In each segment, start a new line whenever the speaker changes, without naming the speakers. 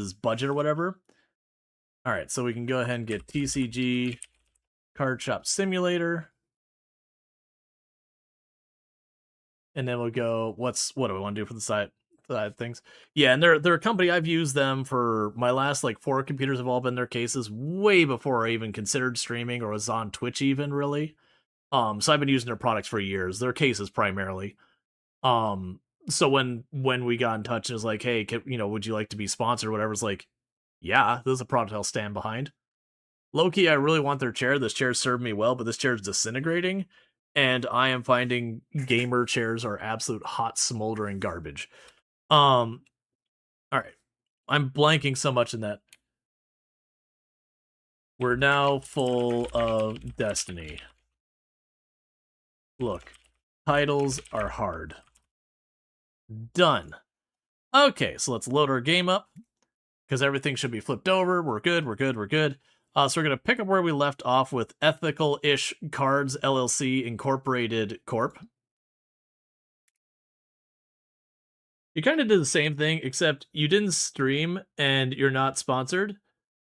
his budget or whatever. All right, so we can go ahead and get TCG Card Shop Simulator. And then we'll go, what do we want to do for the side things? Yeah, and they're a company, I've used them for my last like 4 computers have all been their cases way before I even considered streaming or was on Twitch even really. So I've been using their products for years, their cases primarily. So when we got in touch and it was like, hey, would you like to be sponsored or whatever, it's like, yeah, this is a product I'll stand behind. Low-key, I really want their chair. This chair served me well, but this chair is disintegrating, and I am finding gamer chairs are absolute hot, smoldering garbage. All right. I'm blanking so much in that. We're now full of Destiny. Look, titles are hard. Done. Okay, so let's load our game up, because everything should be flipped over. We're good, we're good, we're good. So we're going to pick up where we left off with Ethical-ish Cards LLC Incorporated Corp. You kind of did the same thing, except you didn't stream and you're not sponsored.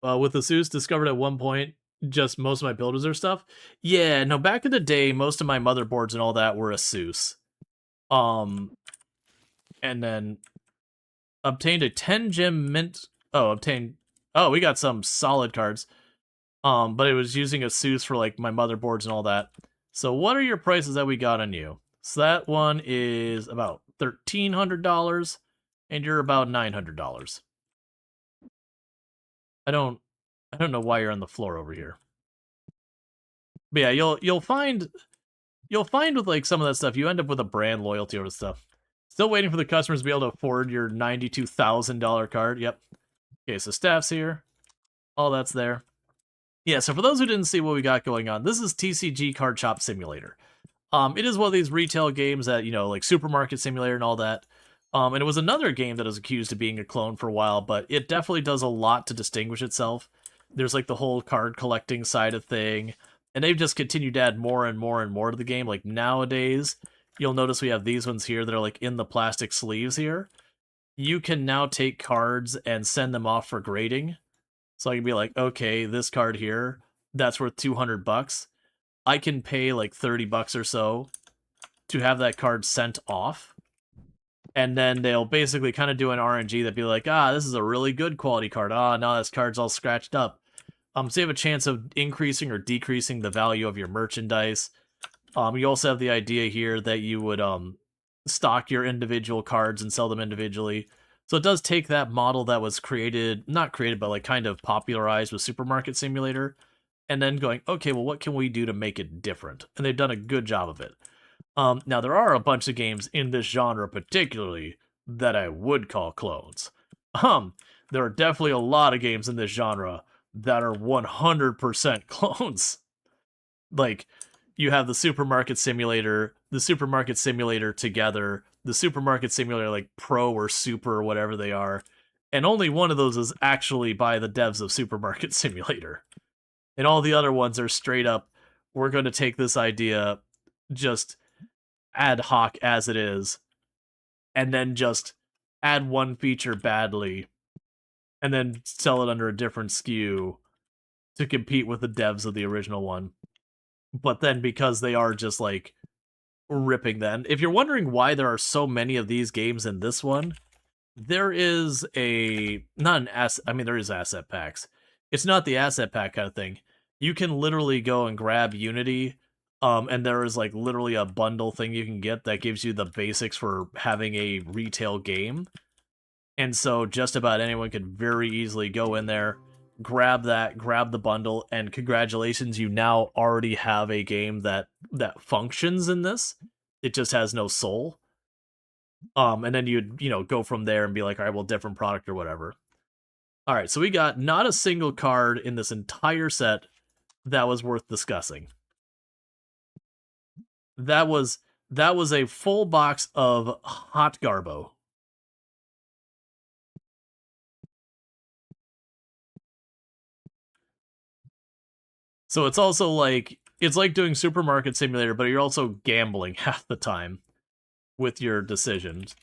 With Asus, discovered at one point just most of my builders or stuff. Yeah, no, back in the day, most of my motherboards and all that were Asus. And then obtained a 10 gem mint. Oh, we got some solid cards. But it was using Asus for like my motherboards and all that. So what are your prices that we got on you? So that one is about $1,300, and you're about $900. I don't know why you're on the floor over here. But yeah, you'll find with like some of that stuff, you end up with a brand loyalty over stuff. Still waiting for the customers to be able to afford your $92,000 card. Yep. Okay, so staff's here. All that's there. Yeah, so for those who didn't see what we got going on, this is TCG Card Shop Simulator. It is one of these retail games that, like Supermarket Simulator and all that. And it was another game that was accused of being a clone for a while, but it definitely does a lot to distinguish itself. There's like the whole card collecting side of thing, and they've just continued to add more and more and more to the game. Like nowadays, you'll notice we have these ones here that are like in the plastic sleeves here. You can now take cards and send them off for grading. So I can be like, okay, this card here, that's worth $200. I can pay like $30 or so to have that card sent off. And then they'll basically kind of do an RNG that'd be like, this is a really good quality card. No, this card's all scratched up. So you have a chance of increasing or decreasing the value of your merchandise. You also have the idea here that you would stock your individual cards and sell them individually. So it does take that model that was not created, but like kind of popularized with Supermarket Simulator, and then going, okay, well, what can we do to make it different? And they've done a good job of it. Now, there are a bunch of games in this genre particularly that I would call clones. There are definitely a lot of games in this genre that are 100% clones. Like, you have the Supermarket Simulator together, the Supermarket Simulator like Pro or Super or whatever they are, and only one of those is actually by the devs of Supermarket Simulator. And all the other ones are straight up, we're going to take this idea just ad hoc as it is, and then just add one feature badly, and then sell it under a different SKU to compete with the devs of the original one. But then because they are just like ripping them. If you're wondering why there are so many of these games in this one, there is there is asset packs. It's not the asset pack kind of thing. You can literally go and grab Unity, and there is like literally a bundle thing you can get that gives you the basics for having a retail game. And so just about anyone could very easily go in there, grab the bundle, and congratulations, you now already have a game that functions in this. It just has no soul. And then you'd, go from there and be like, all right, well, different product or whatever. All right, so we got not a single card in this entire set that was worth discussing. That was a full box of hot garbo. So it's also like, it's like doing Supermarket Simulator, but you're also gambling half the time with your decisions.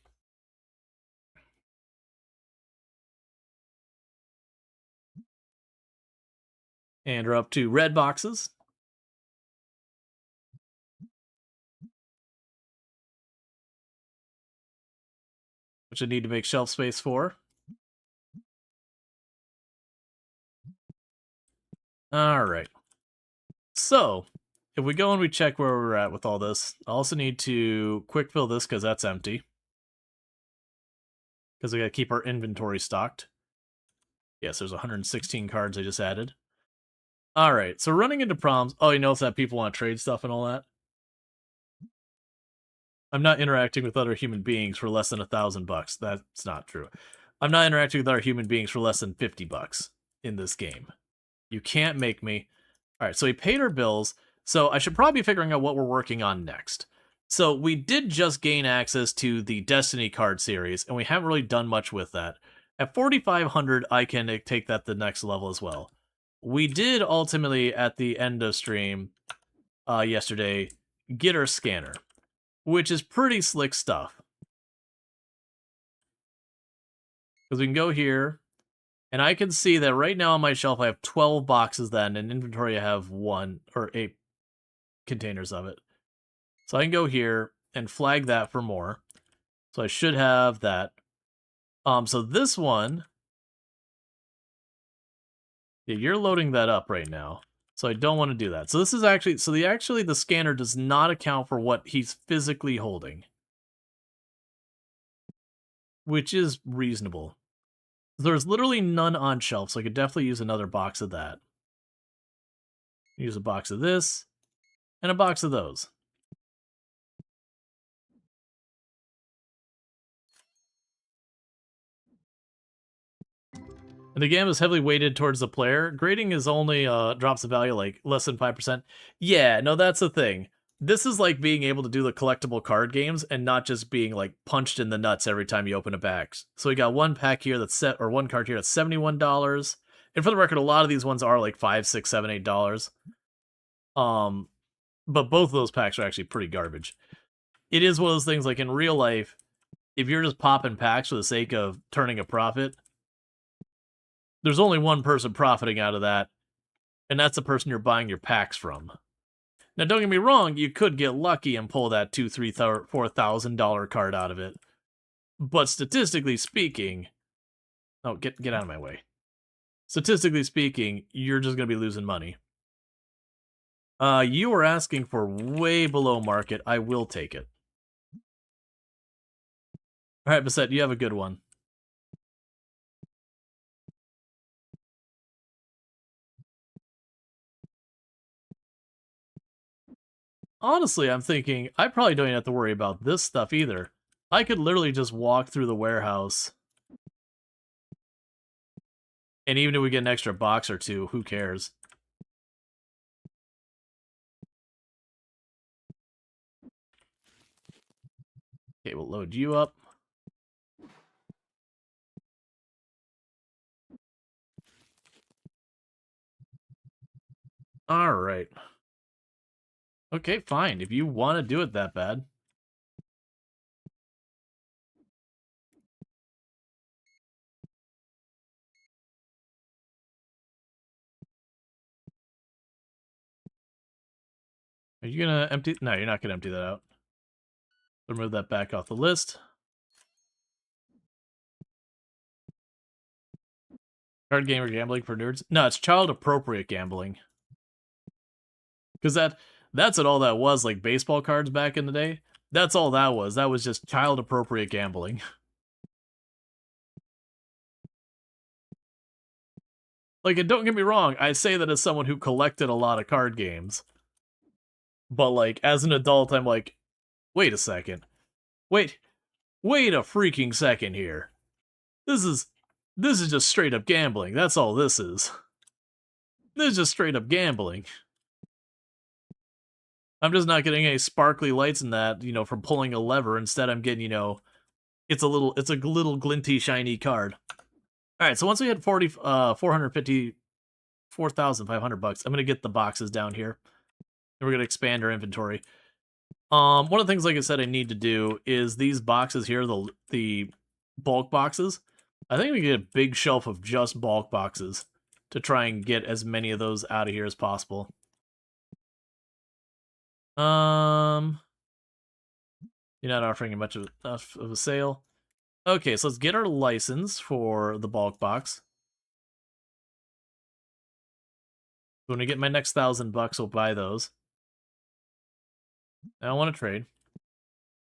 And we're up to red boxes, which I need to make shelf space for. All right. So, if we go and we check where we're at with all this, I also need to quick fill this because that's empty. Because we got to keep our inventory stocked. Yes, there's 116 cards I just added. All right, so running into problems. Oh, you notice that people want to trade stuff and all that? I'm not interacting with other human beings for less than $1,000. That's not true. I'm not interacting with other human beings for less than $50 in this game. You can't make me. All right, so we paid our bills. So I should probably be figuring out what we're working on next. So we did just gain access to the Destiny card series, and we haven't really done much with that. At 4,500, I can take that to the next level as well. We did ultimately, at the end of stream yesterday, get our scanner, which is pretty slick stuff. Because we can go here, and I can see that right now on my shelf I have 12 boxes then, and in inventory I have 1 or 8 containers of it. So I can go here and flag that for more. So I should have that. So this one, yeah, you're loading that up right now. So I don't want to do that. So this is actually, the scanner does not account for what he's physically holding, which is reasonable. There's literally none on shelf, so I could definitely use another box of that. Use a box of this, and a box of those. And the game is heavily weighted towards the player. Grading is only drops the value like less than 5%. Yeah, no, that's the thing. This is like being able to do the collectible card games and not just being like punched in the nuts every time you open a pack. So we got one pack here that's set, or one card here that's $71. And for the record, a lot of these ones are like $5, $6, $7, $8. But both of those packs are actually pretty garbage. It is one of those things like in real life, if you're just popping packs for the sake of turning a profit, there's only one person profiting out of that, and that's the person you're buying your packs from. Now, don't get me wrong, you could get lucky and pull that $2,000, $3,000, $4,000 card out of it. But statistically speaking, oh, get out of my way. Statistically speaking, you're just going to be losing money. You were asking for way below market. I will take it. All right, Bassett, you have a good one. Honestly, I'm thinking I probably don't even have to worry about this stuff either. I could literally just walk through the warehouse. And even if we get an extra box or two, who cares? Okay, we'll load you up. All right. Okay, fine. If you want to do it that bad. Are you going to empty? No, you're not going to empty that out. Remove that back off the list. Card game or gambling for nerds? No, it's child-appropriate gambling. Because that's what all that was, like baseball cards back in the day. That's all that was. That was just child-appropriate gambling. Like, and don't get me wrong, I say that as someone who collected a lot of card games. But, like, as an adult, I'm like, wait a second. Wait a freaking second here. This is just straight up gambling. That's all this is. This is just straight up gambling. I'm just not getting any sparkly lights in that, from pulling a lever. Instead, I'm getting, it's a little glinty, shiny card. All right, so once we hit 4,500 bucks, I'm gonna get the boxes down here, and we're gonna expand our inventory. One of the things, like I said, I need to do is these boxes here, the bulk boxes. I think we get a big shelf of just bulk boxes to try and get as many of those out of here as possible. You're not offering much of a sale. Okay, so let's get our license for the bulk box. When we get my next $1,000, we'll buy those. I don't want to trade.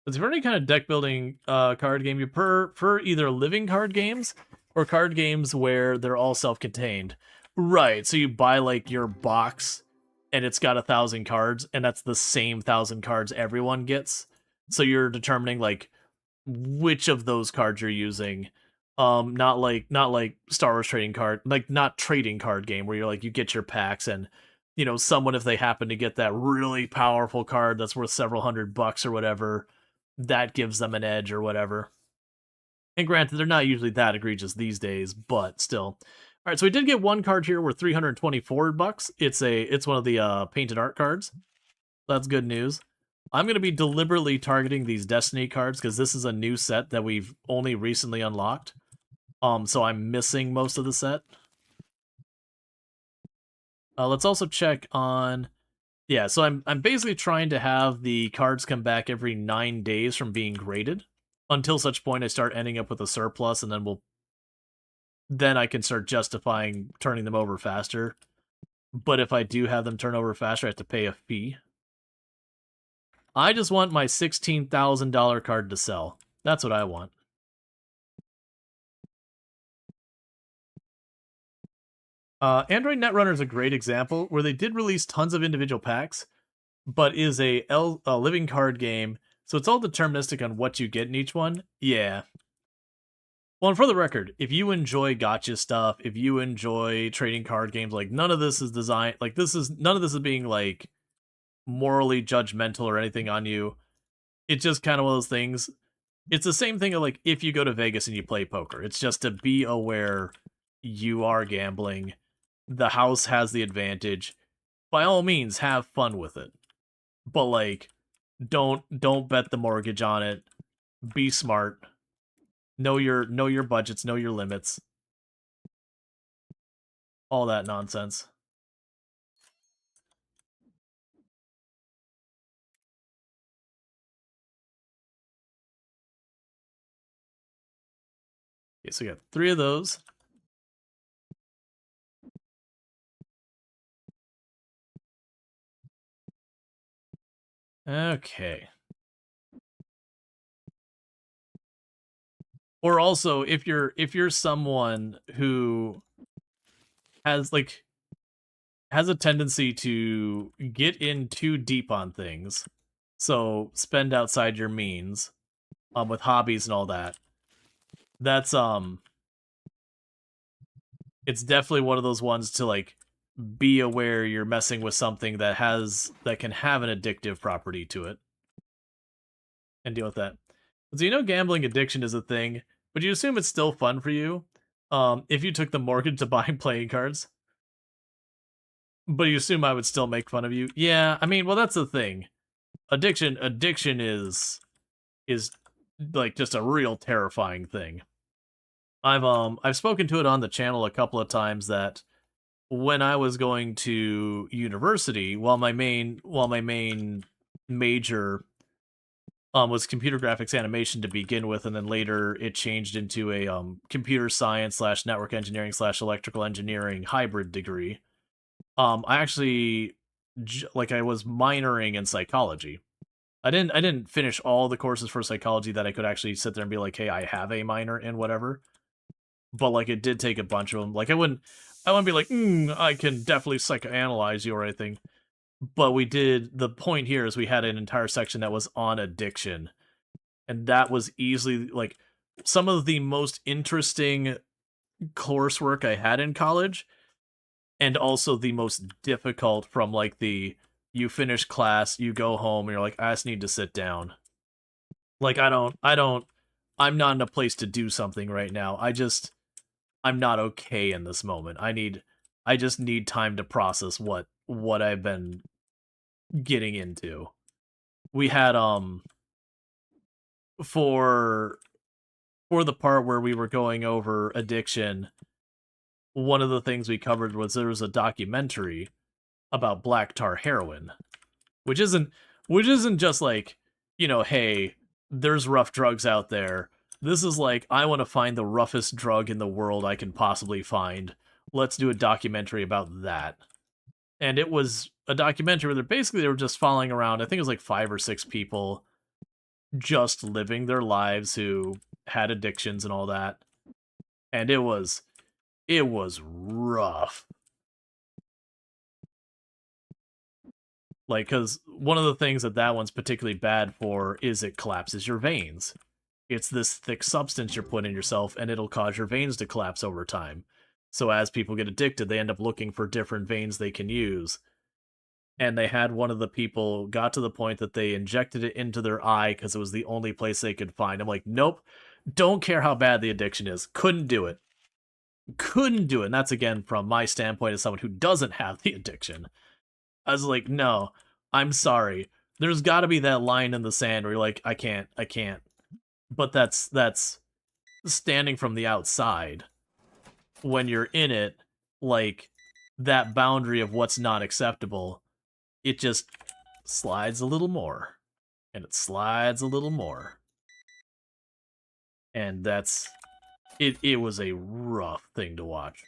But for any kind of deck building card game, you prefer either living card games or card games where they're all self-contained. Right, so you buy like your box and it's got 1,000 cards, and that's the same 1,000 cards everyone gets. So you're determining like which of those cards you're using. Not like Star Wars trading card, like not trading card game where you're like you get your packs and someone, if they happen to get that really powerful card that's worth several $100 or whatever, that gives them an edge or whatever. And granted, they're not usually that egregious these days, but still. All right, so we did get one card here worth $324. It's one of the painted art cards. That's good news. I'm going to be deliberately targeting these Destiny cards because this is a new set that we've only recently unlocked. So I'm missing most of the set. Let's also check on... Yeah, so I'm basically trying to have the cards come back every 9 days from being graded. Until such point I start ending up with a surplus, and then I can start justifying turning them over faster. But if I do have them turn over faster, I have to pay a fee. I just want my $16,000 card to sell. That's what I want. Android Netrunner is a great example where they did release tons of individual packs, but is a living card game, so it's all deterministic on what you get in each one. Yeah. Well, and for the record, if you enjoy gacha stuff, if you enjoy trading card games, like none of this is designed, like none of this is being like morally judgmental or anything on you. It's just kind of one of those things. It's the same thing of like if you go to Vegas and you play poker. It's just to be aware you are gambling. The house has the advantage. By all means, have fun with it. But like, don't bet the mortgage on it. Be smart. Know your budgets, know your limits. All that nonsense. Okay, so we got 3 of those. Okay. Or also, if you're someone who has a tendency to get in too deep on things, so spend outside your means, with hobbies and all that. That's it's definitely one of those ones to like be aware you're messing with something that can have an addictive property to it, and deal with that. So gambling addiction is a thing, but you assume it's still fun for you, if you took the mortgage to buy playing cards. But you assume I would still make fun of you? Yeah, I mean, well, that's the thing. Addiction is like just a real terrifying thing. I've spoken to it on the channel a couple of times that when I was going to university, while my main major was computer graphics animation to begin with, and then later it changed into a computer science / network engineering / electrical engineering hybrid degree. I actually I was minoring in psychology. I didn't finish all the courses for psychology that I could actually sit there and be like, hey, I have a minor in whatever. But like it did take a bunch of them. Like I wouldn't be like, I can definitely psychoanalyze you or anything. But we did. The point here is we had an entire section that was on addiction, and that was easily like some of the most interesting coursework I had in college, and also the most difficult from like you finish class, you go home, and you're like, I just need to sit down. Like I'm not in a place to do something right now. I'm not okay in this moment. I just need time to process what I've been getting into. We had for the part where we were going over addiction, one of the things we covered was there was a documentary about black tar heroin, which isn't just like, hey, there's rough drugs out there. This is like, I want to find the roughest drug in the world I can possibly find. Let's do a documentary about that. And it was a documentary where they were just following around. I think it was like 5 or 6 people just living their lives who had addictions and all that. And it was rough. Like, because one of the things that one's particularly bad for is it collapses your veins. It's this thick substance you're putting in yourself, and it'll cause your veins to collapse over time. So as people get addicted, they end up looking for different veins they can use. And they had one of the people got to the point that they injected it into their eye because it was the only place they could find. I'm like, nope, don't care how bad the addiction is. Couldn't do it. Couldn't do it. And that's, again, from my standpoint as someone who doesn't have the addiction. I was like, no, I'm sorry. There's got to be that line in the sand where you're like, I can't. But that's standing from the outside. When you're in it, like, that boundary of what's not acceptable, it just slides a little more. And it slides a little more. And that's... It was a rough thing to watch.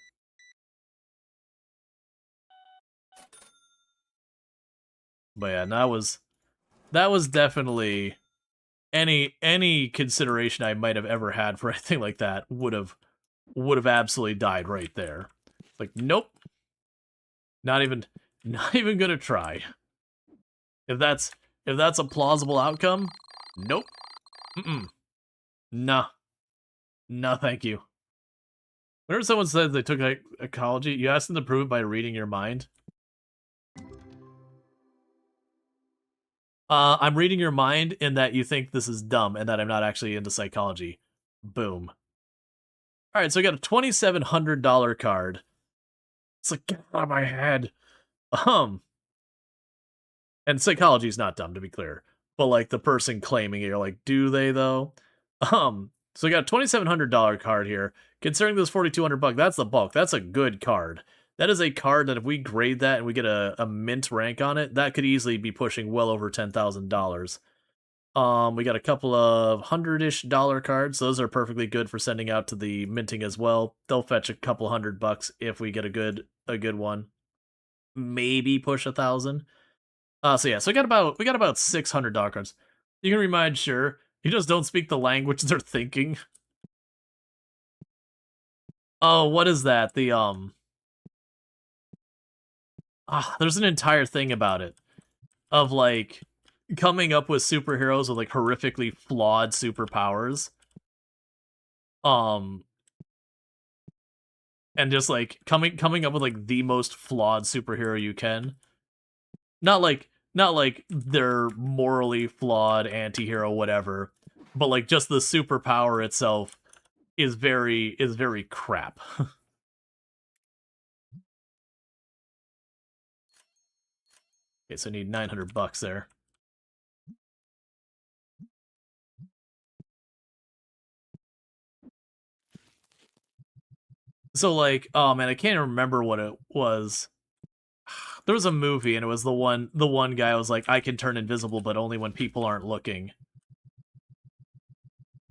But yeah, that was definitely any consideration I might have ever had for anything like that would have absolutely died right there. Like, nope. Not even gonna try. If that's a plausible outcome, nope. Nah. No, thank you. Whenever someone says they took ecology, you ask them to prove it by reading your mind. I'm reading your mind in that you think this is dumb and that I'm not actually into psychology. Boom. Alright, so I got a $2,700 card. It's like, get out of my head. And psychology's not dumb, to be clear. But, like, the person claiming it, you're like, do they, though? So I got a $2,700 card here. Considering this $4,200, that's the bulk. That's a good card. That is a card that if we grade that and we get a mint rank on it, that could easily be pushing well over $10,000. We got a couple of $100-ish cards. So those are perfectly good for sending out to the minting as well. They'll fetch a couple $100 if we get a good one. Maybe push 1,000. So yeah, so we got about $600 cards. You can remind, sure. You just don't speak the language they're thinking. Oh, what is that? The there's an entire thing about it. Of, like, coming up with superheroes with, like, horrifically flawed superpowers. And just, like, coming up with, like, the most flawed superhero you can. Not like they're morally flawed anti-hero, whatever. But, like, just the superpower itself is very crap. Okay, so I need $900 there. So, like, oh man, I can't remember what it was. There was a movie, and it was the one guy was like, I can turn invisible, but only when people aren't looking.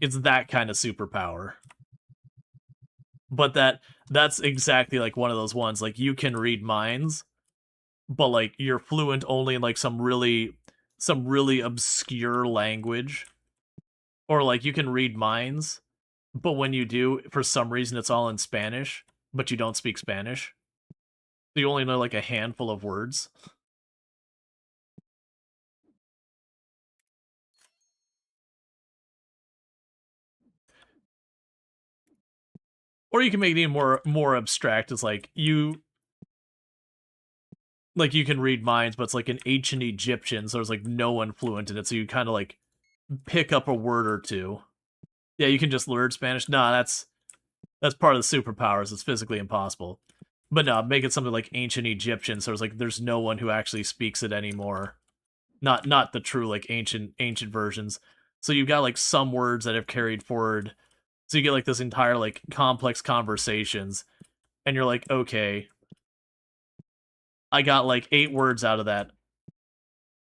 It's that kind of superpower. But that's exactly like one of those ones, like, you can read minds, but, like, you're fluent only in, like, some really obscure language. Or, like, you can read minds, but when you do, for some reason, it's all in Spanish, but you don't speak Spanish. So you only know, like, a handful of words. Or you can make it even more abstract. It's like, you can read minds, but it's like an ancient Egyptian, so there's, like, no one fluent in it, so you kind of, like, pick up a word or two. Yeah, you can just learn Spanish. Nah, that's part of the superpowers. It's physically impossible. But no, make it something like ancient Egyptian, so it's like there's no one who actually speaks it anymore. Not the true, like, ancient versions. So you've got, like, some words that have carried forward. So you get, like, this entire, like, complex conversations. and you're like, okay, I got like 8 words out of that,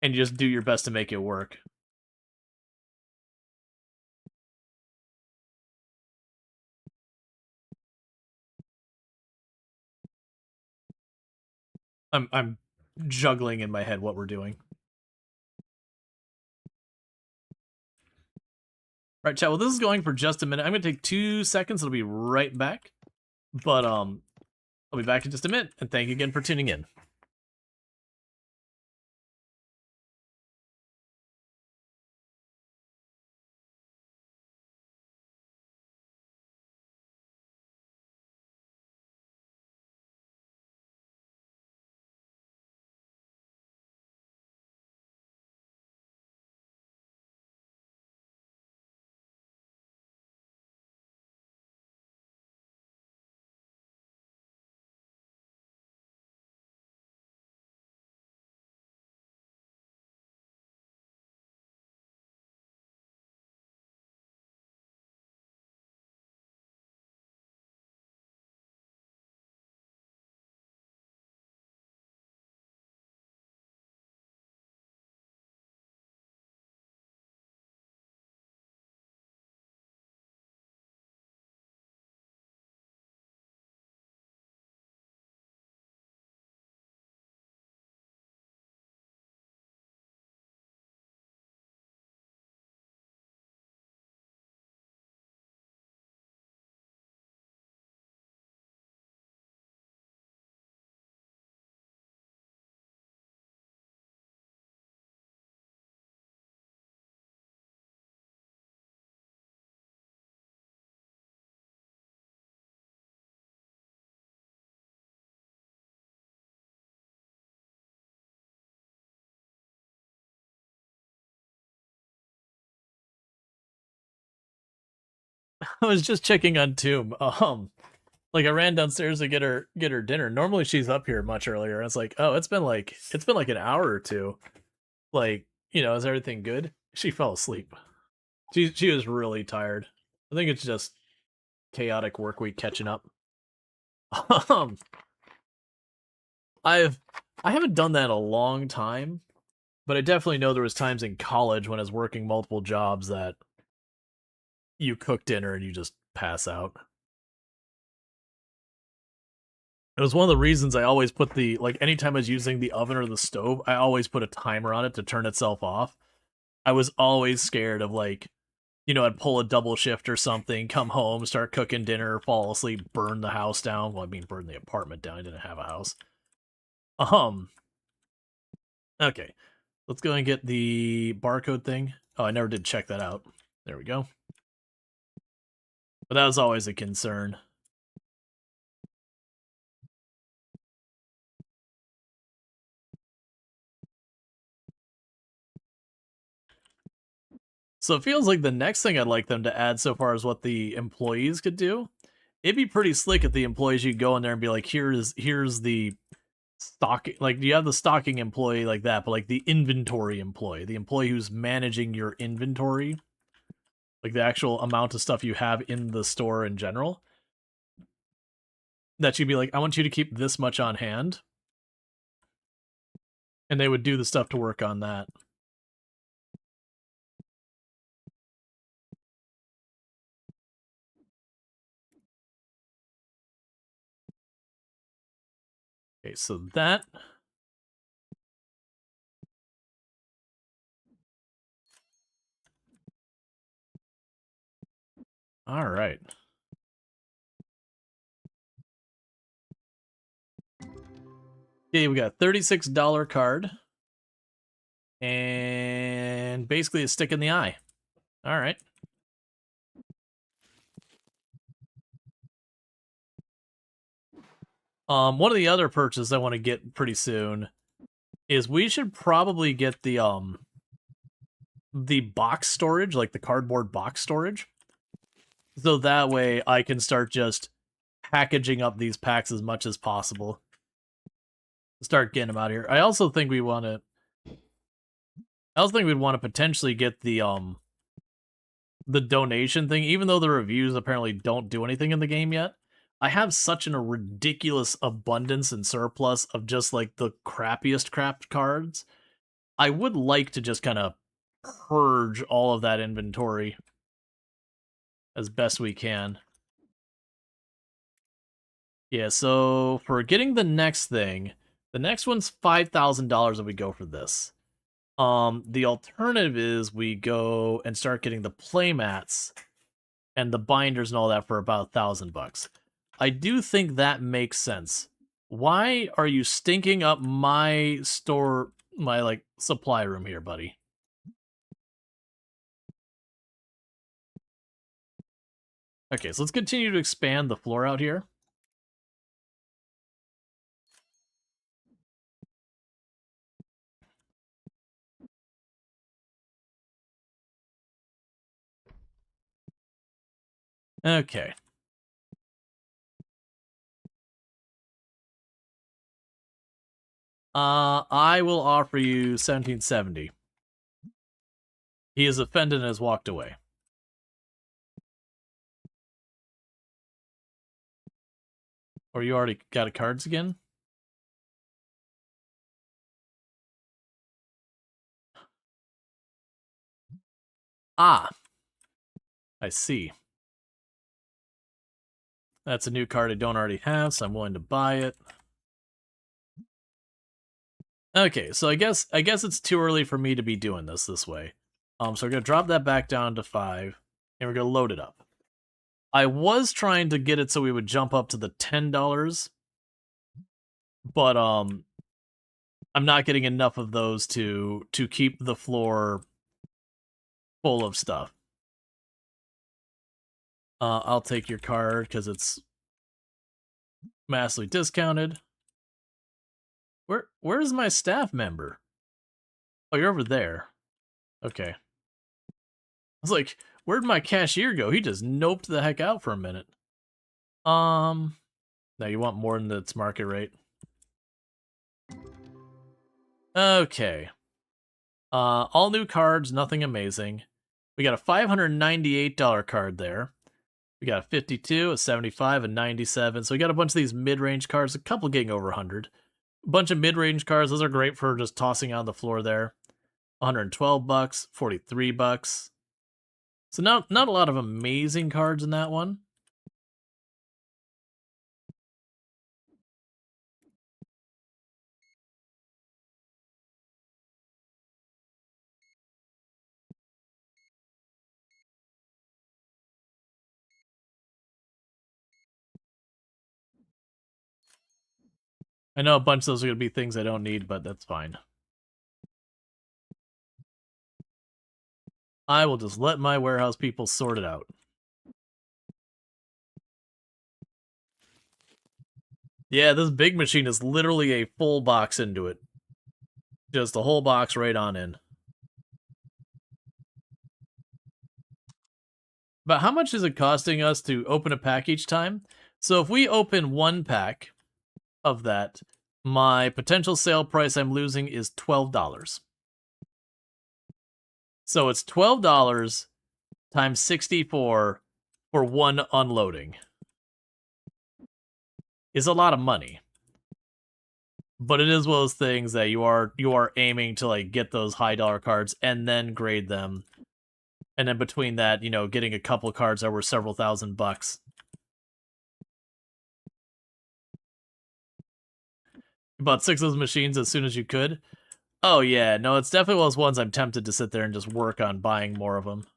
and you just do your best to make it work. I'm juggling in my head what we're doing. Right, chat. Well, this is going for just a minute. I'm gonna take 2 seconds. It'll be right back. But I'll be back in just a minute. And thank you again for tuning in. I was just checking on Tomb. Like I ran downstairs to get her dinner. Normally she's up here much earlier. I was like, oh, it's been like an hour or two. Like, is everything good? She fell asleep. She was really tired. I think it's just chaotic work week catching up. Um, I haven't done that in a long time, but I definitely know there was times in college when I was working multiple jobs that you cook dinner and you just pass out. It was one of the reasons I always put anytime I was using the oven or the stove, I always put a timer on it to turn itself off. I was always scared of I'd pull a double shift or something, come home, start cooking dinner, fall asleep, burn the house down. Well, I mean, burn the apartment down. I didn't have a house. Okay. Let's go and get the barcode thing. Oh, I never did check that out. There we go. But that was always a concern. So it feels like the next thing I'd like them to add so far is what the employees could do. It'd be pretty slick if the employees, you go in there and be like, here's the stocking, like you have the stocking employee like that, but like the inventory employee, the employee who's managing your inventory, like the actual amount of stuff you have in the store in general, that you'd be like, I want you to keep this much on hand. And they would do the stuff to work on that. Okay, so that. All right. Okay, we got a $36 card. And basically a stick in the eye. All right. One of the other purchases I want to get pretty soon is we should probably get the box storage, like the cardboard box storage. So that way I can start just packaging up these packs as much as possible. Start getting them out of here. I also think we'd want to potentially get the donation thing, even though the reviews apparently don't do anything in the game yet. I have such a ridiculous abundance and surplus of just like the crappiest crap cards. I would like to just kind of purge all of that inventory as best we can. Yeah, so for getting the next thing, the next one's $5,000 if we go for this. The alternative is we go and start getting the playmats and the binders and all that for about $1,000. I do think that makes sense. Why are you stinking up my store, my like supply room here, buddy? Okay, so let's continue to expand the floor out here. Okay. I will offer you 1770. He is offended and has walked away. Or you already got a cards again? Ah, I see. That's a new card I don't already have, so I'm willing to buy it. Okay, so I guess it's too early for me to be doing this way. So we're gonna drop that back down to 5, and we're gonna load it up. I was trying to get it so we would jump up to the $10, but I'm not getting enough of those to keep the floor full of stuff. I'll take your card because it's massively discounted. Where's my staff member? Oh, you're over there. Okay. I was like, where'd my cashier go? He just noped the heck out for a minute. Now you want more than its market rate. Okay. All new cards, nothing amazing. We got a $598 card there. We got a 52, a 75, a 97. So we got a bunch of these mid-range cards, a couple getting over 100. A bunch of mid-range cards, those are great for just tossing on the floor there. $112, $43. So not a lot of amazing cards in that one. I know a bunch of those are going to be things I don't need, but that's fine. I will just let my warehouse people sort it out. Yeah, this big machine is literally a full box into it. Just a whole box right on in. But how much is it costing us to open a pack each time? So if we open one pack of that, my potential sale price I'm losing is $12. So it's $12 times 64 for one unloading. Is a lot of money. But it is one of those things that you are aiming to like get those high dollar cards and then grade them. And then between that, you know, getting a couple cards that were several $1,000s. You bought 6 of those machines as soon as you could. Oh yeah, no, it's definitely one of those ones I'm tempted to sit there and just work on buying more of them.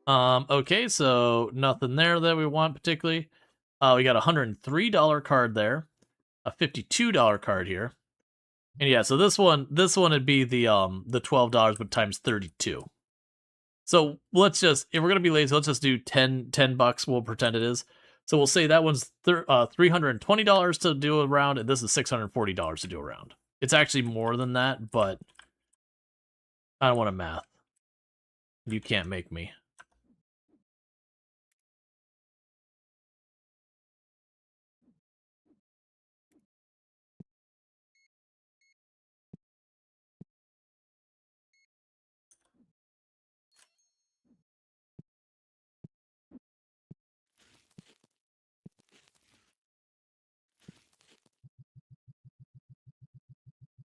Okay, so nothing there that we want particularly. We got a $103 card there, a $52 card here. And yeah, so this one would be the $12 but times 32. So let's just, if we're gonna be lazy, let's just do $10. We'll pretend it is. So we'll say that one's $320 to do a round, and this is $640 to do a round. It's actually more than that, but I don't want to math. You can't make me.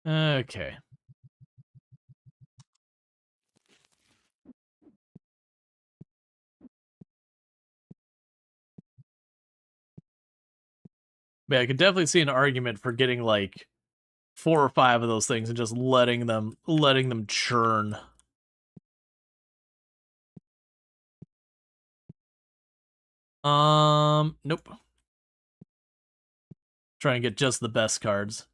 Okay. But yeah, I could definitely see an argument for getting like 4 or 5 of those things and just letting them churn. Nope. Try and get just the best cards.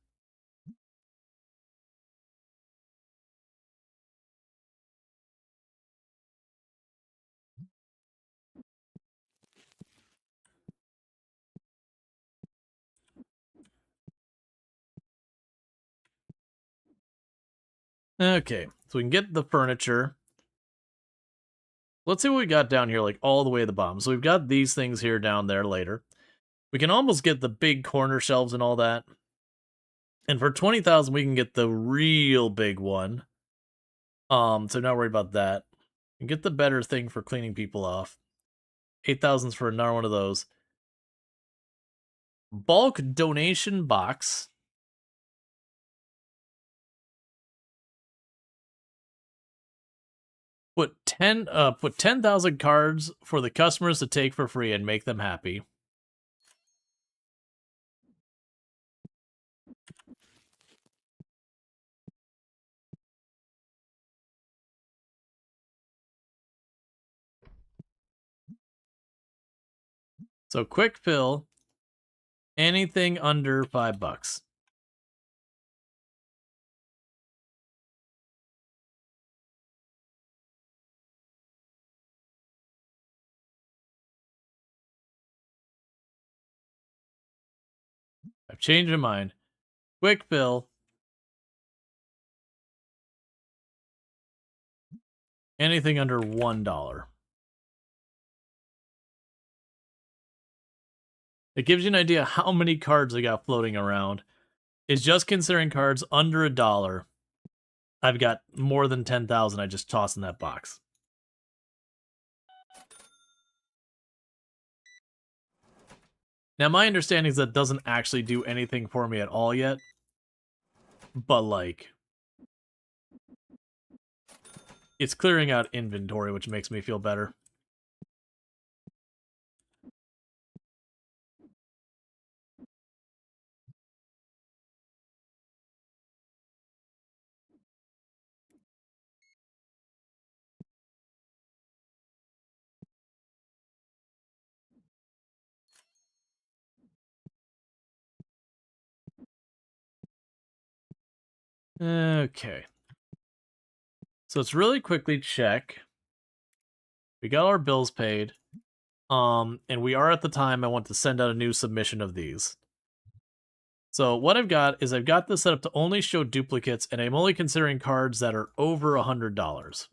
Okay, so we can get the furniture. Let's see what we got down here, like all the way at the bottom. So we've got these things here down there later. We can almost get the big corner shelves and all that. And for 20,000, we can get the real big one. So not worried about that. And get the better thing for cleaning people off. 8,000's for another one of those. Bulk donation box. Put 10,000 cards for the customers to take for free and make them happy. So quick fill, anything under $5. I've changed my mind. Quick fill, anything under $1. It gives you an idea how many cards I got floating around. Is just considering cards under $1. I've got more than 10,000 I just tossed in that box. Now, my understanding is that doesn't actually do anything for me at all yet. But, like, it's clearing out inventory, which makes me feel better. Okay. So let's really quickly check. We got our bills paid. And we are at the time I want to send out a new submission of these. So what I've got is I've got this set up to only show duplicates, and I'm only considering cards that are over $100.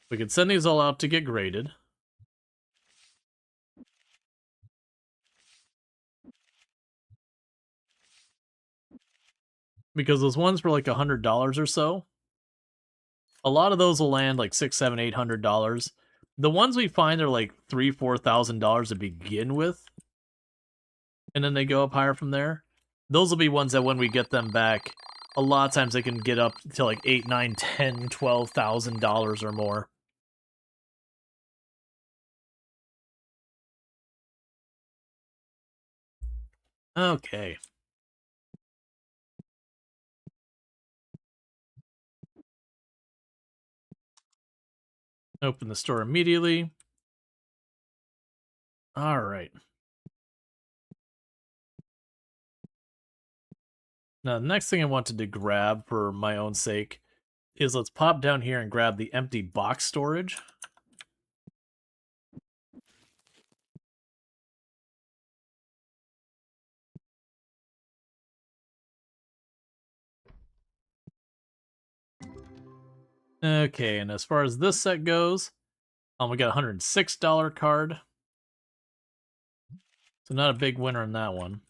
We can send these all out to get graded. Because those ones for like $100 or so, a lot of those will land like $600, $700, $800. The ones we find are like $3,000, $4,000 to begin with, and then they go up higher from there. Those will be ones that when we get them back, a lot of times they can get up to like $8,000, $9,000, $10,000, $12,000 or more. Okay. Open the store immediately. All right. Now, the next thing I wanted to grab for my own sake is let's pop down here and grab the empty box storage. Okay, and as far as this set goes, we got a $106 card. So not a big winner in that one.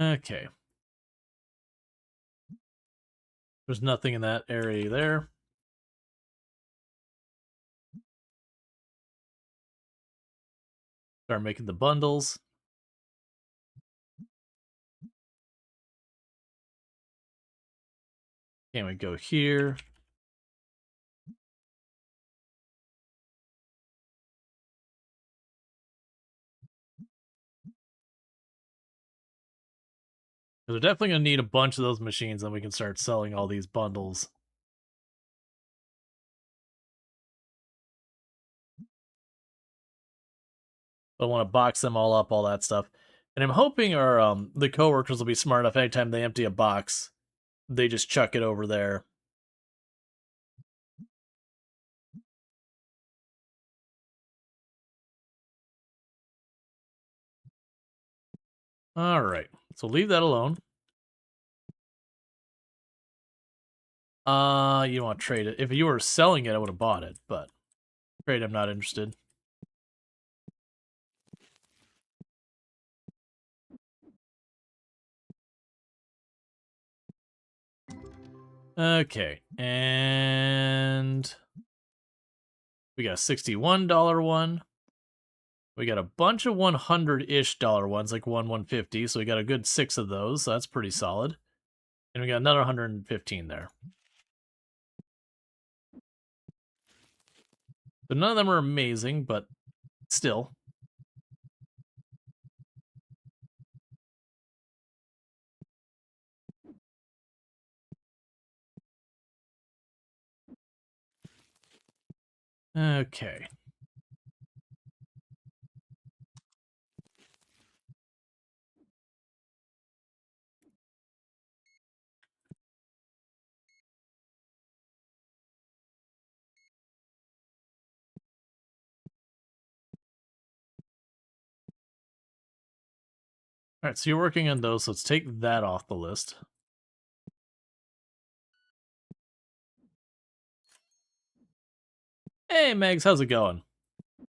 Okay. There's nothing in that area there. Start making the bundles. Can we go here? We're definitely going to need a bunch of those machines, and we can start selling all these bundles. I want to box them all up, all that stuff. And I'm hoping our the coworkers will be smart enough anytime they empty a box, they just chuck it over there. All right, so leave that alone. You don't want to trade it. If you were selling it, I would have bought it, but trade, I'm not interested. Okay, and we got a $61 one. We got a bunch of $100-ish ones, like 150, so we got a good 6 of those, so that's pretty solid. And we got another 115 there. So none of them are amazing, but still. Okay. Alright, so you're working on those, so let's take that off the list. Hey, Megs, how's it going?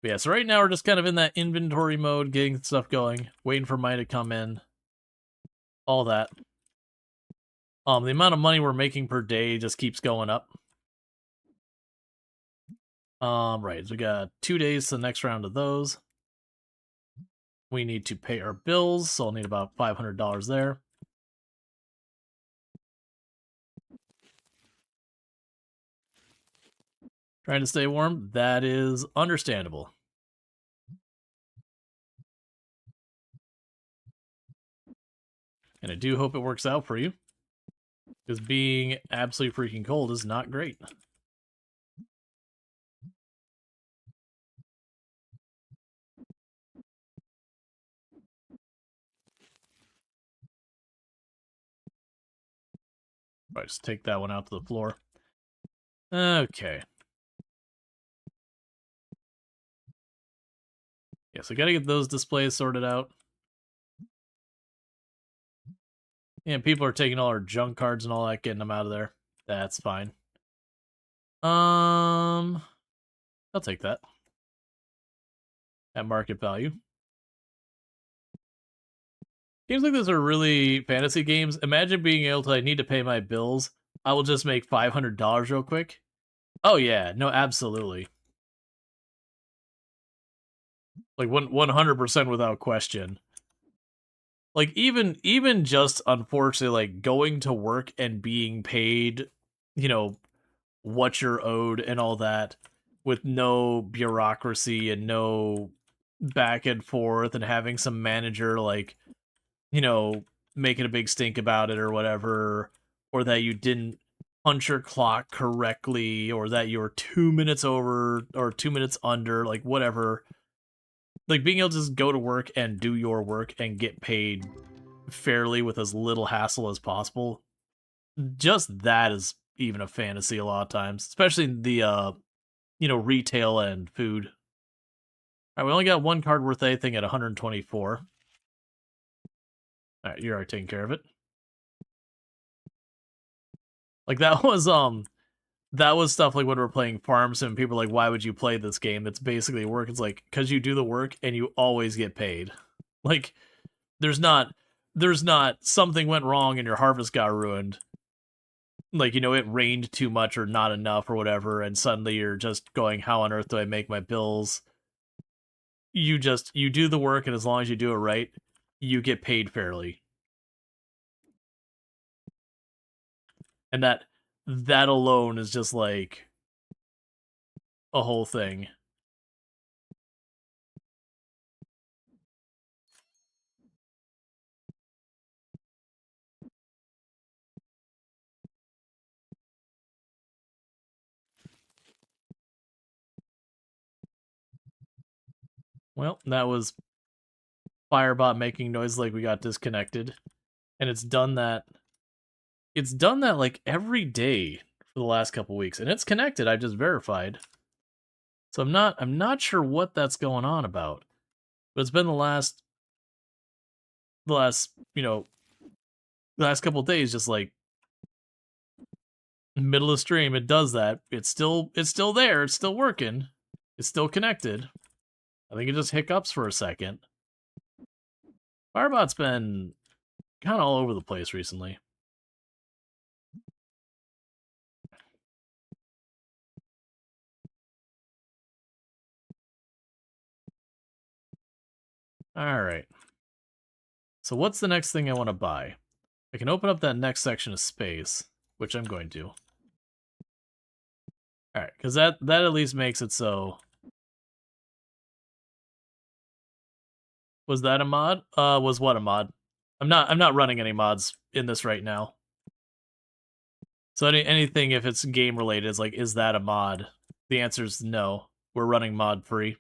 But yeah, so right now we're just kind of in that inventory mode, getting stuff going, waiting for money to come in. All that. The amount of money we're making per day just keeps going up. Right, so we got 2 days to the next round of those. We need to pay our bills, so I'll need about $500 there. Trying to stay warm, that is understandable. And I do hope it works out for you, because being absolutely freaking cold is not great. Right, just take that one out to the floor. Okay. Yeah, so gotta get those displays sorted out. And people are taking all our junk cards and all that, getting them out of there. That's fine. I'll take that. At market value. Games like this are really fantasy games. Imagine being able to, I need to pay my bills. I will just make $500 real quick. Oh yeah, no, absolutely. Like 100% without question. Like even just unfortunately like going to work and being paid, you know, what you're owed and all that with no bureaucracy and no back and forth and having some manager like, you know, making a big stink about it or whatever, or that you didn't punch your clock correctly or that you were 2 minutes over or 2 minutes under, like whatever. Like being able to just go to work and do your work and get paid fairly with as little hassle as possible. Just that is even a fantasy a lot of times, especially the retail and food. All right, we only got one card worth anything at 124. All right, you're already taking care of it. Like that was stuff like when we're playing Farm Sim, people are like, why would you play this game? It's basically work. It's like, because you do the work and you always get paid. Like, there's not there's not something went wrong and your harvest got ruined. Like, you know, it rained too much or not enough or whatever, and suddenly you're just going, how on earth do I make my bills? You do the work, and as long as you do it right, you get paid fairly. And that alone is just like a whole thing. Well, that was Firebot making noise like we got disconnected. And it's done that like every day for the last couple weeks. And it's connected, I just verified. So I'm not sure what that's going on about. But it's been the last you know, the last couple days just like middle of stream it does that. It's still there, it's still working. It's still connected. I think it just hiccups for a second. Firebot's been kind of all over the place recently. Alright. So what's the next thing I want to buy? I can open up that next section of space, which I'm going to. Alright, because that at least makes it so. Was that a mod? Was what a mod? I'm not running any mods in this right now. So anything if it's game related is like, is that a mod? The answer is no. We're running mod free.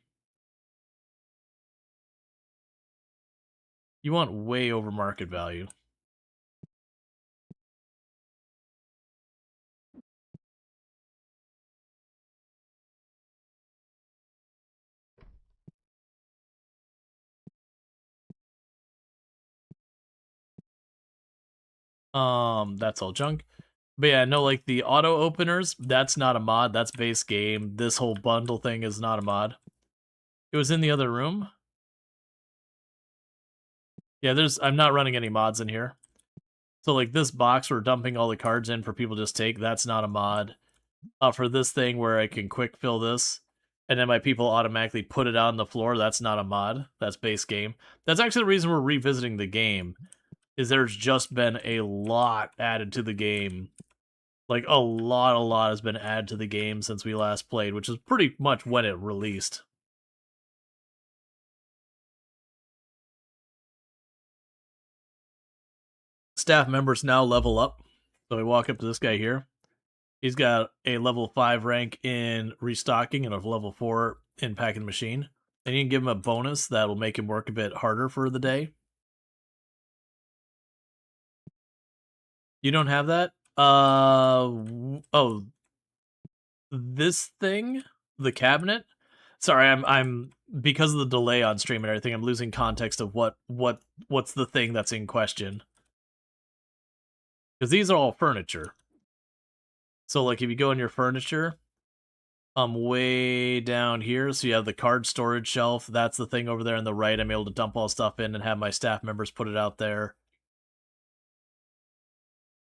You want way over market value. That's all junk. But yeah, no, like the auto openers, that's not a mod, that's base game. This whole bundle thing is not a mod. It was in the other room. Yeah, I'm not running any mods in here. So like this box we're dumping all the cards in for people to just take, that's not a mod. For this thing where I can quick fill this, and then my people automatically put it on the floor, that's not a mod. That's base game. That's actually the reason we're revisiting the game, is there's just been a lot added to the game. Like, a lot has been added to the game since we last played, which is pretty much when it released. Staff members now level up. So we walk up to this guy here. He's got a level 5 rank in restocking and a level 4 in packing machine. And you can give him a bonus that will make him work a bit harder for the day. You don't have that? Oh, this thing? The cabinet? Sorry, I'm because of the delay on stream and everything, I'm losing context of what's the thing that's in question. Because these are all furniture. So like if you go in your furniture, way down here, so you have the card storage shelf. That's the thing over there on the right. I'm able to dump all stuff in and have my staff members put it out there.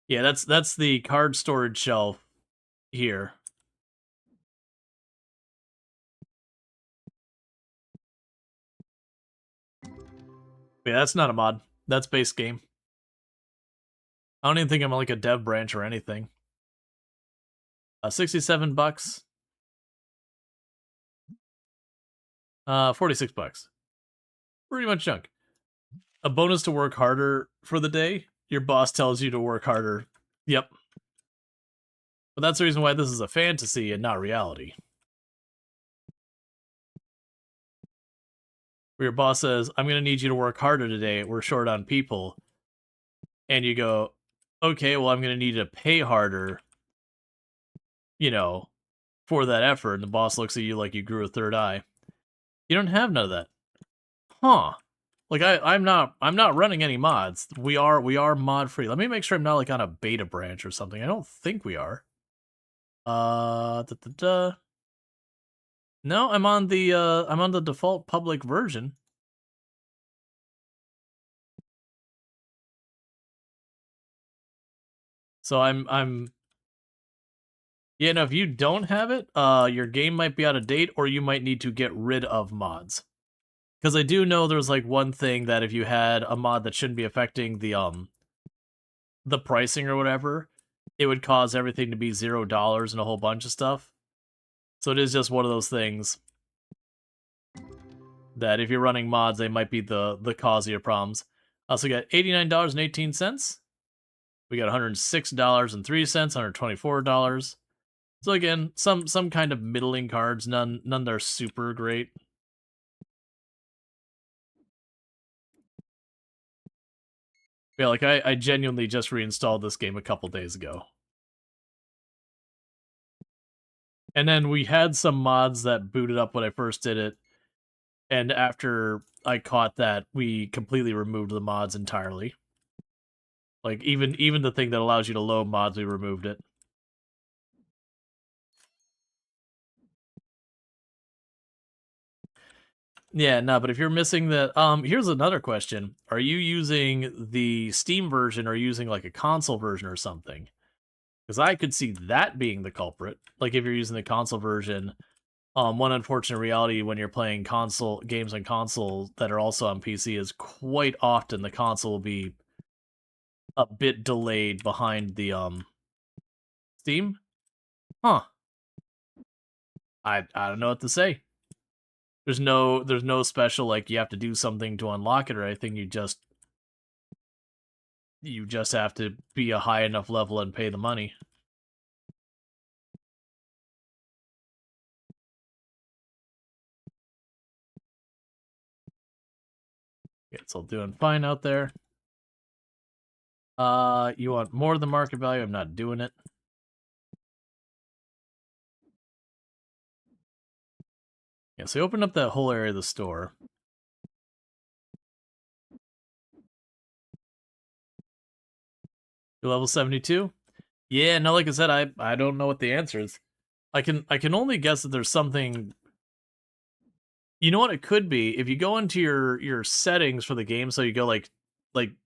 Yeah, that's the card storage shelf here. Yeah, that's not a mod. That's base game. I don't even think I'm like a dev branch or anything. 67 bucks. 46 bucks. Pretty much junk. A bonus to work harder for the day. Your boss tells you to work harder. Yep. But that's the reason why this is a fantasy and not reality. Where your boss says, I'm going to need you to work harder today. We're short on people. And you go, okay, well, I'm going to need to pay harder, you know, for that effort. And the boss looks at you like you grew a third eye. You don't have none of that. Huh. Like I'm not running any mods. We are mod free. Let me make sure I'm not like on a beta branch or something. I don't think we are. No, I'm on the default public version. So I'm yeah, no, if you don't have it, your game might be out of date, or you might need to get rid of mods. Because I do know there's like one thing that if you had a mod that shouldn't be affecting the pricing or whatever, it would cause everything to be $0 and a whole bunch of stuff. So it is just one of those things that if you're running mods, they might be the cause of your problems. Also got $89.18. We got $106.03, $124. So again, some kind of middling cards, none that are super great. Yeah, like I genuinely just reinstalled this game a couple days ago. And then we had some mods that booted up when I first did it, and after I caught that, we completely removed the mods entirely. Like even the thing that allows you to load mods, we removed it. Yeah, no, but if you're missing the here's another question. Are you using the Steam version or using like a console version or something? Because I could see that being the culprit. Like if you're using the console version, one unfortunate reality when you're playing console games on console that are also on PC is quite often the console will be a bit delayed behind the Steam. Huh. I don't know what to say. There's no special like you have to do something to unlock it or anything. You just have to be a high enough level and pay the money. It's all doing fine out there. You want more than market value? I'm not doing it. Yeah, so you open up that whole area of the store. You're level 72? Yeah, no, like I said, I don't know what the answer is. I can only guess that there's something. You know what it could be? If you go into your settings for the game, so you go like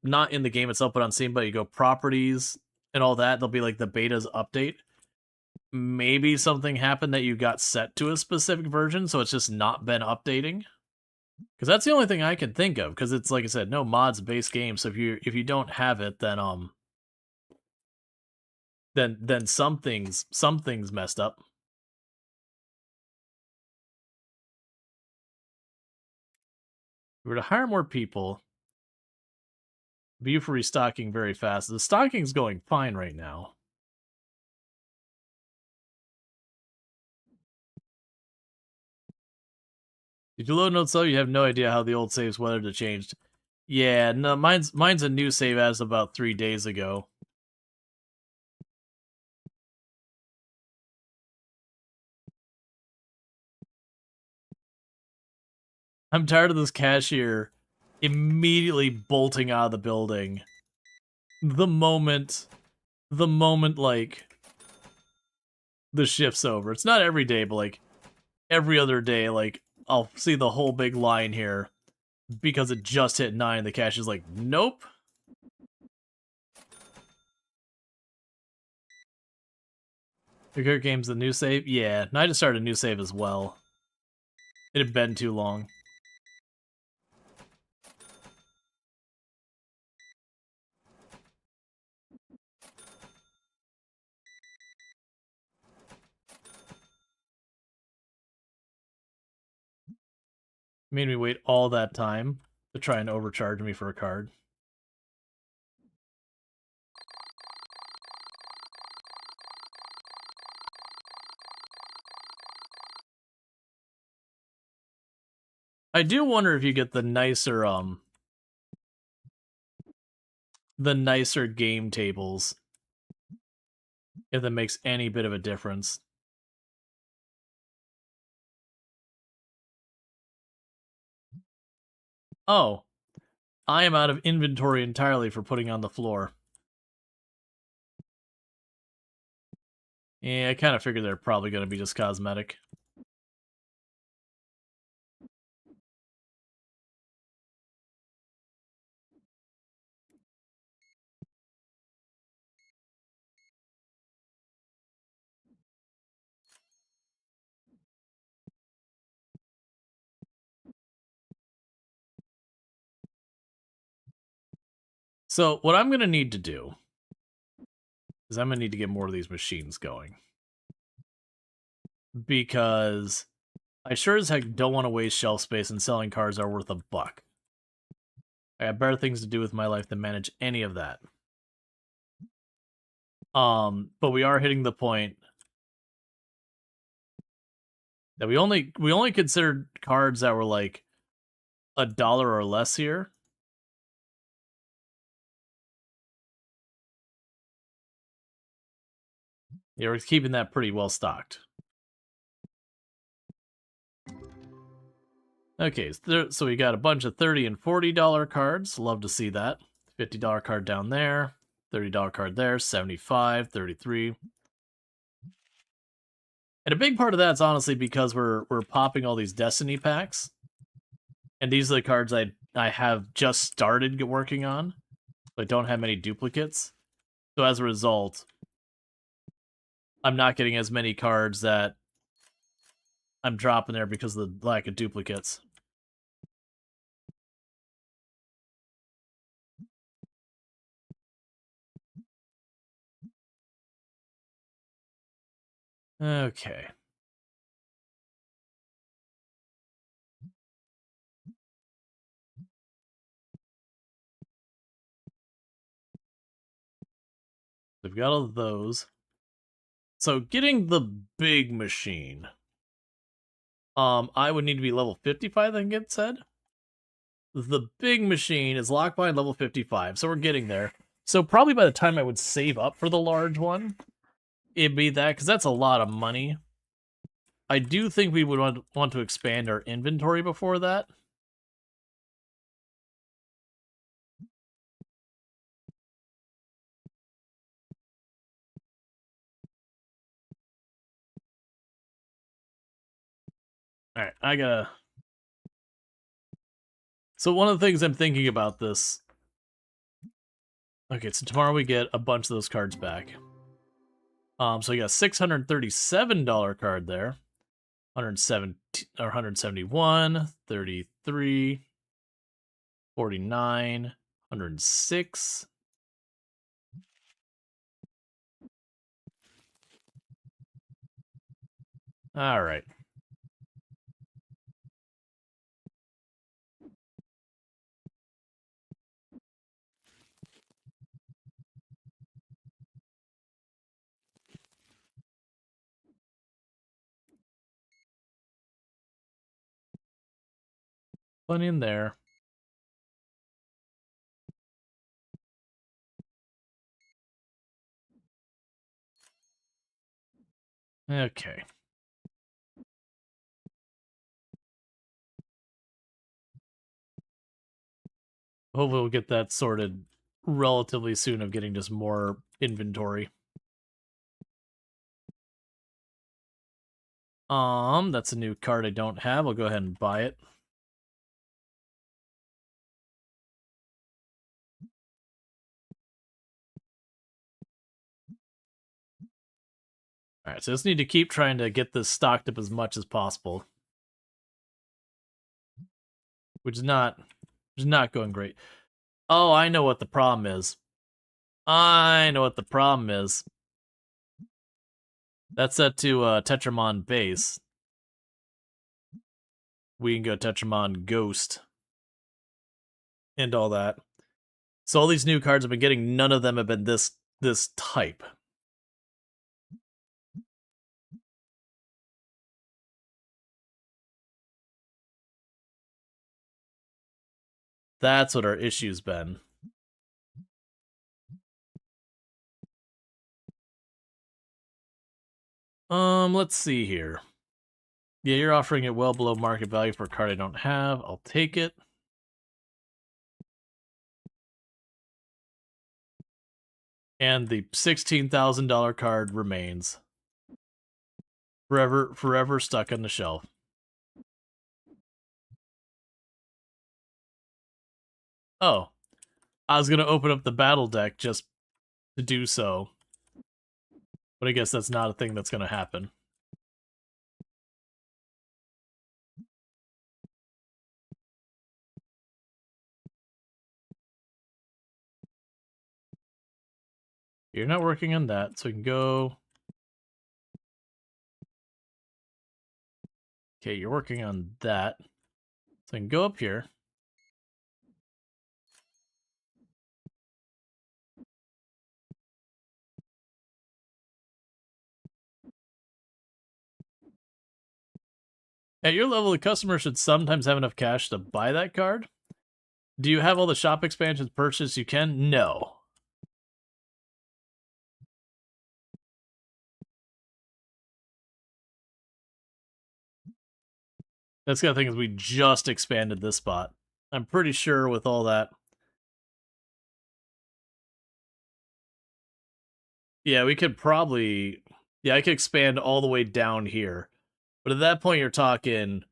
not in the game itself, but on Steam, but you go properties and all that, there'll be like the beta's update. Maybe something happened that you got set to a specific version, so it's just not been updating. Because that's the only thing I can think of. Because it's like I said, no mods based game. So if you don't have it, then something's messed up. If we were to hire more people, view for restocking very fast. The stocking's going fine right now. Did you load notes though? You have no idea how the old saves weathered to changed. Yeah, no, mine's a new save as about 3 days ago. I'm tired of this cashier immediately bolting out of the building. The moment like the shift's over. It's not every day, but like every other day, like I'll see the whole big line here because it just hit 9. The cashier's like, nope. The Cricket Game's the new save? Yeah, and I just started a new save as well. It had been too long. Made me wait all that time to try and overcharge me for a card. I do wonder if you get the nicer game tables, if that makes any bit of a difference. Oh, I am out of inventory entirely for putting on the floor. Yeah, I kind of figured they're probably going to be just cosmetic. So what I'm going to need to do is I'm going to need to get more of these machines going. Because I sure as heck don't want to waste shelf space, and selling cards are worth $1. I have better things to do with my life than manage any of that. But we are hitting the point that we only considered cards that were like $1 or less here. Yeah, we're keeping that pretty well stocked. Okay, so we got a bunch of $30 and $40 cards. Love to see that. $50 card down there, $30 card there, 75, 33. And a big part of that's honestly because we're popping all these Destiny packs. And these are the cards I have just started working on. I don't have many duplicates. So as a result, I'm not getting as many cards that I'm dropping there because of the lack of duplicates. Okay. We've got all of those. So getting the big machine. I would need to be level 55, I think it said. The big machine is locked by level 55, so we're getting there. So probably by the time I would save up for the large one, it'd be that, because that's a lot of money. I do think we would want to expand our inventory before that. Alright, I gotta... So one of the things I'm thinking about this... Okay, so tomorrow we get a bunch of those cards back. So we got a $637 card there. 170 or 171, 33, 49, 106. All right. Plenty in there. Okay. Hopefully we'll get that sorted relatively soon of getting just more inventory. That's a new card I don't have. I'll go ahead and buy it. Alright, so I just need to keep trying to get this stocked up as much as possible. Which is not going great. Oh, I know what the problem is. I know what the problem is. That's set to Tetramon base. We can go Tetramon Ghost. And all that. So all these new cards I've been getting, none of them have been this type. That's what our issue's been. Let's see here. Yeah, you're offering it well below market value for a card I don't have. I'll take it. And the $16,000 card remains. Forever stuck on the shelf. Oh. I was gonna open up the battle deck just to do so. But I guess that's not a thing that's gonna happen. You're not working on that, so we can go. Okay, you're working on that. So I can go up here. At your level, the customer should sometimes have enough cash to buy that card. Do you have all the shop expansions purchased you can? No. That's the other thing is we just expanded this spot. I'm pretty sure with all that. Yeah, we could probably... Yeah, I could expand all the way down here. But at that point, you're talking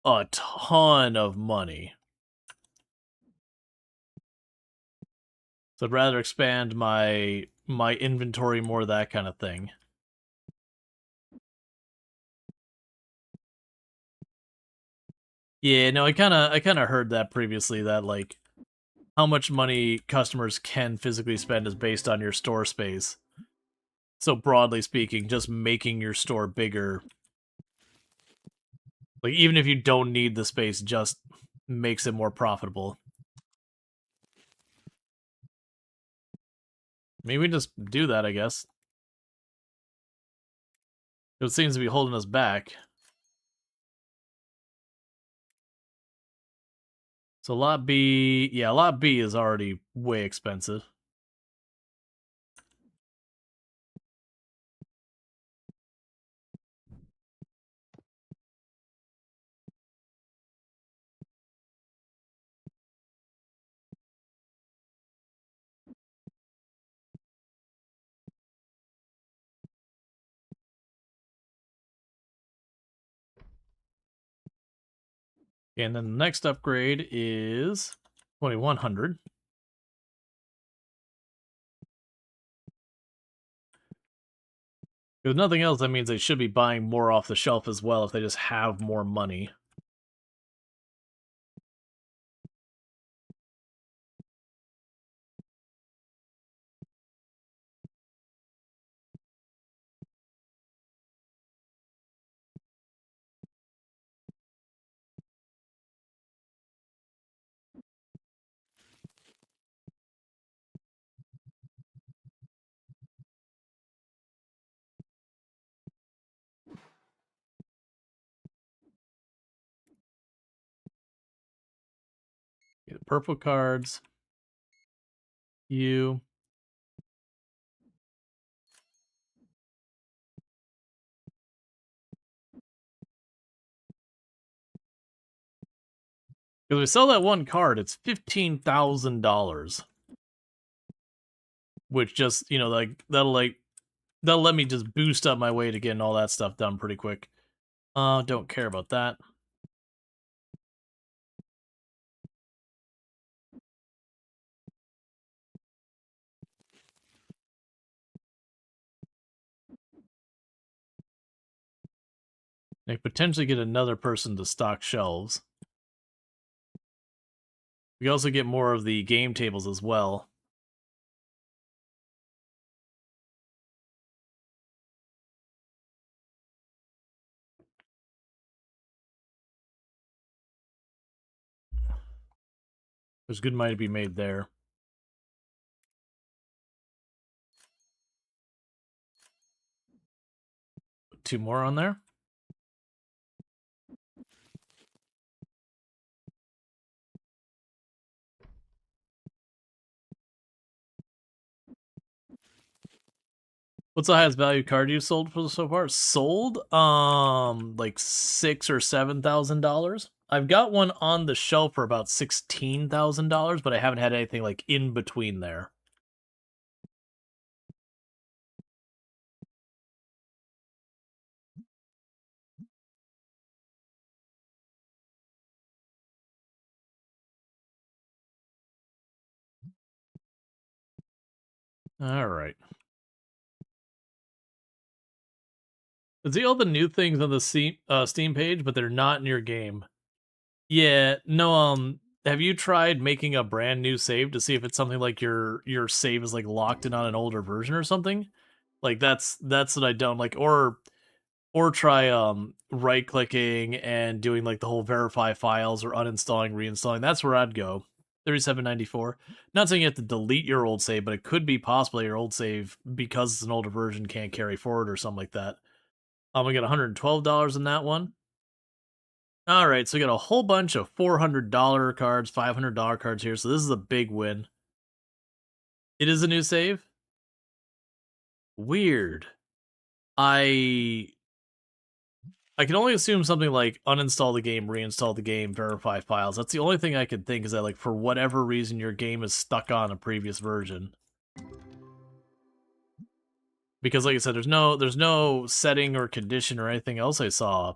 a ton of money. So I'd rather expand my inventory more, that kind of thing. Yeah, no, I kind of heard that previously, that like how much money customers can physically spend is based on your store space. So broadly speaking, just making your store bigger, like even if you don't need the space, just makes it more profitable. I mean, we just do that, I guess. It seems to be holding us back. So lot B, yeah, lot B is already way expensive. And then the next upgrade is 2100. If nothing else, that means they should be buying more off the shelf as well if they just have more money. Get purple cards. You. Because we sell that one card, it's $15,000. Which just, you know, that'll let me just boost up my way to getting all that stuff done pretty quick. Don't care about that. I potentially get another person to stock shelves. We also get more of the game tables as well. There's good money to be made there. Put 2 more on there. What's the highest value card you sold for so far? Sold? Like $6,000 or $7,000. I've got one on the shelf for about $16,000, but I haven't had anything like in between there. All right. See all the new things on the Steam page, but they're not in your game. Yeah, no, have you tried making a brand new save to see if it's something like your save is like locked in on an older version or something? Like that's what I don't like. Or try right clicking and doing like the whole verify files or uninstalling, reinstalling. That's where I'd go. 3794. Not saying you have to delete your old save, but it could be possible your old save, because it's an older version, can't carry forward or something like that. We got $112 in that one. All right, so we got a whole bunch of $400 cards, $500 cards here. So this is a big win. It is a new save. Weird. I can only assume something like uninstall the game, reinstall the game, verify files. That's the only thing I could think, is that like for whatever reason your game is stuck on a previous version. Because like I said, there's no setting or condition or anything else I saw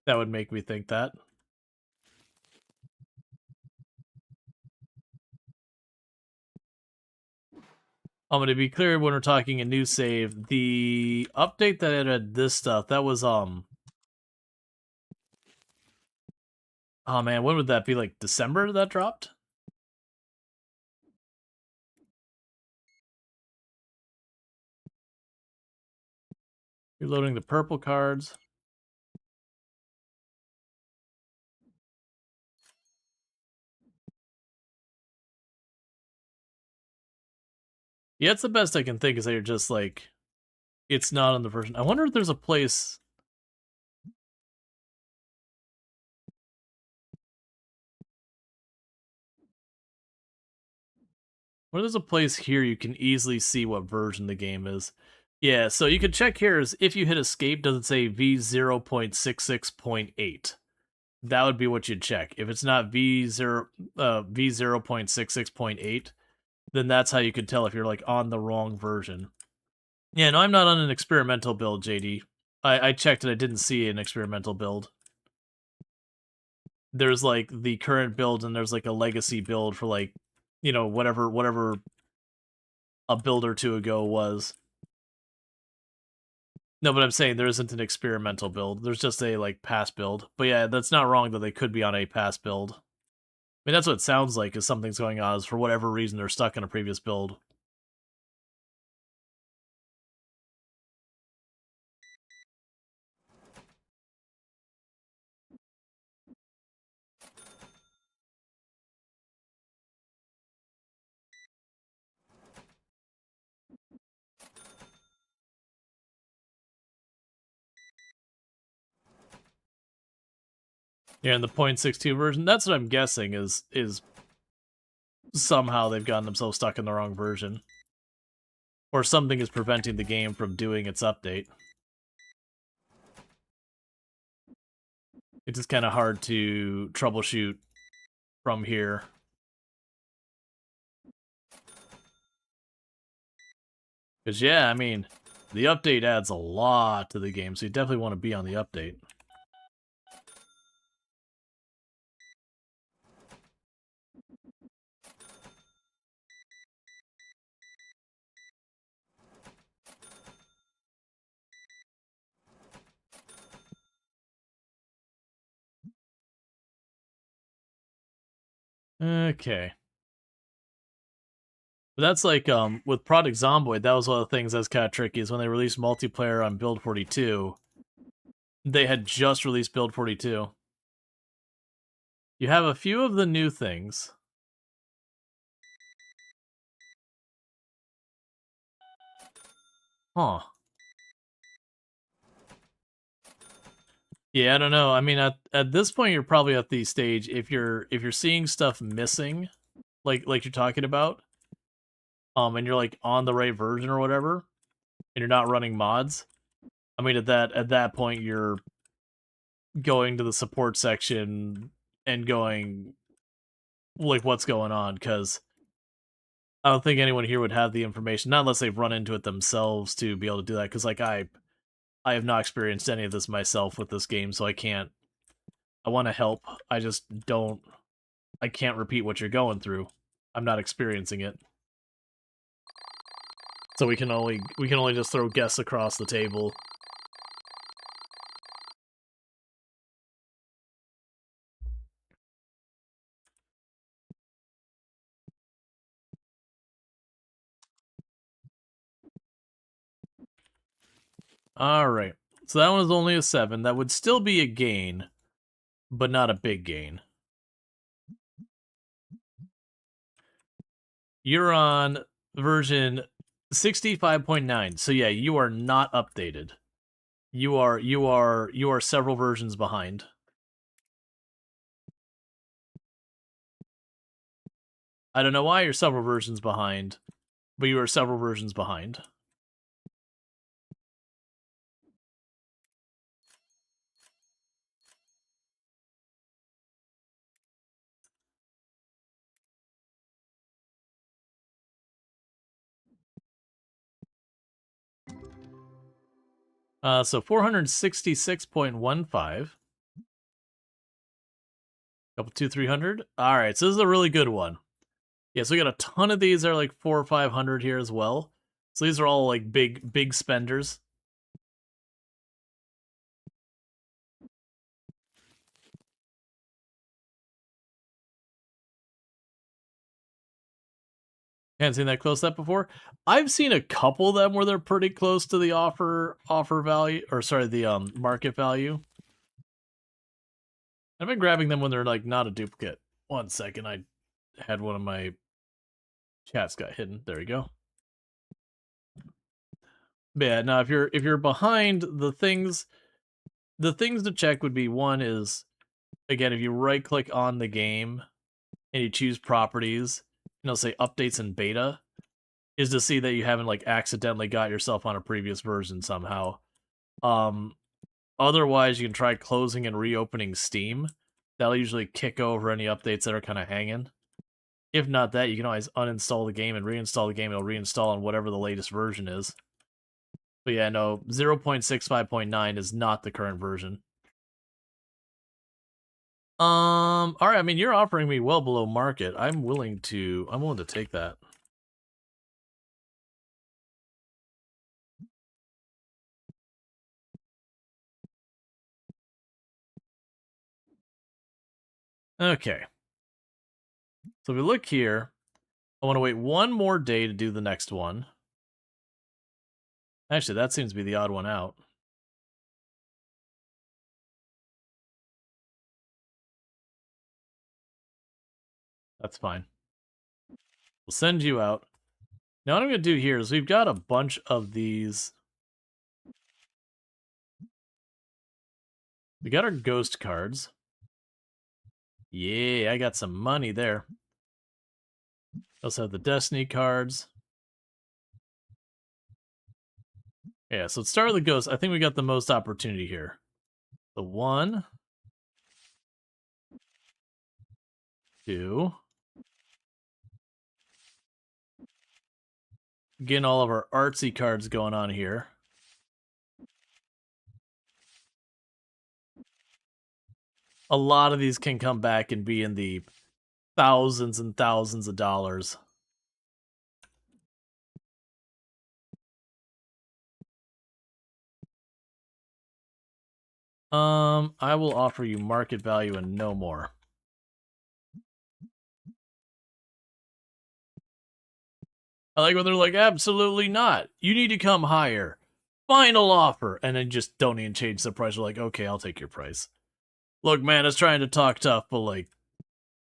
that would make me think that. I'm going to be clear when we're talking a new save. The update that had this stuff, that was oh man, when would that be? Like December that dropped? Reloading the purple cards. Yeah, it's the best I can think, is that you're just like, it's not on the version. I wonder if there's a place. Well, there's a place here you can easily see what version the game is. Yeah, so you can check here is if you hit escape, does it say V0.66.8? That would be what you'd check. If it's not V0.66.8, then that's how you could tell if you're like on the wrong version. Yeah, no, I'm not on an experimental build, JD. I checked and I didn't see an experimental build. There's like the current build and there's like a legacy build for like, whatever a build or two ago was. No, but I'm saying there isn't an experimental build. There's just a like past build. But yeah, that's not wrong that they could be on a past build. I mean, that's what it sounds like, is something's going on, is for whatever reason they're stuck in a previous build. Yeah, in the .62 version, that's what I'm guessing is somehow they've gotten themselves stuck in the wrong version. Or something is preventing the game from doing its update. It's just kind of hard to troubleshoot from here. Because, yeah, I mean, the update adds a lot to the game, so you definitely want to be on the update. Okay. But that's like, with Project Zomboid, that was one of the things that's kind of tricky, is when they released multiplayer on Build 42, they had just released Build 42. You have a few of the new things. Huh. Yeah, I don't know. I mean, at this point, you're probably at the stage, if you're seeing stuff missing, like you're talking about, and you're like on the right version or whatever, and you're not running mods. I mean, at that point, you're going to the support section and going like, what's going on? Because I don't think anyone here would have the information, not unless they've run into it themselves, to be able to do that. Because like I have not experienced any of this myself with this game, so I can't. I want to help. I just don't. I can't repeat what you're going through. I'm not experiencing it. So we can only just throw guests across the table. All right. So that one is only a 7. That would still be a gain, but not a big gain. You're on version 65.9. So yeah, you are not updated. You are several versions behind. I don't know why you're several versions behind, but you are several versions behind. So 466.15. Couple 300. All right, so this is a really good one. Yeah, so we got a ton of these that are like 400 or 500 here as well. So these are all like big spenders. Hadn't seen that close up before. I've seen a couple of them where they're pretty close to the offer value, or sorry, the market value. I've been grabbing them when they're like not a duplicate. 1 second, I had one of my chats got hidden. There we go. But yeah, now if you're behind, the things to check would be, one is, again, if you right click on the game and you choose properties, and it'll say updates and beta, is to see that you haven't like accidentally got yourself on a previous version somehow. Otherwise, you can try closing and reopening Steam. That'll usually kick over any updates that are kind of hanging. If not that, you can always uninstall the game and reinstall the game. It'll reinstall on whatever the latest version is. But yeah, no, 0.65.9 is not the current version. All right. I mean, you're offering me well below market. I'm willing to take that. Okay. So if we look here, I want to wait one more day to do the next one. Actually, that seems to be the odd one out. That's fine. We'll send you out. Now what I'm going to do here is we've got a bunch of these. We got our ghost cards. Yeah, I got some money there. Also have the Destiny cards. Yeah, so let's start with the ghost. I think we got the most opportunity here. The 1, 2. Getting all of our artsy cards going on here. A lot of these can come back and be in the thousands and thousands of dollars. I will offer you market value and no more. I like when they're like, absolutely not. You need to come higher. Final offer. And then just don't even change the price. We're like, okay, I'll take your price. Look, man, I was trying to talk tough, but like,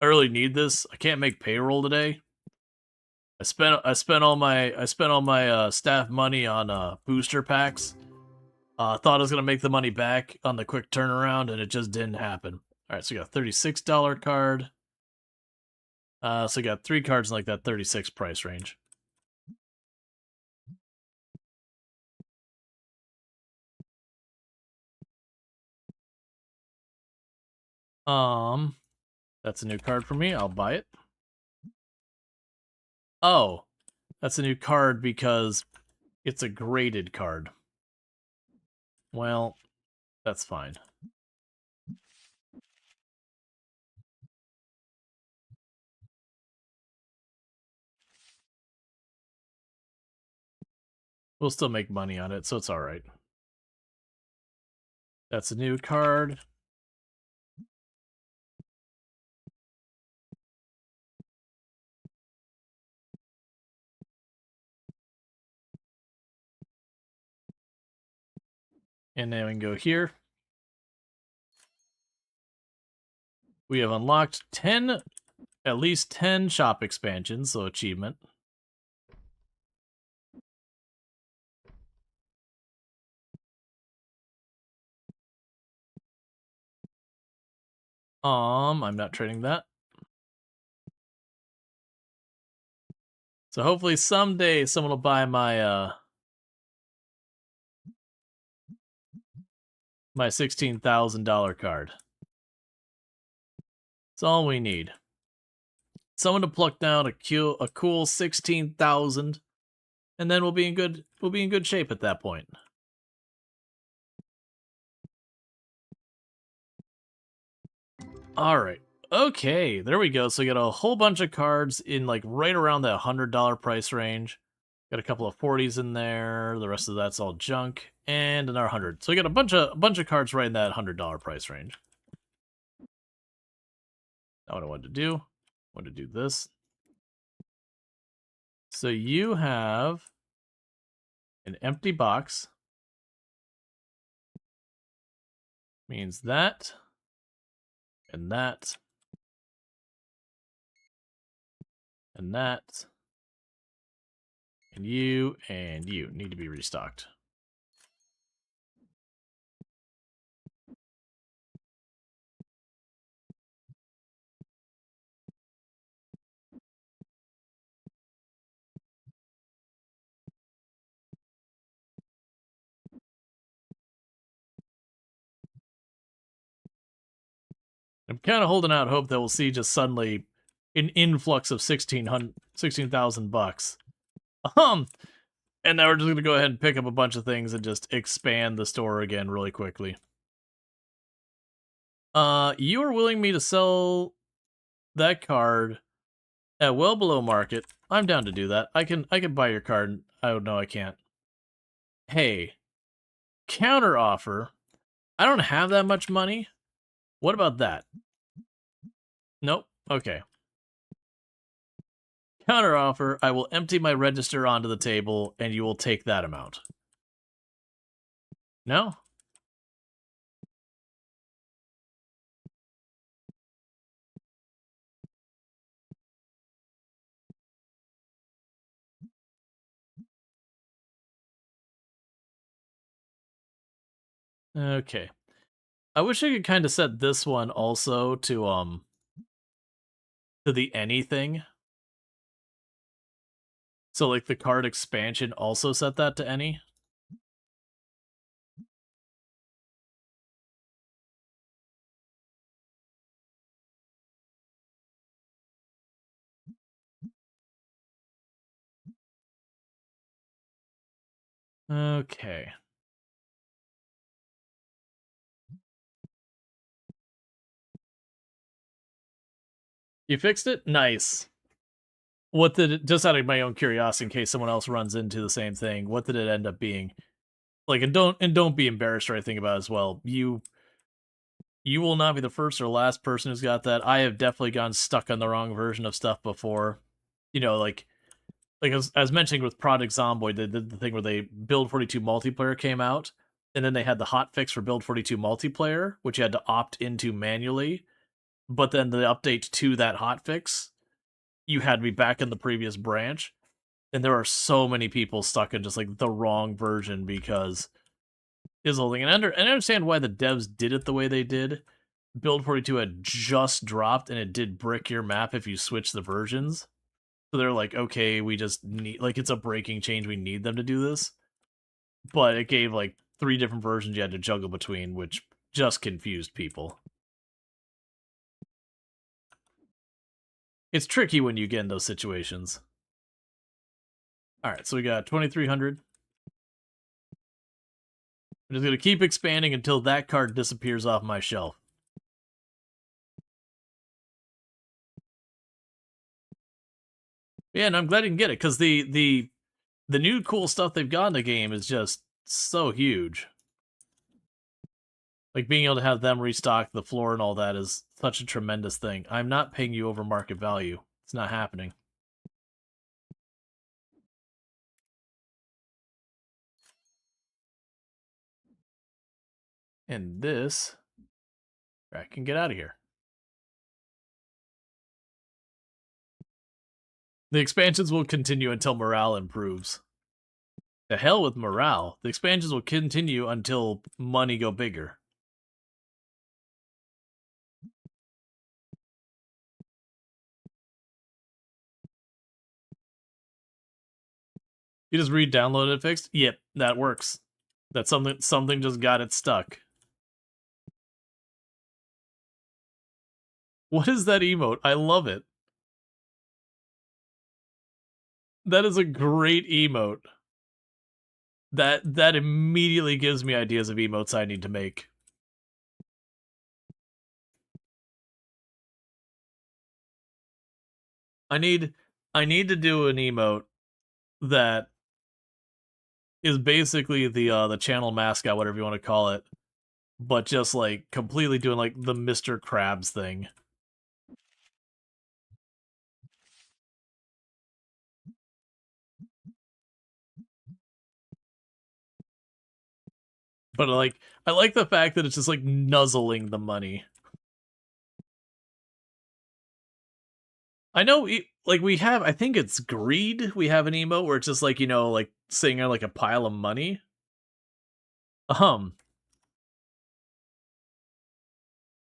I really need this. I can't make payroll today. I spent all my staff money on booster packs. Thought I was gonna make the money back on the quick turnaround, and it just didn't happen. All right, so we got a $36 card. So we got 3 cards in like that 36 price range. That's a new card for me. I'll buy it. Oh, that's a new card because it's a graded card. Well, that's fine. We'll still make money on it, so it's alright. That's a new card. And then we can go here. We have unlocked 10, at least 10 shop expansions, so achievement. I'm not trading that. So hopefully someday someone will buy my my $16,000 card. That's all we need. Someone to pluck down a cool 16,000, and then we'll be in good shape at that point. All right. Okay, there we go. So we got a whole bunch of cards in like right around that $100 price range. Got a couple of 40s in there. The rest of that's all junk, and another 100. So we got a bunch of cards right in that $100 price range. Now what I wanted to do, I wanted to do this. So you have an empty box. Means that, and that, and that, and you need to be restocked. I'm kind of holding out hope that we'll see just suddenly an influx of 16,000 bucks. And now we're just gonna go ahead and pick up a bunch of things and just expand the store again really quickly. You are willing me to sell that card at well below market. I'm down to do that. I can buy your card. Oh no, I can't. Hey, counter offer. I don't have that much money. What about that? Nope. Okay. Counter offer, I will empty my register onto the table and you will take that amount. No? Okay. I wish I could kind of set this one also to the anything. So like the card expansion also set that to any. Okay. You fixed it? Nice. What did it, just out of my own curiosity in case someone else runs into the same thing, what did it end up being? Like and don't be embarrassed or anything about it as well. You will not be the first or last person who's got that. I have definitely gotten stuck on the wrong version of stuff before. You know, like I was mentioning with Project Zomboid, they did the thing where they Build 42 multiplayer came out, and then they had the hotfix for Build 42 multiplayer, which you had to opt into manually. But then the update to that hotfix, you had to be back in the previous branch. And there are so many people stuck in just like the wrong version because is the whole thing. And I understand why the devs did it the way they did. Build 42 had just dropped and it did brick your map if you switch the versions. So they're like, okay, we just need, like, it's a breaking change. We need them to do this. But it gave, like, 3 different versions you had to juggle between, which just confused people. It's tricky when you get in those situations. Alright, so we got 2,300. I'm just going to keep expanding until that card disappears off my shelf. Yeah, and I'm glad you can get it, because the new cool stuff they've got in the game is just so huge. Like, being able to have them restock the floor and all that is such a tremendous thing. I'm not paying you over market value. It's not happening. And this, I can get out of here. The expansions will continue until morale improves. The hell with morale. The expansions will continue until money go bigger. You just re-downloaded it fixed? Yep, that works. That's something just got it stuck. What is that emote? I love it. That is a great emote. That immediately gives me ideas of emotes I need to make. I need to do an emote that is basically the channel mascot, whatever you want to call it, but just like completely doing like the Mr. Krabs thing. But I like the fact that it's just like nuzzling the money. I know, like we have, I think it's greed. We have an emote where it's just like, you know, like sitting on like a pile of money.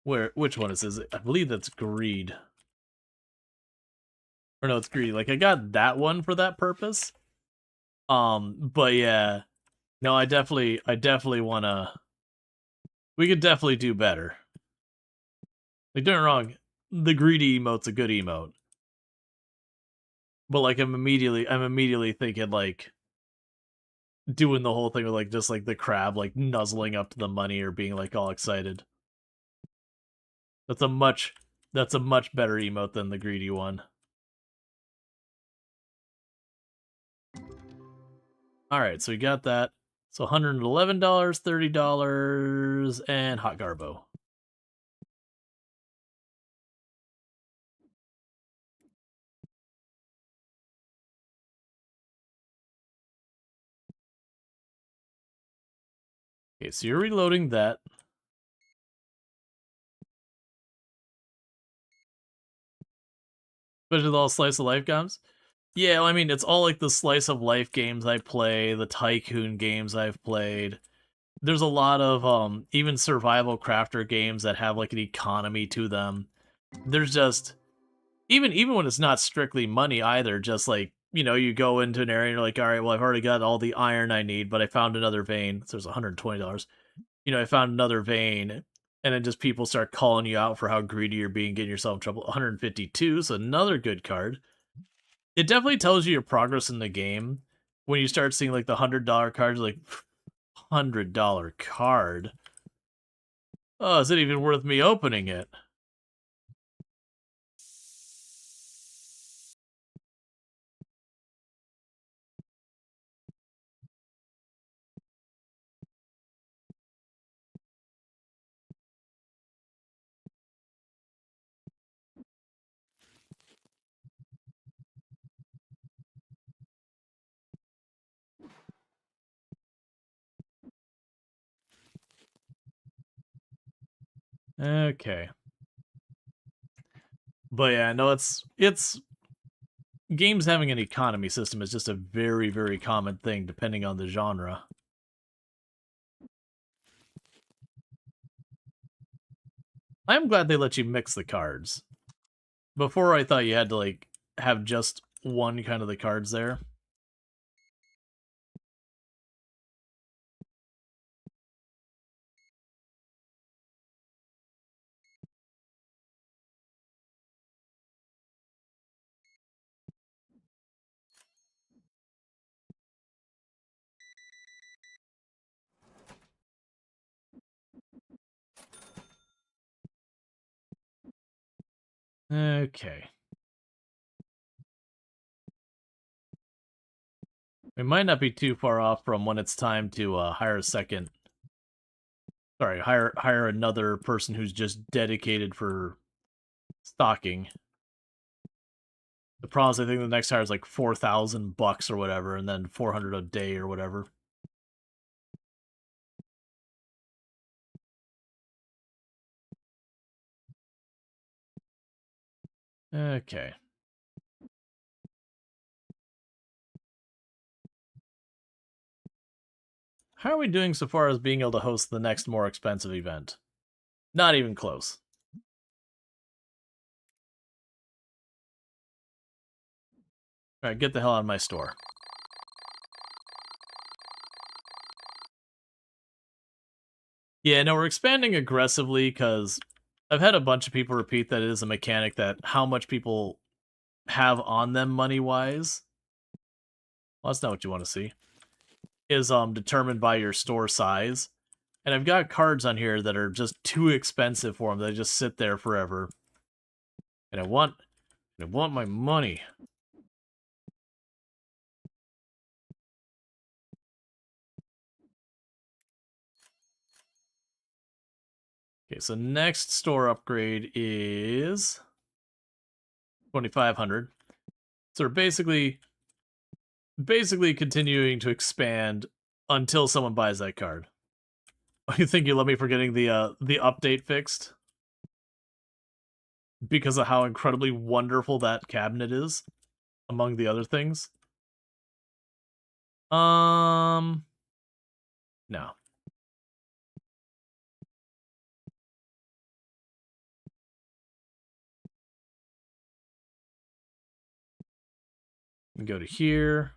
Which one is this? I believe that's greed. Or no, it's greedy. Like I got that one for that purpose. But yeah, no, I definitely wanna. We could definitely do better. Like, don't get me wrong, the greedy emote's a good emote. But like, I'm immediately thinking like doing the whole thing with like just like the crab like nuzzling up to the money or being like all excited. That's a much better emote than the greedy one. All right, so we got that. So $111, $30, and Hot Garbo. Okay, so you're reloading that. Especially with all slice of life games. Yeah, well, I mean, it's all like the slice of life games I play, the tycoon games I've played. There's a lot of even survival crafter games that have like an economy to them. There's just even when it's not strictly money either, just like, you know, you go into an area and you're like, all right, well, I've already got all the iron I need, but I found another vein. So there's $120. You know, I found another vein, and then just people start calling you out for how greedy you're being, getting yourself in trouble. 152 is another good card. It definitely tells you your progress in the game when you start seeing like the $100 cards, like $100 card. Oh, is it even worth me opening it? Okay. But yeah, no, it's games having an economy system is just a very, very common thing depending on the genre. I'm glad they let you mix the cards. Before I thought you had to like have just one kind of the cards there. Okay. We might not be too far off from when it's time to hire a second. Sorry, hire another person who's just dedicated for stocking. The problem is, I think the next hire is like $4,000 or whatever, and then 400 a day or whatever. Okay. How are we doing so far as being able to host the next more expensive event? Not even close. Alright, get the hell out of my store. Yeah, no, we're expanding aggressively because I've had a bunch of people repeat that it is a mechanic that how much people have on them money-wise, well, that's not what you want to see, is determined by your store size. And I've got cards on here that are just too expensive for them. They just sit there forever. And I want my money. Okay, so next store upgrade is 2,500. So we're basically continuing to expand until someone buys that card. You think you let me for getting the update fixed? Because of how incredibly wonderful that cabinet is, among the other things? No. Go to here.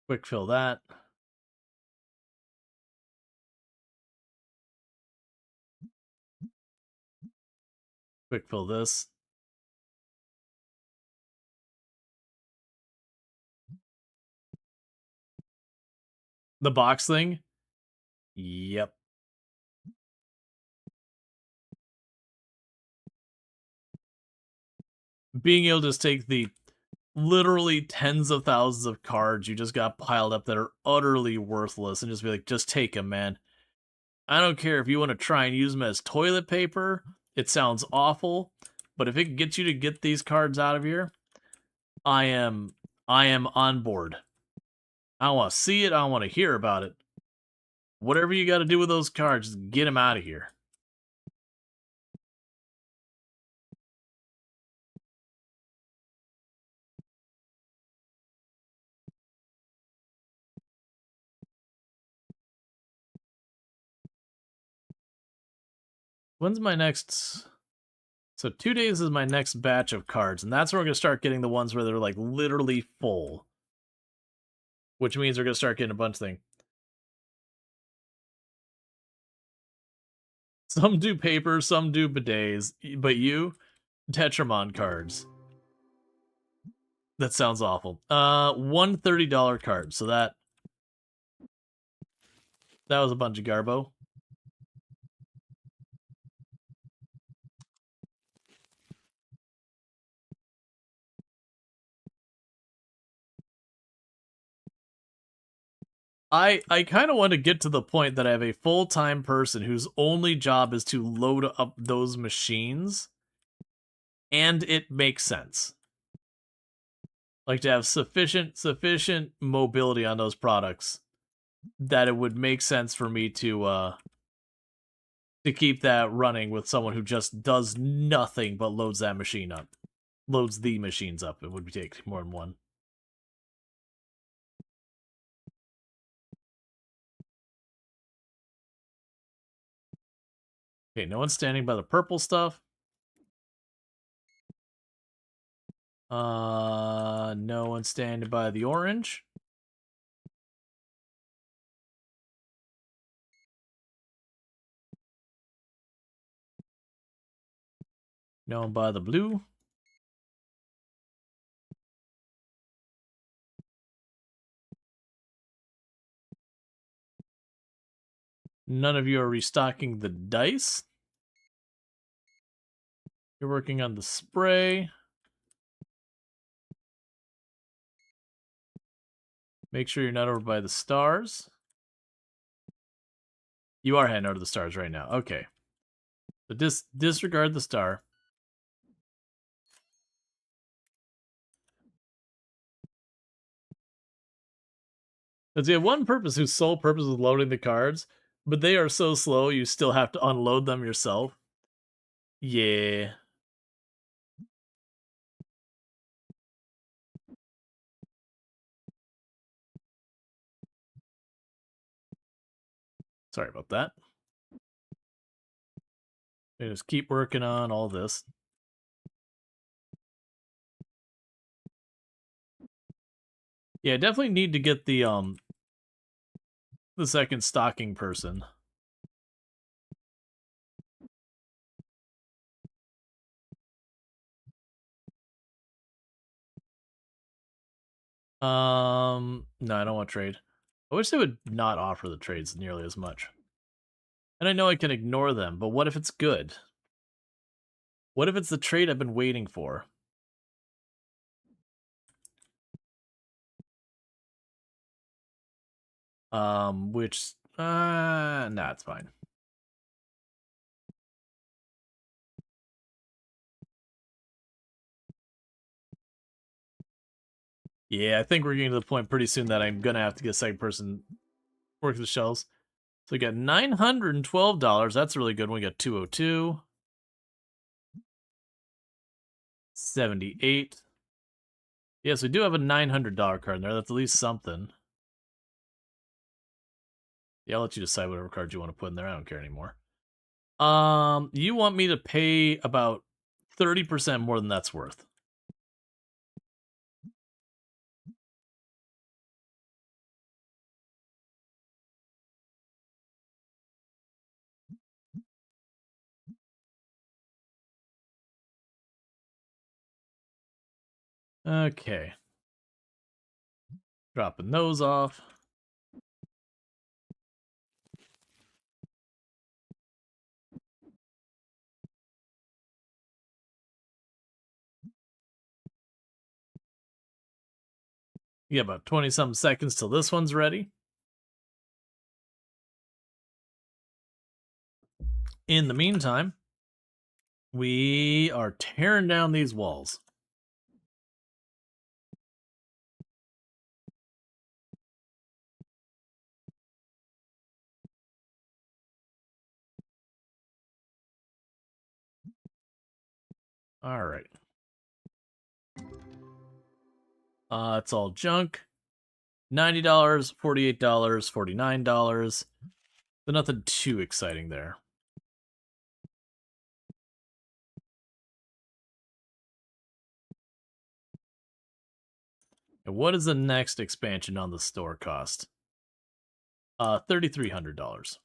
Quick fill that. Quick fill this. The box thing? Yep. Being able to just take the literally tens of thousands of cards you just got piled up that are utterly worthless and just be like, just take them, man. I don't care if you want to try and use them as toilet paper. It sounds awful, but if it can get you to get these cards out of here, I am on board. I don't want to see it. I don't want to hear about it. Whatever you got to do with those cards, just get them out of here. When's my next... So 2 days is my next batch of cards, and that's where we're going to start getting the ones where they're like literally full. Which means we're going to start getting a bunch of things. Some do paper, some do bidets, but you, Tetramon cards. That sounds awful. One $30 card, so that was a bunch of garbo. I kind of want to get to the point that I have a full-time person whose only job is to load up those machines, and it makes sense. Like to have sufficient mobility on those products that it would make sense for me to keep that running with someone who just does nothing but loads that machine up. Loads the machines up. It would take more than one. Okay, no one's standing by the purple stuff. No one's standing by the orange. No one by the blue. None of you are restocking the dice. You're working on the spray. Make sure you're not over by the stars. You are heading over to the stars right now. Okay. But disregard the star. Because you have one purpose whose sole purpose is loading the cards, but they are so slow you still have to unload them yourself. Yeah. Sorry about that. I just keep working on all this. Yeah, I definitely need to get the second stocking person. No, I don't want to trade. I wish they would not offer the trades nearly as much. And I know I can ignore them, but what if it's good? What if it's the trade I've been waiting for? Which, nah, it's fine. Yeah, I think we're getting to the point pretty soon that I'm gonna have to get a second person work the shelves. So we got $912. That's a really good one. We got 202. 78. Yes, we do have a $900 card in there. That's at least something. Yeah, I'll let you decide whatever card you want to put in there. I don't care anymore. You want me to pay about 30% more than that's worth. Okay. Dropping those off. You got about 20-something seconds till this one's ready. In the meantime, we are tearing down these walls. All right. It's all junk. $90, $48, $49. But nothing too exciting there. And what is the next expansion on the store cost? $3,300.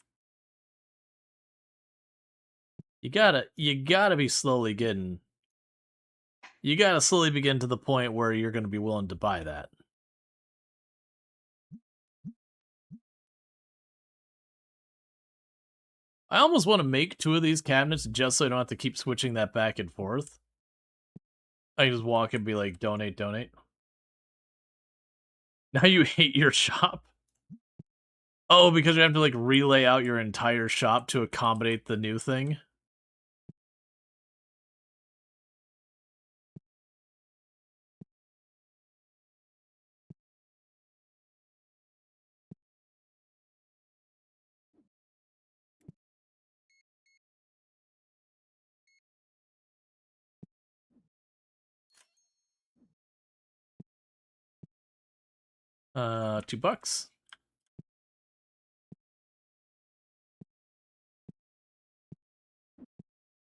You gotta be slowly getting. You gotta slowly begin to the point where you're gonna be willing to buy that. I almost want to make 2 of these cabinets just so I don't have to keep switching that back and forth. I can just walk and be like, donate, donate. Now you hate your shop? Oh, because you have to like relay out your entire shop to accommodate the new thing? 2 bucks.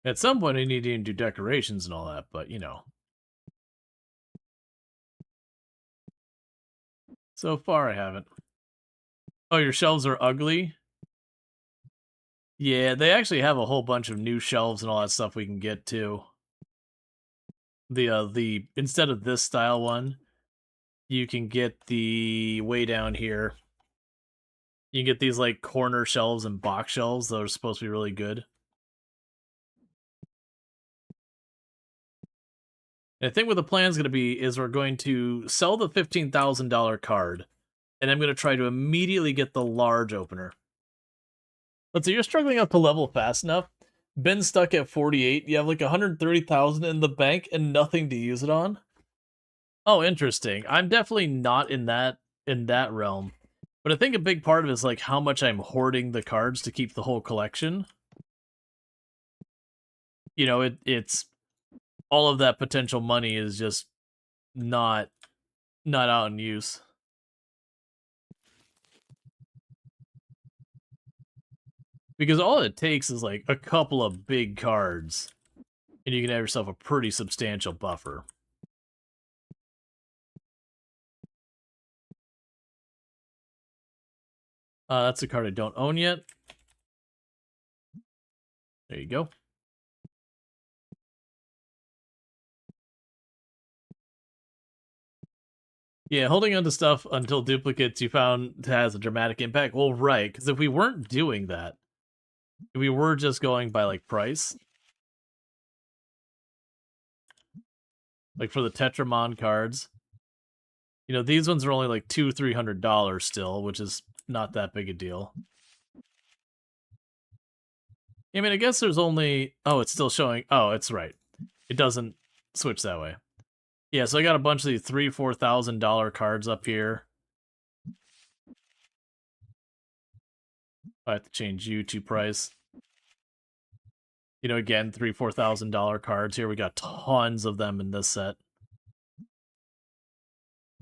At some point I need to do decorations and all that, but you know. So far I haven't. Oh, your shelves are ugly? Yeah, they actually have a whole bunch of new shelves and all that stuff we can get too. The instead of this style one, you can get the way down here. You can get these like corner shelves and box shelves that are supposed to be really good. And I think what the plan's going to be is we're going to sell the $15,000 card, and I'm going to try to immediately get the large opener. Let's say you're struggling up to level fast enough. Been stuck at 48. You have like 130,000 in the bank and nothing to use it on. Oh, interesting. I'm definitely not in that realm. But I think a big part of it is like how much I'm hoarding the cards to keep the whole collection. You know, it's all of that potential money is just not out in use. Because all it takes is like a couple of big cards, and you can have yourself a pretty substantial buffer. That's a card I don't own yet. There you go. Yeah, holding onto stuff until duplicates you found has a dramatic impact. Well, right, because if we weren't doing that, if we were just going by, like, price, like for the Tetramon cards, you know, these ones are only like $200-300 still, which is not that big a deal. I mean, I guess there's only... Oh, it's still showing... Oh, it's right. It doesn't switch that way. Yeah, so I got a bunch of these $3,000-4,000 cards up here. I have to change you to price. You know, again, $3,000-4,000 cards here. We got tons of them in this set.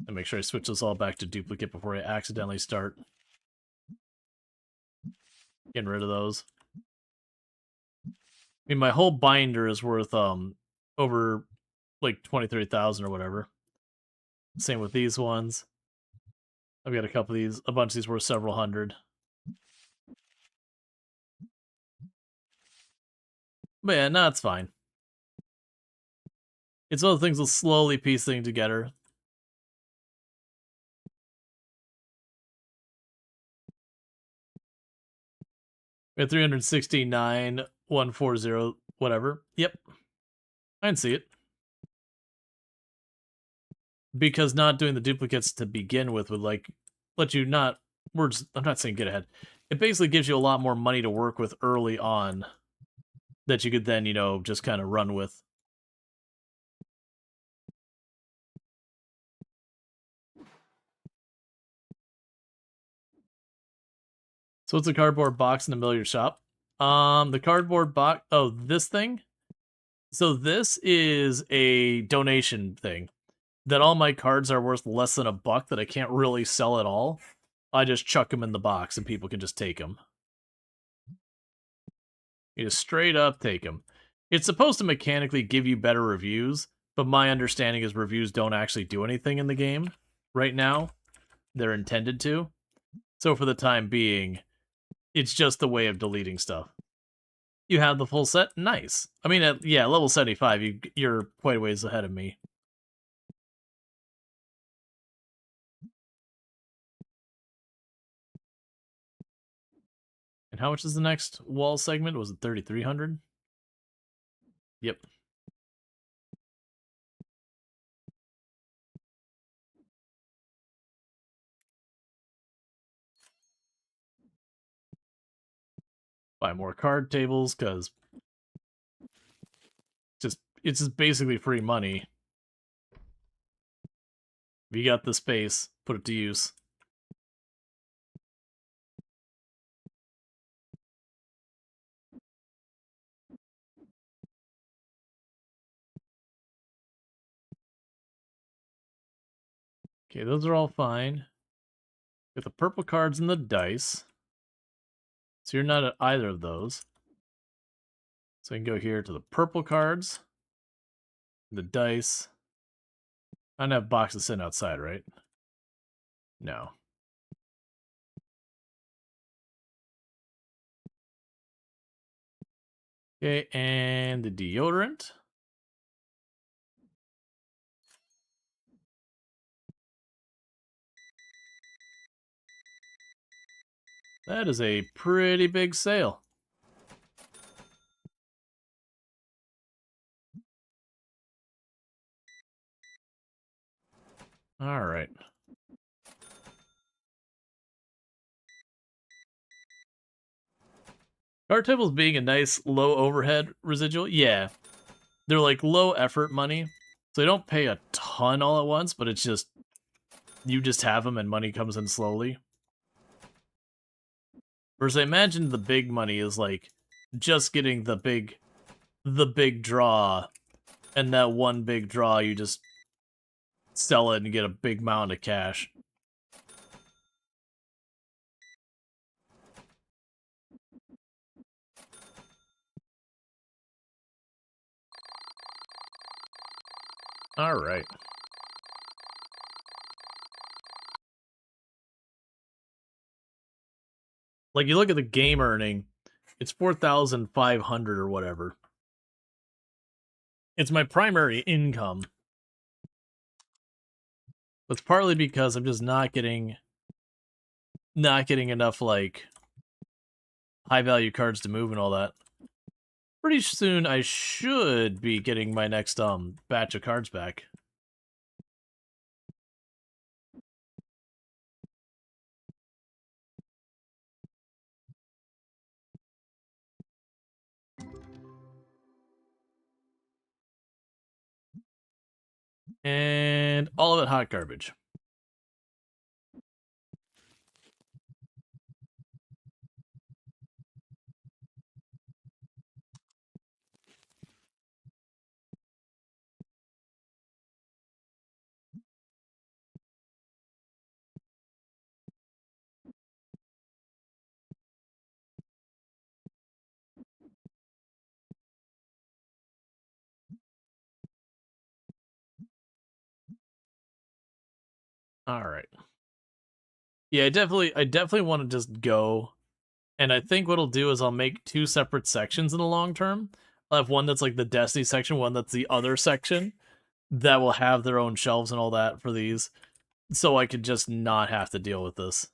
And make sure I switch this all back to duplicate before I accidentally start getting rid of those. I mean, my whole binder is worth over like 23,000 or whatever. Same with these ones. I've got a couple of these, a bunch of these worth several hundred. But yeah, no, it's fine. It's one of the things we'll slowly piece things together. We have 369, 140, whatever. Yep. I can see it. Because not doing the duplicates to begin with would, like, let you not... I'm not saying get ahead. It basically gives you a lot more money to work with early on that you could then, you know, just kind of run with. So what's a cardboard box in the middle of your shop? The cardboard box... Oh, this thing? So this is a donation thing. That all my cards are worth less than $1 that I can't really sell at all. I just chuck them in the box and people can just take them. You just straight up take them. It's supposed to mechanically give you better reviews, but my understanding is reviews don't actually do anything in the game right now. They're intended to. So for the time being, it's just the way of deleting stuff. You have the full set? Nice. I mean, yeah, level 75, you're quite a ways ahead of me. And how much is the next wall segment? Was it 3,300? Yep. Buy more card tables, because it's just basically free money. If you got the space, put it to use. Okay, those are all fine. Get the purple cards and the dice. So you're not at either of those. So I can go here to the purple cards, the dice. I don't have boxes sitting outside, right? No. Okay, and the deodorant. That is a pretty big sale. All right. Card tables being a nice low overhead residual. Yeah. They're like low effort money. So they don't pay a ton all at once, but it's just, you just have them and money comes in slowly. Whereas I imagine the big money is like just getting the big draw, and that one big draw you just sell it and get a big amount of cash. All right. Like, you look at the game earning, it's 4,500 or whatever. It's my primary income. It's partly because I'm just not getting enough, like, high-value cards to move and all that. Pretty soon, I should be getting my next, batch of cards back. And all of it hot garbage. All right. Yeah, I definitely want to just go. And I think what I'll do is I'll make 2 separate sections in the long term. I'll have one that's like the Destiny section, one that's the other section that will have their own shelves and all that for these, so I could just not have to deal with this.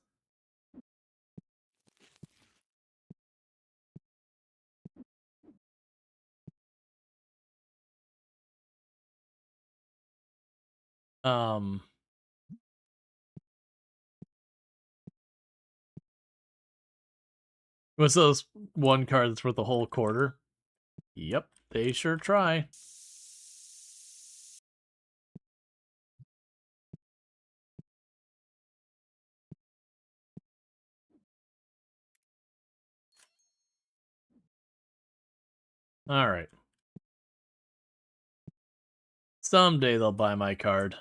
What's those one card that's worth a whole quarter? Yep, they sure try. All right. Someday they'll buy my card.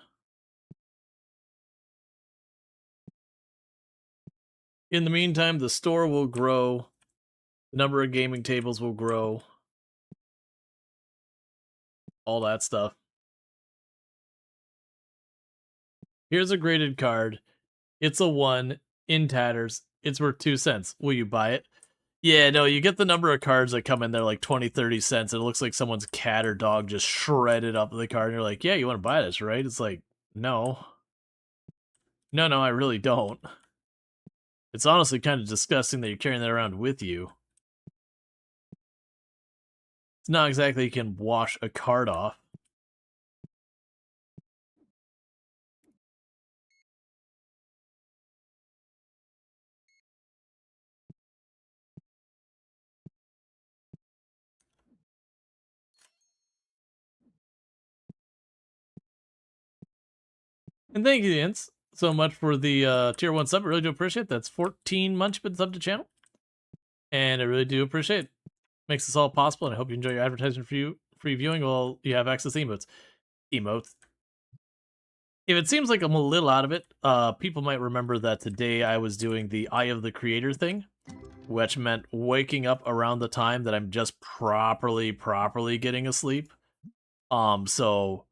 In the meantime, the store will grow. The number of gaming tables will grow. All that stuff. Here's a graded card. It's a 1 in tatters. It's worth 2 cents. Will you buy it? Yeah, no, you get the number of cards that come in there like 20, 30 cents, and it looks like someone's cat or dog just shredded up the card, and you're like, yeah, you want to buy this, right? It's like, no. No, I really don't. It's honestly kind of disgusting that you're carrying that around with you. It's not exactly you can wash a card off. And thank you, Ince, so much for the tier 1 sub. I really do appreciate it. That's 14 Munchpin sub to channel. And I really do appreciate it. Makes this all possible, and I hope you enjoy your advertisement free viewing while you have access to emotes. If it seems like I'm a little out of it, people might remember that today I was doing the Eye of the Creator thing, which meant waking up around the time that I'm just properly getting asleep. So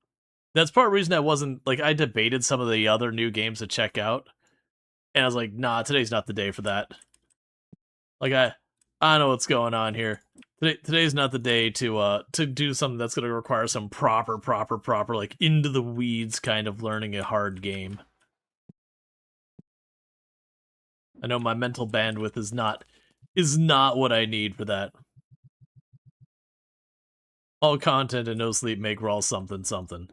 that's part of the reason I wasn't, like, I debated some of the other new games to check out, and I was like, nah, today's not the day for that. Like, I know what's going on here. Today's not the day to do something that's going to require some proper, like, into the weeds kind of learning a hard game. I know my mental bandwidth is not what I need for that. All content and no sleep make Rual something.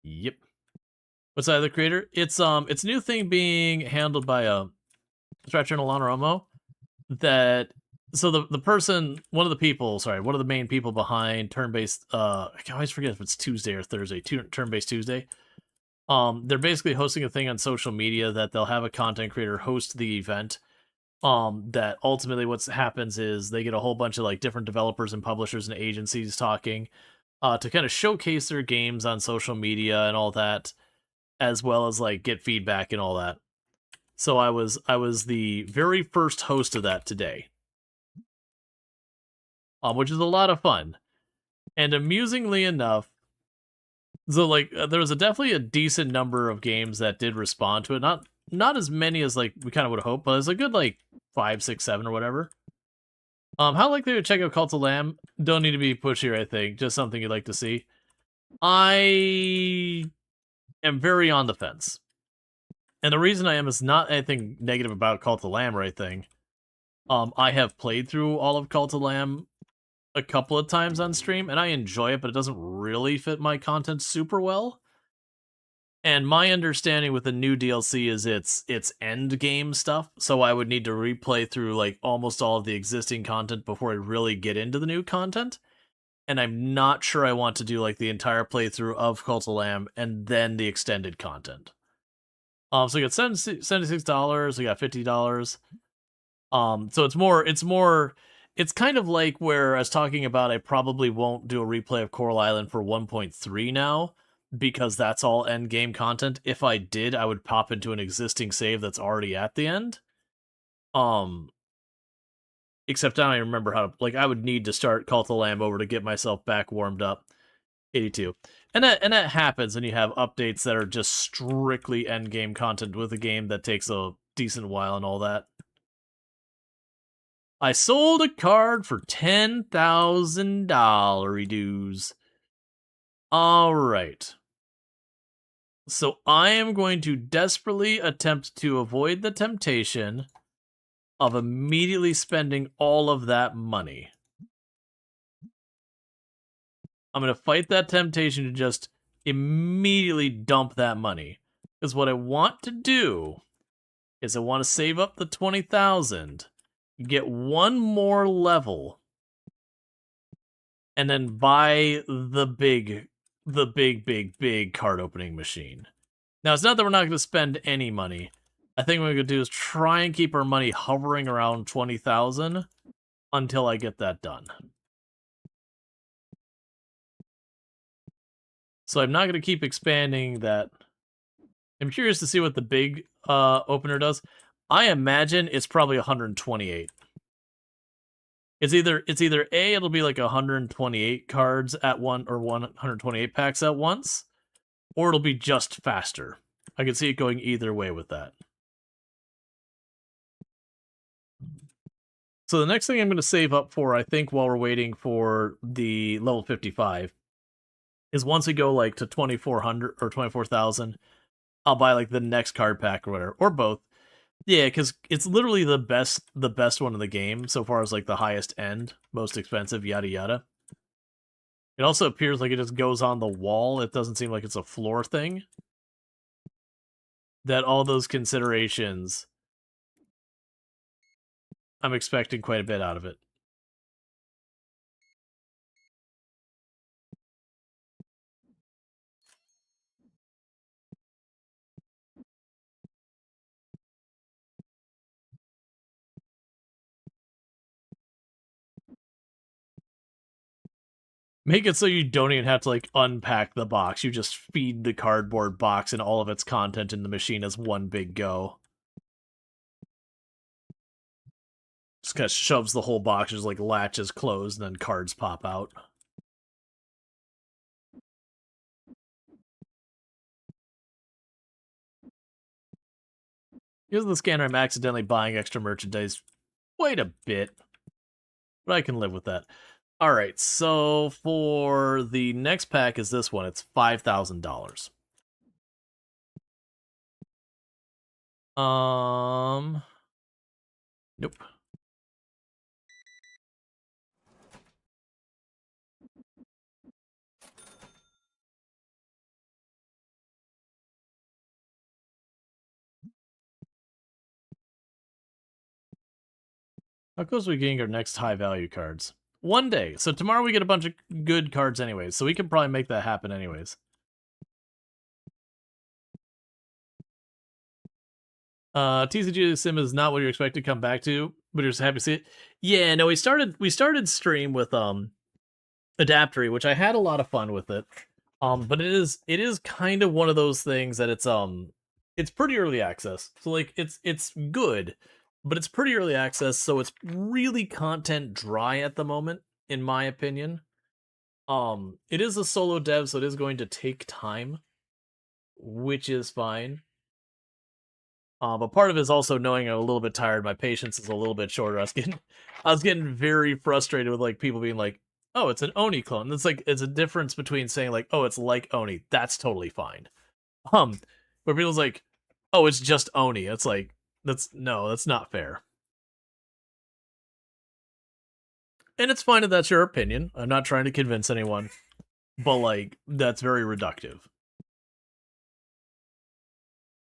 Yep. What's that, the creator? It's a new thing being handled by a Stretcher and Alana Romo. That, so the person, one of the main people behind turn-based, I can always forget if it's Tuesday or Thursday, turn-based Tuesday. They're basically hosting a thing on social media that they'll have a content creator host the event. That ultimately what happens is they get a whole bunch of like different developers and publishers and agencies talking, to kind of showcase their games on social media and all that, as well as like get feedback and all that. So I was the very first host of that today, which is a lot of fun. And amusingly enough, So like there was definitely a decent number of games that did respond to it. Not as many as like we kind of would have hoped, but it's a good like 5, 6, 7 or whatever. How likely to check out Cult of Lamb? Don't need to be pushy, I think. Just something you'd like to see. I am very on the fence. And the reason I am is not anything negative about Cult of Lamb or anything. I have played through all of Cult of Lamb a couple of times on stream, and I enjoy it, but it doesn't really fit my content super well. And my understanding with the new DLC is it's end game stuff, so I would need to replay through like almost all of the existing content before I really get into the new content. And I'm not sure I want to do like the entire playthrough of Cult of Lamb and then the extended content. So we got $76, we got $50. So it's kind of like where I was talking about I probably won't do a replay of Coral Island for 1.3 now, because that's all end game content. If I did, I would pop into an existing save that's already at the end. Except I don't even remember how to, like, I would need to start Cult of Lamb over to get myself back warmed up. 82. And that happens, and you have updates that are just strictly end game content with a game that takes a decent while and all that. I sold a card for $10,000 dues. Alright. So I am going to desperately attempt to avoid the temptation of immediately spending all of that money. I'm going to fight that temptation to just immediately dump that money. Because what I want to do is I want to save up the 20,000, get one more level, and then buy the big card opening machine. Now, it's not that we're not going to spend any money. I think what we're going to do is try and keep our money hovering around 20,000 until I get that done. So I'm not going to keep expanding that. I'm curious to see what the big opener does. I imagine it's probably 128. It's either A, it'll be like 128 cards at one, or 128 packs at once, or it'll be just faster. I can see it going either way with that. So the next thing I'm going to save up for, I think, while we're waiting for the level 55, is once we go like to 2,400 or 24,000, I'll buy like the next card pack or whatever, or both. Yeah, because it's literally the best one in the game so far as like the highest end, most expensive, yada yada. It also appears like it just goes on the wall. It doesn't seem like it's a floor thing. That all those considerations, I'm expecting quite a bit out of it. Make it so you don't even have to like unpack the box. You just feed the cardboard box and all of its content in the machine as one big go. Just kind of shoves the whole box, just like latches closed, and then cards pop out. Here's the scanner. I'm accidentally buying extra merchandise quite a bit, but I can live with that. All right, so for the next pack is this one. It's $5,000. Nope. How close are we getting our next high value cards? One day. So tomorrow we get a bunch of good cards anyways, so we can probably make that happen anyways. TCG Sim is not what you're expected to come back to, but you're just happy to see it. Yeah, no, we started stream with Adaptory, which I had a lot of fun with it. But it is kind of one of those things that it's pretty early access. So like it's good, but it's pretty early access, so it's really content dry at the moment, in my opinion. It is a solo dev, so it is going to take time, which is fine. But part of it is also knowing I'm a little bit tired. My patience is a little bit shorter. I was getting very frustrated with like people being like, "Oh, it's an Oni clone." It's like it's a difference between saying like, "Oh, it's like Oni." That's totally fine. Where people's like, "Oh, it's just Oni." It's like that's not fair. And it's fine if that's your opinion. I'm not trying to convince anyone, but like that's very reductive.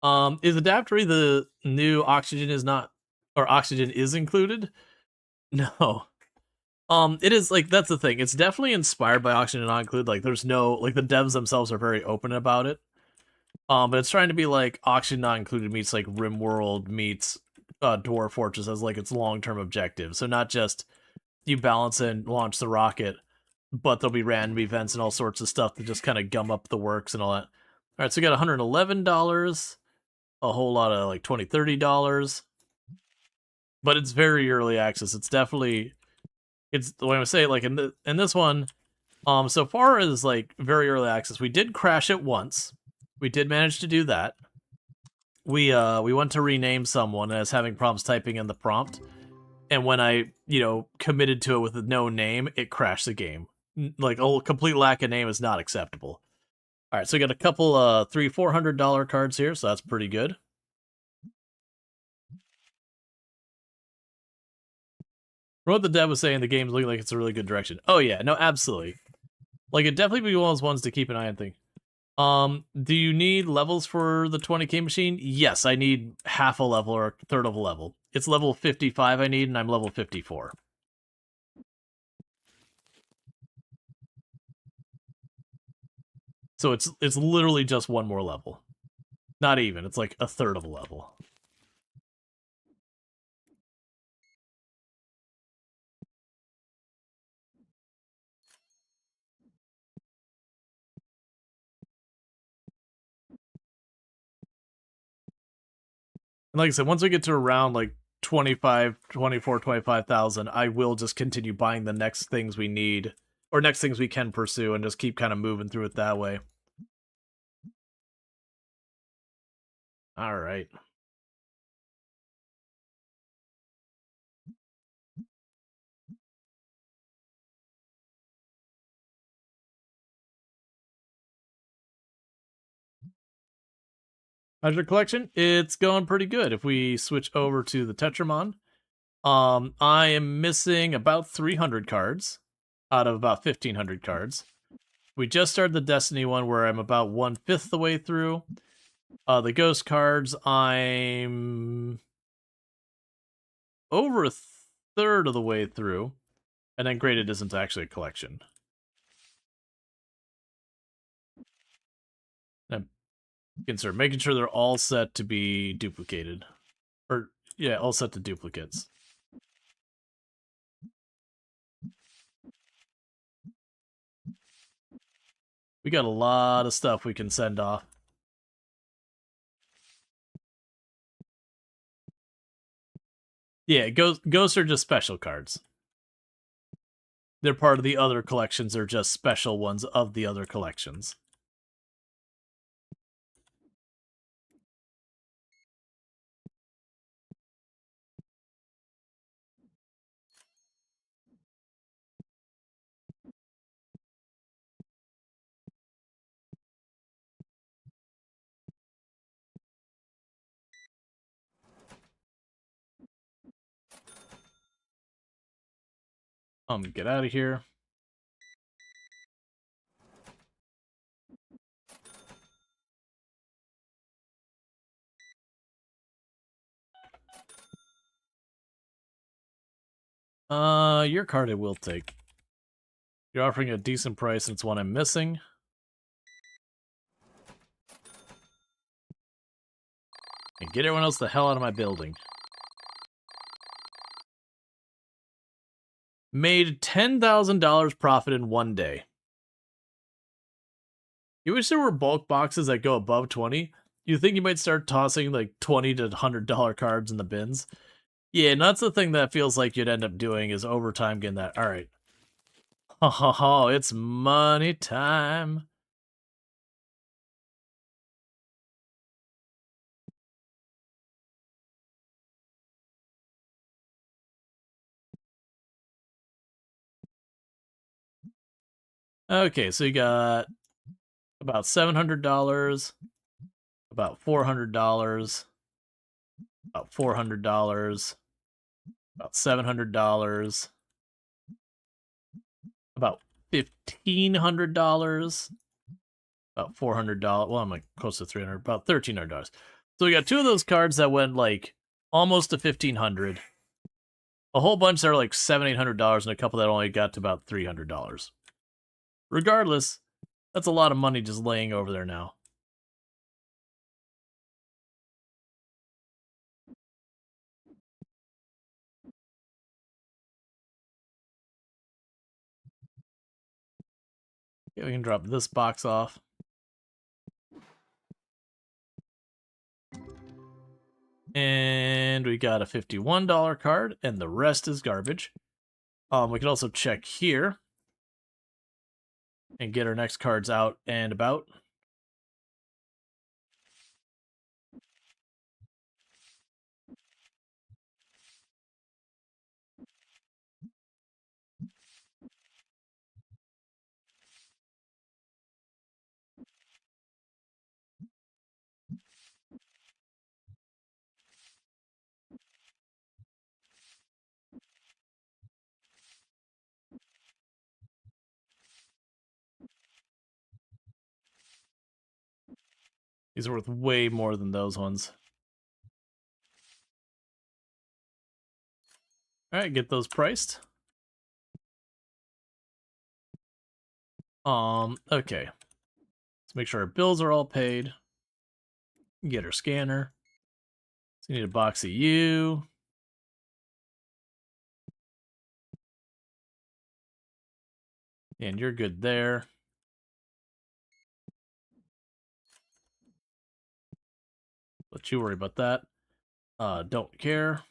Is Adaptory the new Oxygen is not, or Oxygen is included? No. It is like that's the thing. It's definitely inspired by Oxygen and not include. Like, there's no like the devs themselves are very open about it. But it's trying to be like Oxygen not included meets like RimWorld meets Dwarf Fortress as like its long-term objective. So not just you balance and launch the rocket, but there'll be random events and all sorts of stuff to just kind of gum up the works and all that. All right, so we got $111, a whole lot of like $20, $30, but it's very early access. It's definitely it's the way I would say like in this one, so far as like very early access, we did crash it once. We did manage to do that. We went to rename someone as having problems typing in the prompt, and when I committed to it with no name, it crashed the game. Like a complete lack of name is not acceptable. All right, so we got a couple $300-$400 cards here, so that's pretty good. From what the dev was saying, the game's looking like it's a really good direction. Oh yeah, no, absolutely. Like it definitely be one of those ones to keep an eye on. Thing. Do you need levels for the 20k machine? Yes, I need half a level or a third of a level. It's level 55 I need, and I'm level 54. So it's literally just one more level. Not even. It's like a third of a level. And like I said, once we get to around like 25,000, I will just continue buying the next things we need or next things we can pursue and just keep kind of moving through it that way. All right. How's your collection? It's going pretty good. If we switch over to the Tetramon, I am missing about 300 cards out of about 1,500 cards. We just started the Destiny one where I'm about 1/5 the way through. The Ghost cards, I'm over a third of the way through. And then Graded isn't actually a collection. And insert, making sure they're all set to be duplicated. Or, yeah, all set to duplicates. We got a lot of stuff we can send off. Yeah, ghosts are just special cards. They're part of the other collections, they're just special ones of the other collections. Get out of here. Your card I will take. You're offering a decent price and it's one I'm missing. And get everyone else the hell out of my building. Made $10,000 profit in one day. You wish there were bulk boxes that go above 20? You think you might start tossing like $20 to $100 cards in the bins? Yeah, and that's the thing that feels like you'd end up doing is over time getting that. All right. Oh, it's money time. Okay, so you got about $700, about $400, about $400, about $700, about $1,500, about $400. Well, I'm like close to 300, about $1,300. So we got two of those cards that went like almost to 1,500. A whole bunch that are like $700-800, and a couple that only got to about $300. Regardless, that's a lot of money just laying over there now. Okay, we can drop this box off. And we got a $51 card, and the rest is garbage. We can also check here and get our next cards out and about. These are worth way more than those ones. All right, get those priced. Okay. Let's make sure our bills are all paid. Get our scanner. So you need a box of you. And you're good there. Let you worry about that. Don't care.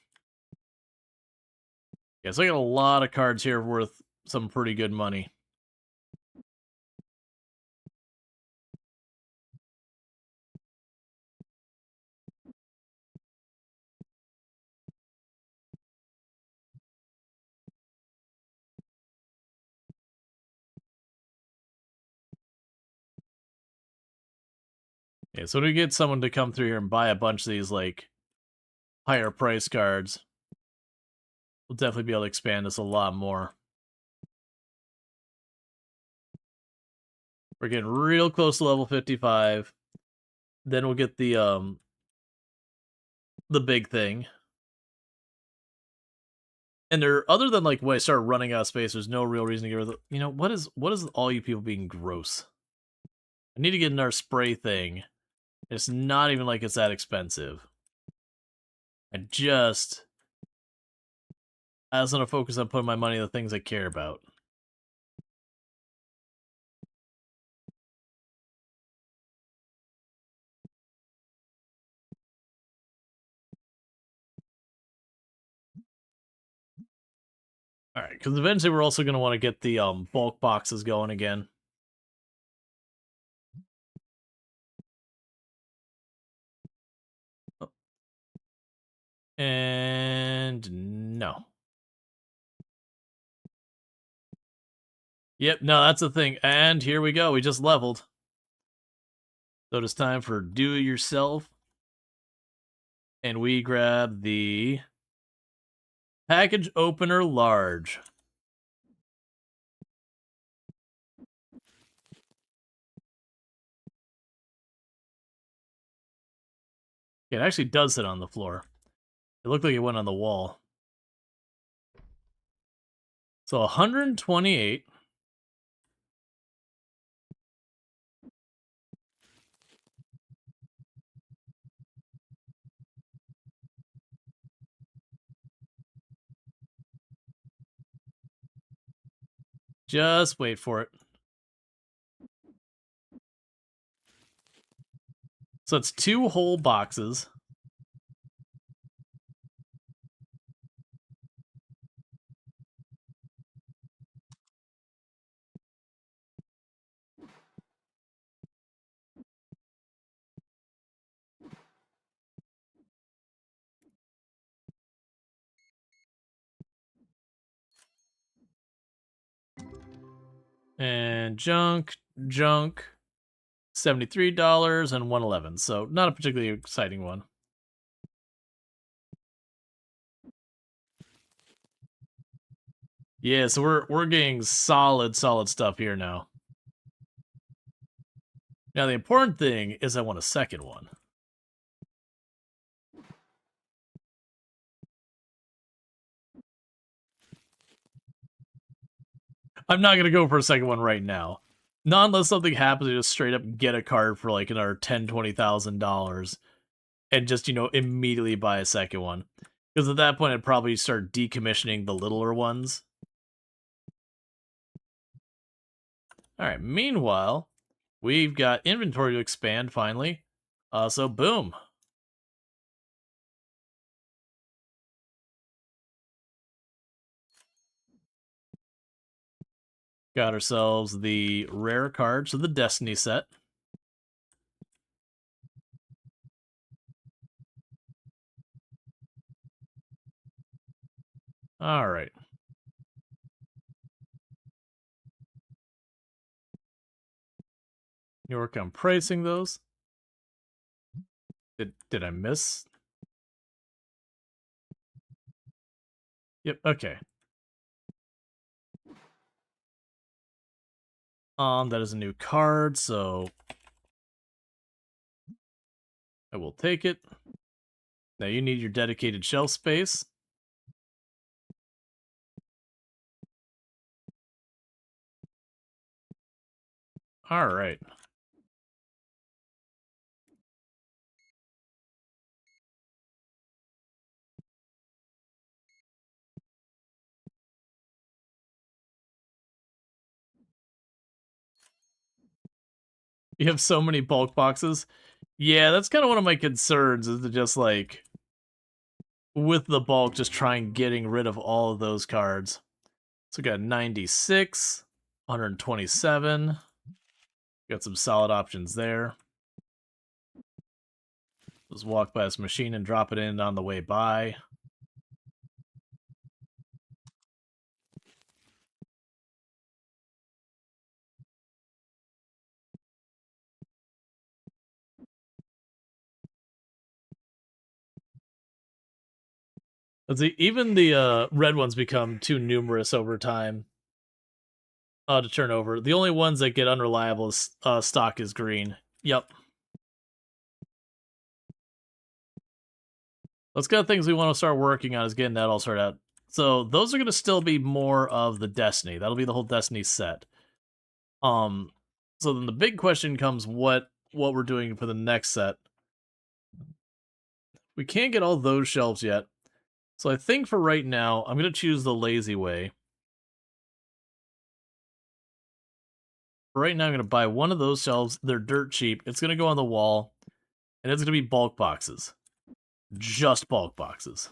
Yeah, so I got a lot of cards here worth some pretty good money. Yeah, so when we get someone to come through here and buy a bunch of these, like, higher price cards, we'll definitely be able to expand this a lot more. We're getting real close to level 55. Then we'll get the big thing. And there, other than like when I start running out of space, there's no real reason to get rid of the, you know, what is all you people being gross? I need to get another spray thing. It's not even like it's that expensive. I just want to focus on putting my money on the things I care about. All right, because eventually we're also going to want to get the bulk boxes going again. Oh. And no. Yep, no, that's the thing. And here we go. We just leveled. So it's time for do-it-yourself. And we grab the package opener large. It actually does sit on the floor. It looked like it went on the wall. So 128. Just wait for it. So it's 2 whole boxes. And junk, $73 and 111. So not a particularly exciting one. Yeah, so we're getting solid stuff here now. Now the important thing is I want a second one. I'm not gonna go for a second one right now. Not unless something happens to just straight up get a card for like another $10,000-$20,000 and just, immediately buy a second one. Because at that point I'd probably start decommissioning the littler ones. Alright, meanwhile, we've got inventory to expand finally. So boom. Got ourselves the rare cards of the Destiny set. Alright. You work on pricing those. Did I miss? Yep, okay. That is a new card, so I will take it. Now you need your dedicated shelf space. Alright. You have so many bulk boxes. Yeah, that's kind of one of my concerns, is to just like, with the bulk, just try and getting rid of all of those cards. So we got 96, 127. Got some solid options there. Just walk by this machine and drop it in on the way by. Let's see, even the red ones become too numerous over time to turn over. The only ones that get unreliable stock is green. Yep. Let's get things we want to start working on is getting that all sorted out. So those are going to still be more of the Destiny. That'll be the whole Destiny set. So then the big question comes, what we're doing for the next set. We can't get all those shelves yet. So I think for right now, I'm going to choose the lazy way. For right now, I'm going to buy one of those shelves. They're dirt cheap. It's going to go on the wall, and it's going to be bulk boxes. Just bulk boxes.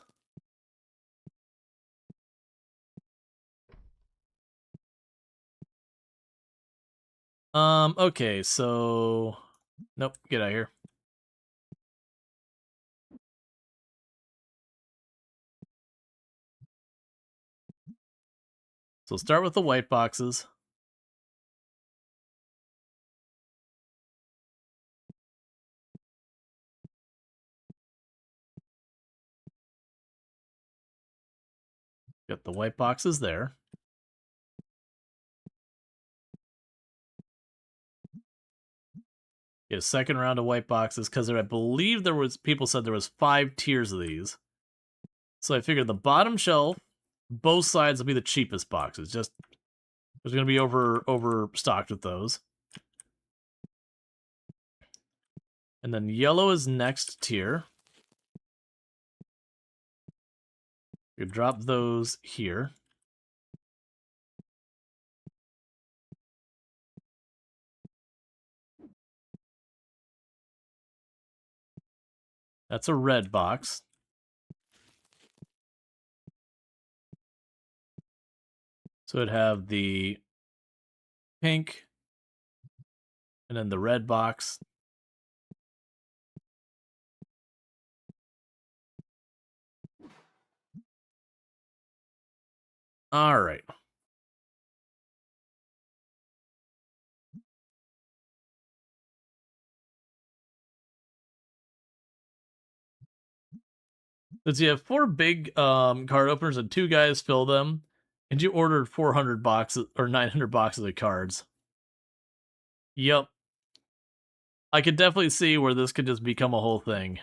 Okay, so... Nope, get out of here. So start with the white boxes. Got the white boxes there. Get a second round of white boxes, because I believe people said there was 5 tiers of these. So I figured the bottom shelf, both sides will be the cheapest boxes. Just there's going to be overstocked with those. And then yellow is next tier. You drop those here. That's a red box. So it'd have the pink, and then the red box. All right. Let's see, you have 4 big card openers and 2 guys fill them, and you ordered 400 boxes or 900 boxes of cards. Yep. I could definitely see where this could just become a whole thing.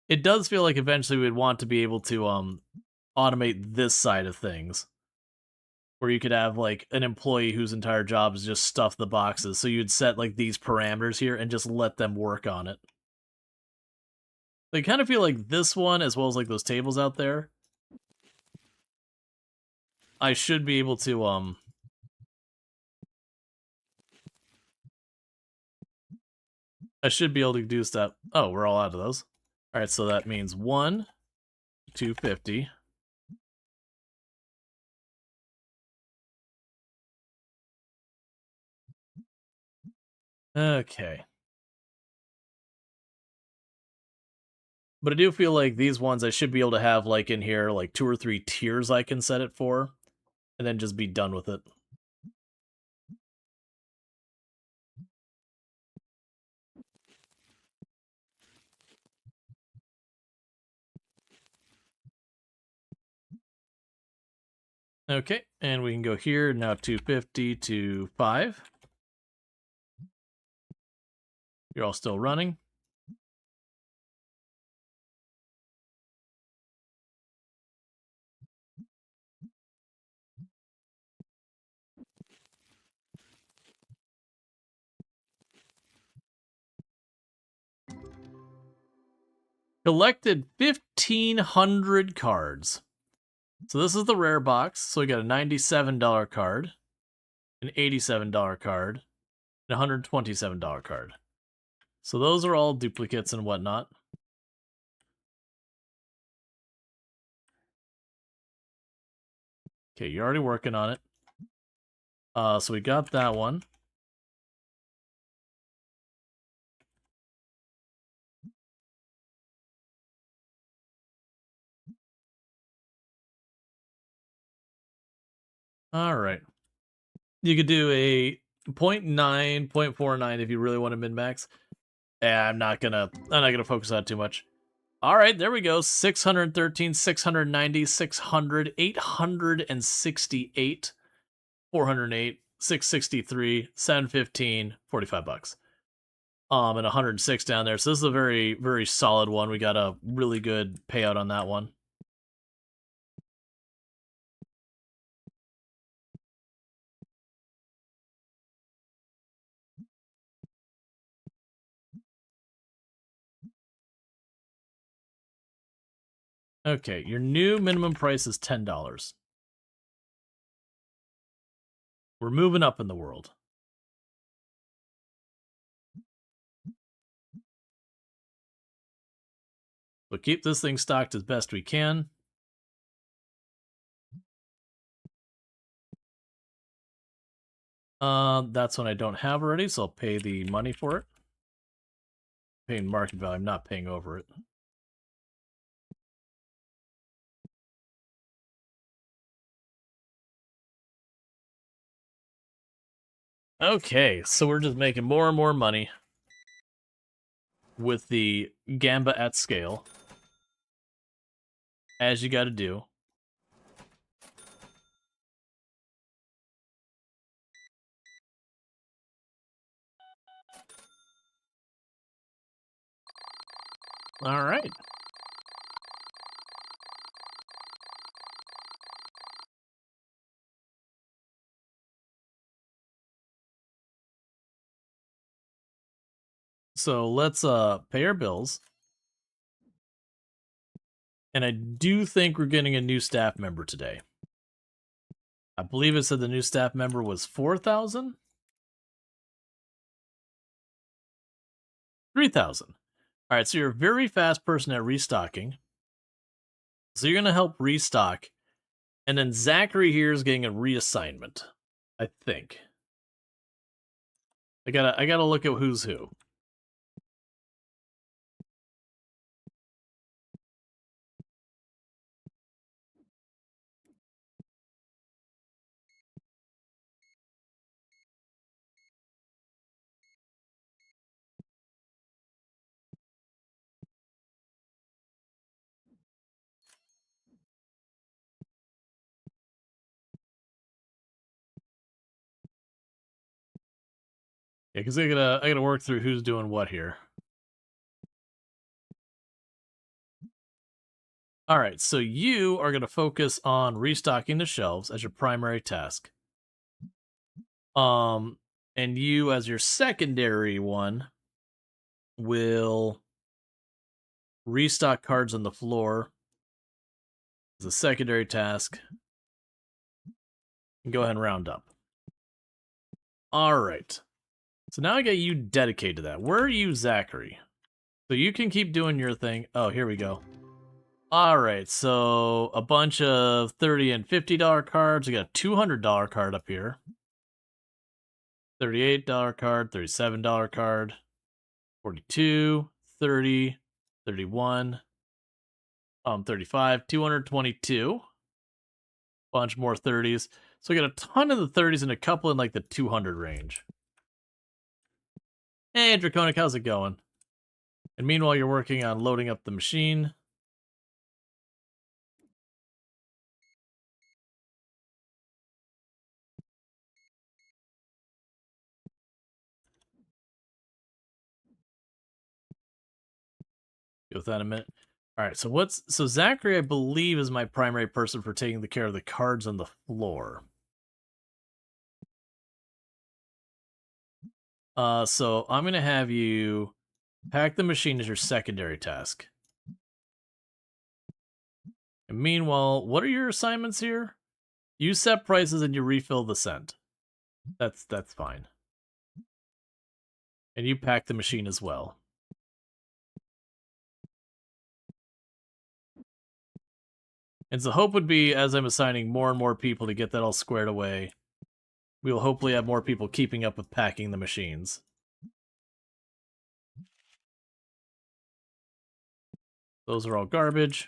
It does feel like eventually we'd want to be able to automate this side of things, where you could have like an employee whose entire job is just stuff the boxes. So you'd set like these parameters here and just let them work on it. I kind of feel like this one, as well as like those tables out there, I should be able to I should be able to do stuff. Oh, we're all out of those. All right, so that means 1, 250. Okay. But I do feel like these ones I should be able to have like in here like 2 or 3 tiers I can set it for, and then just be done with it. Okay, and we can go here now 250 to 5. You're all still running. Collected 1,500 cards. So this is the rare box. So we got a $97 card, an $87 card, and a $127 card. So those are all duplicates and whatnot. Okay, you're already working on it. So we got that one. All right. You could do a 0.9, 0.49 if you really want to min-max. I'm not gonna focus on it too much. All right, there we go. 613, 690, 600, 868, 408, 663, 715, $45. And 106 down there. So this is a very, very solid one. We got a really good payout on that one. Okay, your new minimum price is $10. We're moving up in the world. So keep this thing stocked as best we can. That's one I don't have already, so I'll pay the money for it. Paying market value, I'm not paying over it. Okay, so we're just making more and more money with the Gamba at scale, as you gotta do. All right. So let's pay our bills. And I do think we're getting a new staff member today. I believe it said the new staff member was 4,000? 3,000. All right, so you're a very fast person at restocking. So you're going to help restock. And then Zachary here is getting a reassignment, I think. I gotta look at who's who. Yeah, because I gotta work through who's doing what here. All right, so you are gonna focus on restocking the shelves as your primary task. And you as your secondary one will restock cards on the floor as a secondary task. And go ahead and round up. All right. So now I got you dedicated to that. Where are you, Zachary? So you can keep doing your thing. Oh, here we go. All right, so a bunch of $30 and $50 cards. We got a $200 card up here. $38 card, $37 card, 42, 30, 31, 35, 222. Bunch more 30s. So we got a ton of the 30s and a couple in like the 200 range. Hey, Draconic, how's it going? And meanwhile, you're working on loading up the machine. Go with that in a minute. All right, so Zachary, I believe, is my primary person for taking the care of the cards on the floor. So I'm gonna have you pack the machine as your secondary task. And meanwhile, what are your assignments here? You set prices and you refill the scent. That's fine. And you pack the machine as well. And so hope would be, as I'm assigning more and more people to get that all squared away, we will hopefully have more people keeping up with packing the machines. Those are all garbage.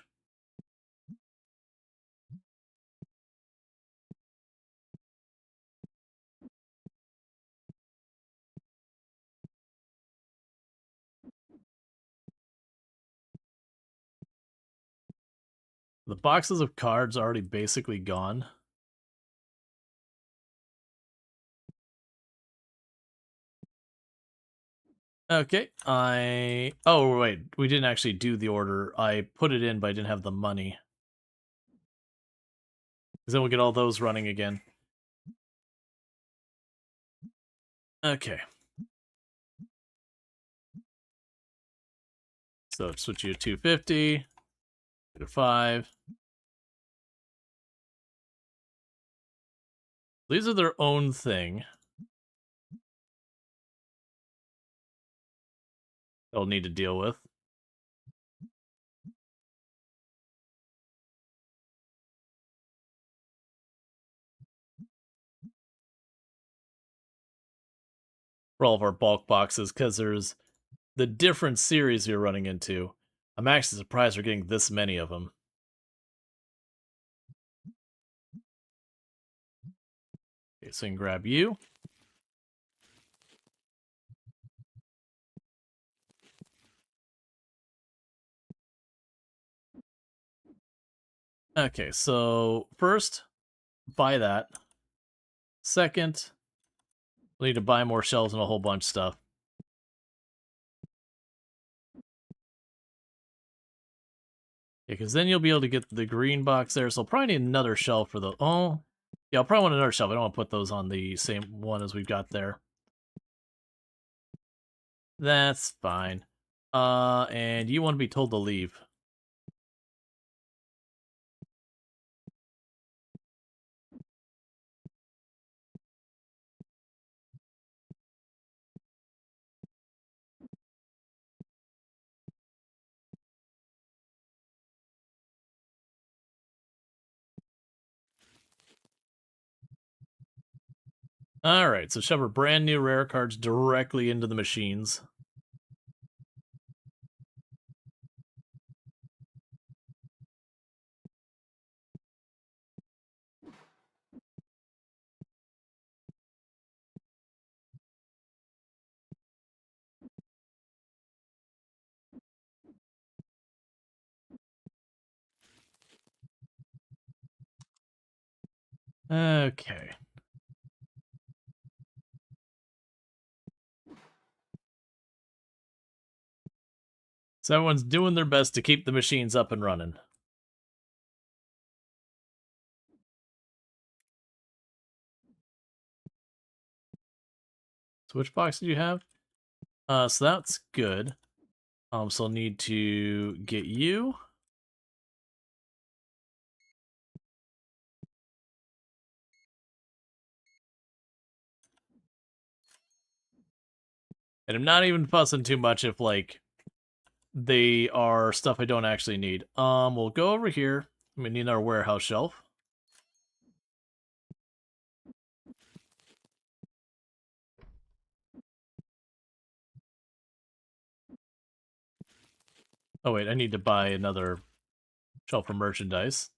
The boxes of cards are already basically gone. Okay, oh, wait, we didn't actually do the order. I put it in, but I didn't have the money. Because then we'll get all those running again. Okay. So switch you to 250, to 5. These are their own thing. They'll need to deal with. For all of our bulk boxes, because there's the different series you're running into. I'm actually surprised we're getting this many of them. Okay, so I can grab you. Okay, so first, buy that. Second, we'll need to buy more shelves and a whole bunch of stuff. Yeah, because then you'll be able to get the green box there. So I'll probably need another shelf for the... Oh, yeah, I'll probably want another shelf. I don't want to put those on the same one as we've got there. That's fine. And you want to be told to leave. Alright, so shove our brand new rare cards directly into the machines. Okay. So everyone's doing their best to keep the machines up and running. So which box did you have? So that's good. So I'll need to get you. And I'm not even fussing too much if, like, they are stuff I don't actually need. We'll go over here. We need our warehouse shelf. Oh, wait, I need to buy another shelf for merchandise.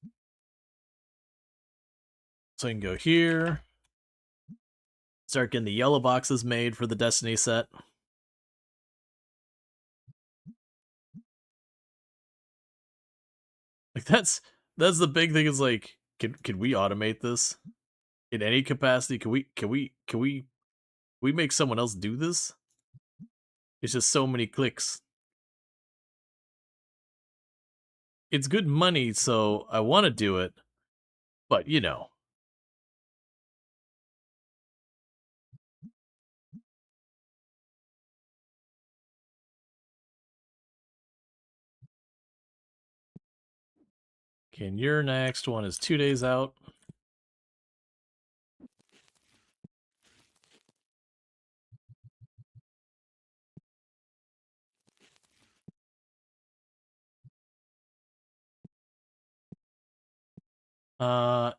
So I can go here. Start getting the yellow boxes made for the Destiny set. Like, that's the big thing is, like, can we automate this in any capacity? Can we make someone else do this? It's just so many clicks. It's good money, so I want to do it, but you know. Okay, and your next one is 2 days out.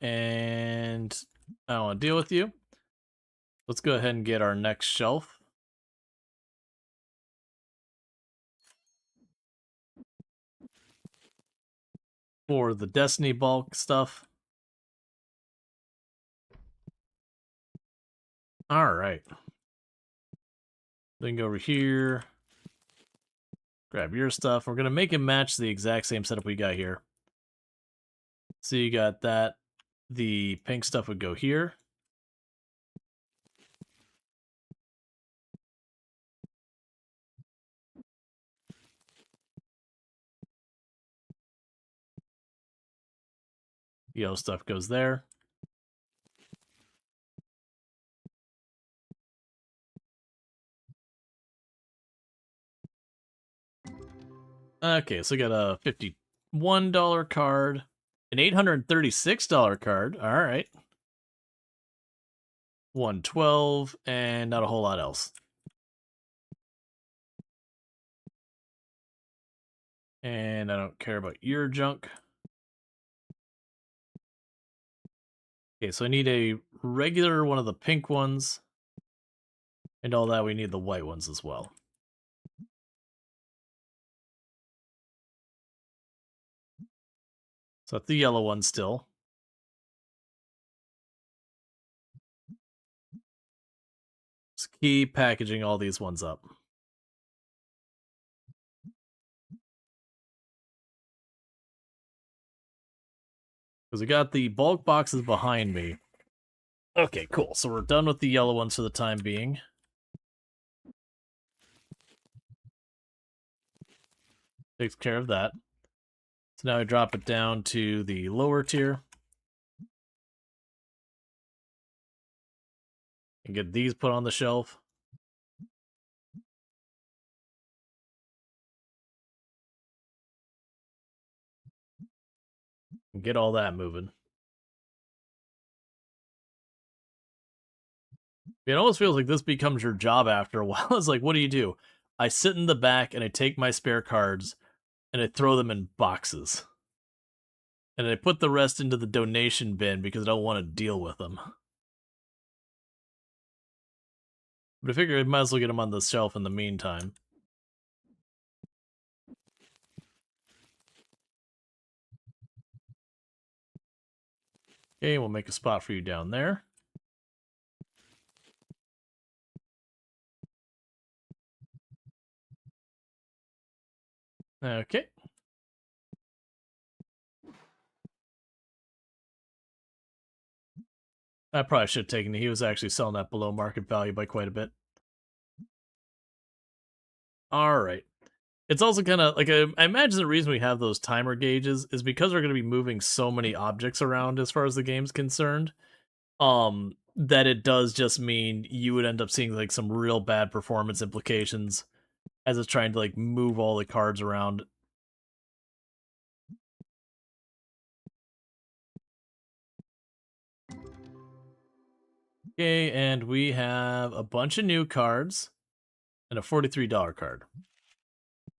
And I don't want to deal with you. Let's go ahead and get our next shelf. For the Destiny bulk stuff. Alright. Then go over here. Grab your stuff. We're going to make it match the exact same setup we got here. So you got that. The pink stuff would go here. Yellow stuff goes there. Okay, so we got a $51 card, an $836 card. All right. 112, and not a whole lot else. And I don't care about your junk. Okay, so I need a regular one of the pink ones. And all that, we need the white ones as well. So that's the yellow one still. Just keep packaging all these ones up. Because we got the bulk boxes behind me. Okay, cool. So we're done with the yellow ones for the time being. Takes care of that. So now I drop it down to the lower tier. And get these put on the shelf. And get all that moving. It almost feels like this becomes your job after a while. It's like, what do? I sit in the back and I take my spare cards and I throw them in boxes. And I put the rest into the donation bin because I don't want to deal with them. But I figure I might as well get them on the shelf in the meantime. Okay, we'll make a spot for you down there. Okay. I probably should have taken it. He was actually selling that below market value by quite a bit. All right. It's also kind of like I imagine the reason we have those timer gauges is because we're going to be moving so many objects around as far as the game's concerned. That it does just mean you would end up seeing like some real bad performance implications as it's trying to like move all the cards around. Okay, and we have a bunch of new cards and a $43 card.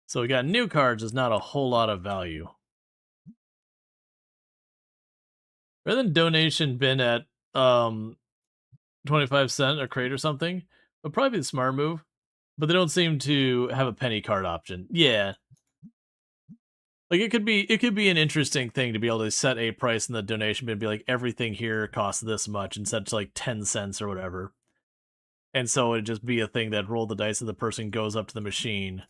So we got new cards is not a whole lot of value. Rather than donation bin at 25 cent a crate or something, would probably be the smart move. But they don't seem to have a penny card option. Yeah. Like it could be an interesting thing to be able to set a price in the donation bin and be like everything here costs this much instead of like 10 cents or whatever. And so it'd just be a thing that roll the dice and the person goes up to the machine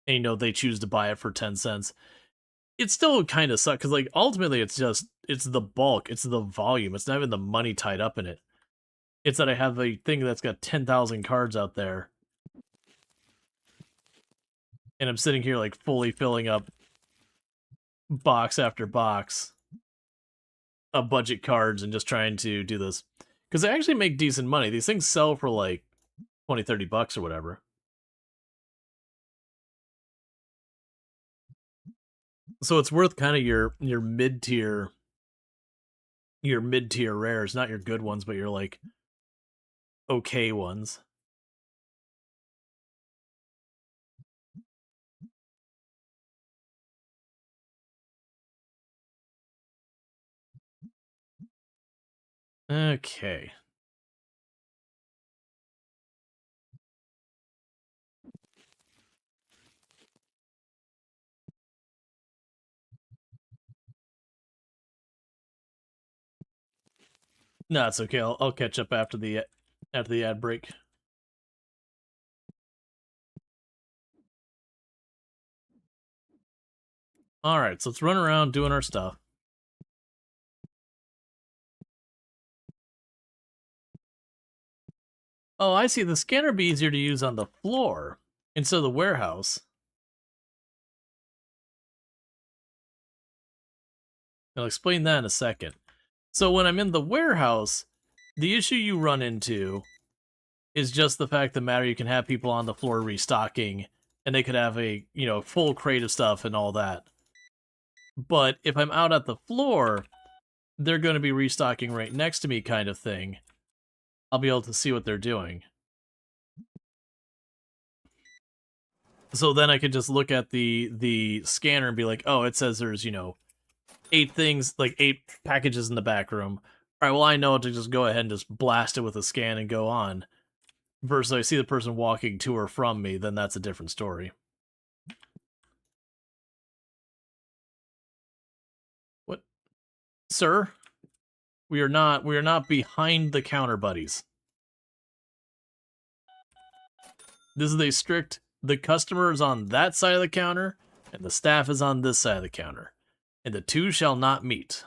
and they choose to buy it for 10 cents. It still kind of sucks because like ultimately it's the bulk, it's the volume, it's not even the money tied up in it. It's that I have a thing that's got 10,000 cards out there and I'm sitting here like fully filling up box after box of budget cards and just trying to do this because they actually make decent money. These things sell for like 20-30 bucks or whatever, so it's worth kind of your mid-tier rares, not your good ones but your like okay ones. Okay. No, it's okay. I'll catch up after the ad break. All right, so let's run around doing our stuff. Oh, I see. The scanner would be easier to use on the floor instead of the warehouse. I'll explain that in a second. So when I'm in the warehouse, the issue you run into is just the fact of the matter you can have people on the floor restocking, and they could have a full crate of stuff and all that. But if I'm out at the floor, they're going to be restocking right next to me, kind of thing. I'll be able to see what they're doing. So then I could just look at the scanner and be like, oh, it says there's 8 things, like 8 packages in the back room. All right, well I know to just go ahead and just blast it with a scan and go on. Versus I see the person walking to or from me, then that's a different story. What, sir? We are not behind the counter, buddies. This is a strict, the customer is on that side of the counter, and the staff is on this side of the counter. And the two shall not meet.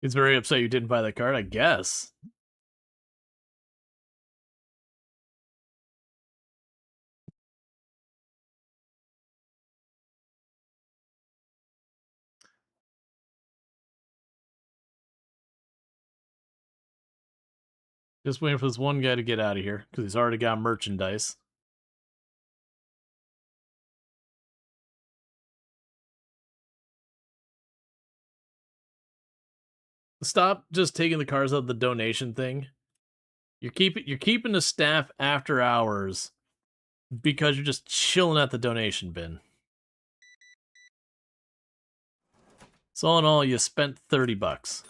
He's very upset you didn't buy that card, I guess. Just waiting for this one guy to get out of here, because he's already got merchandise. Stop just taking the cars out of the donation thing. You're keeping the staff after hours because you're just chilling at the donation bin. So all in all, you spent 30 bucks.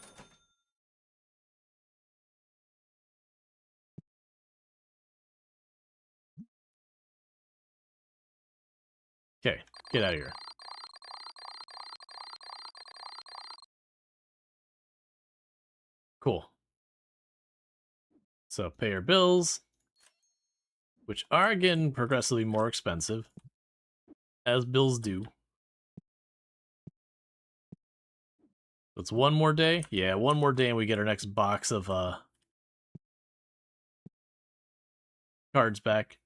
Okay, get out of here. Cool. So pay your bills, which are getting progressively more expensive, as bills do. It's one more day? Yeah, one more day and we get our next box of cards back.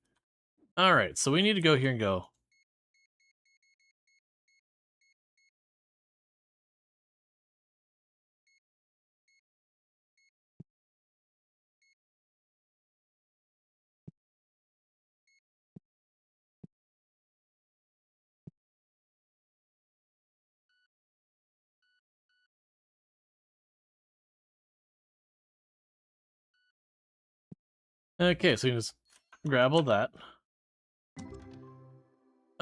Alright, so we need to go here and go. Okay, so you can just grab all that.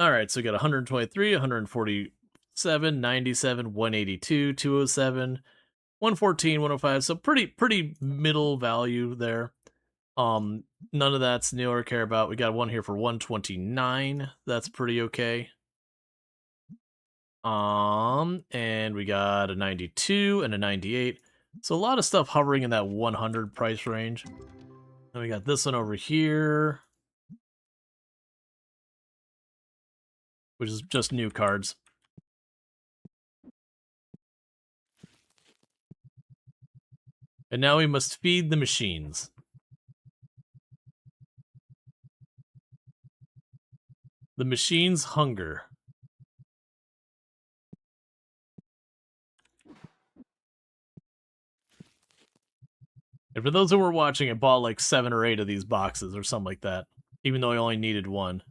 Alright, so we got 123, 147, 97, 182, 207, 114, 105. So pretty middle value there. None of that's new or care about. We got one here for 129. That's pretty okay. And we got a 92 and a 98. So a lot of stuff hovering in that 100 price range. Then we got this one over here, which is just new cards. And now we must feed the machines. The machines hunger. And for those who were watching, I bought like 7 or 8 of these boxes or something like that, even though I only needed one.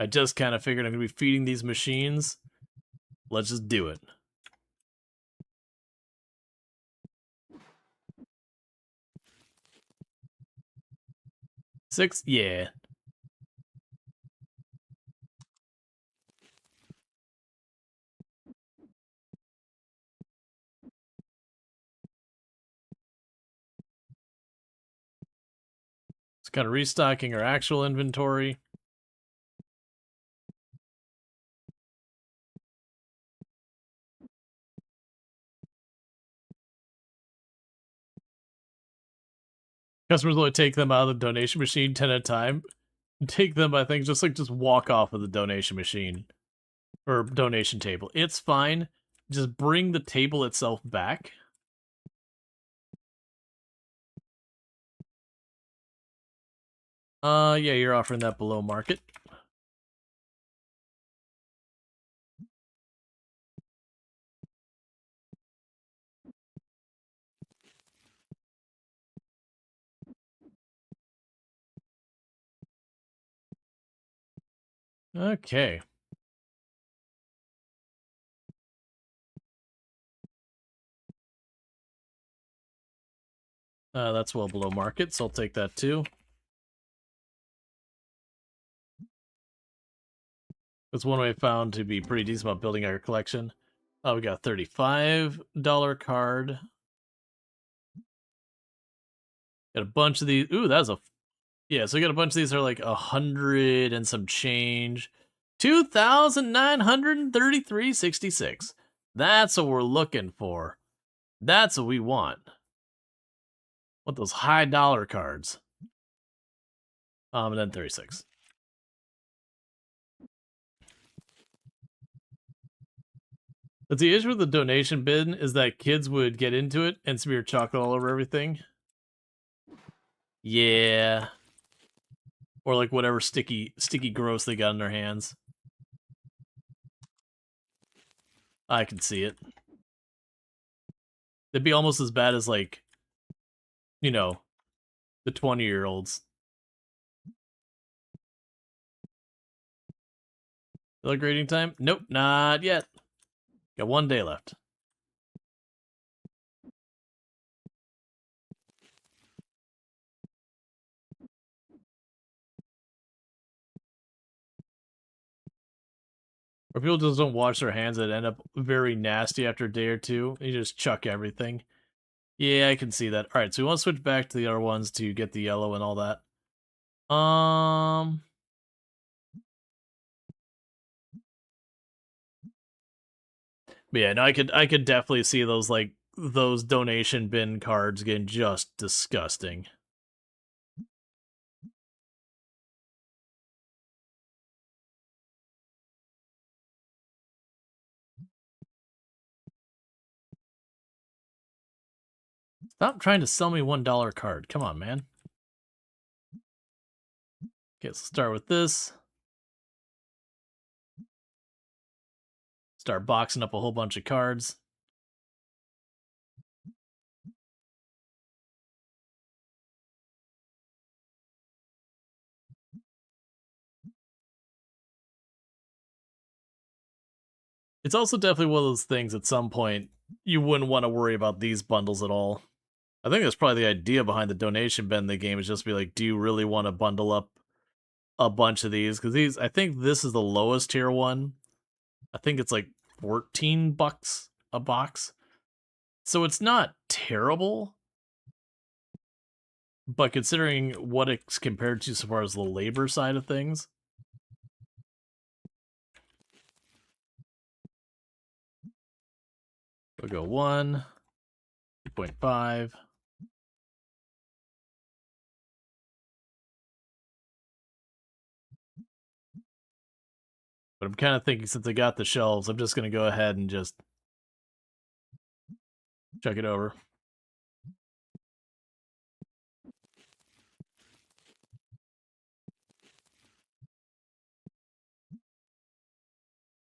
I just kind of figured I'm going to be feeding these machines. Let's just do it. Six? Yeah. It's kind of restocking our actual inventory. Customers only take them out of the donation machine 10 at a time. Take them, I think, just walk off of the donation machine. Or donation table. It's fine. Just bring the table itself back. Yeah, you're offering that below market. Okay. That's well below market, so I'll take that too. That's one way I found to be pretty decent about building our collection. Oh, we got a $35 card. Got a bunch of these. Ooh, that's a... Yeah, so we got a bunch of these that are like 100 and some change. 2,933.66. That's what we're looking for. That's what we want. Want those high dollar cards. And then 36. But the issue with the donation bin is that kids would get into it and smear chocolate all over everything. Yeah. Or like whatever sticky gross they got in their hands. I can see it. It'd be almost as bad as like, you know, the 20-year-olds. Still grading time? Nope, not yet. Got 1 day left. Or people just don't wash their hands and end up very nasty after a day or two. You just chuck everything. Yeah, I can see that. Alright, so we want to switch back to the other ones to get the yellow and all that. But yeah, no, I could definitely see those like those donation bin cards getting just disgusting. Stop trying to sell me $1 card. Come on, man. Okay, let's start with this. Start boxing up a whole bunch of cards. It's also definitely one of those things at some point you wouldn't want to worry about these bundles at all. I think that's probably the idea behind the donation bin in the game is just be like, do you really want to bundle up a bunch of these? Because these, I think this is the lowest tier one. I think it's like $14 a box. So it's not terrible. But considering what it's compared to so far as the labor side of things, we'll go 1, 2.5. But I'm kind of thinking since I got the shelves, I'm just going to go ahead and just check it over.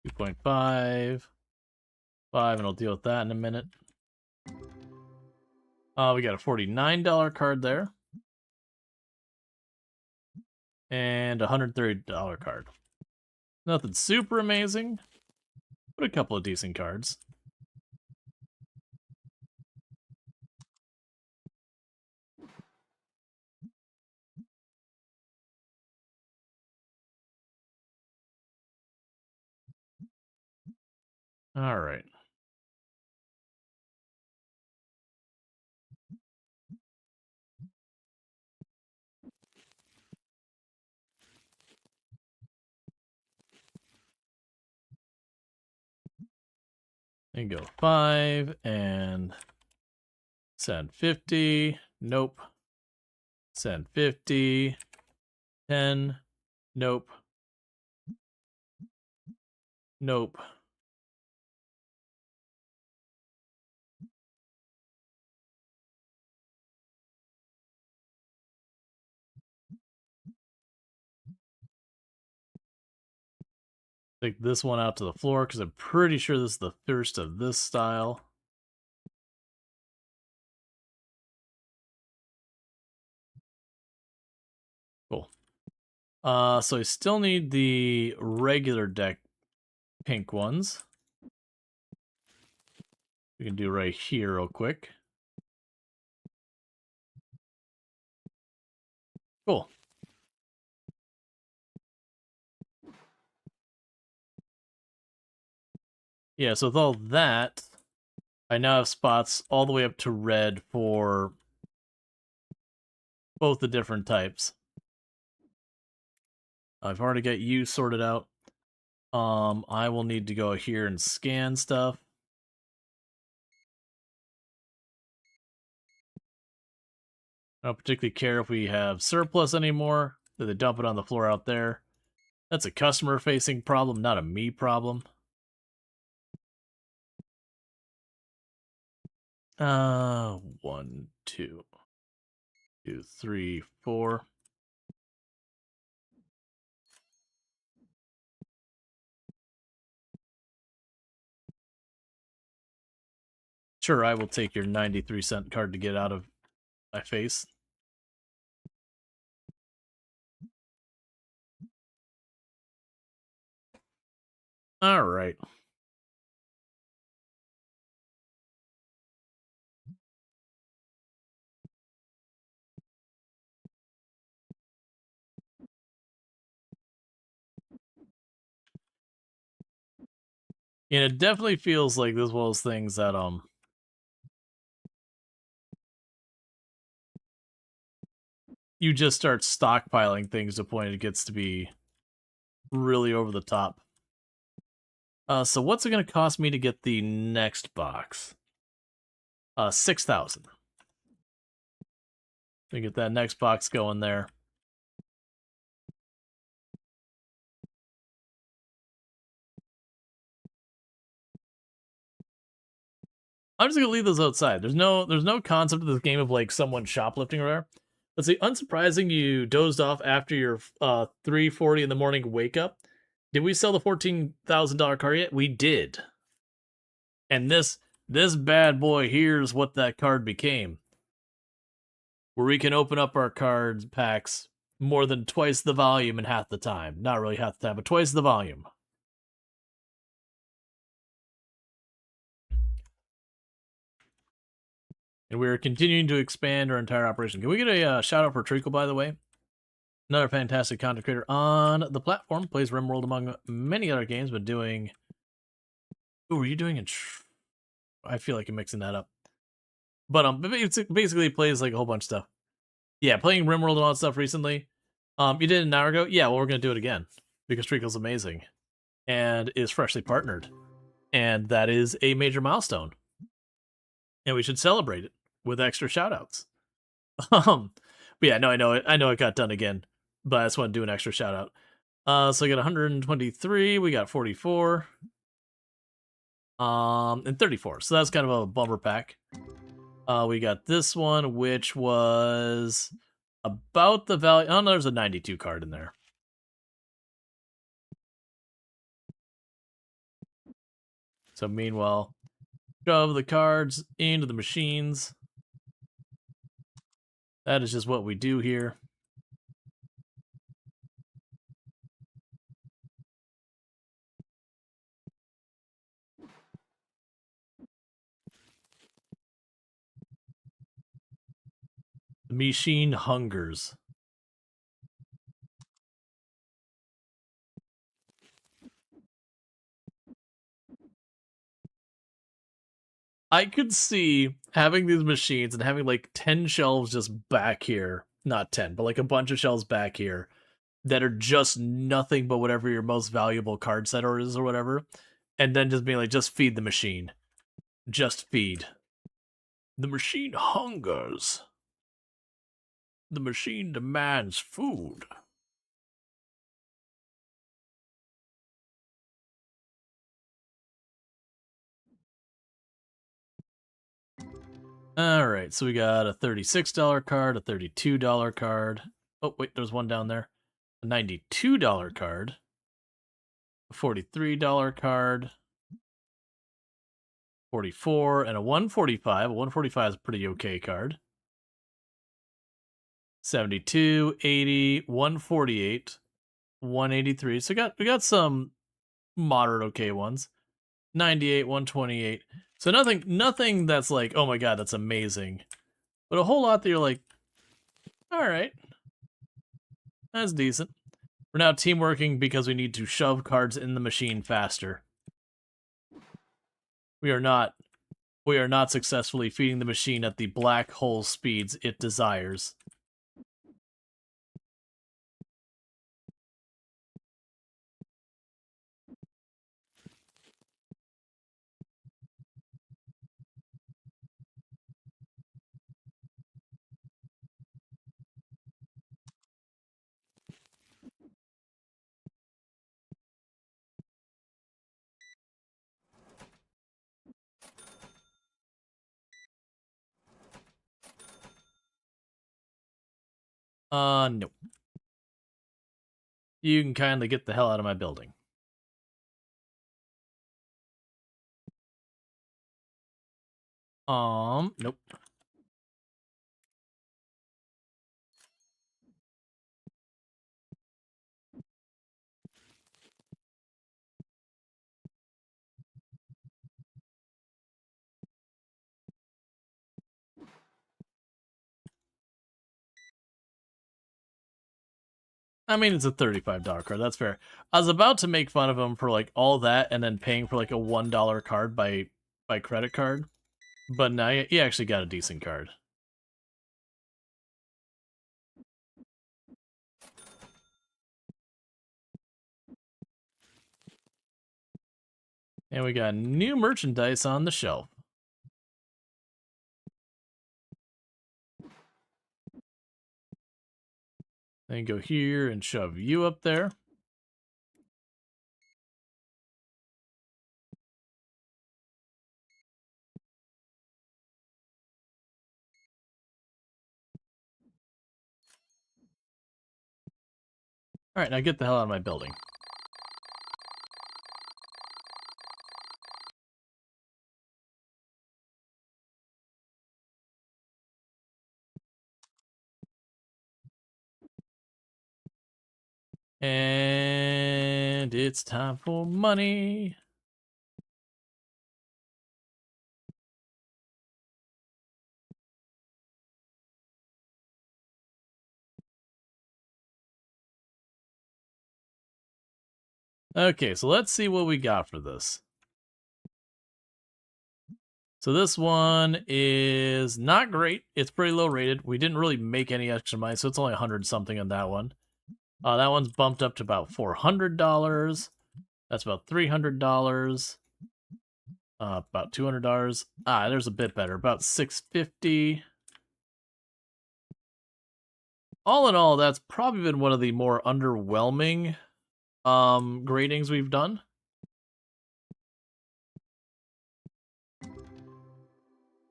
$2.5, 5, and I'll deal with that in a minute. We got a $49 card there. And a $130 card. Nothing super amazing, but a couple of decent cards. All right. And go 5 and send 50. Nope. Send 50. 10. Nope. Nope. Take this one out to the floor because I'm pretty sure this is the first of this style. Cool. So I still need the regular deck pink ones. We can do right here real quick. Cool. Yeah, so with all that, I now have spots all the way up to red for both the different types. I've already got you sorted out. I will need to go here and scan stuff. I don't particularly care if we have surplus anymore. They dump it on the floor out there. That's a customer-facing problem, not a me problem. 1, 2, 2, 3, 4. Sure, I will take your 93-cent card to get out of my face. All right. And it definitely feels like this is one of those things that you just start stockpiling things to the point it gets to be really over the top. So what's it going to cost me to get the next box? 6,000. We get that next box going there. I'm just gonna leave those outside. There's no concept of this game of like someone shoplifting or whatever. Let's see. Unsurprising, you dozed off after your 3:40 in the morning wake up. Did we sell the $14,000 car yet? We did. And this bad boy here's what that card became. Where we can open up our cards packs more than twice the volume in half the time. Not really half the time, but twice the volume. And we're continuing to expand our entire operation. Can we get a shout out for Treacle, by the way? Another fantastic content creator on the platform. Plays RimWorld among many other games, but doing... Ooh, are you doing it? I feel like I'm mixing that up. But basically plays like a whole bunch of stuff. Yeah, playing RimWorld and all that stuff recently. You did it an hour ago? Yeah, well, we're going to do it again. Because Treacle's amazing. And is freshly partnered. And that is a major milestone. And we should celebrate it with extra shoutouts. But yeah, no, I know it got done again. But I just want to do an extra shout out. So I got 123, we got 44. And 34. So that's kind of a bumper pack. We got this one, which was about the value. Oh, no, there's a 92 card in there. So meanwhile, shove the cards into the machines. That is just what we do here. The machine hungers. I could see having these machines and having like 10 shelves just back here. Not 10, but like a bunch of shelves back here that are just nothing but whatever your most valuable card set is or whatever. And then just being like, just feed the machine. Just feed. The machine hungers. The machine demands food. Alright, so we got a $36 card, a $32 card. Oh, wait, there's one down there. A $92 card. A $43 card. 44 and a 145. A 145 is a pretty okay card. 72, 80, 148, 183. So we got some moderate okay ones. 98, 128. So nothing that's like, oh my god, that's amazing. But a whole lot that you're like, alright. That's decent. We're now teamworking because we need to shove cards in the machine faster. We are not successfully feeding the machine at the black hole speeds it desires. No. You can kindly get the hell out of my building. Nope. I mean, it's a $35 card. That's fair. I was about to make fun of him for like all that and then paying for like a $1 card by credit card, but now he actually got a decent card. And we got new merchandise on the shelf. Then go here and shove you up there. Alright, now get the hell out of my building. And it's time for money. Okay, so let's see what we got for this. So this one is not great. It's pretty low rated. We didn't really make any extra money, so it's only 100 something on that one. That one's bumped up to about $400. That's about $300. About $200. There's a bit better. About $650. All in all, that's probably been one of the more underwhelming gradings we've done.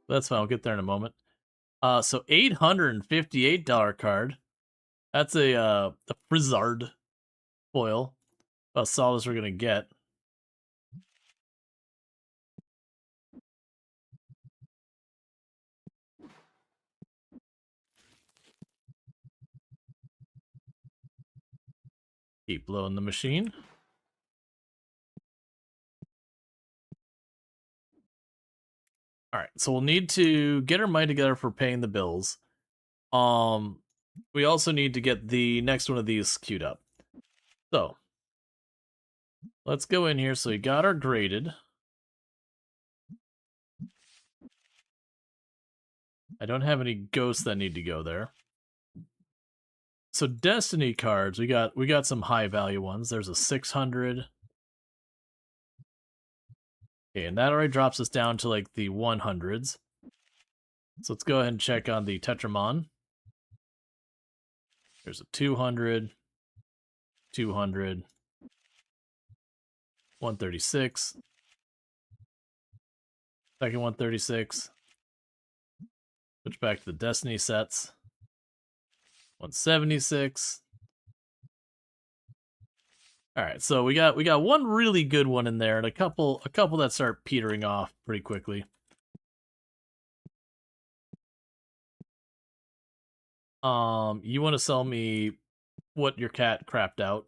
That's fine. I'll get there in a moment. So $858 card. That's a Frizzard foil. About solid as we're gonna get. Keep blowing the machine. Alright, so we'll need to get our money together for paying the bills. We also need to get the next one of these queued up. So, let's go in here. So we got our graded. I don't have any ghosts that need to go there. So Destiny cards, we got some high value ones. There's a 600. Okay, and that already drops us down to like the 100s. So let's go ahead and check on the Tetramon. There's a 200, 200, 136, second 136. Switch back to the Destiny sets. 176. All right, so we got one really good one in there, and a couple that start petering off pretty quickly. You want to sell me what your cat crapped out?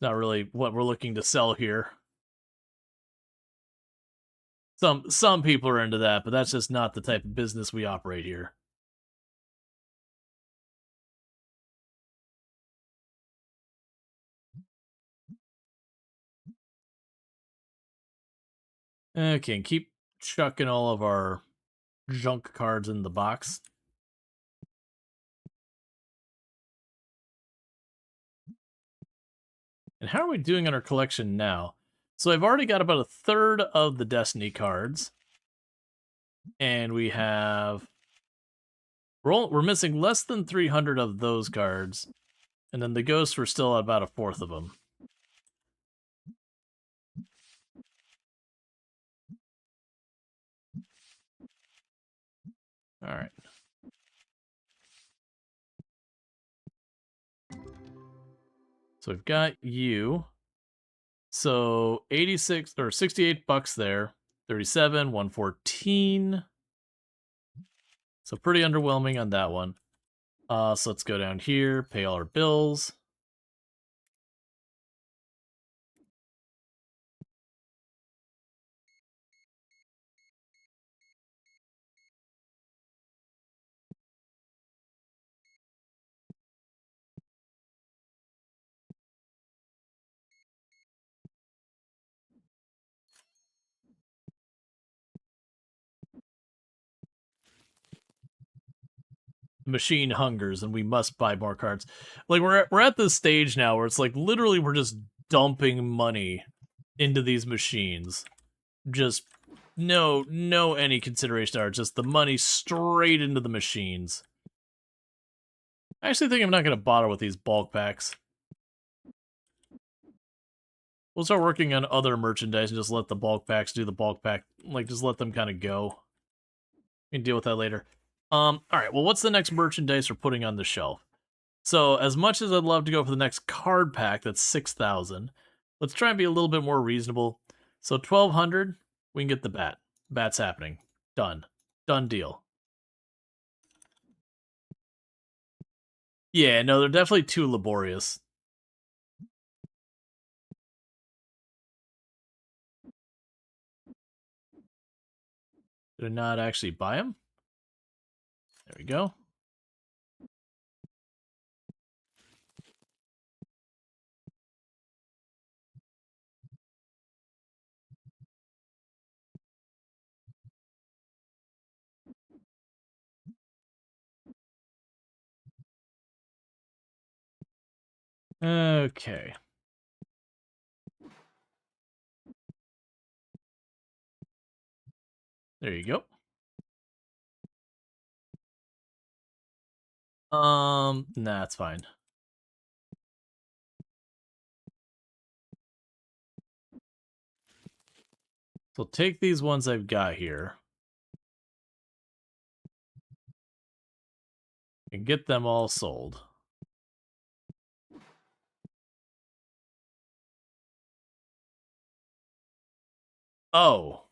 Not really what we're looking to sell here. Some people are into that, but that's just not the type of business we operate here. Okay, and keep chucking all of our junk cards in the box. And how are we doing on our collection now? So I've already got about a third of the Destiny cards. And we have... We're missing less than 300 of those cards. And then the ghosts, we're still at about a fourth of them. Alright. So we've got you. So 86 or 68 bucks there. 37, 114. So pretty underwhelming on that one. So let's go down here, pay all our bills. Machine hungers and we must buy more cards. Like we're at this stage now where it's like literally we're just dumping money into these machines. Just no any consideration or just the money straight into the machines. I actually think I'm not gonna bother with these bulk packs. We'll start working on other merchandise and just let the bulk packs do the bulk pack, like just let them kind of go. We can deal with that later. Alright, well, what's the next merchandise we're putting on the shelf? So as much as I'd love to go for the next card pack, that's 6,000. Let's try and be a little bit more reasonable. So 1,200, we can get the bat. Bat's happening. Done. Done deal. Yeah, no, they're definitely too laborious. Did I not actually buy them? There we go. Okay. There you go. Nah, it's fine. So take these ones I've got here and get them all sold. Oh,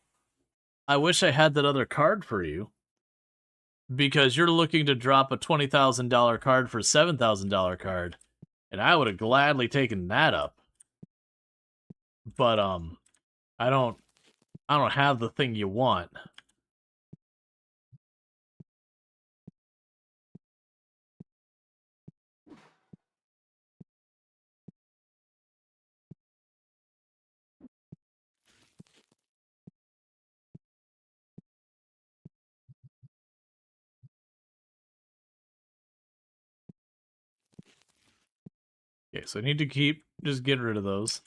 I wish I had that other card for you. Because you're looking to drop a $20,000 card for a $7,000 card. And I would have gladly taken that up. But I don't have the thing you want. Okay, so I need to just get rid of those.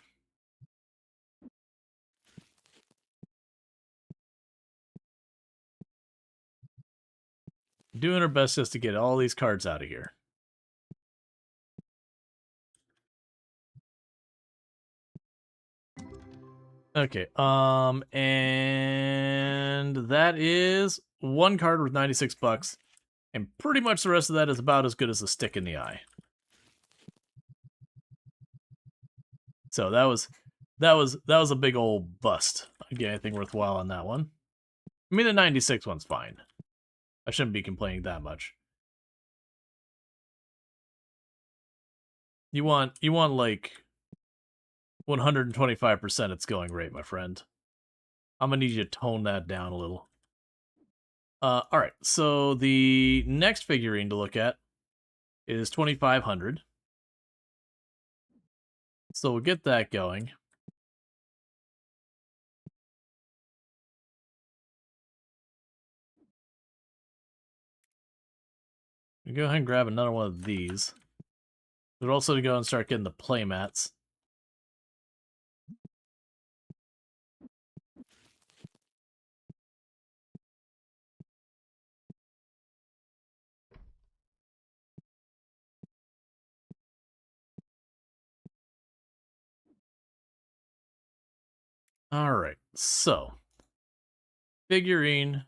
Doing our best just to get all these cards out of here. Okay, and that is one card worth 96 bucks, and pretty much the rest of that is about as good as a stick in the eye. So that was a big old bust. I get anything worthwhile on that one. I mean, the 96 one's fine. I shouldn't be complaining that much. You want like 125% its going rate, my friend. I'm gonna need you to tone that down a little. Alright, so the next figurine to look at is 2,500. So we'll get that going. We'll go ahead and grab another one of these. We're also to go and start getting the playmats. Alright, so figurine.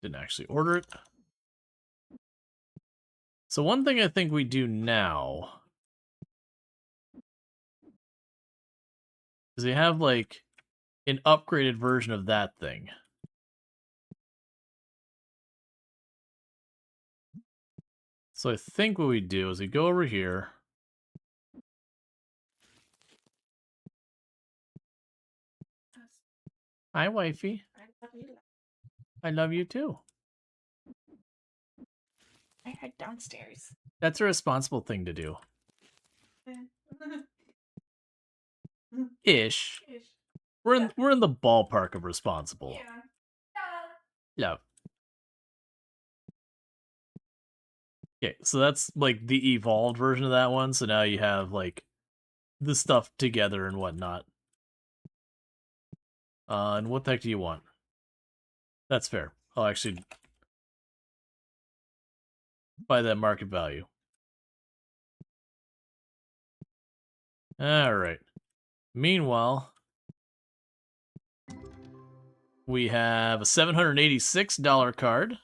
Didn't actually order it. So one thing I think we do now is they have like an upgraded version of that thing. So I think what we do is we go over here. Hi, wifey. I love you too.
I head downstairs.
That's a responsible thing to do. Ish. We're in the ballpark of responsible. Yeah. Okay, so that's like the evolved version of that one. So now you have like the stuff together and whatnot. And what the heck do you want? That's fair. I'll actually buy that market value. Alright. Meanwhile, we have a $786 card.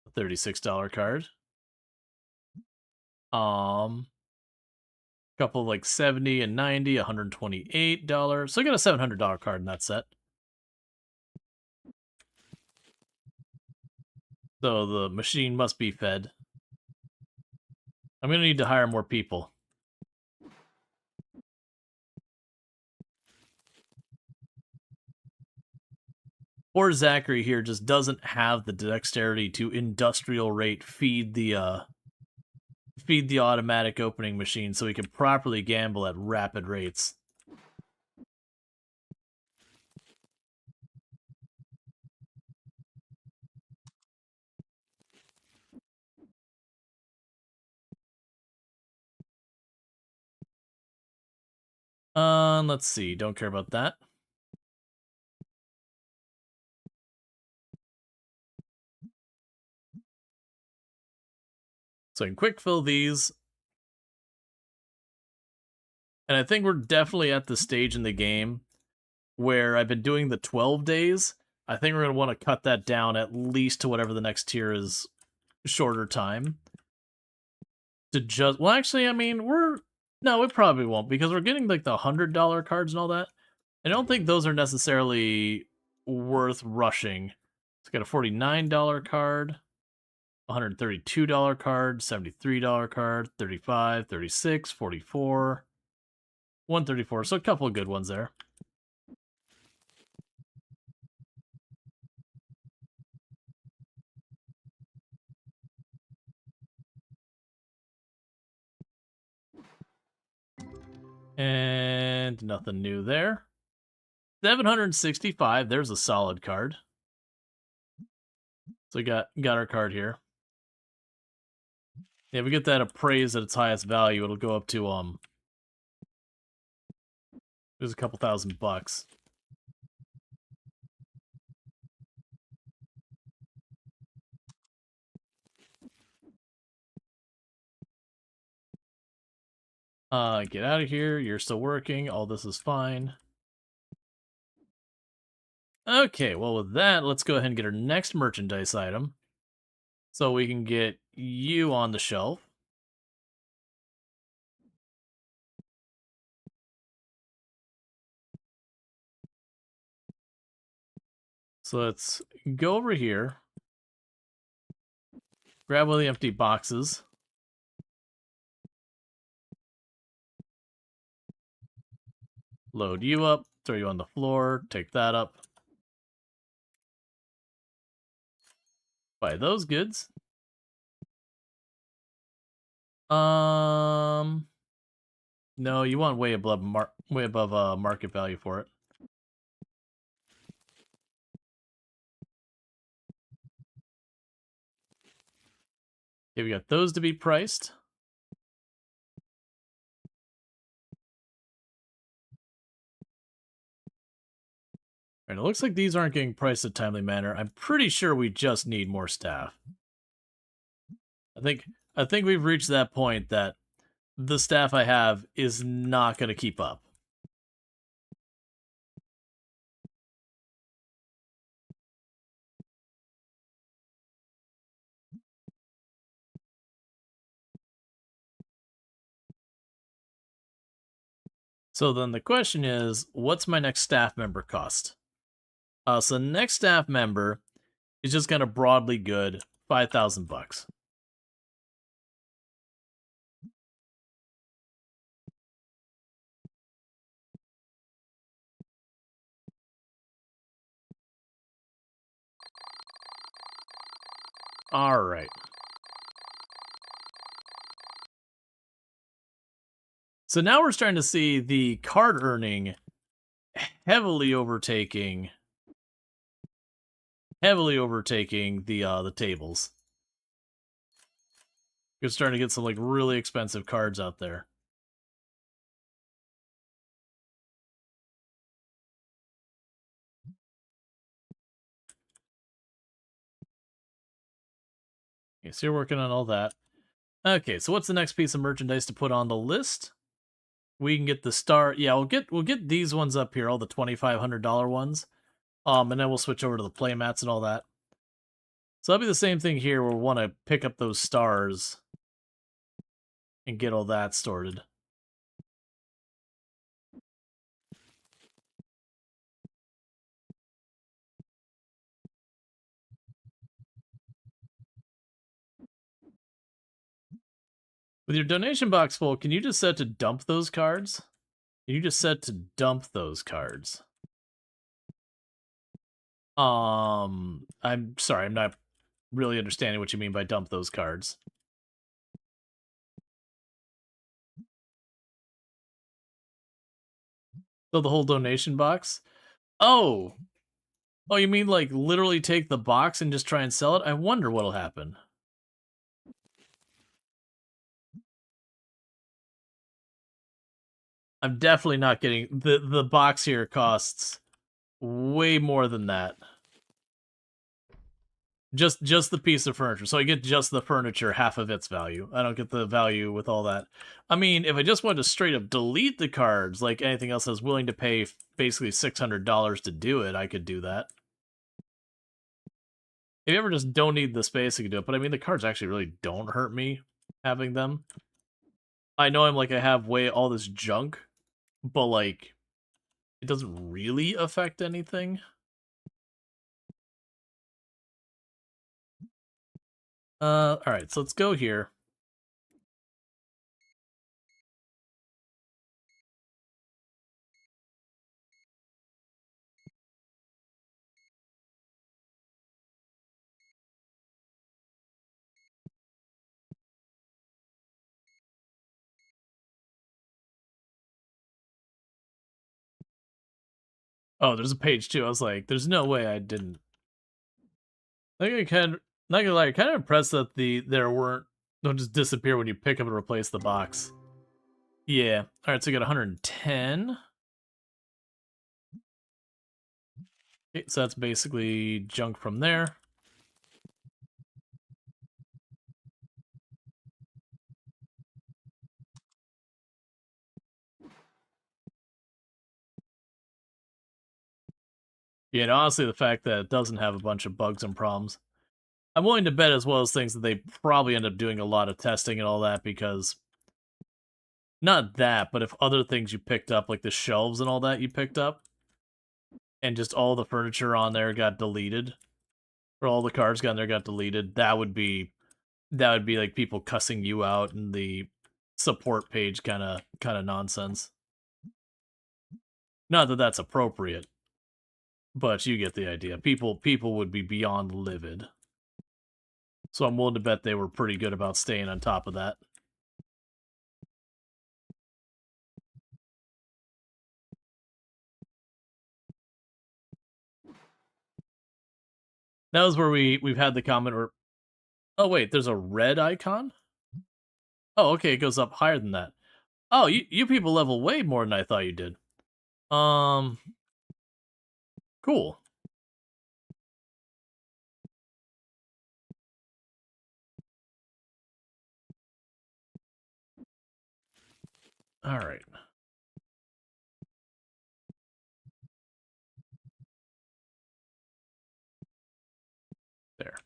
A $36 card. Couple like 70 and 90, $128. So I got a $700 card in that set. So the machine must be fed. I'm gonna need to hire more people. Or Zachary here just doesn't have the dexterity to industrial rate feed the automatic opening machine so he can properly gamble at rapid rates. Let's see. Don't care about that. So I can quick fill these. And I think we're definitely at the stage in the game where I've been doing the 12 days. I think we're going to want to cut that down at least to whatever the next tier is, shorter time. To just, well, actually, I mean, no, we probably won't because we're getting like the $100 cards and all that. I don't think those are necessarily worth rushing. It's got a $49 card, $132 card, $73 card, 35, 36, 44, 134. So a couple of good ones there. And nothing new there. 765. There's a solid card. So we got our card here. Yeah, if we get that appraised at its highest value, it'll go up to there's a couple $1,000. Get out of here. You're still working. All this is fine. Okay, well with that, let's go ahead and get our next merchandise item. So we can get you on the shelf. So let's go over here. Grab one of the empty boxes. Load you up. Throw you on the floor. Take that up. Buy those goods. No, you want way above market value for it. Okay, we got those to be priced. And it looks like these aren't getting priced in a timely manner. I'm pretty sure we just need more staff. I think we've reached that point that the staff I have is not going to keep up. So then the question is, what's my next staff member cost? So the next staff member is just kind of broadly good, $5,000. All right. So now we're starting to see the card earning heavily overtaking the tables. You're starting to get some like really expensive cards out there. Okay, so you're working on all that. Okay, so what's the next piece of merchandise to put on the list? We can get the star. Yeah, we'll get these ones up here, all the $2,500 ones. And then we'll switch over to the playmats and all that. So that'll be the same thing here. We'll want to pick up those stars and get all that sorted. With your donation box full, can you just set to dump those cards? Can you just set to dump those cards? I'm sorry, I'm not really understanding what you mean by dump those cards. So the whole donation box? Oh! Oh, you mean like literally take the box and just try and sell it? I wonder what'll happen. I'm definitely not getting... The box here costs way more than that. Just the piece of furniture. So I get just the furniture, half of its value. I don't get the value with all that. I mean, if I just wanted to straight up delete the cards, like anything else I was willing to pay basically $600 to do it, I could do that. If you ever just don't need the space, you can do it. But I mean, the cards actually really don't hurt me having them. I know I have all this junk, but like, it doesn't really affect anything. Alright, so let's go here. Oh, there's a page too. I was like, there's no way I didn't. I think not gonna lie, kind of impressed that don't just disappear when you pick up and replace the box. Yeah. Alright, so you got 110. Okay, so that's basically junk from there. Yeah, and honestly, the fact that it doesn't have a bunch of bugs and problems. I'm willing to bet as well as things that they probably end up doing a lot of testing and all that because not that, but if other things you picked up, like the shelves and all that you picked up, and just all the furniture on there got deleted, or all the cards got in there got deleted, that would be like people cussing you out in the support page kind of nonsense. Not that that's appropriate, but you get the idea. People would be beyond livid. So I'm willing to bet they were pretty good about staying on top of that. That was where we've had the comment where, oh wait, there's a red icon? Oh, okay, it goes up higher than that. Oh, you people level way more than I thought you did. Cool. All right. There.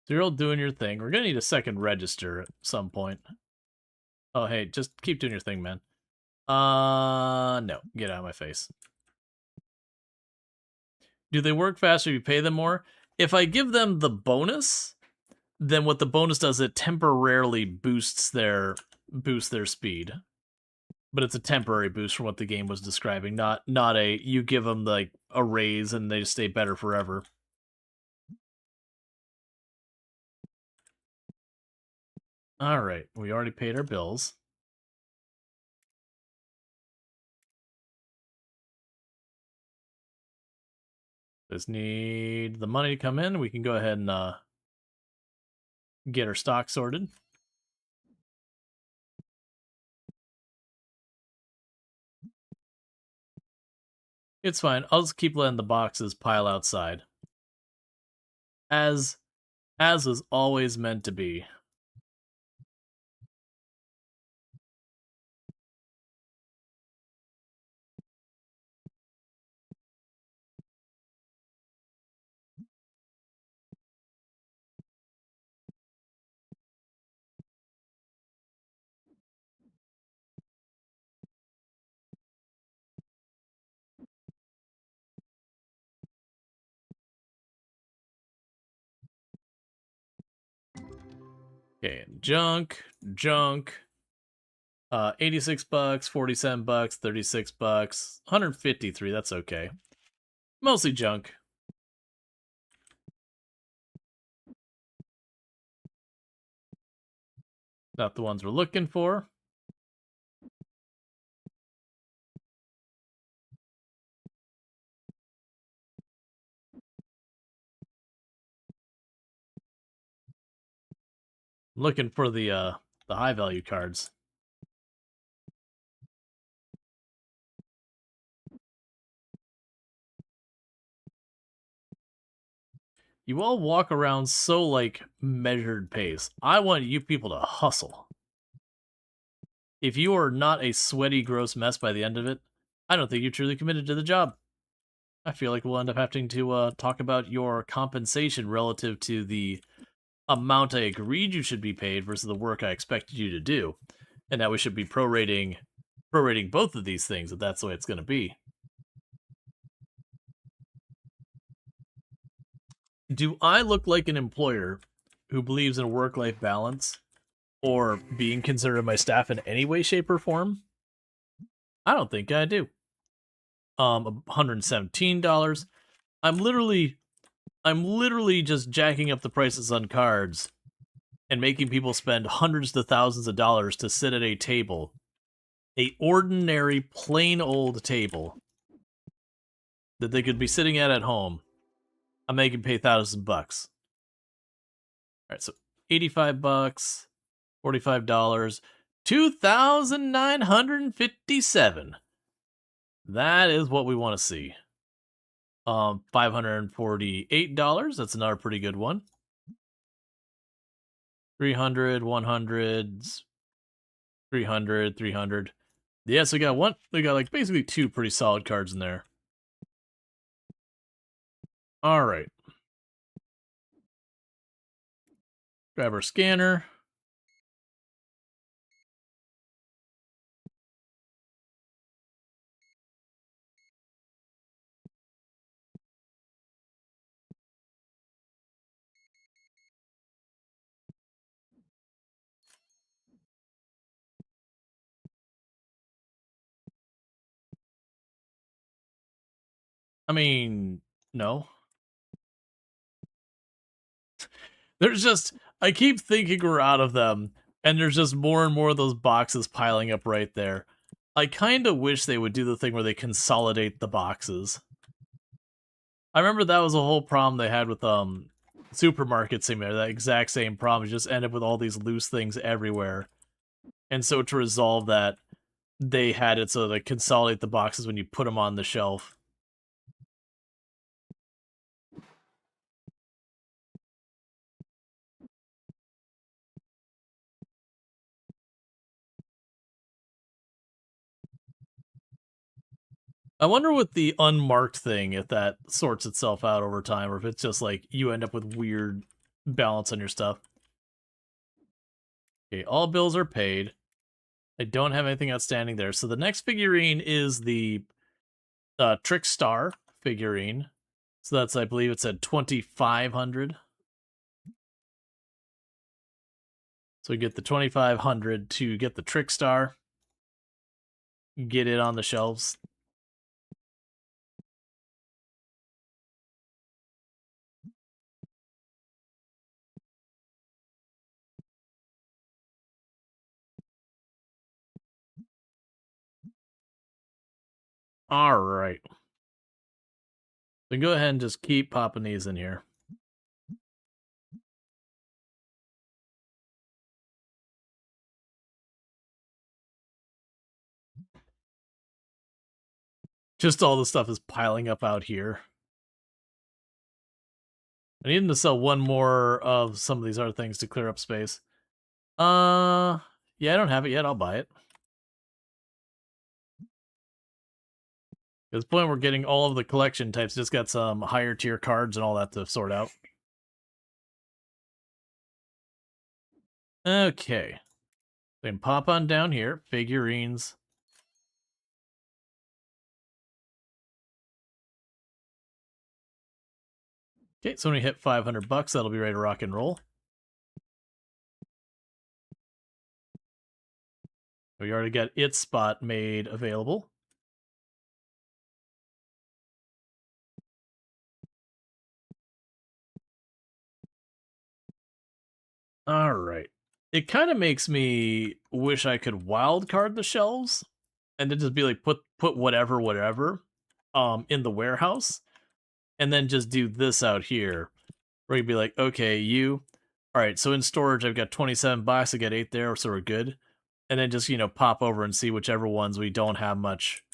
So you're all doing your thing. We're gonna need a second register at some point. Oh, hey, just keep doing your thing, man. No. Get out of my face. Do they work faster if you pay them more? If I give them the bonus, then what the bonus does, it temporarily boosts their speed. But it's a temporary boost from what the game was describing, not a you give them like a raise and they just stay better forever. All right, we already paid our bills. Just need the money to come in. We can go ahead and get our stock sorted. It's fine. I'll just keep letting the boxes pile outside. As As was always meant to be. Okay, junk. 86 bucks, 47 bucks, 36 bucks, 153, that's okay. Mostly junk. Not the ones we're looking for. Looking for the high value cards. You all walk around so, like, measured pace. I want you people to hustle. If you are not a sweaty, gross mess by the end of it, I don't think you're truly committed to the job. I feel like we'll end up having to talk about your compensation relative to the amount I agreed you should be paid versus the work I expected you to do. And now we should be prorating both of these things if that's the way it's going to be. Do I look like an employer who believes in work-life balance or being considered my staff in any way, shape, or form? I don't think I do. $117. I'm literally just jacking up the prices on cards and making people spend hundreds to thousands of dollars to sit at a table, a ordinary plain old table that they could be sitting at home. I'm making pay $1,000. All right, so 85 bucks, $45, 2,957. That is what we want to see. $548. That's another pretty good one. 300, 100, 300, 300. Yeah, so we got like basically two pretty solid cards in there. All right. Grab our scanner. I mean, no. There's just, I keep thinking we're out of them, and there's just more and more of those boxes piling up right there. I kind of wish they would do the thing where they consolidate the boxes. I remember that was a whole problem they had with Supermarket Simulator, that exact same problem. You just end up with all these loose things everywhere. And so to resolve that, they had it so they consolidate the boxes when you put them on the shelf. I wonder with the unmarked thing if that sorts itself out over time, or if it's just like you end up with weird balance on your stuff. Okay, all bills are paid. I don't have anything outstanding there. So the next figurine is the Trick Star figurine. So that's, I believe it's at 2,500. So we get the 2,500 to get the Trick Star. Get it on the shelves. All right. So go ahead and just keep popping these in here. Just all the stuff is piling up out here. I need him to sell one more of some of these other things to clear up space. Yeah, I don't have it yet. I'll buy it. At this point, we're getting all of the collection types. Just got some higher tier cards and all that to sort out. Okay. Then pop on down here. Figurines. Okay, so when we hit 500 bucks, that'll be ready to rock and roll. We already got its spot made available. All right. It kind of makes me wish I could wild card the shelves and then just be like put whatever in the warehouse and then just do this out here where you'd be like, okay, you all right, so in storage I've got 27 bucks, I got 8 there, so we're good. And then just, pop over and see whichever ones we don't have much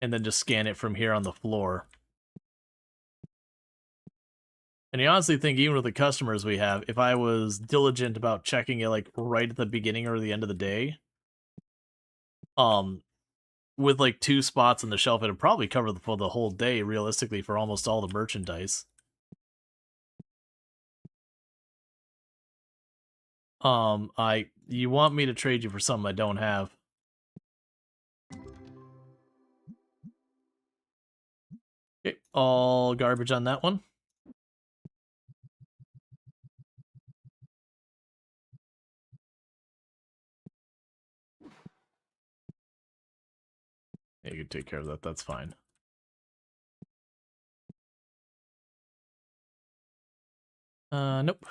and then just scan it from here on the floor. And I honestly think even with the customers we have, if I was diligent about checking it like right at the beginning or the end of the day, with like 2 spots on the shelf, it'd probably cover for the whole day realistically for almost all the merchandise. You want me to trade you for something I don't have? Okay, all garbage on that one. Yeah, you can take care of that, that's fine. Nope.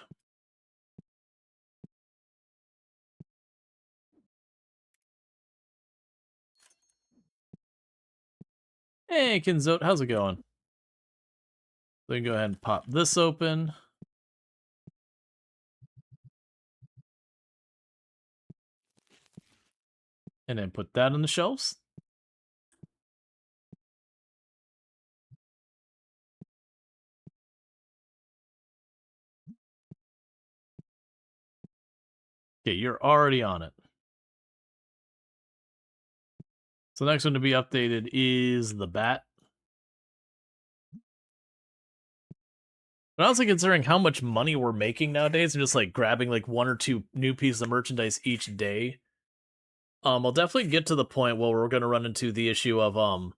Hey, Kinzote, how's it going? So we can go ahead and pop this open. And then put that on the shelves. Okay, you're already on it. So the next one to be updated is the bat. But honestly, considering how much money we're making nowadays, I'm just like grabbing like 1 or 2 new pieces of merchandise each day. I'll definitely get to the point where we're gonna run into the issue of I'm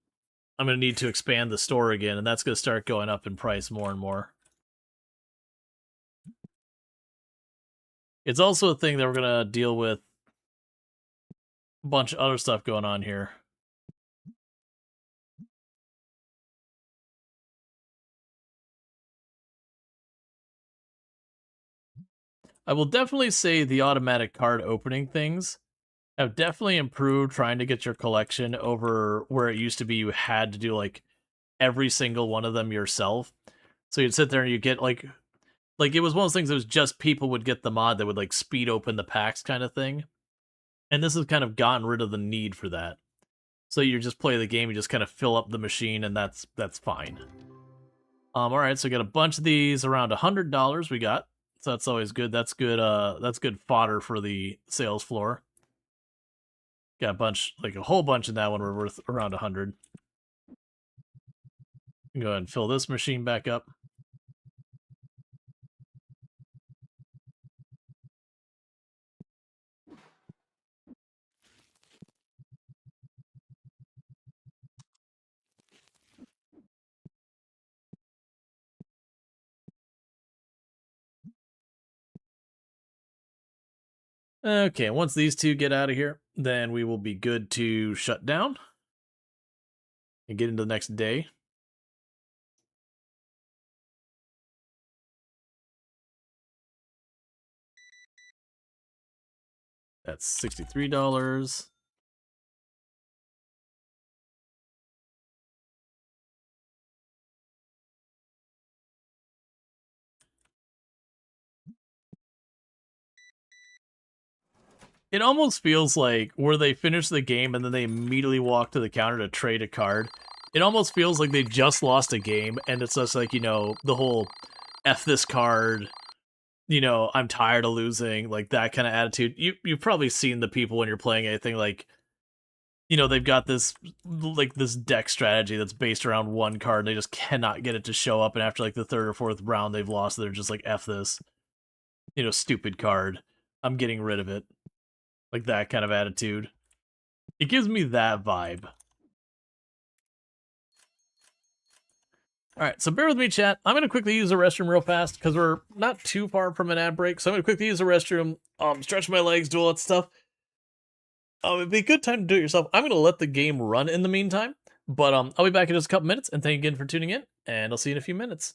gonna need to expand the store again, and that's gonna start going up in price more and more. It's also a thing that we're gonna deal with a bunch of other stuff going on here. I will definitely say the automatic card opening things have definitely improved trying to get your collection over where it used to be you had to do like every single one of them yourself. So you'd sit there and you get like it was one of those things that was just people would get the mod that would like speed open the packs kind of thing. And this has kind of gotten rid of the need for that. So you just play the game, you just kind of fill up the machine, and that's fine. All right, so we got a bunch of these around $100 we got. So that's always good. That's good fodder for the sales floor. Got a bunch, like a whole bunch in that one were worth around 100. Go ahead and fill this machine back up. Okay, once these 2 get out of here, then we will be good to shut down and get into the next day. That's $63. It almost feels like where they finish the game and then they immediately walk to the counter to trade a card. It almost feels like they just lost a game, and it's just like, the whole, F this card, I'm tired of losing, like that kind of attitude. You've probably seen the people when you're playing anything like, they've got this deck strategy that's based around one card, and they just cannot get it to show up, and after like the third or fourth round they've lost, they're just like, F this, stupid card. I'm getting rid of it. Like that kind of attitude. It gives me that vibe. Alright, so bear with me, chat. I'm going to quickly use the restroom real fast, because we're not too far from an ad break, so I'm going to quickly use the restroom, stretch my legs, do all that stuff. It'd be a good time to do it yourself. I'm going to let the game run in the meantime, but I'll be back in just a couple minutes, and thank you again for tuning in, and I'll see you in a few minutes.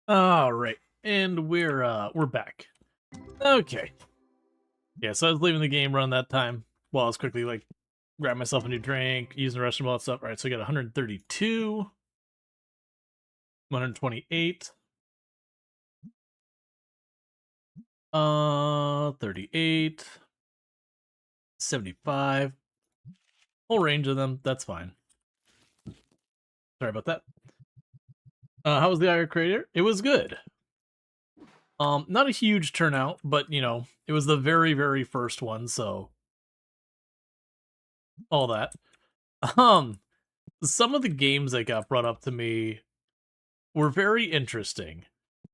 All right, and we're back. Okay. Yeah, so I was leaving the game run that time while I was quickly like grab myself a new drink, using the restroom, all that stuff. All right, so I got 132, 128, 38, 75. Whole range of them. That's fine. Sorry about that. How was the IR Creator? It was good. Not a huge turnout, but you know, it was the very, very first one, so all that. Um, some of the games that got brought up to me were very interesting.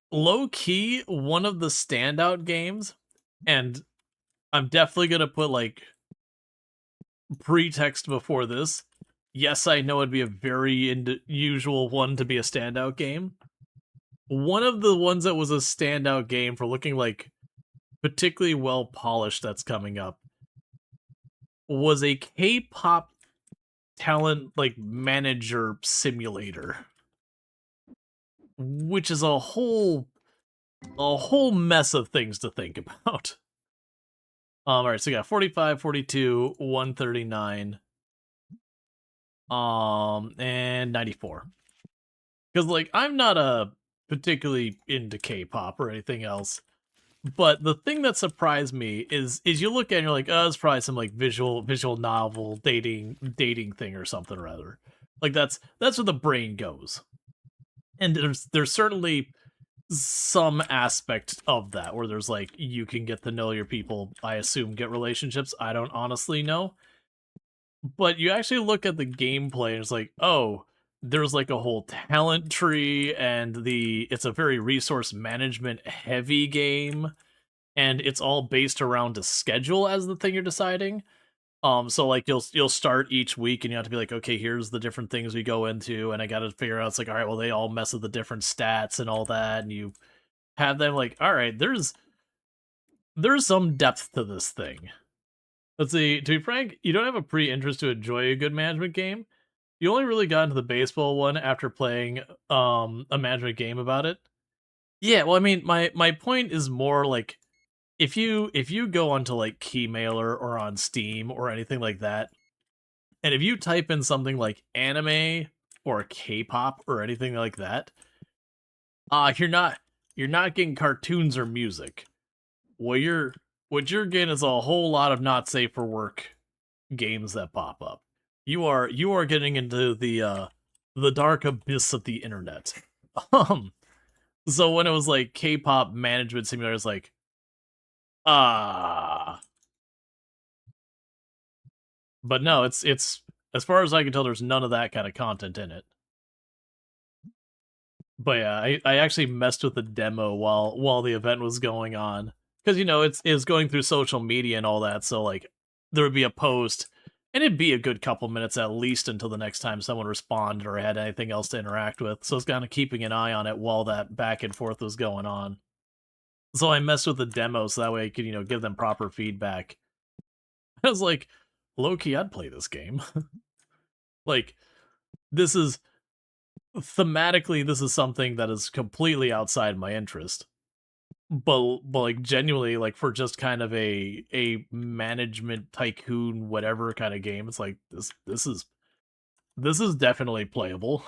Low key, one of the standout games, and I'm definitely gonna put like pretext before this. Yes, I know it'd be a very unusual one to be a standout game. One of the ones that was a standout game for looking like particularly well polished that's coming up was a K-pop talent like manager simulator, which is a whole mess of things to think about. All right, so we got 45, 42, 139, and 94. Because like I'm not a particularly into K-pop or anything else, but the thing that surprised me is you look at it and you're like, oh, it's probably some like visual novel dating thing or something or other. Like that's where the brain goes. And there's certainly some aspect of that where there's like you can get to know your people, I assume get relationships. I don't honestly know. But you actually look at the gameplay and it's like, oh, there's like a whole talent tree and it's a very resource management heavy game and it's all based around a schedule as the thing you're deciding. So like you'll start each week and you have to be like, okay, here's the different things we go into, and I got to figure out it's like, all right, well they all mess with the different stats and all that, and you have them like, all right, there's some depth to this thing. Let's see. To be frank, you don't have a pre-interest to enjoy a good management game. You only really got into the baseball one after playing a management game about it. Yeah, well, I mean, my point is more like if you go onto like Keymailer or on Steam or anything like that, and if you type in something like anime or K-pop or anything like that, you're not getting cartoons or music. What you're getting is a whole lot of not safe for work games that pop up. You are getting into the dark abyss of the internet. Um so when it was like K-pop management simulator, it's like, ah. But no, it's as far as I can tell, there's none of that kind of content in it. But yeah, I actually messed with the demo while the event was going on. Because you know, it's going through social media and all that, so like there would be a post and it'd be a good couple minutes at least until the next time someone responded or had anything else to interact with. So it's kind of keeping an eye on it while that back and forth was going on. So I messed with the demo so that way I could, you know, give them proper feedback. I was like, low key, I'd play this game. Like, this is thematically, this is something that is completely outside my interest. But like genuinely, like for just kind of a management tycoon whatever kind of game, it's like this is definitely playable.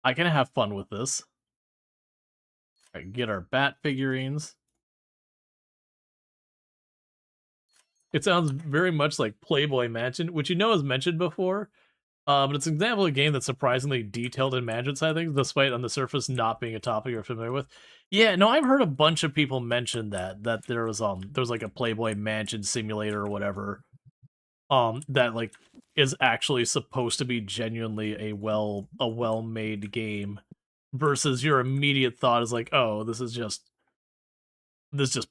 I can have fun with this. All right, get our bat figurines. It sounds very much like Playboy Mansion, which you know is mentioned before. But it's an example of a game that's surprisingly detailed in management side of things, despite on the surface not being a topic you're familiar with. Yeah, no, I've heard a bunch of people mention that there was like a Playboy Mansion simulator or whatever, that like is actually supposed to be genuinely a well made game, versus your immediate thought is like, oh, this is just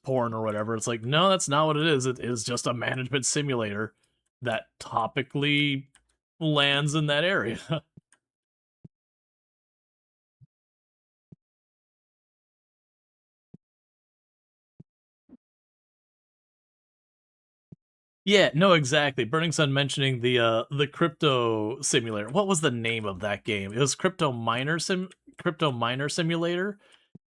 porn or whatever. It's like, no, that's not what it is. It is just a management simulator that topically lands in that area. Yeah, no, exactly. Burning Sun mentioning the crypto simulator. What was the name of that game? It was Crypto Miner Sim. crypto miner simulator.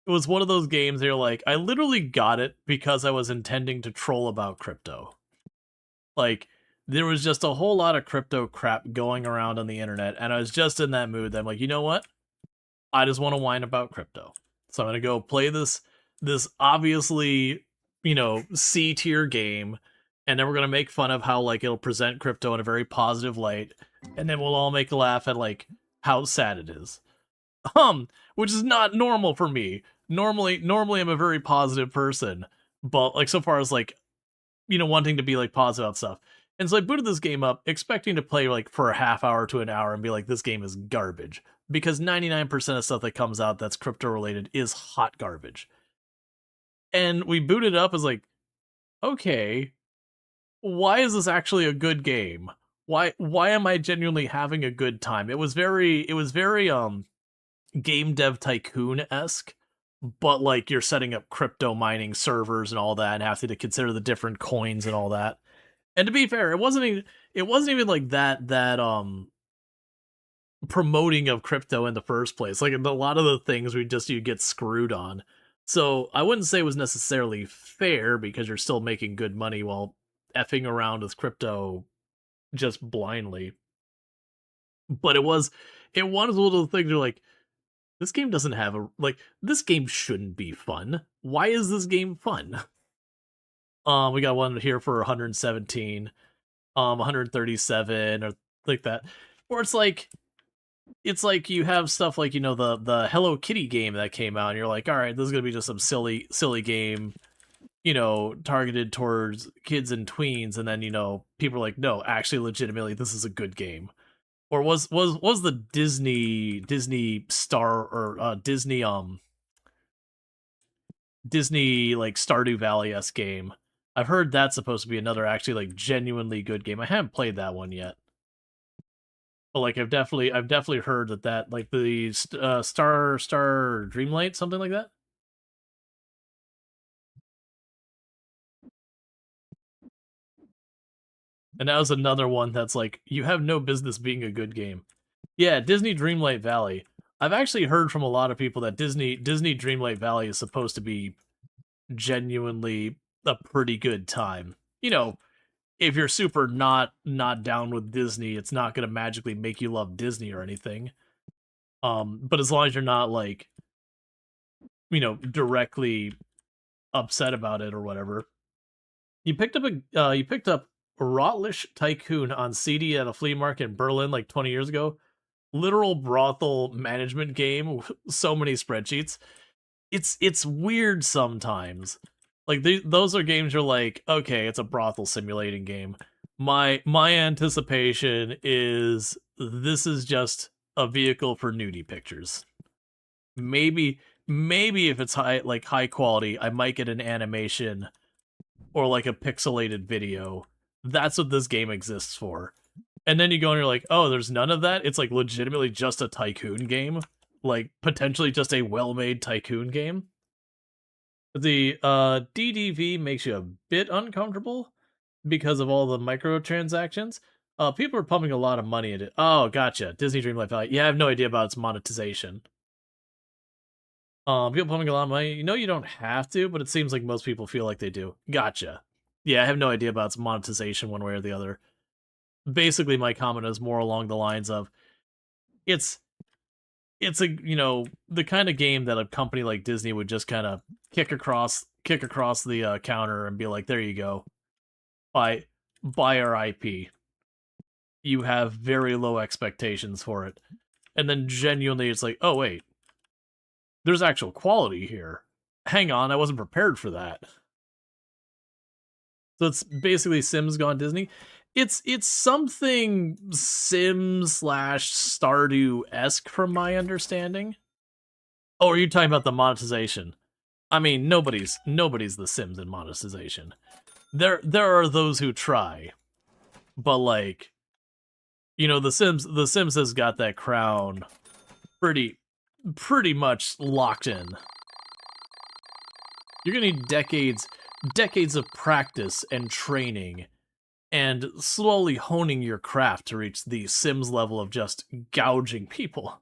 It was one of those games that you're like, I literally got it because I was intending to troll about crypto. Like, there was just a whole lot of crypto crap going around on the internet, and I was just in that mood that I'm like, you know what? I just want to whine about crypto. So I'm gonna go play this obviously, C tier game, and then we're gonna make fun of how like it'll present crypto in a very positive light, and then we'll all make a laugh at like how sad it is. Which is not normal for me. Normally I'm a very positive person, but like so far as like wanting to be like positive about stuff. And so I booted this game up expecting to play like for a half hour to an hour and be like, this game is garbage. Because 99% of stuff that comes out that's crypto related is hot garbage. And we booted up as like, okay, why is this actually a good game? Why am I genuinely having a good time? It was very game dev tycoon-esque, but like you're setting up crypto mining servers and all that and have to consider the different coins and all that. And to be fair, it wasn't even like that promoting of crypto in the first place. Like a lot of the things you get screwed on. So I wouldn't say it was necessarily fair because you're still making good money while effing around with crypto just blindly. But it was one of the little things you're like, this game doesn't have this game shouldn't be fun. Why is this game fun? We got one here for 117, 137 or like that. Or it's like you have stuff like the Hello Kitty game that came out and you're like, all right, this is gonna be just some silly game, targeted towards kids and tweens, and then people are like, no, actually legitimately this is a good game. Or was the Disney Star or Disney like Stardew Valley-esque game? I've heard that's supposed to be another actually like genuinely good game. I haven't played that one yet. But like I've definitely heard that like the Star Dreamlight, something like that. And that was another one that's like, you have no business being a good game. Yeah, Disney Dreamlight Valley. I've actually heard from a lot of people that Disney Dreamlight Valley is supposed to be genuinely a pretty good time. If you're super not down with Disney, it's not going to magically make you love Disney or anything. But as long as you're not like, directly upset about it or whatever. You picked up Rotlish Tycoon on CD at a flea market in Berlin like 20 years ago. Literal brothel management game with so many spreadsheets. It's weird sometimes. Like those are games you're like, okay, it's a brothel simulating game. My anticipation is this is just a vehicle for nudie pictures. Maybe if it's high quality, I might get an animation or like a pixelated video. That's what this game exists for. And then you go and you're like, oh, there's none of that. It's like legitimately just a tycoon game, like potentially just a well-made tycoon game. The DDV makes you a bit uncomfortable because of all the microtransactions. People are pumping a lot of money into it. Oh, gotcha. Disney Dreamlight Valley. Yeah, I have no idea about its monetization. People pumping a lot of money. You don't have to, but it seems like most people feel like they do. Gotcha. Yeah, I have no idea about its monetization one way or the other. Basically, my comment is more along the lines of, it's a the kind of game that a company like Disney would just kind of kick across the counter and be like, there you go, buy our IP. You have very low expectations for it, and then genuinely it's like, oh wait, there's actual quality here. Hang on, I wasn't prepared for that. So it's basically Sims gone Disney. It's something Sims / Stardew-esque from my understanding. Oh, are you talking about the monetization? I mean, nobody's the Sims in monetization. There are those who try, but like, the Sims has got that crown pretty much locked in. You're gonna need decades of practice and training and slowly honing your craft to reach the Sims level of just gouging people.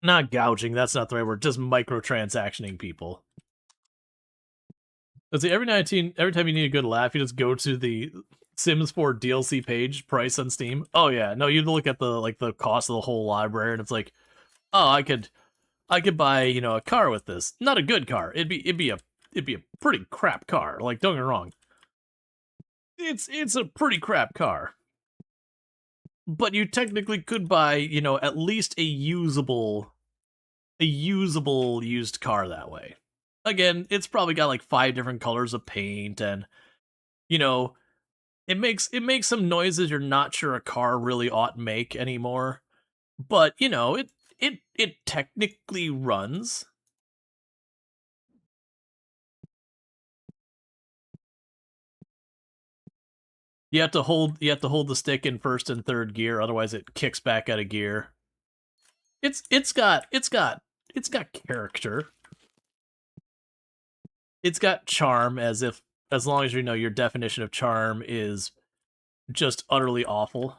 Not gouging, that's not the right word, just microtransactioning people. Let's see, every time you need a good laugh, you just go to the Sims 4 DLC page, price on Steam. Oh yeah, no, you look at the cost of the whole library, and it's like, oh, I could buy, a car with this. Not a good car. It'd be a pretty crap car. Like, don't get me wrong. It's a pretty crap car. But you technically could buy, at least a usable used car that way. Again, it's probably got like 5 different colors of paint, and you know, it makes some noises you're not sure a car really ought to make anymore. But it technically runs. You have to hold the stick in first and third gear, otherwise it kicks back out of gear. It's got character. It's got charm, as long as you know your definition of charm is just utterly awful.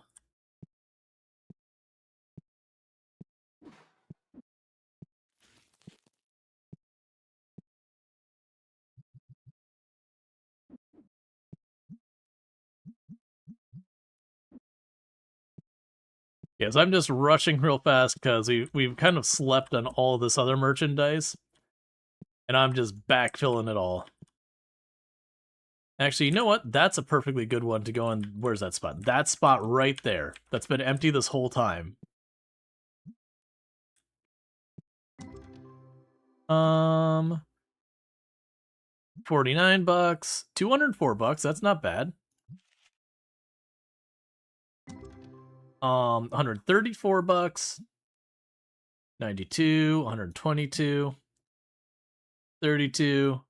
Yes, I'm just rushing real fast because we've kind of slept on all this other merchandise, and I'm just backfilling it all. Actually, you know what? That's a perfectly good one to go in. Where's that spot? That spot right there. That's been empty this whole time. 49 bucks, 204 bucks. That's not bad. 134 bucks, 92, 122, 32.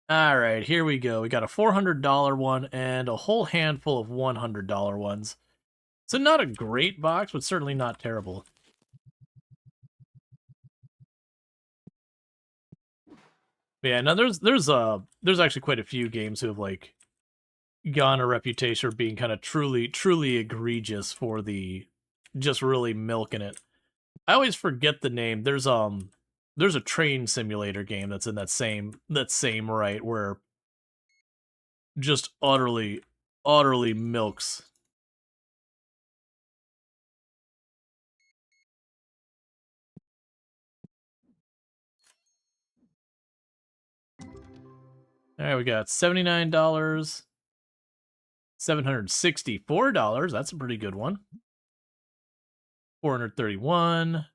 All right, here we go. We got a $400 one and a whole handful of $100 ones. So not a great box, but certainly not terrible. But yeah, now there's actually quite a few games who have like gone a reputation of being kind of truly egregious for the just really milking it. I always forget the name. There's a train simulator game that's in that same right, where just utterly milks. All right, we got $79, $764. That's a pretty good one. 431.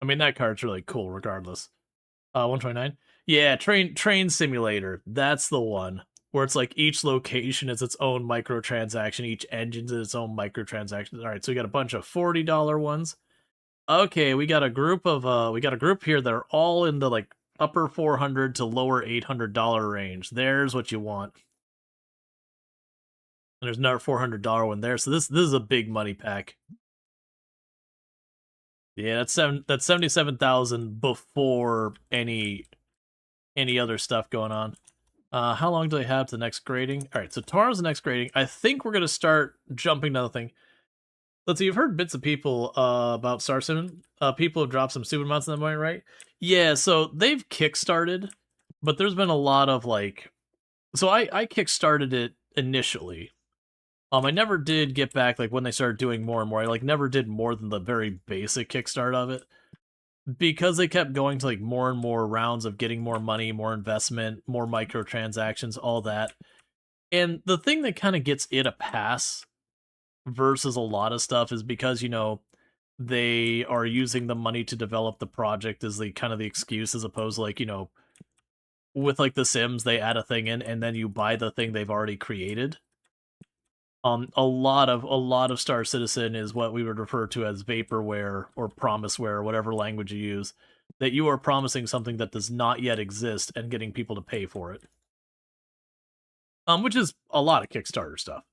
I mean, that card's really cool regardless. 129. Yeah, train simulator. That's the one where it's like each location is its own microtransaction, each engine's its own microtransaction. All right, so we got a bunch of $40 ones. Okay, we got a group here that are all in the like upper 400 to lower $800 range. There's what you want. And there's another $400 one there. So this is a big money pack. Yeah, that's 77,000 before any other stuff going on. How long do I have to the next grading? All right, so tomorrow's the next grading. I think we're gonna start jumping to the thing. Let's see. You've heard bits of people about Star Sim. People have dropped some stupid amounts of that money, right? Yeah. So they've kickstarted, but there's been a lot of like. So I kickstarted it initially. I never did get back like when they started doing more and more. I like never did more than the very basic kickstart of it, because they kept going to like more and more rounds of getting more money, more investment, more microtransactions, all that. And the thing that kind of gets it a pass versus a lot of stuff is because, they are using the money to develop the project as the kind of the excuse, as opposed to like, with like the Sims, they add a thing in and then you buy the thing they've already created. A lot of Star Citizen is what we would refer to as vaporware or promiseware, or whatever language you use, that you are promising something that does not yet exist and getting people to pay for it. Which is a lot of Kickstarter stuff.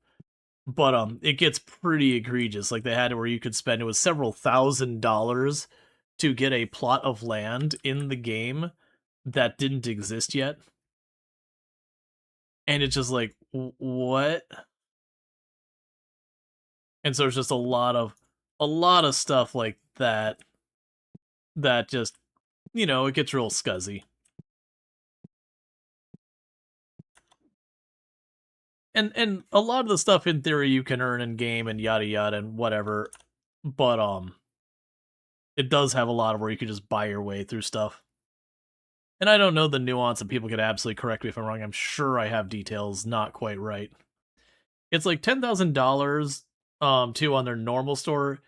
But it gets pretty egregious. Like they had it where you could spend, it was several $1,000s to get a plot of land in the game that didn't exist yet. And it's just like, what? And so it's just a lot of stuff like that that just, it gets real scuzzy. And a lot of the stuff in theory you can earn in game and yada yada and whatever, but it does have a lot of where you can just buy your way through stuff. And I don't know the nuance, and people could absolutely correct me if I'm wrong. I'm sure I have details not quite right. It's like $10,000 too on their normal store,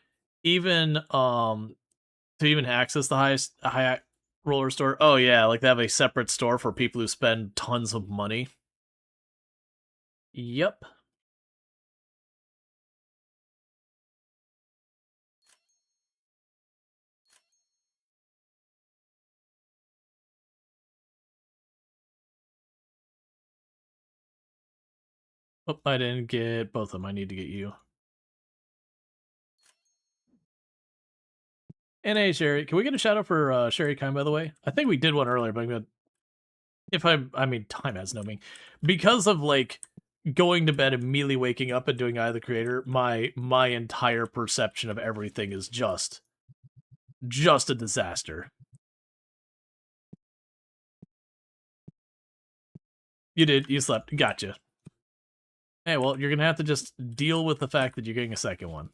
even to even access the high roller store. Oh yeah, like they have a separate store for people who spend tons of money. Yep. Oh, I didn't get both of them. I need to get you. And hey, Sherry, can we get a shout out for Sherry Kine, by the way? I think we did one earlier, but I'm gonna, I mean, time has no meaning. Because of like going to bed, immediately waking up and doing Eye of the Creator, my entire perception of everything is just a disaster. You did, you slept, gotcha. Hey, well, you're gonna have to just deal with the fact that you're getting a second one.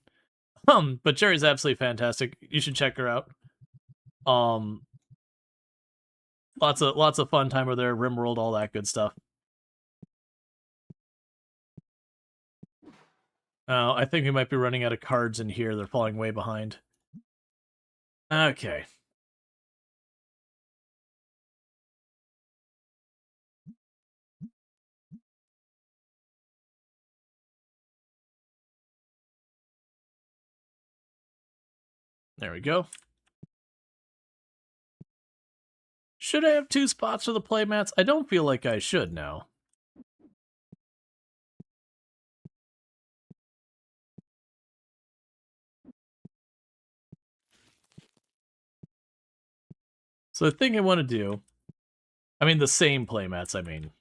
But Sherry's absolutely fantastic. You should check her out. Um, lots of fun time over there, Rimworld, all that good stuff. I think we might be running out of cards in here. They're falling way behind. Okay. There we go. Should I have 2 spots for the playmats? I don't feel like I should now. So the thing I want to do, I mean the same playmats, I mean.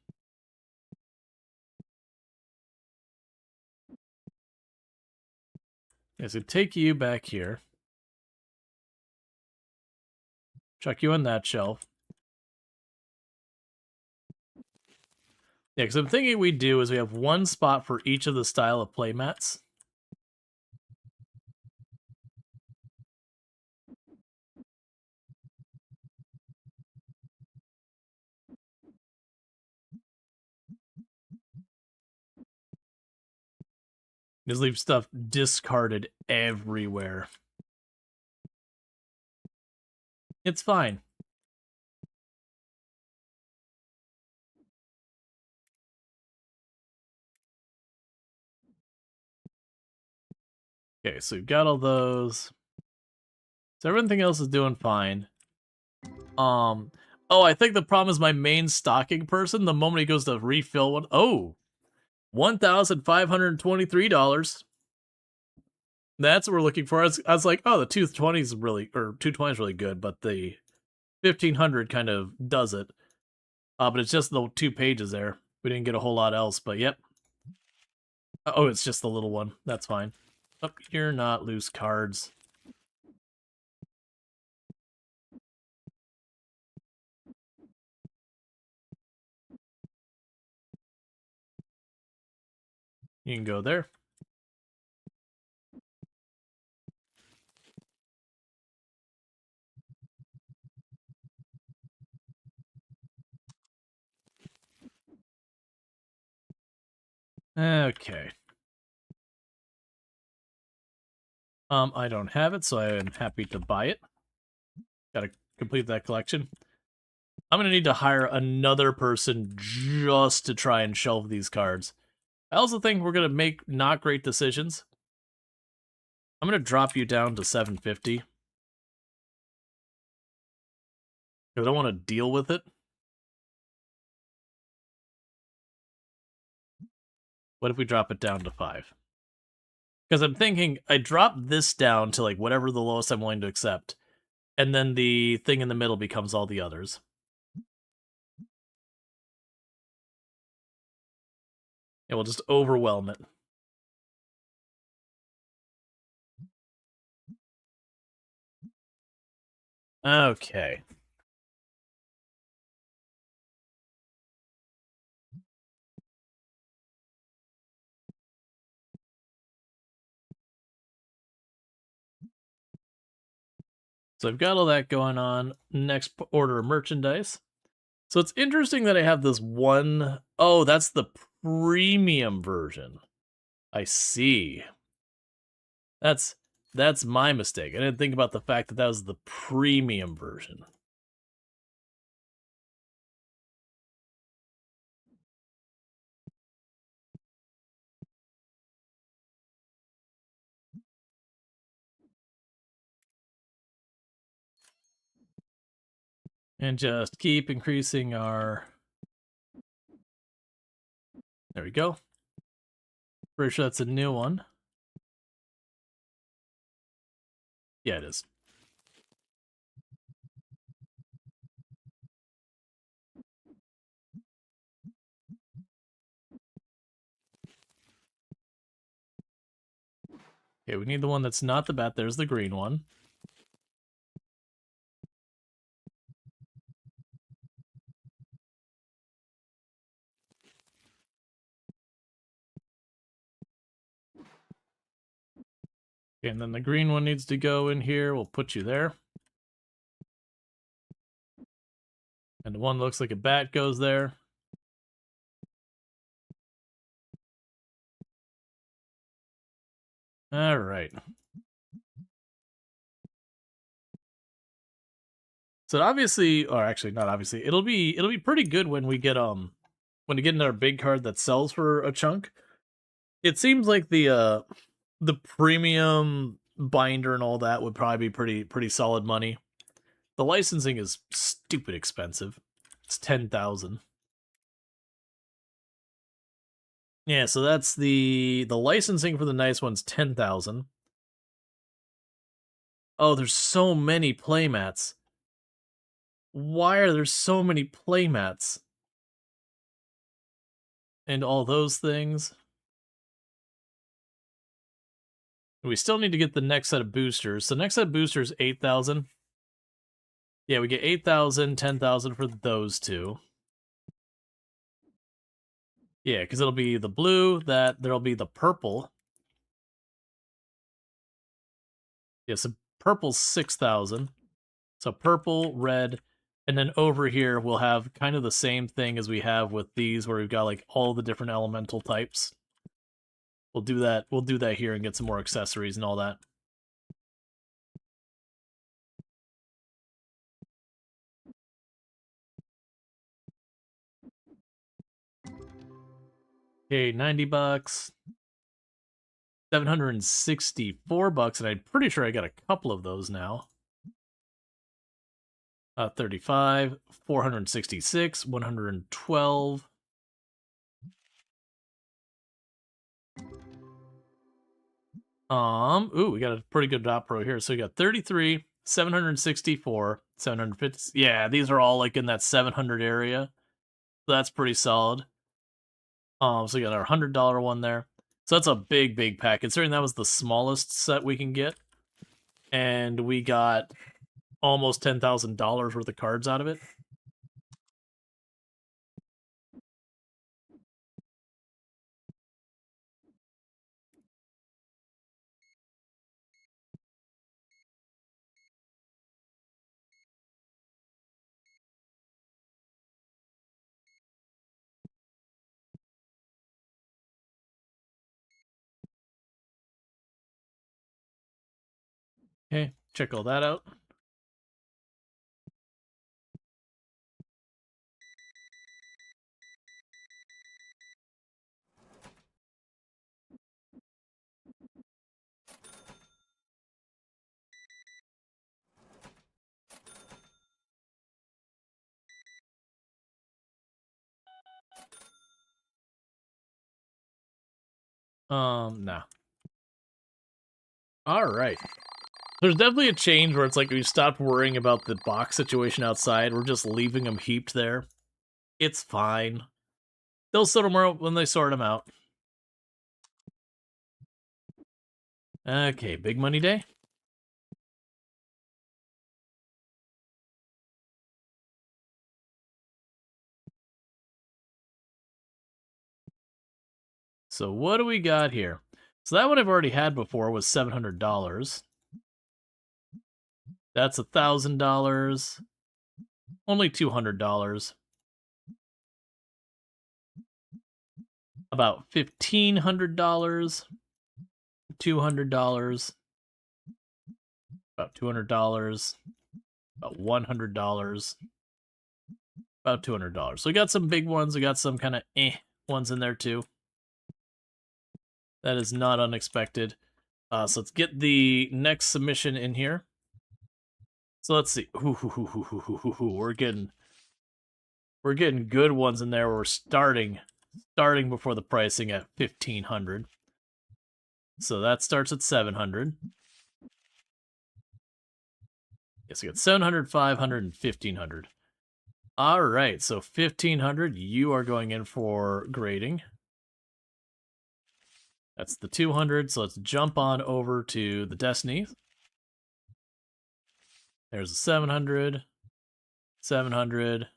Is to take you back here. Chuck you on that shelf. Yeah, because I'm thinking we do is we have 1 spot for each of the style of playmats. Just leave stuff discarded everywhere. It's fine. Okay, so we've got all those. So everything else is doing fine. Oh, I think the problem is my main stocking person, the moment he goes to refill one, oh, $1,523. That's what we're looking for. I was like, oh, the 220 is really, or 220 is really good, but the 1500 kind of does it. But it's just the 2 pages there. We didn't get a whole lot else, but yep. Oh, it's just the little one. That's fine. Oh, you're not loose cards. You can go there. Okay. I don't have it, so I am happy to buy it. Gotta complete that collection. I'm gonna need to hire another person just to try and shelve these cards. I also think we're gonna make not great decisions. I'm gonna drop you down to 750. Because I don't want to deal with it. What if we drop it down to 5? Because I'm thinking I drop this down to like whatever the lowest I'm willing to accept, and then the thing in the middle becomes all the others. It will just overwhelm it. Okay. So I've got all that going on. Next order of merchandise. So it's interesting that I have this one. Oh, that's the premium version. I see. That's my mistake. I didn't think about the fact that that was the premium version. And just keep increasing our... There we go. Pretty sure that's a new one. Yeah, it is. Okay, we need the one that's not the bat. There's the green one. Okay, and then the green one needs to go in here. We'll put you there. And the one looks like a bat goes there. All right. So obviously, or actually not obviously, it'll be pretty good when we get another big card that sells for a chunk. It seems like the premium binder and all that would probably be pretty solid money. The licensing is stupid expensive. It's 10,000. Yeah, so that's the licensing for the nice one's 10,000. Oh, there's so many playmats. Why are there so many playmats? And all those things. We still need to get the next set of boosters. So next set of boosters, 8,000. Yeah, we get 8,000, 10,000 for those two. Yeah, because it'll be the blue, there'll be the purple. Yeah, so purple's 6,000. So purple, red, and then over here we'll have kind of the same thing as we have with these, where we've got like all the different elemental types. We'll do that here and get some more accessories and all that. Okay, $90. $764, and I'm pretty sure I got a couple of those now. 35, 466, 112. Ooh, we got a pretty good dot pro here. So we got 33, 764, 750. Yeah, these are all like in that 700 area. So that's pretty solid. So we got our $100 one there. So that's a big pack, considering that was the smallest set we can get. And we got almost $10,000 worth of cards out of it. Okay, check all that out. No. All right. There's definitely a change where it's like we've stopped worrying about the box situation outside. We're just leaving them heaped there. It's fine. They'll sort them out when they sort them out. Okay, big money day. So what do we got here? So that one I've already had before was $700. That's $1,000. Only $200. About $1,500. $200. About $200. About $100. About $200. So we got some big ones. We got some kind of ones in there too. That is not unexpected. So let's get the next submission in here. So let's see. We're getting good ones in there. We're starting before the pricing at 1,500. So that starts at 700. Yes, we got 700, 500, and 1,500. All right, so 1,500, you are going in for grading. That's the 200, so let's jump on over to the Destiny. There's a 700, 700,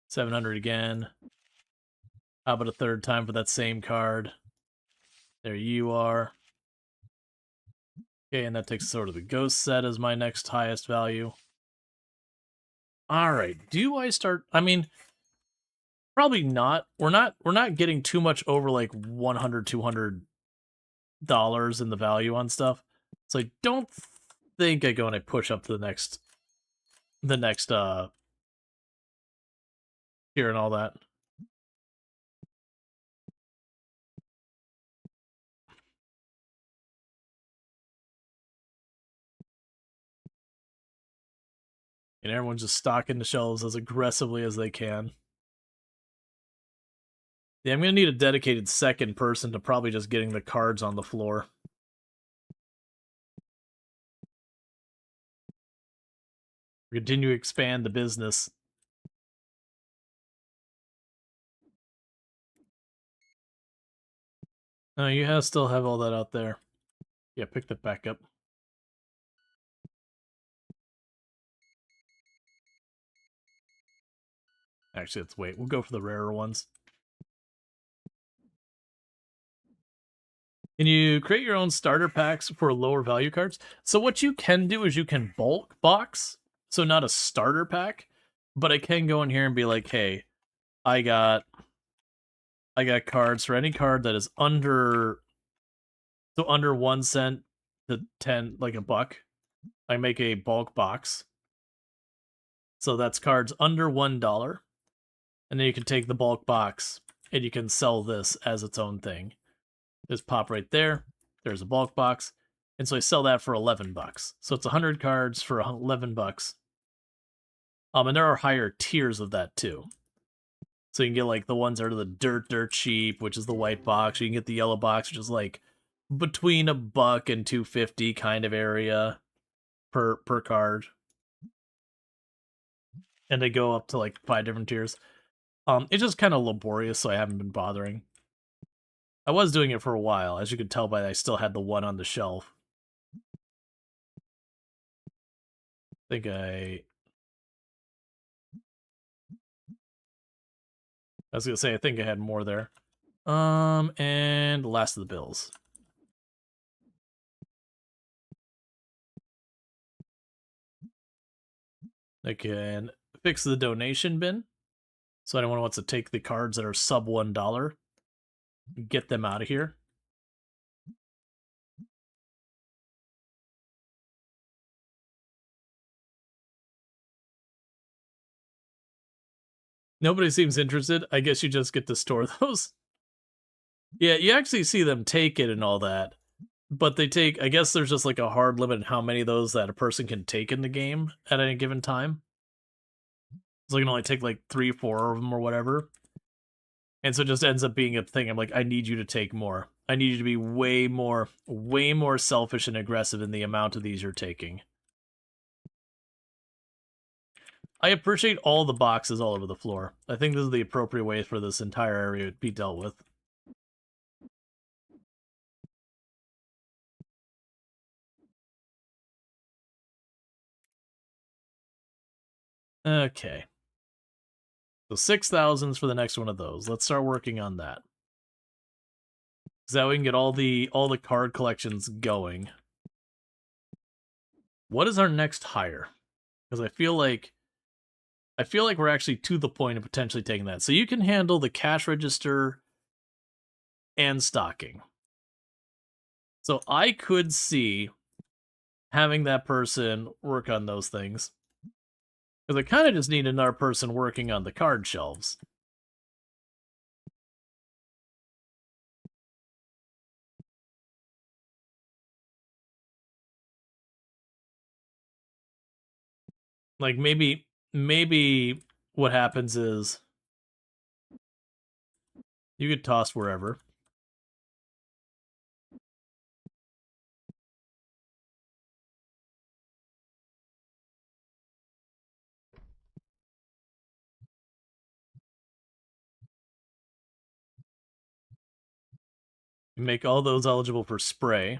700 again. How about a third time for that same card? There you are. Okay, and that takes sort of the ghost set as my next highest value. All right, do I start? I mean, probably not. We're not getting too much over like $100, $200 in the value on stuff. So I don't think I go and I push up to the next tier and all that. And everyone's just stocking the shelves as aggressively as they can. Yeah, I'm going to need a dedicated second person to probably just getting the cards on the floor. Continue to expand the business. No, you still have all that out there. Yeah, pick that back up. Actually, let's wait. We'll go for the rarer ones. Can you create your own starter packs for lower value cards? So what you can do is you can bulk box. So not a starter pack, but I can go in here and be like, hey, I got cards for any card that is under 1 cent to 10, like a buck. I make a bulk box. So that's cards under $1. And then you can take the bulk box and you can sell this as its own thing. Just pop right there. There's a bulk box. And so I sell that for $11. So it's 100 cards for $11. And there are higher tiers of that too. So you can get like the ones that are the dirt cheap, which is the white box. Or you can get the yellow box, which is like between $1 and $2.50 kind of area per card. And they go up to like 5 different tiers. It's just kind of laborious, so I haven't been bothering. I was doing it for a while, as you could tell by I still had the one on the shelf. I was gonna say I think I had more there. And last of the bills. I can fix the donation bin. So anyone wants to take the cards that are sub $1, get them out of here. Nobody seems interested. I guess you just get to store those. Yeah, you actually see them take it and all that. But they take, I guess there's just like a hard limit on how many of those that a person can take in the game at any given time. So you can only take like 3, 4 of them or whatever. And so it just ends up being a thing. I'm like, I need you to take more. I need you to be way more selfish and aggressive in the amount of these you're taking. I appreciate all the boxes all over the floor. I think this is the appropriate way for this entire area to be dealt with. Okay. So 6,000s for the next one of those. Let's start working on that. So that we can get all the card collections going. What is our next hire? Because I feel like we're actually to the point of potentially taking that. So you can handle the cash register and stocking. So I could see having that person work on those things. Because I kind of just need another person working on the card shelves. Like maybe what happens is you could toss wherever. Make all those eligible for spray.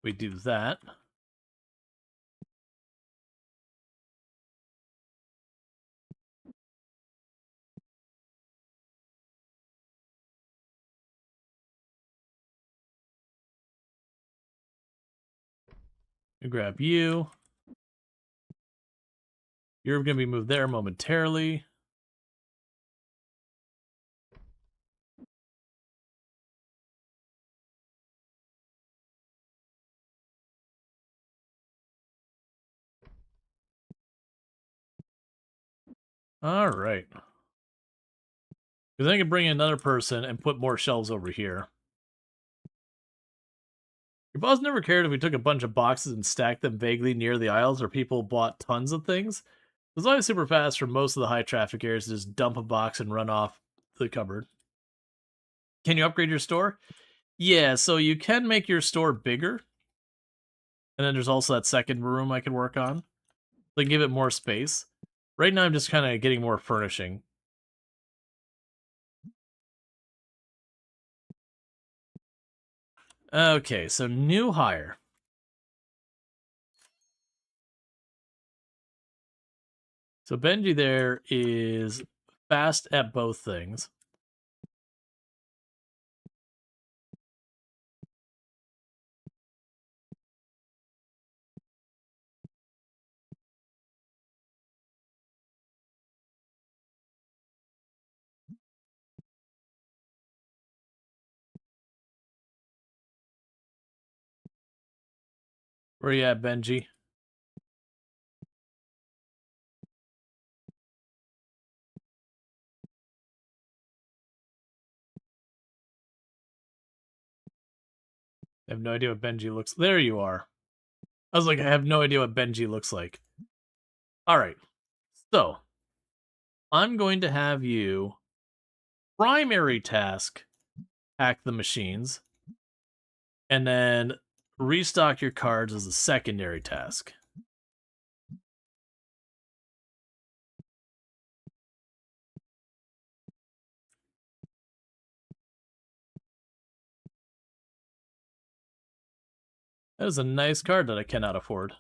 We do that. We grab you. You're going to be moved there momentarily. All right. Because I can bring in another person and put more shelves over here. Your boss never cared if we took a bunch of boxes and stacked them vaguely near the aisles where people bought tons of things. It was always super fast for most of the high traffic areas to just dump a box and run off the cupboard. Can you upgrade your store? Yeah, so you can make your store bigger. And then there's also that second room I can work on. Like give it more space. Right now I'm just kind of getting more furnishing. Okay, so new hire. So Benji there is fast at both things. Where you at, Benji? I have no idea what Benji looks. There you are. I was like, I have no idea what Benji looks like. All right. So, I'm going to have you primary task hack the machines and then restock your cards as a secondary task. That is a nice card that I cannot afford.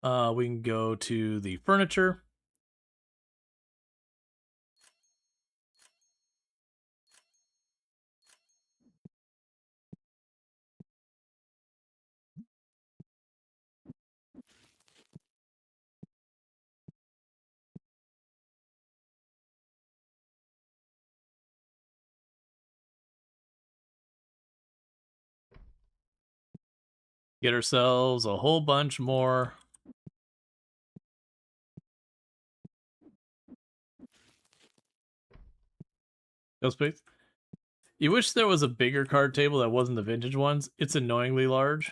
We can go to the furniture. Get ourselves a whole bunch more. Ghost space. You wish there was a bigger card table that wasn't the vintage ones. It's annoyingly large.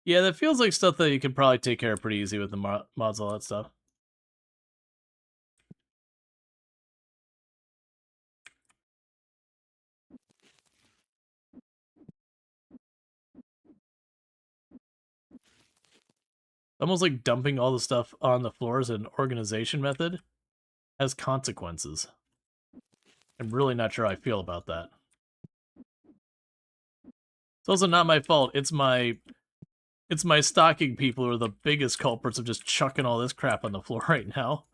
Yeah, that feels like stuff that you could probably take care of pretty easy with the mods, all that stuff. Almost like dumping all the stuff on the floor as an organization method has consequences. I'm really not sure how I feel about that. It's also not my fault. It's my stocking people who are the biggest culprits of just chucking all this crap on the floor right now.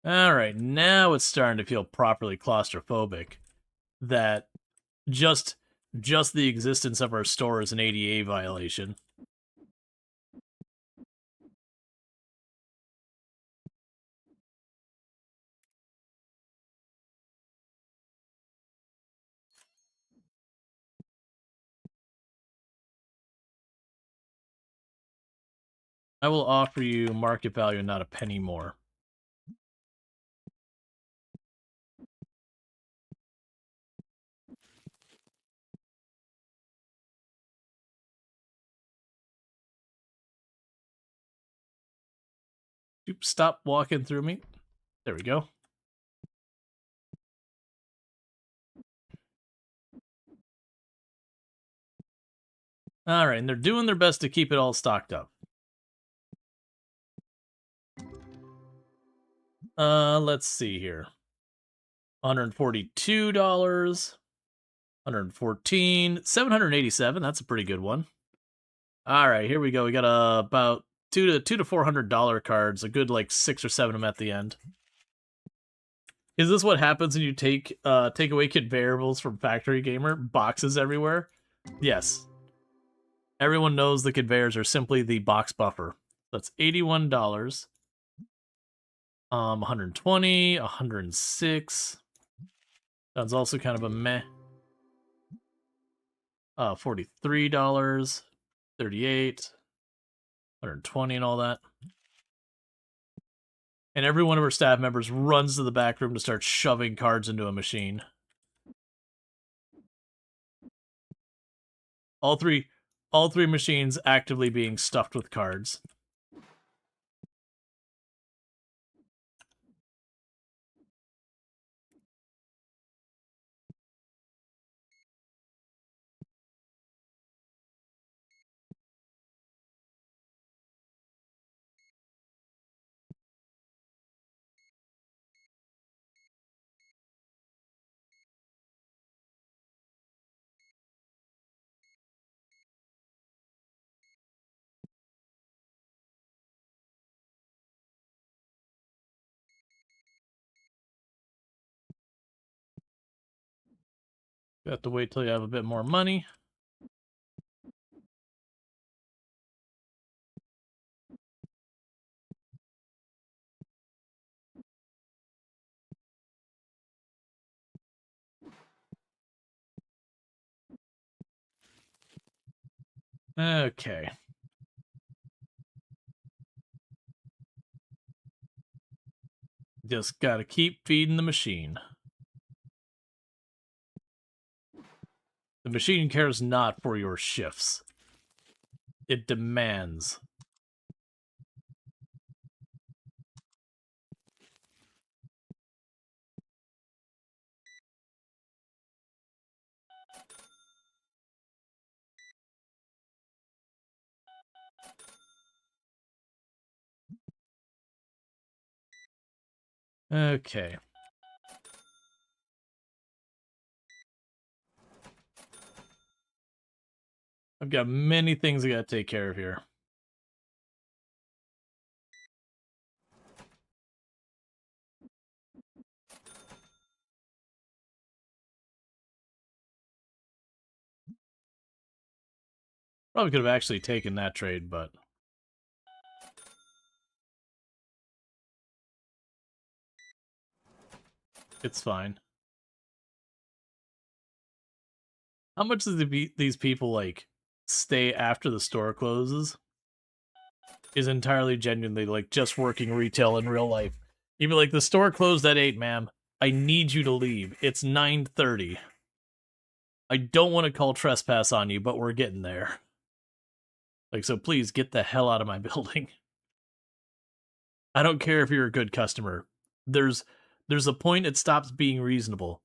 Alright, now it's starting to feel properly claustrophobic. That just the existence of our store is an ADA violation. I will offer you market value, not a penny more. Oops, stop walking through me. There we go. Alright, and they're doing their best to keep it all stocked up. Let's see here. $142, $114, $787. That's a pretty good one. All right, here we go. We got about $200 to $400 cards. A good like 6 or 7 of them at the end. Is this what happens when you take away conveyables from Factory Gamer? Boxes everywhere? Yes. Everyone knows the conveyors are simply the box buffer. That's $81. 120, 106. That's also kind of a meh. $43, 38, 120 and all that. And every one of our staff members runs to the back room to start shoving cards into a machine. All three machines actively being stuffed with cards. You have to wait till you have a bit more money. Okay. Just gotta keep feeding the machine. The machine cares not for your shifts. It demands. Okay. I've got many things I gotta take care of here. Probably could have actually taken that trade, but it's fine. How much does these people, like, stay after the store closes? Is entirely genuinely, like, just working retail in real life. You'd be like, the store closed at 8, ma'am. I need you to leave. It's 9:30. I don't want to call trespass on you, but we're getting there. Like, so please get the hell out of my building. I don't care if you're a good customer. There's a point it stops being reasonable.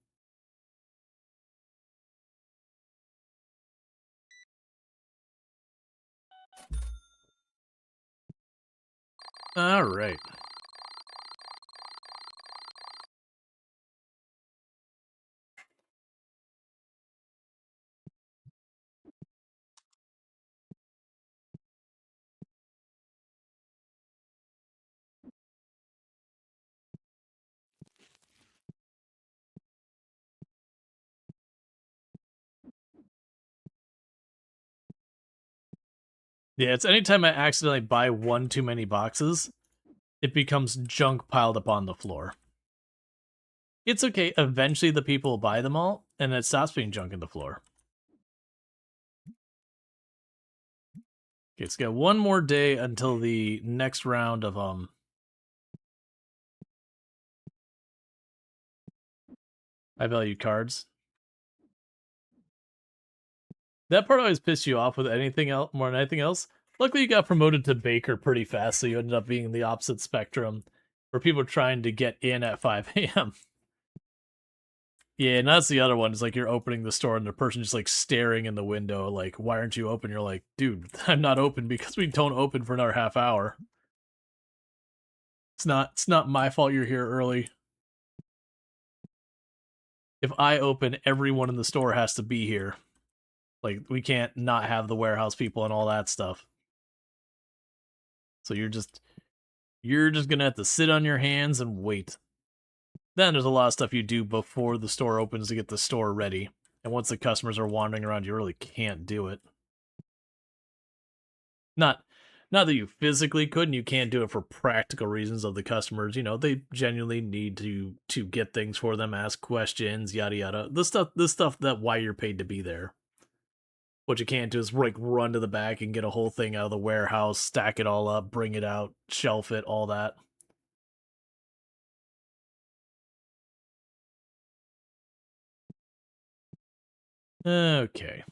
All right. Yeah, it's anytime I accidentally buy one too many boxes, it becomes junk piled up on the floor. It's okay. Eventually, the people will buy them all, and it stops being junk in the floor. Okay, it's got one more day until the next round of high value cards. That part always pissed you off with anything else more than anything else. Luckily, you got promoted to Baker pretty fast, so you ended up being the opposite spectrum, where people are trying to get in at 5 a.m. Yeah, and that's the other one. It's like you're opening the store and the person just like staring in the window, like, why aren't you open? You're like, dude, I'm not open because we don't open for another half hour. It's not my fault you're here early. If I open, everyone in the store has to be here. Like, we can't not have the warehouse people and all that stuff. So you're just gonna have to sit on your hands and wait. Then there's a lot of stuff you do before the store opens to get the store ready. And once the customers are wandering around, you really can't do it. Not not that you physically couldn't, you can't do it for practical reasons of the customers. You know, they genuinely need to get things for them, ask questions, yada yada. The stuff that why you're paid to be there. What you can't do is like run to the back and get a whole thing out of the warehouse, stack it all up, bring it out, shelf it, all that. Okay.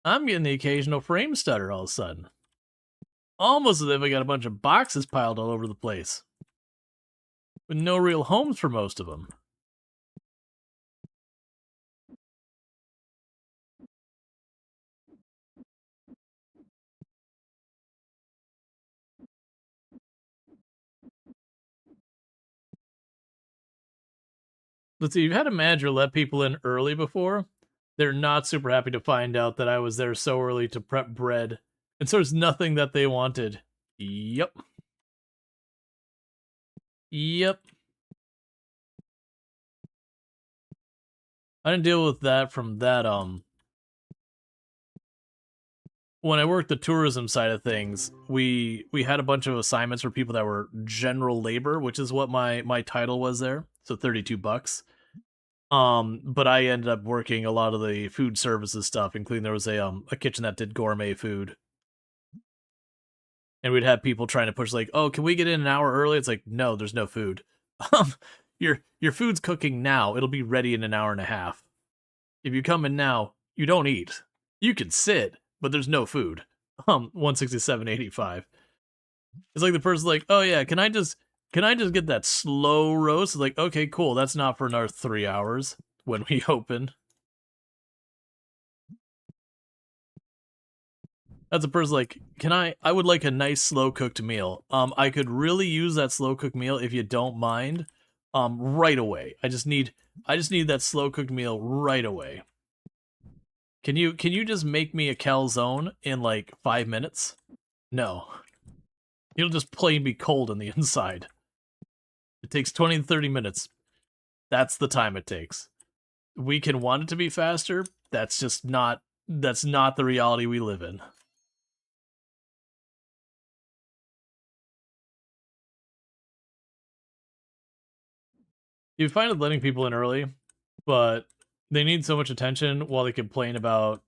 I'm getting the occasional frame stutter all of a sudden. Almost as if I got a bunch of boxes piled all over the place. With no real homes for most of them. Let's see, you've had a manager let people in early before. They're not super happy to find out that I was there so early to prep bread. And so there's nothing that they wanted. Yep. Yep. I didn't deal with that from that, when I worked the tourism side of things, we had a bunch of assignments for people that were general labor, which is what my title was there. So $32. But I ended up working a lot of the food services stuff, including there was a kitchen that did gourmet food. And we'd have people trying to push like, "Oh, can we get in an hour early?" It's like, "No, there's no food. Um, your food's cooking now. It'll be ready in an hour and a half. If you come in now, you don't eat. You can sit, but there's no food." 167.85. It's like the person's like, "Oh yeah, can I just get that slow roast?" It's like, "Okay, cool. That's not for another 3 hours when we open." That's a person like, I would like a nice slow cooked meal. I could really use that slow cooked meal if you don't mind. Right away. I just need that slow cooked meal right away. Can you just make me a calzone in like 5 minutes? No. It'll just plain be cold on the inside. It takes 20 to 30 minutes. That's the time it takes. We can want it to be faster. That's not the reality we live in. You find it letting people in early, but they need so much attention while they complain about,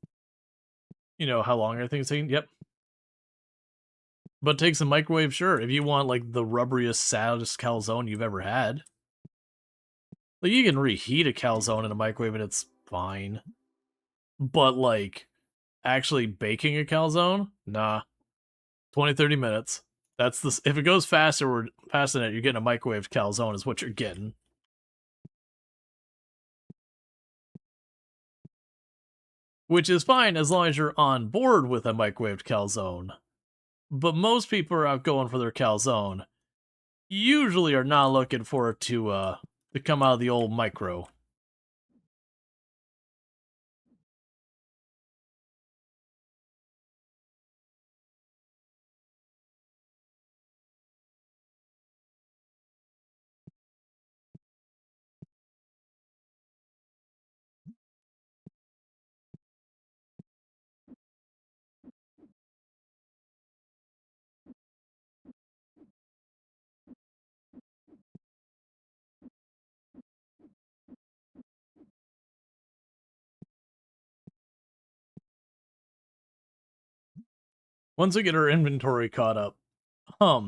how long everything's taking. Yep. But takes a microwave, sure. If you want like the rubberiest, saddest calzone you've ever had. Like you can reheat a calzone in a microwave and it's fine. But like actually baking a calzone, nah. 20, 30 minutes. That's the if it goes faster or faster than it, you're getting a microwave calzone is what you're getting. which is fine as long as you're on board with a microwaved calzone. But most people are out going for their calzone. Usually are not looking for it to come out of the old micro. Once we get our inventory caught up, I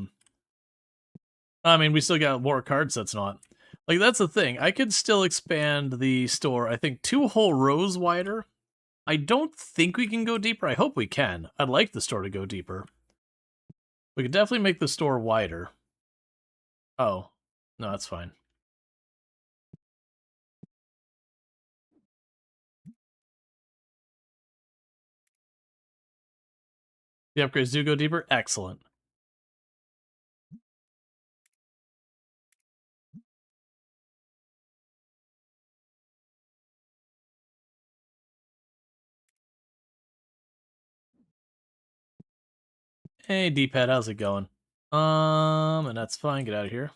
mean, we still got more card sets not. Like, that's the thing. I could still expand the store, I think, 2 whole rows wider. I don't think we can go deeper. I hope we can. I'd like the store to go deeper. We could definitely make the store wider. Oh, no, that's fine. The upgrades do go deeper? Excellent. Hey, D-pad, how's it going? And that's fine. Get out of here.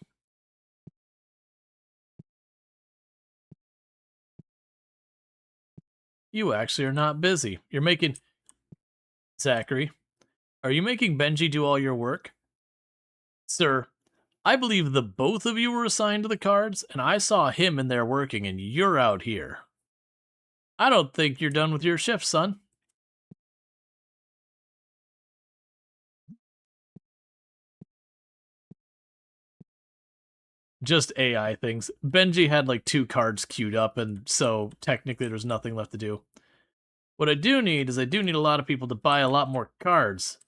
You actually are not busy. You're making... Zachary, are you making Benji do all your work? Sir, I believe the both of you were assigned to the cards, and I saw him in there working, and you're out here. I don't think you're done with your shift, son. Just AI things. Benji had like 2 cards queued up, and so technically there's nothing left to do. What I do need is I do need a lot of people to buy a lot more cards.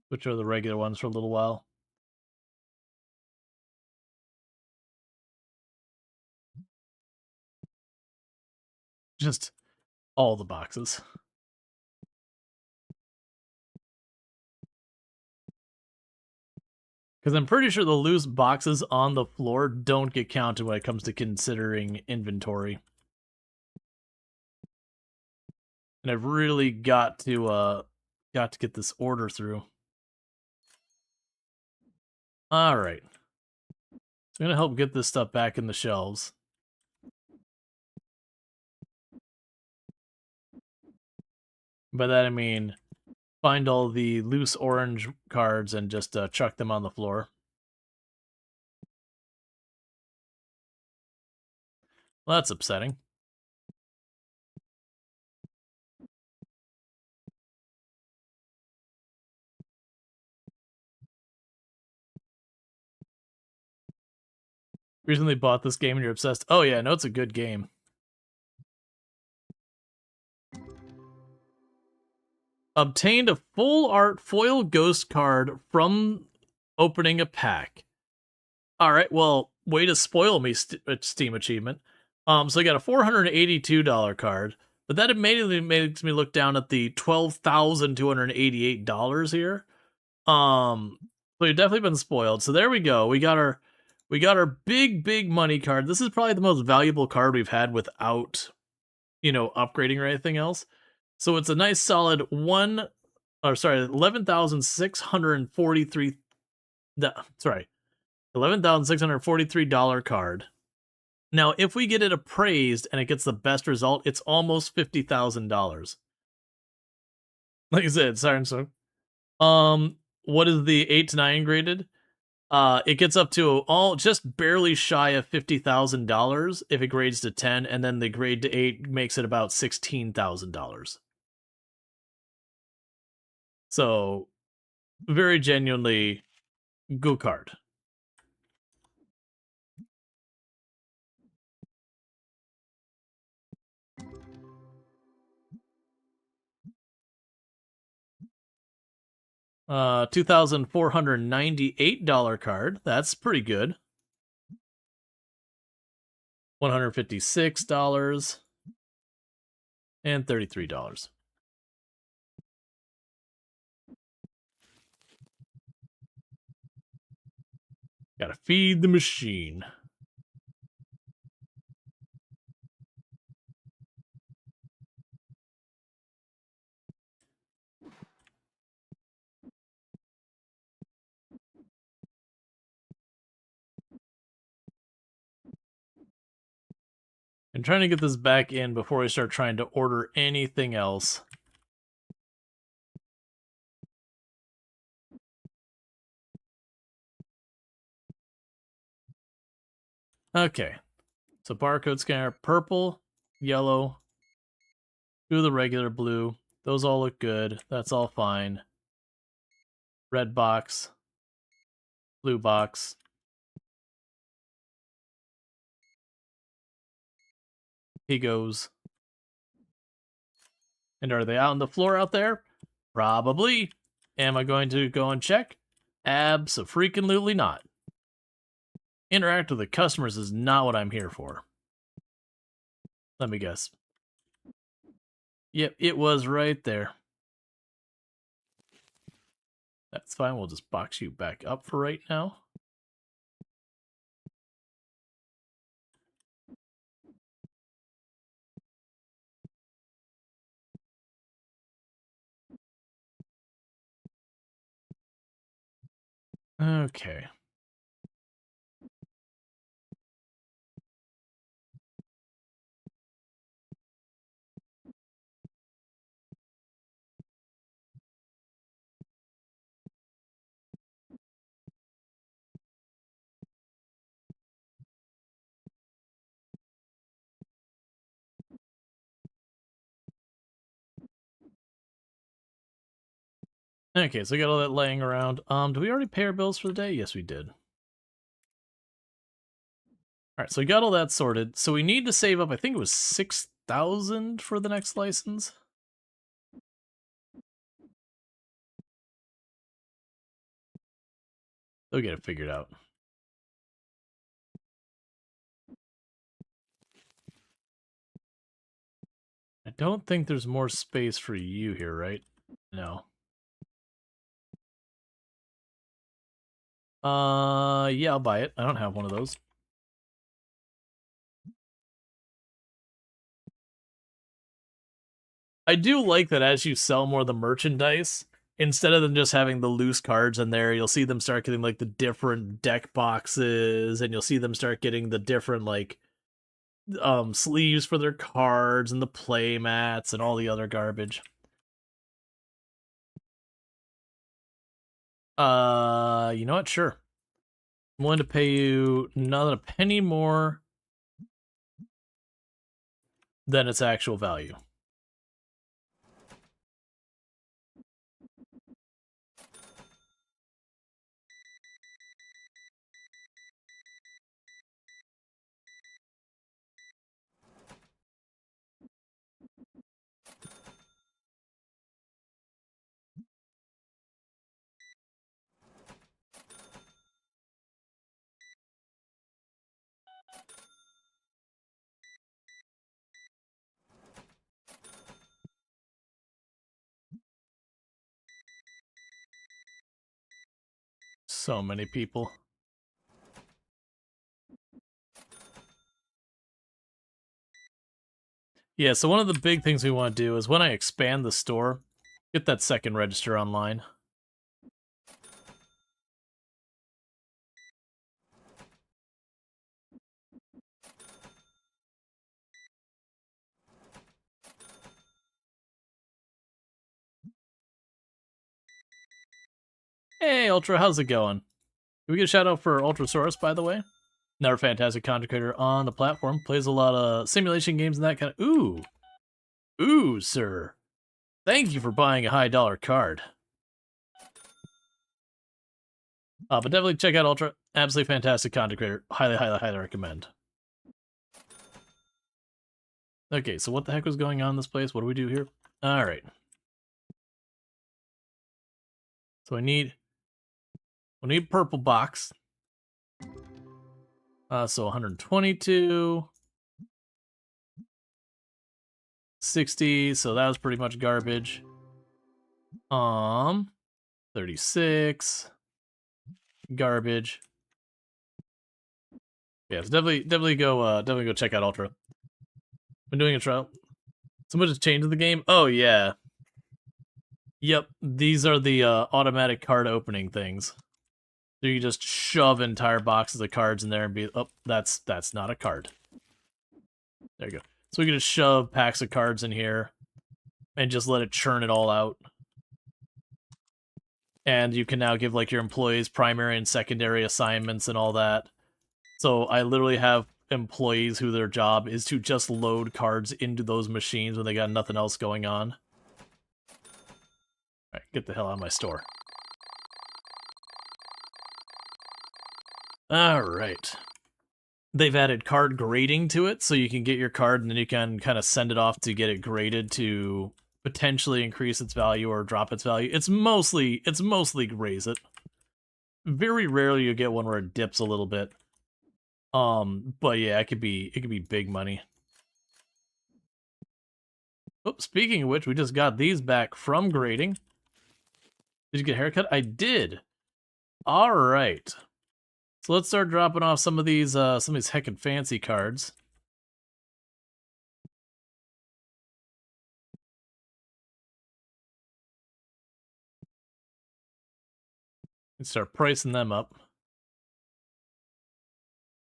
Which are the regular ones for a little while. Just all the boxes. Because I'm pretty sure the loose boxes on the floor don't get counted when it comes to considering inventory. And I've really got to get this order through. Alright. So I'm gonna help get this stuff back in the shelves. By that I mean find all the loose orange cards and just chuck them on the floor. Well, that's upsetting. Recently bought this game and you're obsessed. Oh yeah, no, it's a good game. Obtained a full art foil ghost card from opening a pack. Alright, well, way to spoil me, Steam achievement. So I got a $482 card, but that immediately makes me look down at the $12,288 here. So you've definitely been spoiled. So there we go. We got our big money card. This is probably the most valuable card we've had without, upgrading or anything else. So it's a nice solid 11,643 $11,643 card. Now, if we get it appraised and it gets the best result, it's almost $50,000. Like I said, Siren Song. What is the 8 to 9 graded? It gets up to just barely shy of $50,000 if it grades to 10, and then the grade to 8 makes it about $16,000. So, very genuinely good card. $2,498 card. That's pretty good. $156 and $33. Gotta feed the machine. I'm trying to get this back in before I start trying to order anything else. Okay. So barcode scanner, purple, yellow, do the regular blue. Those all look good. That's all fine. Red box, blue box. He goes. And are they out on the floor out there? Probably. Am I going to go and check? Abso-freaking-lutely not. Interact with the customers is not what I'm here for. Let me guess. Yep, it was right there. That's fine. We'll just box you back up for right now. Okay. Okay, so we got all that laying around. Do we already pay our bills for the day? Yes, we did. Alright, so we got all that sorted. So we need to save up, I think it was 6,000 for the next license. They'll get it figured out. I don't think there's more space for you here, right? No. Yeah, I'll buy it. I don't have one of those. I do like that as you sell more of the merchandise, instead of them just having the loose cards in there, you'll see them start getting like the different deck boxes, and you'll see them start getting the different like sleeves for their cards and the play mats and all the other garbage. You know what? Sure. I'm willing to pay you not a penny more than its actual value. So many people. Yeah, so one of the big things we want to do is when I expand the store, get that second register online. Hey, Ultra, how's it going? Can we get a shout out for Ultrasaurus, by the way? Another fantastic content creator on the platform. Plays a lot of simulation games and that kind of... Ooh. Ooh, sir. Thank you for buying a high dollar card. But definitely check out Ultra. Absolutely fantastic content creator. Highly, highly, highly recommend. Okay, so what the heck was going on in this place? What do we do here? Alright. So we need purple box. So 122. 60, so that was pretty much garbage. 36. Garbage. Yeah, so definitely go check out Ultra. Been doing a trial. So much has changed in the game. Oh yeah. Yep, these are the automatic card opening things. So you just shove entire boxes of cards in there and be, oh, that's not a card. There you go. So we can just shove packs of cards in here and just let it churn it all out. And you can now give like your employees primary and secondary assignments and all that. So I literally have employees who their job is to just load cards into those machines when they got nothing else going on. Alright, get the hell out of my store. Alright. They've added card grading to it, so you can get your card and then you can kind of send it off to get it graded to potentially increase its value or drop its value. It's mostly raise it. Very rarely you get one where it dips a little bit. But yeah, it could be big money. Oh, speaking of which, we just got these back from grading. Did you get a haircut? I did. All right. So let's start dropping off some of these heckin' fancy cards. And start pricing them up.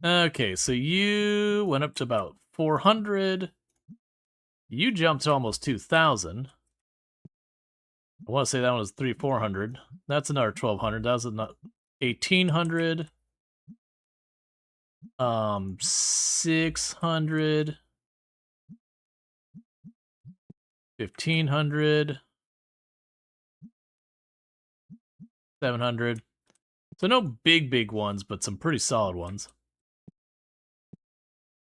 Okay, so you went up to about 400. You jumped to almost 2,000. I want to say that one was 400. That's another 1,200. That was another 1,800. 600. 1,500. 700. So no big ones, but some pretty solid ones.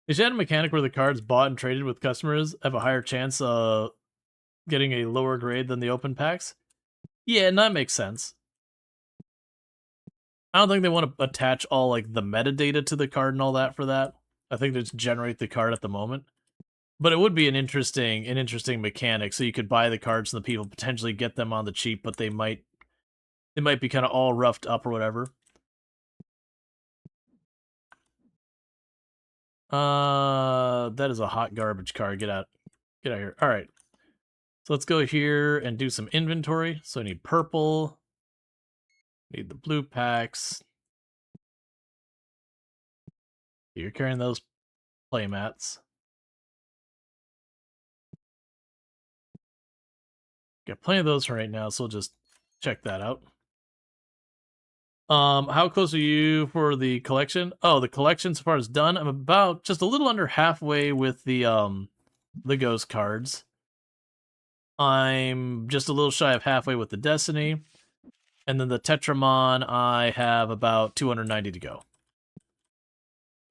Is that a mechanic where the cards bought and traded with customers have a higher chance of getting a lower grade than the open packs? Yeah, and that makes sense. I don't think they want to attach all like the metadata to the card and all that for that. I think they just generate the card at the moment. But it would be an interesting mechanic, so you could buy the cards from the people, potentially get them on the cheap, but they might be kind of all roughed up or whatever. That is a hot garbage card. Get out of here. All right. So let's go here and do some inventory. So I need purple. Need the blue packs. You're carrying those playmats. Got plenty of those right now, so we'll just check that out. How close are you for the collection? Oh, the collection so far is done. I'm about just a little under halfway with the ghost cards. I'm just a little shy of halfway with the Destiny. And then the Tetramon, I have about 290 to go.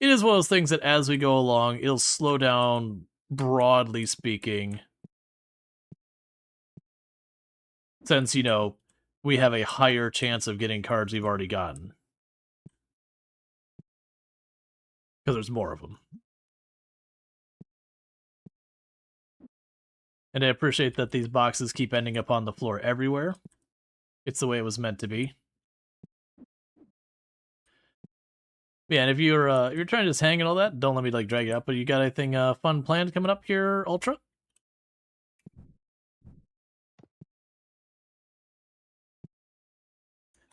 It is one of those things that as we go along, it'll slow down, broadly speaking. Since, you know, we have a higher chance of getting cards we've already gotten. Because there's more of them. And I appreciate that these boxes keep ending up on the floor everywhere. It's the way it was meant to be. Yeah, and if you're trying to just hang and all that, don't let me like drag it up. But you got anything fun planned coming up here, Ultra?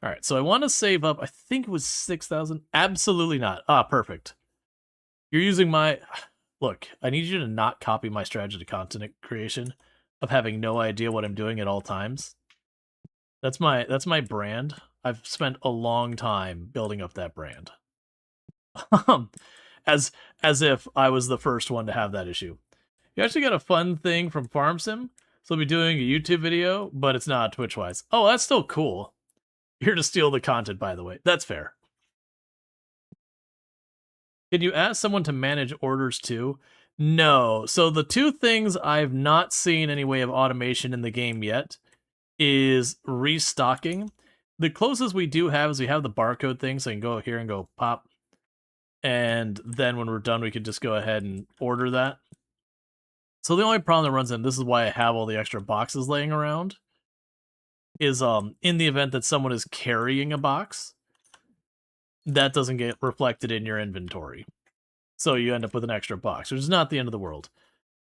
All right, so I want to save up. I think it was 6,000. Absolutely not. Ah, perfect. You're using my look. I need you to not copy my strategy to content creation of having no idea what I'm doing at all times. That's my brand. I've spent a long time building up that brand. as if I was the first one to have that issue. You actually got a fun thing from Farm Sim. So I'll be doing a YouTube video, but it's not Twitch-wise. Oh, that's still cool. You're to steal the content, by the way. That's fair. Can you ask someone to manage orders too? No. So the two things I've not seen any way of automation in the game yet is restocking The closest we do have is we have the barcode thing, so I can go here and go pop. And then when we're done, we can just go ahead and order that. So the only problem that runs in, this is why I have all the extra boxes laying around, is in the event that someone is carrying a box, that doesn't get reflected in your inventory. So you end up with an extra box, which is not the end of the world.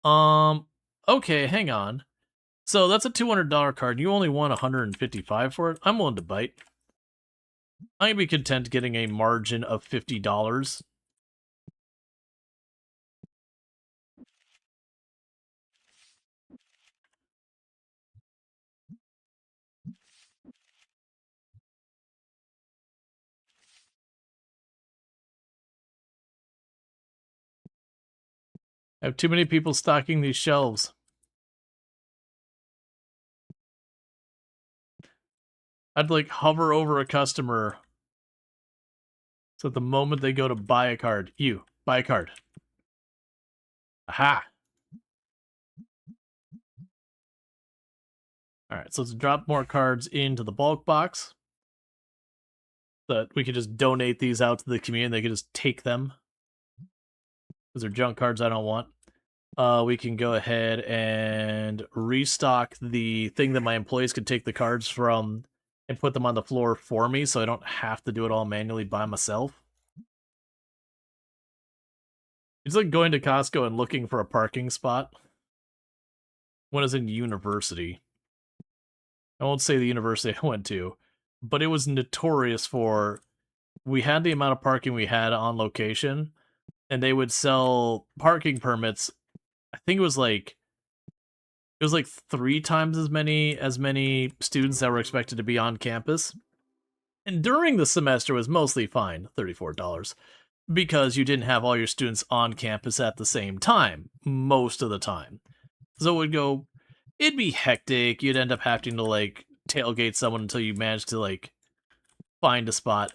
Okay, hang on. So that's a $200 card. You only want $155 for it. I'm willing to bite. I'd be content getting a margin of $50. I have too many people stocking these shelves. I'd like hover over a customer so the moment they go to buy a card, you buy a card. Aha! Alright, so let's drop more cards into the bulk box. So that we can just donate these out to the community. They can just take them. Because they're junk cards I don't want. We can go ahead and restock the thing that my employees could take the cards from and put them on the floor for me so I don't have to do it all manually by myself. It's like going to Costco and looking for a parking spot when I was in university. I won't say the university I went to, but it was notorious for, we had the amount of parking we had on location, and they would sell parking permits. I think it was like 3 times as many students that were expected to be on campus. And during the semester was mostly fine, $34, because you didn't have all your students on campus at the same time most of the time. So it'd be hectic. You'd end up having to like tailgate someone until you managed to like find a spot.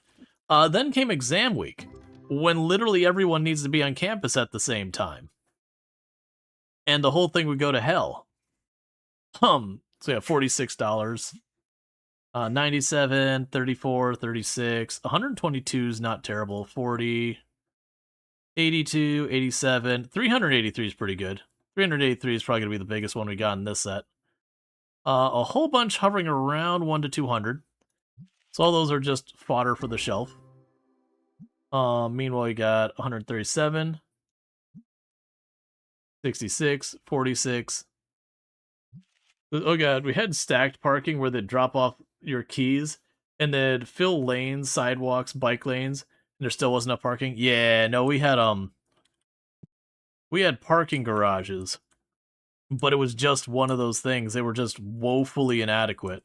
Then came exam week, when literally everyone needs to be on campus at the same time. And the whole thing would go to hell. So yeah, $46. 97, 34, 36, 122 is not terrible. 40, 82, 87, 383 is pretty good. 383 is probably going to be the biggest one we got in this set. A whole bunch hovering around 1 to 200. So all those are just fodder for the shelf. Meanwhile, you got 137, 66, 46. Oh god, we had stacked parking where they'd drop off your keys and they'd fill lanes, sidewalks, bike lanes, and there still wasn't enough parking. Yeah, no, we had parking garages, but it was just one of those things. They were just woefully inadequate.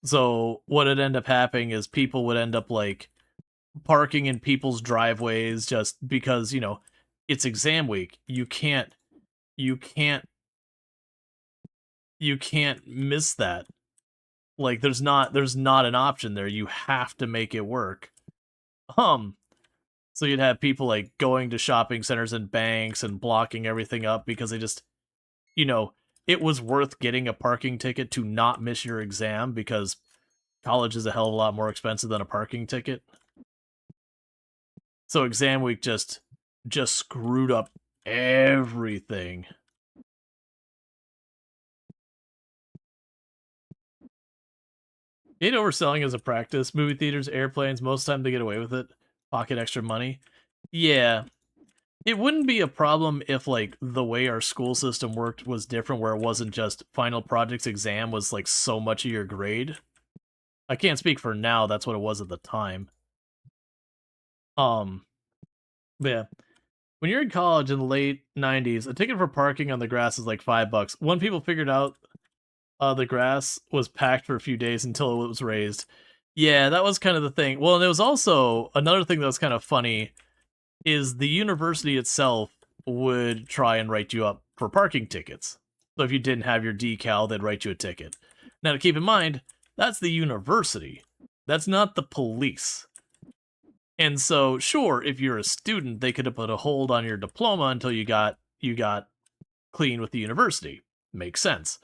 So what would end up happening is people would end up like parking in people's driveways just because, you know, it's exam week. You can't miss that. Like there's not an option there. You have to make it work. So you'd have people like going to shopping centers and banks and blocking everything up because they just, you know, it was worth getting a parking ticket to not miss your exam because college is a hell of a lot more expensive than a parking ticket. So exam week just screwed up everything. Ain't overselling as a practice. Movie theaters, airplanes, most of the time they get away with it. Pocket extra money. Yeah. It wouldn't be a problem if, like, the way our school system worked was different, where it wasn't just final projects exam was, like, so much of your grade. I can't speak for now, that's what it was at the time. But yeah. When you're in college in the late 90s, a ticket for parking on the grass is like $5. When people figured out the grass was packed for a few days until it was raised. Yeah, that was kind of the thing. Well, and there was also another thing that was kind of funny is the university itself would try and write you up for parking tickets. So if you didn't have your decal, they'd write you a ticket. Now, to keep in mind, that's the university. That's not the police. And so, sure, if you're a student, they could have put a hold on your diploma until you got clean with the university. Makes sense.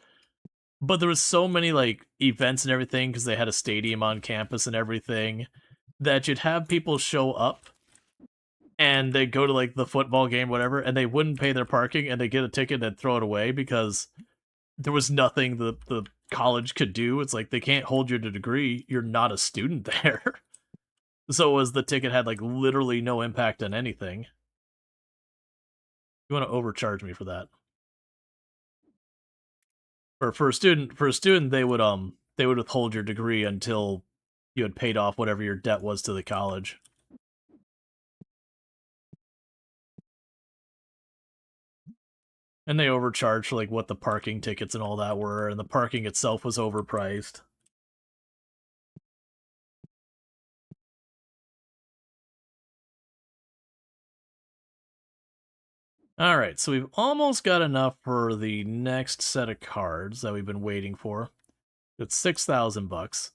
But there was so many like events and everything because they had a stadium on campus and everything that you'd have people show up and they'd go to like the football game, whatever, and they wouldn't pay their parking and they get a ticket and throw it away because there was nothing the college could do. It's like they can't hold you to a degree. You're not a student there. So it was the ticket had like literally no impact on anything. You want to overcharge me for that? Or for a student, they would withhold your degree until you had paid off whatever your debt was to the college. And they overcharged for like what the parking tickets and all that were, and the parking itself was overpriced. Alright, so we've almost got enough for the next set of cards that we've been waiting for. It's 6,000 bucks.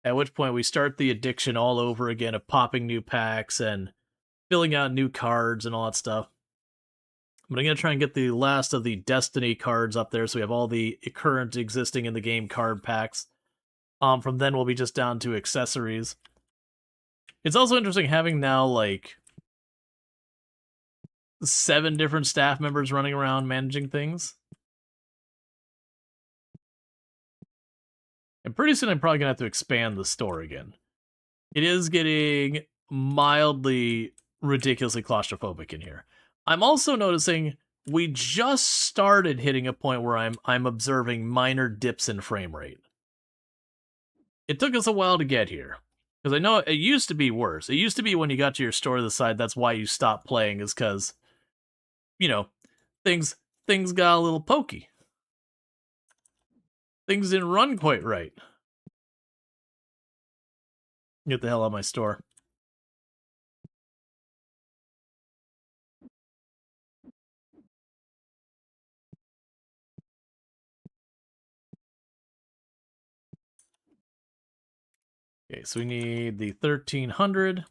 At which point we start the addiction all over again of popping new packs and filling out new cards and all that stuff. But I'm going to try and get the last of the Destiny cards up there so we have all the current existing in the game card packs. From then we'll be just down to accessories. It's also interesting having now like 7 different staff members running around managing things. And pretty soon I'm probably going to have to expand the store again. It is getting mildly ridiculously claustrophobic in here. I'm also noticing we just started hitting a point where I'm observing minor dips in frame rate. It took us a while to get here. Because I know it used to be worse. It used to be when you got to your store to the side, that's why you stopped playing, is because, you know, things got a little pokey. Things didn't run quite right. Get the hell out of my store. Okay, so we need the 1,300.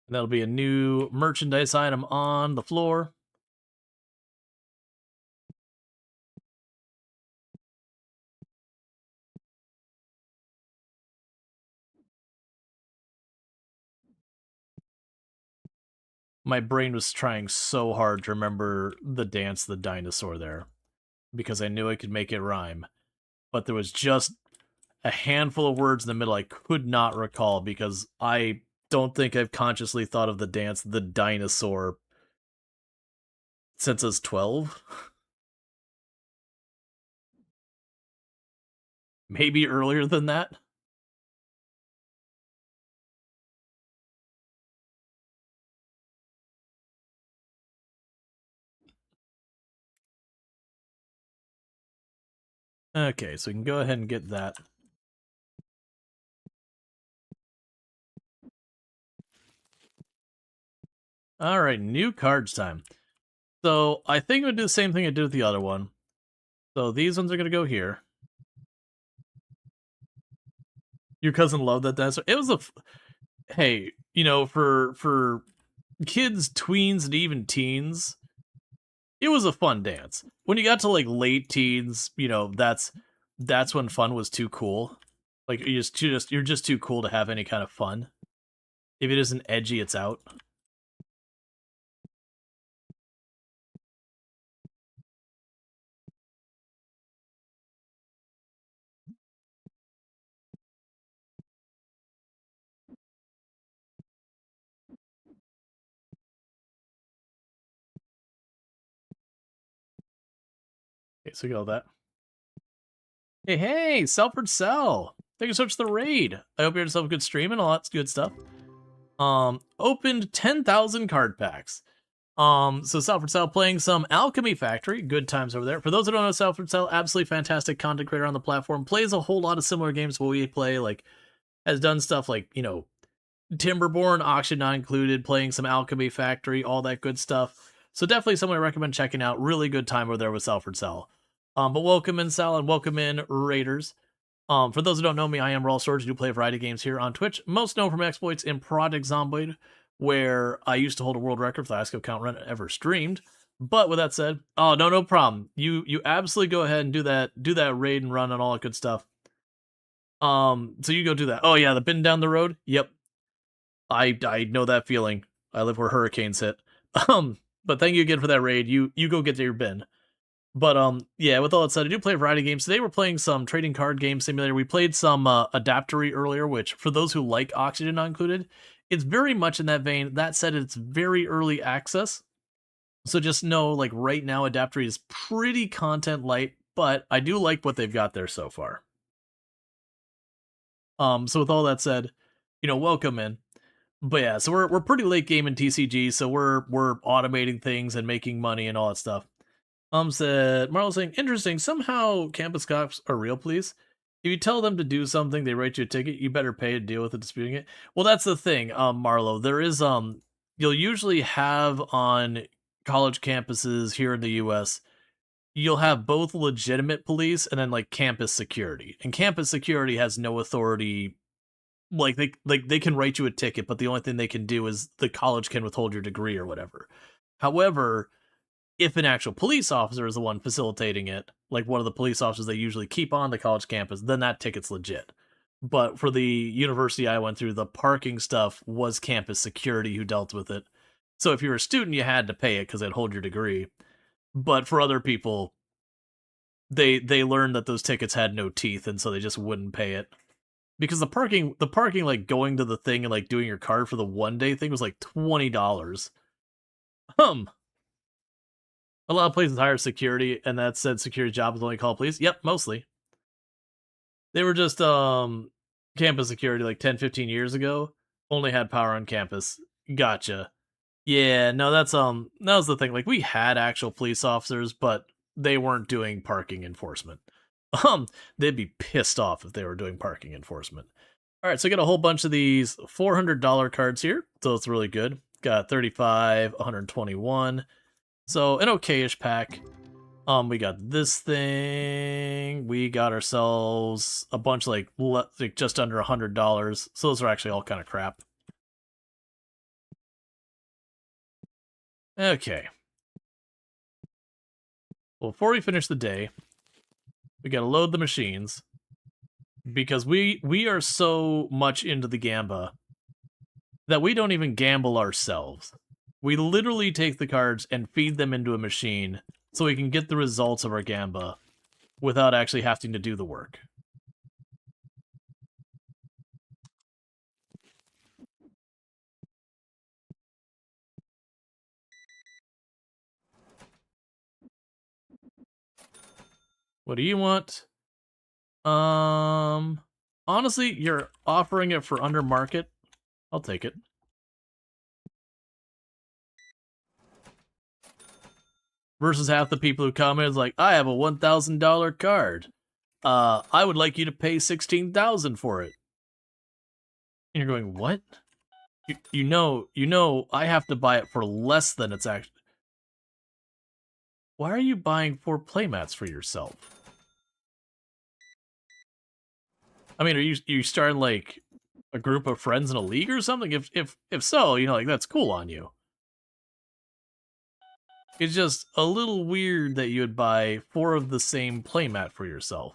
That'll be a new merchandise item on the floor. My brain was trying so hard to remember the dance the dinosaur there because I knew I could make it rhyme. But there was just a handful of words in the middle I could not recall because I don't think I've consciously thought of the dance the dinosaur since I was 12. Maybe earlier than that. Okay, so we can go ahead and get that. Alright, new cards time. So, I think I'm going to do the same thing I did with the other one. So, these ones are going to go here. Your cousin loved that dinosaur. It was a... Hey, you know, for kids, tweens, and even teens, it was a fun dance. When you got to, like, late teens, you know, that's when fun was too cool. Like, you're just too cool to have any kind of fun. If it isn't edgy, it's out. Okay, so we got all that. Hey, Selford Cell! Thank you so much for the raid. I hope you had yourself a good stream and all that good stuff. Opened 10,000 card packs. So Selford Cell playing some Alchemy Factory. Good times over there. For those who don't know Selford Cell, absolutely fantastic content creator on the platform. Plays a whole lot of similar games to what we play. Like, has done stuff like, you know, Timberborn, Auction Not Included, playing some Alchemy Factory, all that good stuff. So definitely someone I recommend checking out. Really good time over there with Selford Cell. But welcome in, Sal, and welcome in, Raiders. For those who don't know me, I am Rual Storge. I do play a variety of games here on Twitch, most known for my exploits in Project Zomboid, where I used to hold a world record for the highest kill count run ever streamed. But with that said, oh no problem. You absolutely go ahead and do that raid and run and all that good stuff. So you go do that. Oh yeah, the bin down the road. Yep, I know that feeling. I live where hurricanes hit. But thank you again for that raid. You go get to your bin. But yeah, with all that said, I do play a variety of games. Today we're playing some trading card game simulator. We played some Adaptory earlier, which for those who like Oxygen Not Included, it's very much in that vein. That said, it's very early access. So just know, like right now, Adaptory is pretty content light, but I do like what they've got there so far. So with all that said, welcome in. But yeah, so we're pretty late game in TCG, so we're automating things and making money and all that stuff. Said Marlo's saying, interesting. Somehow campus cops are real, please. If you tell them to do something, they write you a ticket. You better pay to deal with it, disputing it. Well, that's the thing, Marlo. There is you'll usually have on college campuses here in the U.S. You'll have both legitimate police and then like campus security. And campus security has no authority. They can write you a ticket, but the only thing they can do is the college can withhold your degree or whatever. However, if an actual police officer is the one facilitating it, like one of the police officers they usually keep on the college campus, then that ticket's legit. But for the university I went through, the parking stuff was campus security who dealt with it. So if you're a student, you had to pay it because it'd hold your degree. But for other people, they learned that those tickets had no teeth, and so they just wouldn't pay it. Because the parking like going to the thing and like doing your card for the 1 day thing was like $20. A lot of places hire security, and that said security jobs only call police. Yep, mostly. They were just campus security like 10, 15 years ago. Only had power on campus. Gotcha. Yeah, no, that was the thing. Like we had actual police officers, but they weren't doing parking enforcement. They'd be pissed off if they were doing parking enforcement. All right, so I got a whole bunch of these $400 cards here, so it's really good. Got 35, 121. So an okayish pack. We got this thing. We got ourselves a bunch like just under $100. So those are actually all kind of crap. Okay. Well, before we finish the day, we gotta load the machines because we are so much into the Gamba that we don't even gamble ourselves. We literally take the cards and feed them into a machine so we can get the results of our Gamba without actually having to do the work. What do you want? Honestly, you're offering it for under market. I'll take it. Versus half the people who comment is like, I have a $1,000 card. I would like you to pay $16,000 for it. And you're going, what? You know, I have to buy it for less than it's actually. Why are you buying 4 playmats for yourself? I mean, are you starting like a group of friends in a league or something? If so, like that's cool on you. It's just a little weird that you would buy 4 of the same playmat for yourself.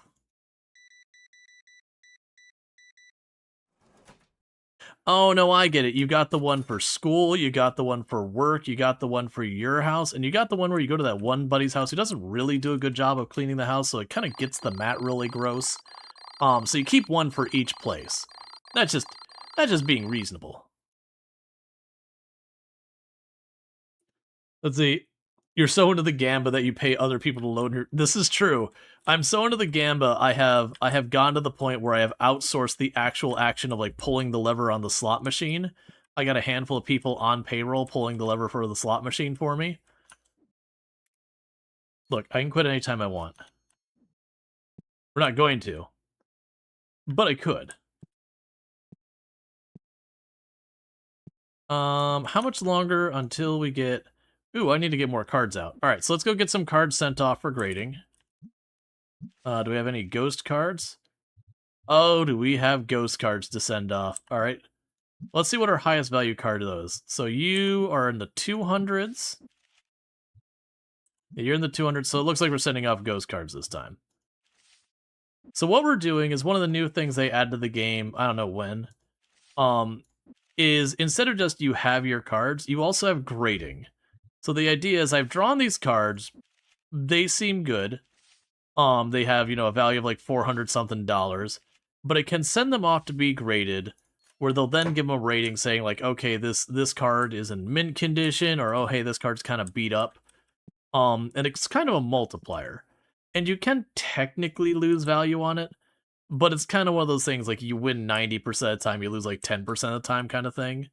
Oh, no, I get it. You got the one for school, you got the one for work, you got the one for your house, and you got the one where you go to that one buddy's house who doesn't really do a good job of cleaning the house, so it kind of gets the mat really gross. So you keep one for each place. That's just being reasonable. Let's see. You're so into the Gamba that you pay other people to load your. This is true. I'm so into the Gamba. I have gone to the point where I have outsourced the actual action of like pulling the lever on the slot machine. I got a handful of people on payroll pulling the lever for the slot machine for me. Look, I can quit anytime I want. We're not going to, but I could. How much longer until we get? Ooh, I need to get more cards out. All right, so let's go get some cards sent off for grading. Do we have any ghost cards? Oh, do we have ghost cards to send off? All right. Let's see what our highest value card is. So you are in the 200s. You're in the 200, so it looks like we're sending off ghost cards this time. So what we're doing is one of the new things they add to the game, I don't know when, is instead of just you have your cards, you also have grading. So the idea is I've drawn these cards, they seem good. They have, a value of like $400 something, but it can send them off to be graded, where they'll then give them a rating saying like, okay, this card is in mint condition, or oh hey, this card's kind of beat up. And it's kind of a multiplier. And you can technically lose value on it, but it's kind of one of those things like you win 90% of the time, you lose like 10% of the time kind of thing,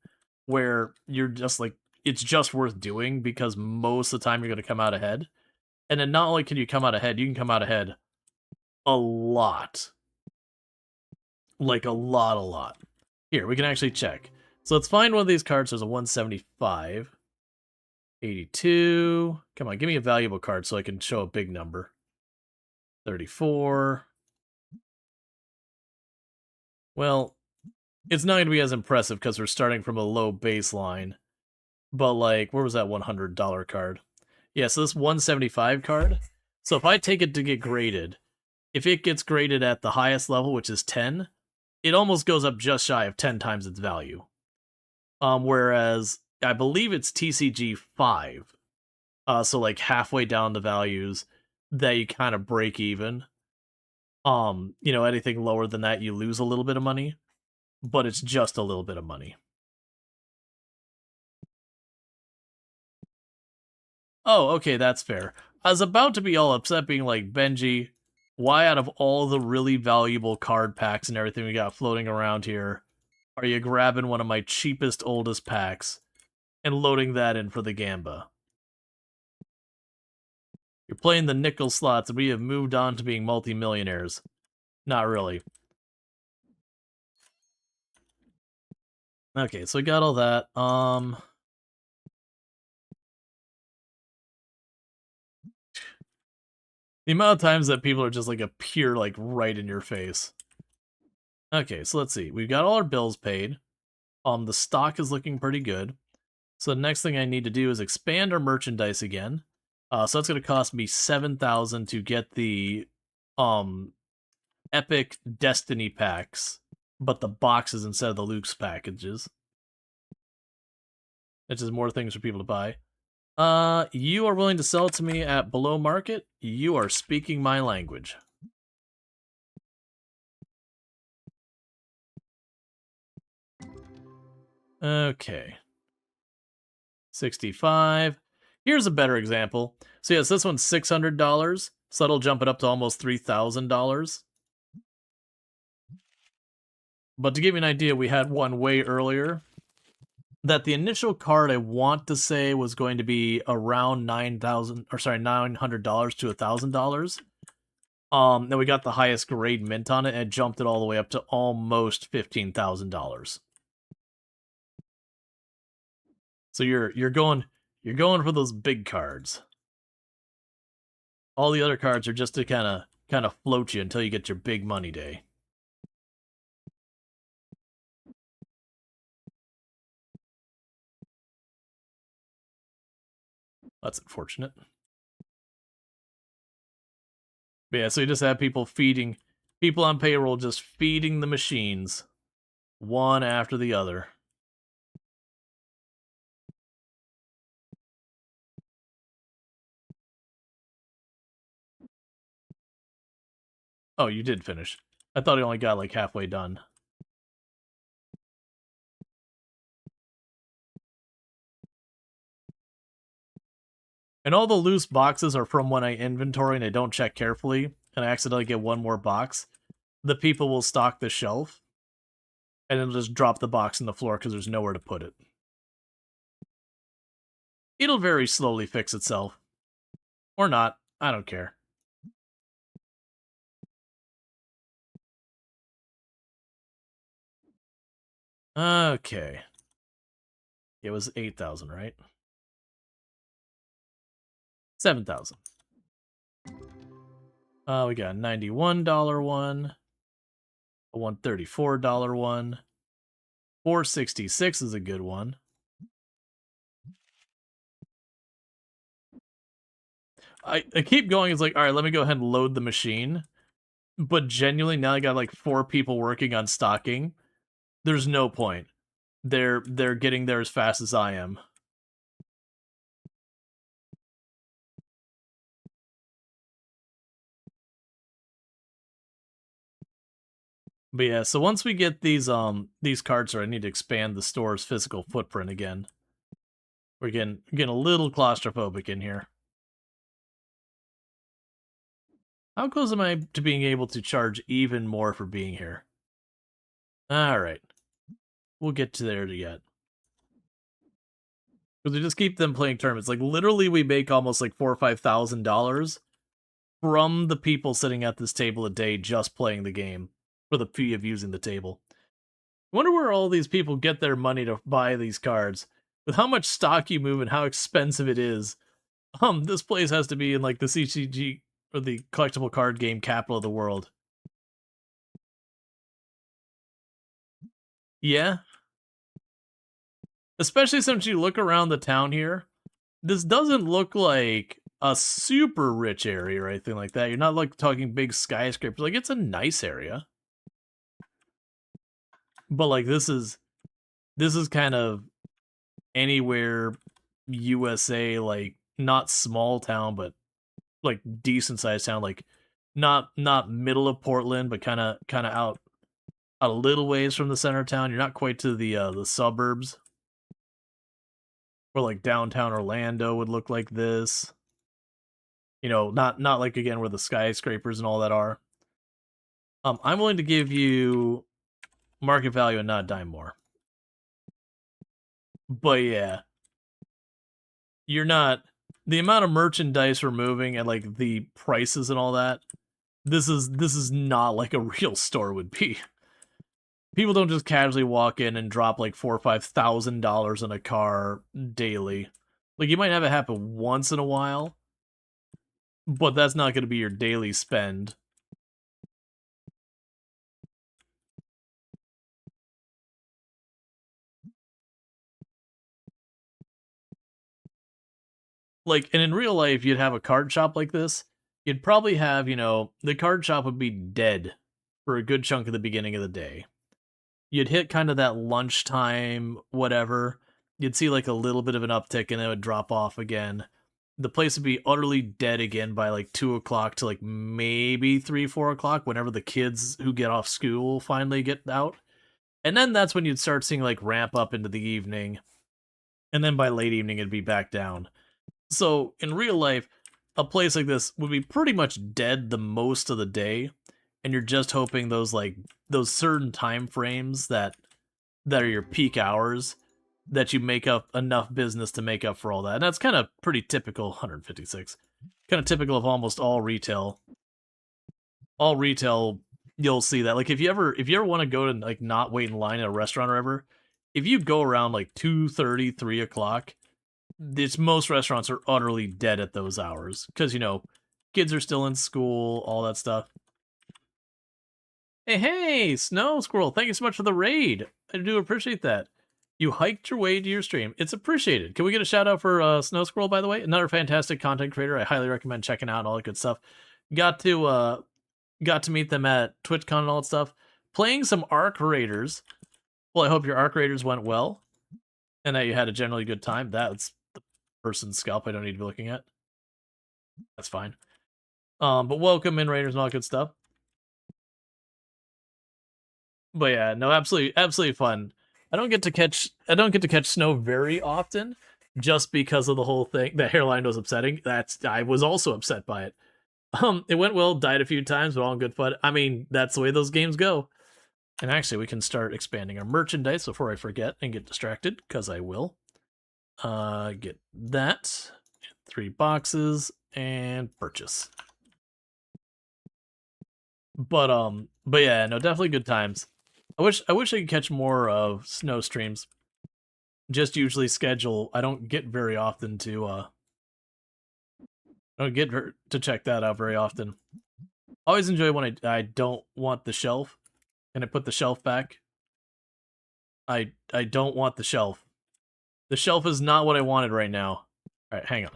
where you're just like, it's just worth doing because most of the time you're going to come out ahead. And then not only can you come out ahead, you can come out ahead a lot. Like a lot. Here, we can actually check. So let's find one of these cards. There's a 175. 82. Come on, give me a valuable card so I can show a big number. 34. Well, it's not going to be as impressive because we're starting from a low baseline. But, like, where was that $100 card? Yeah, so this 175 card. So if I take it to get graded, if it gets graded at the highest level, which is 10, it almost goes up just shy of 10 times its value. Whereas I believe it's TCG 5. So like halfway down the values that you kind of break even. Anything lower than that, you lose a little bit of money, but it's just a little bit of money. Oh, okay, that's fair. I was about to be all upset being like, Benji, why out of all the really valuable card packs and everything we got floating around here, are you grabbing one of my cheapest, oldest packs and loading that in for the Gamba? You're playing the nickel slots and we have moved on to being multi-millionaires. Not really. Okay, so we got all that. The amount of times that people are just like appear like right in your face. Okay, so let's see. We've got all our bills paid. The stock is looking pretty good. So the next thing I need to do is expand our merchandise again. So that's going to cost me 7,000 to get the epic Destiny packs, but the boxes instead of the Luke's packages. It's just more things for people to buy. You are willing to sell it to me at below market? You are speaking my language. Okay. 65. Here's a better example. So yes, this one's $600, so that'll jump it up to almost $3,000. But to give you an idea, we had one way earlier that the initial card I want to say was going to be around $900 to $1,000. Then we got the highest grade mint on it and it jumped it all the way up to almost $15,000. So you're going for those big cards. All the other cards are just to kind of float you until you get your big money day. That's unfortunate. But yeah, so you just have people on payroll just feeding the machines one after the other. Oh, you did finish. I thought he only got like halfway done. And all the loose boxes are from when I inventory and I don't check carefully, and I accidentally get one more box. The people will stock the shelf, and then just drop the box in the floor because there's nowhere to put it. It'll very slowly fix itself. Or not. I don't care. Okay. It was 8,000, right? 7,000. We got a $91 one, a $134 one, $466 is a good one. I keep going. It's like, all right, let me go ahead and load the machine. But genuinely, now I got like 4 people working on stocking. There's no point. They're getting there as fast as I am. But yeah, so once we get these cards, I need to expand the store's physical footprint again. We're getting a little claustrophobic in here. How close am I to being able to charge even more for being here? Alright. We'll get to there yet. Because we just keep them playing tournaments. Like, literally, we make almost like $4,000 or $5,000 from the people sitting at this table a day just playing the game for the fee of using the table. I wonder where all these people get their money to buy these cards. With how much stock you move and how expensive it is, this place has to be in like the TCG or the collectible card game capital of the world. Yeah. Especially since you look around the town here, this doesn't look like a super rich area or anything like that. You're not like talking big skyscrapers. Like, it's a nice area. But like this is kind of anywhere USA, like not small town, but like decent sized town, like not middle of Portland, but kind of out a little ways from the center of town. You're not quite to the suburbs. Or like downtown Orlando would look like this. You know, not like again where the skyscrapers and all that are. I'm willing to give you market value and not a dime more. But yeah, you're not the amount of merchandise we're moving and like the prices and all that. This is not like a real store would be. People don't just casually walk in and drop like $4,000 or $5,000 in a car daily. Like, you might have it happen once in a while, but that's not going to be your daily spend. Like, and in real life, you'd have a card shop like this. You'd probably have, the card shop would be dead for a good chunk of the beginning of the day. You'd hit kind of that lunchtime, whatever. You'd see like a little bit of an uptick and it would drop off again. The place would be utterly dead again by like 2 o'clock to like maybe 3, 4 o'clock, whenever the kids who get off school finally get out. And then that's when you'd start seeing like ramp up into the evening. And then by late evening, it'd be back down. So in real life, a place like this would be pretty much dead the most of the day. And you're just hoping those certain time frames that are your peak hours, that you make up enough business to make up for all that. And that's kind of pretty typical. 156, kind of typical of almost all retail. All retail, you'll see that. Like, if you ever want to go to like not wait in line at a restaurant or ever, if you go around like 2:30, 3 o'clock, most restaurants are utterly dead at those hours because kids are still in school, all that stuff. Hey, Snow Squirrel, thank you so much for the raid. I do appreciate that. You hiked your way to your stream. It's appreciated. Can we get a shout out for Snow Squirrel, by the way? Another fantastic content creator. I highly recommend checking out and all that good stuff. Got to meet them at TwitchCon and all that stuff. Playing some Arc Raiders. Well, I hope your Arc Raiders went well and that you had a generally good time. That's the person's scalp I don't need to be looking at. That's fine. But welcome in, Raiders, and all that good stuff. But yeah, no, absolutely fun. I don't get to catch snow very often, just because of the whole thing. The hairline was upsetting. I was also upset by it. It went well, died a few times, but all in good fun. I mean, that's the way those games go. And actually, we can start expanding our merchandise before I forget and get distracted, because I will. Get that, 3 boxes, and purchase. But yeah, no, definitely good times. I wish I could catch more of snow streams. Just usually schedule. I don't get very often to I don't get to check that out very often. Always enjoy when I don't want the shelf and I put the shelf back. I don't want the shelf. The shelf is not what I wanted right now. All right, hang on.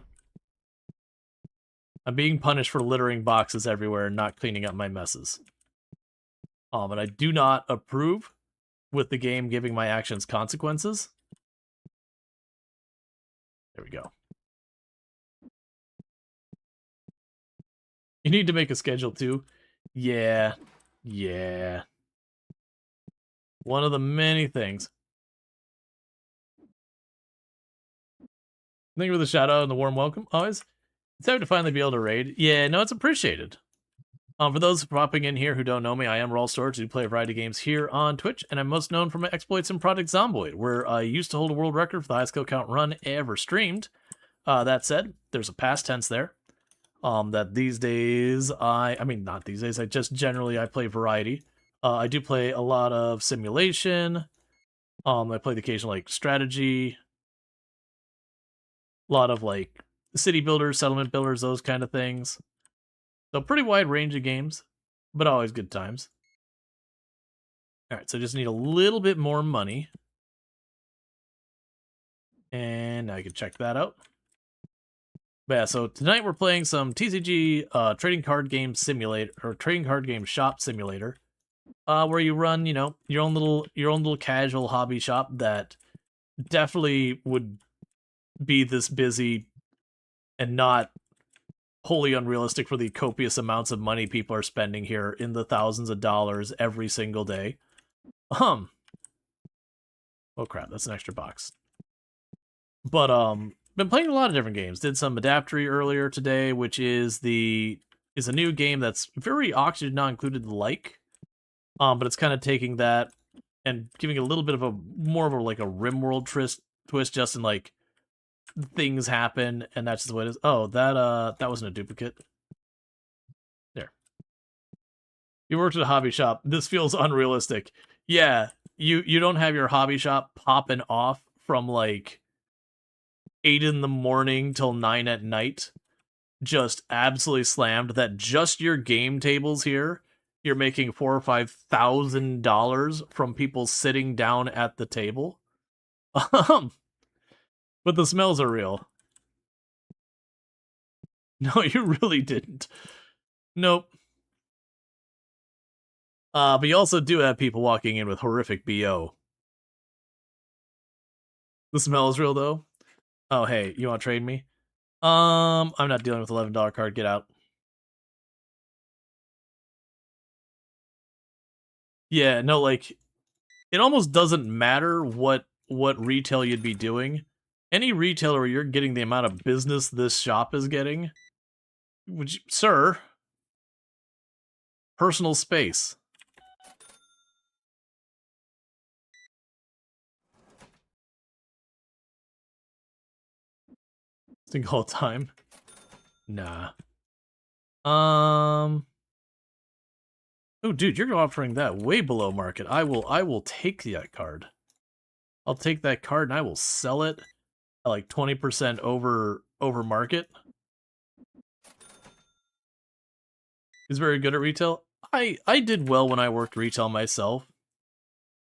I'm being punished for littering boxes everywhere and not cleaning up my messes. And I do not approve with the game giving my actions consequences. There we go. You need to make a schedule too. Yeah. One of the many things. Thank you for the shout out and the warm welcome. Always. It's time to finally be able to raid. Yeah, no, it's appreciated. For those popping in here who don't know me, I am Rual Storge. I do play a variety of games here on Twitch, and I'm most known for my exploits in Project Zomboid, where I used to hold a world record for the highest kill count run ever streamed. That said, there's a past tense there. That these days, I mean, not these days, I play variety. I do play a lot of simulation. I play the occasional, like, strategy. A lot of, like, city builders, settlement builders, those kind of things. So pretty wide range of games, but always good times. Alright, so I just need a little bit more money. And I can check that out. But yeah, so tonight we're playing some TCG trading card game simulator, or trading card game shop simulator. Where you run, you know, your own little casual hobby shop that definitely would be this busy and not wholly unrealistic for the copious amounts of money people are spending here in the thousands of dollars every single day. Oh crap, that's an extra box. But been playing a lot of different games. Did some Adaptory earlier today, which is a new game that's very Oxygen Not Included like. But it's kind of taking that and giving it a little bit of a more of a like a RimWorld twist, just in like things happen, and that's just what it is. Oh, that wasn't a duplicate. There. You worked at a hobby shop. This feels unrealistic. Yeah, you don't have your hobby shop popping off from like 8 in the morning till 9 at night, just absolutely slammed. That just your game tables here, you're making $4,000 or $5,000 from people sitting down at the table. But the smells are real. No, you really didn't. Nope. But you also do have people walking in with horrific BO. The smell is real, though. Oh, hey, you want to trade me? I'm not dealing with $11 card. Get out. Yeah, no, like, it almost doesn't matter what retail you'd be doing. Any retailer where you're getting the amount of business this shop is getting, sir, personal space. Think all the time. Nah. Oh, dude, you're offering that way below market. I will take that card. I'll take that card and I will sell it at like 20% over market. He's very good at retail. I did well when I worked retail myself.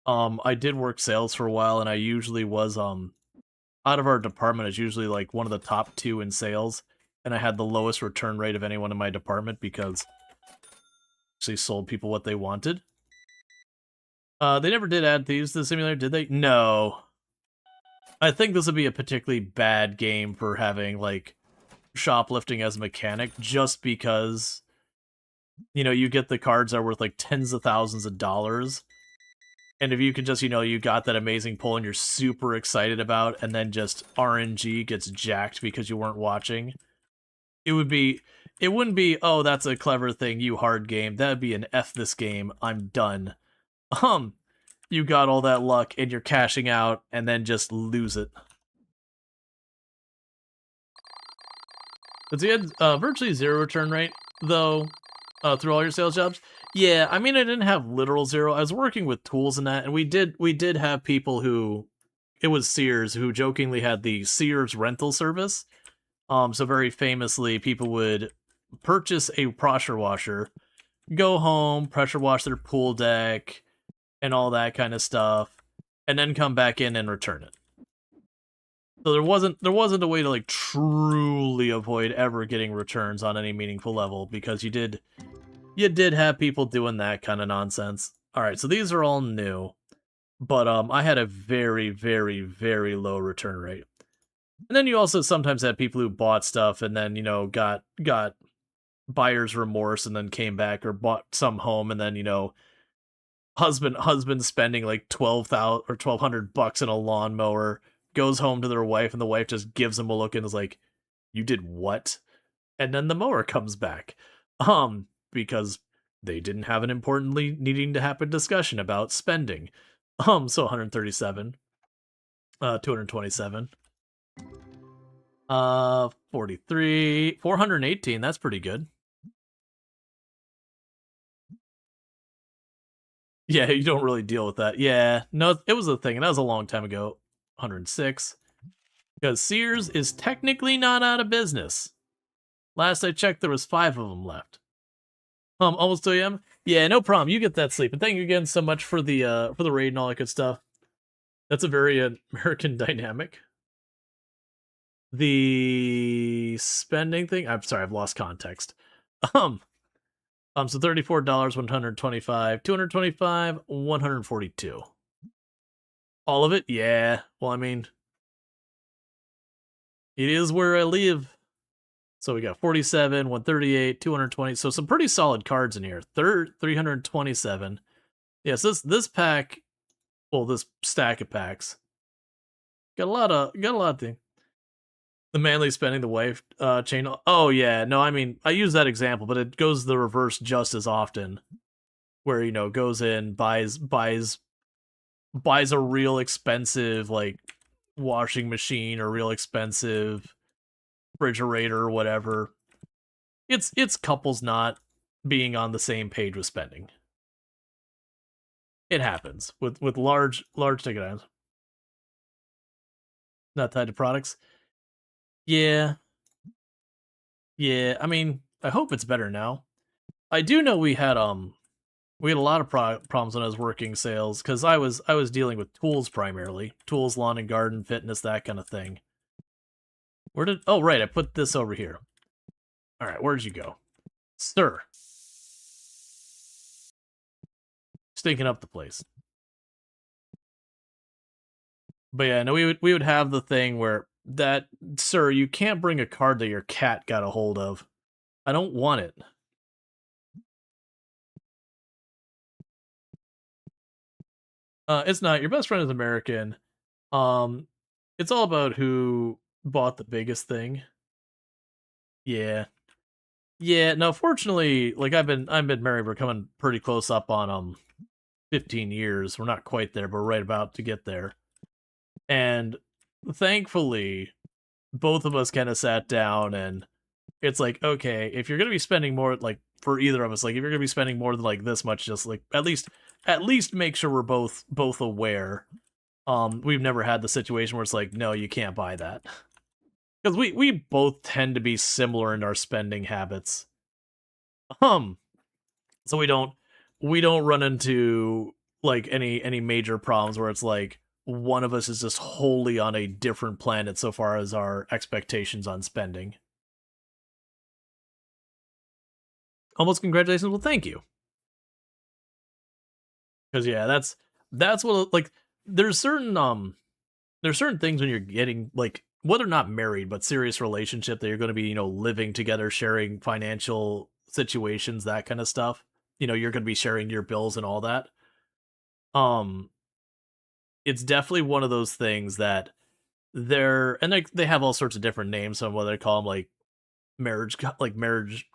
I did work sales for a while, and I usually was out of our department, is usually like one of the top 2 in sales, and I had the lowest return rate of anyone in my department because actually sold people what they wanted. They never did add thieves to the simulator, did they? No. I think this would be a particularly bad game for having, like, shoplifting as a mechanic, just because, you know, you get the cards that are worth, like, tens of thousands of dollars, and if you could just, you know, you got that amazing pull and you're super excited about, and then just RNG gets jacked because you weren't watching, it wouldn't be, oh, that's a clever thing, you hard game. That'd be an F this game, I'm done. You got all that luck and you're cashing out and then just lose it. But you had virtually 0 return rate, though, through all your sales jobs. Yeah, I mean, I didn't have literal 0. I was working with tools and that, and we did have people who, it was Sears, who jokingly had the Sears rental service. So very famously, people would purchase a pressure washer, go home, pressure wash their pool deck, and all that kind of stuff, and then come back in and return it. So there wasn't a way to like truly avoid ever getting returns on any meaningful level, because you did have people doing that kind of nonsense. All right, so these are all new, but I had a very, very, very low return rate. And then you also sometimes had people who bought stuff and then, got buyer's remorse and then came back, or bought some home and then, husband spending like 12,000 or $1,200 in a lawnmower, goes home to their wife and the wife just gives him a look and is like, "You did what?" And then the mower comes back. Because they didn't have an importantly needing to happen discussion about spending. So 137, 227, 43, 418, that's pretty good. Yeah, you don't really deal with that. Yeah, no, it was a thing, and that was a long time ago. 106. Because Sears is technically not out of business. Last I checked, there was 5 of them left. Almost 2 a.m. Yeah, no problem. You get that sleep. And thank you again so much for the raid and all that good stuff. That's a very American dynamic. The spending thing. I'm sorry, I've lost context. So $34, 125, 225, 142. All of it? Yeah. Well, I mean, it is where I live. So we got 47, 138, 220. So some pretty solid cards in here. 327. Yes, this pack, well, this stack of packs got a lot of things. The manly spending, the wife chain. Oh yeah, no, I mean I use that example, but it goes the reverse just as often, where goes in, buys a real expensive like washing machine or real expensive refrigerator or whatever. It's couples not being on the same page with spending. It happens with large ticket items. Not tied to products. Yeah. Yeah, I mean, I hope it's better now. I do know we had a lot of problems when I was working sales, because I was dealing with tools primarily, tools, lawn and garden, fitness, that kind of thing. Oh right, I put this over here. All right, where'd you go, sir? Stinking up the place. But yeah, no, we would have the thing where that, sir, you can't bring a card that your cat got a hold of. I don't want it. It's not. Your best friend is American. Um, it's all about who bought the biggest thing. Yeah. Yeah, no, fortunately, like I've been married, we're coming pretty close up on 15 years. We're not quite there, but we're right about to get there. And thankfully, both of us kind of sat down and it's like, okay, if you're going to be spending more, like for either of us, like if you're going to be spending more than like this much, just like at least make sure we're both aware. We've never had the situation where it's like, no, you can't buy that. Because we both tend to be similar in our spending habits. So we don't run into like any major problems where it's like one of us is just wholly on a different planet so far as our expectations on spending. Almost congratulations. Well, thank you. Because yeah, that's what, like, there's certain things when you're getting like, whether or not married but serious relationship, that you're going to be living together, sharing financial situations, that kind of stuff. You're going to be sharing your bills and all that. Um, it's definitely one of those things that and they have all sorts of different names. So whether they call them like marriage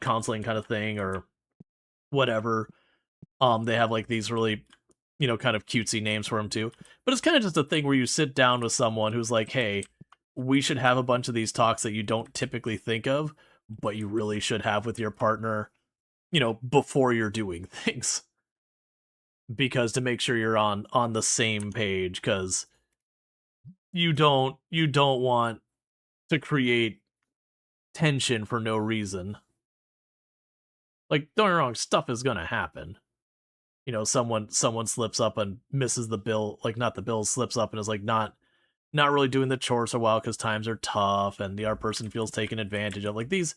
counseling kind of thing or whatever. They have like these really kind of cutesy names for them too. But it's kind of just a thing where you sit down with someone who's like, hey, we should have a bunch of these talks that you don't typically think of, but you really should have with your partner, before you're doing things. Because to make sure you're on the same page, because you don't want to create tension for no reason. Like, don't get me wrong, stuff is gonna happen. Someone slips up and misses the bill, like not the bill, slips up and is like not not really doing the chores a while because times are tough and the other person feels taken advantage of. Like these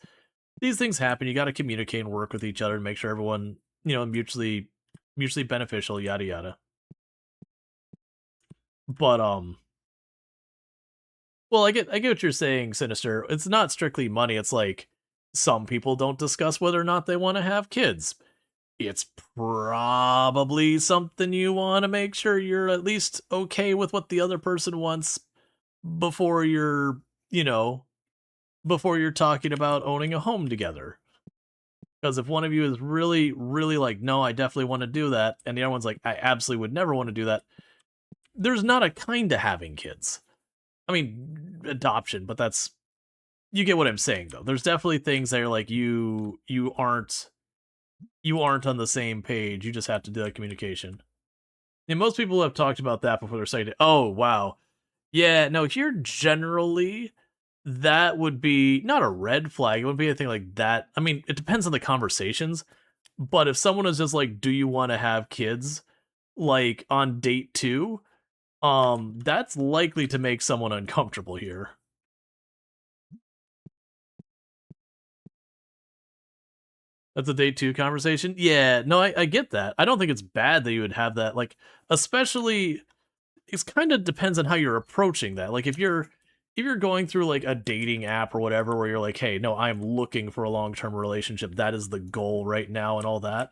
things happen. You got to communicate and work with each other and make sure everyone, mutually beneficial, yada yada. But well, I get what you're saying, Sinister. It's not strictly money. It's like some people don't discuss whether or not they want to have kids. It's probably something you want to make sure you're at least okay with what the other person wants before you know, before you're talking about owning a home together. Because if one of you is really, really like, no, I definitely want to do that, and the other one's like, I absolutely would never want to do that, there's not a kind of having kids. I mean, adoption, but that's you get what I'm saying though. There's definitely things that are like you aren't on the same page. You just have to do that communication. And most people have talked about that before they're saying, "Oh, wow, yeah, no." Here, generally, that would be not a red flag. It wouldn't be anything like that. I mean, it depends on the conversations. But if someone is just like, "Do you want to have kids?" like on date 2, that's likely to make someone uncomfortable here. That's a date 2 conversation. Yeah, no, I get that. I don't think it's bad that you would have that. Like, especially, it kind of depends on how you're approaching that. Like, if you're going through like a dating app or whatever, where you're like, hey, no, I'm looking for a long term relationship. That is the goal right now, and all that.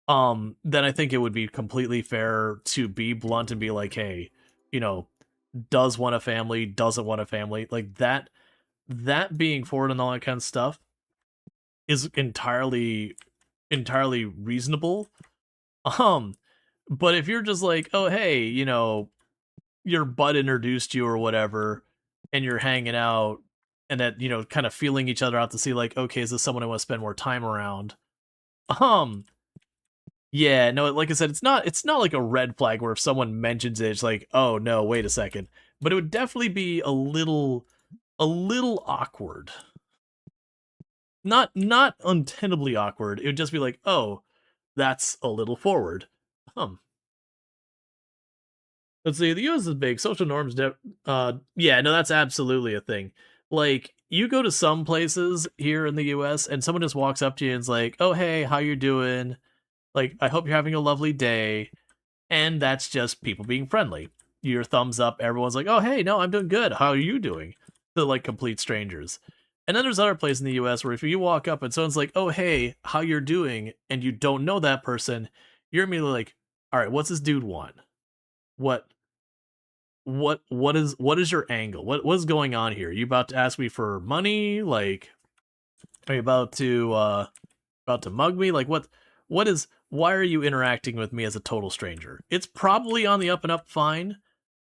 Then I think it would be completely fair to be blunt and be like, hey, you know, does want a family, doesn't want a family, like that. That being forward and all that kind of stuff is entirely reasonable. Um, but if you're just like, oh hey, your bud introduced you or whatever, and you're hanging out, and that kind of feeling each other out to see like, okay, is this someone I want to spend more time around? Um, yeah, no, like I said, it's not like a red flag where if someone mentions it, it's like, oh no, wait a second. But it would definitely be a little awkward. Not untenably awkward. It would just be like, oh, that's a little forward. Let's see. The U.S. is big. Social norms. Yeah, no, that's absolutely a thing. Like, you go to some places here in the U.S. and someone just walks up to you and is like, "Oh, hey, how you doing? Like, I hope you're having a lovely day." And that's just people being friendly. Your thumbs up. Everyone's like, "Oh, hey, no, I'm doing good. How are you doing?" To like complete strangers. And then there's other places in the U.S. where if you walk up and someone's like, "Oh, hey, how you're doing?" and you don't know that person, you're immediately like, "All right, what's this dude want? What what is your angle? What is going on here? Are you about to ask me for money? Like, are you about to mug me? Like, why are you interacting with me as a total stranger?" It's probably on the up and up fine,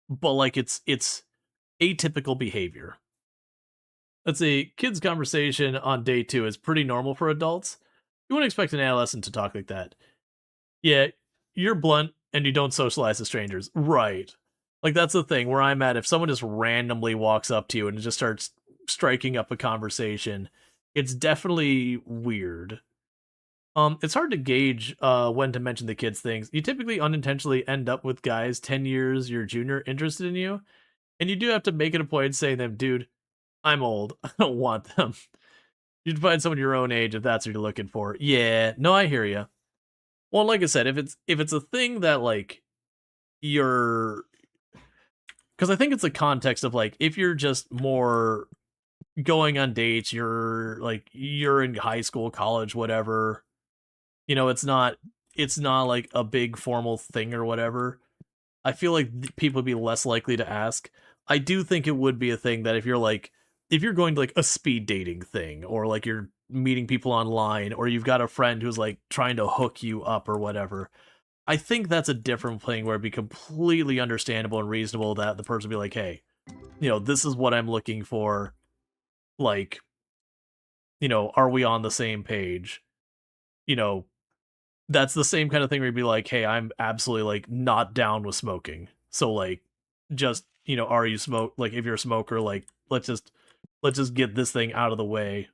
but like it's atypical behavior. Let's see, kids conversation on day 2 is pretty normal for adults. You wouldn't expect an adolescent to talk like that. Yeah, you're blunt and you don't socialize with strangers. Right. Like that's the thing where I'm at. If someone just randomly walks up to you and just starts striking up a conversation, it's definitely weird. It's hard to gauge when to mention the kids things. You typically unintentionally end up with guys 10 years your junior interested in you, and you do have to make it a point saying to them, dude, I'm old. I don't want them. You'd find someone your own age if that's what you're looking for. Yeah, no, I hear you. Well, like I said, if it's a thing that like you're, because I think it's a context of like if you're just more going on dates, you're in high school, college, whatever. It's not like a big formal thing or whatever. I feel like people would be less likely to ask. I do think it would be a thing that if you're going to like a speed dating thing, or like you're meeting people online, or you've got a friend who's like trying to hook you up or whatever, I think that's a different thing where it'd be completely understandable and reasonable that the person would be like, hey, this is what I'm looking for. Like, are we on the same page? You know, that's the same kind of thing where you'd be like, hey, I'm absolutely like not down with smoking. So like, just are you smoke? Like, if you're a smoker, like let's just get this thing out of the way.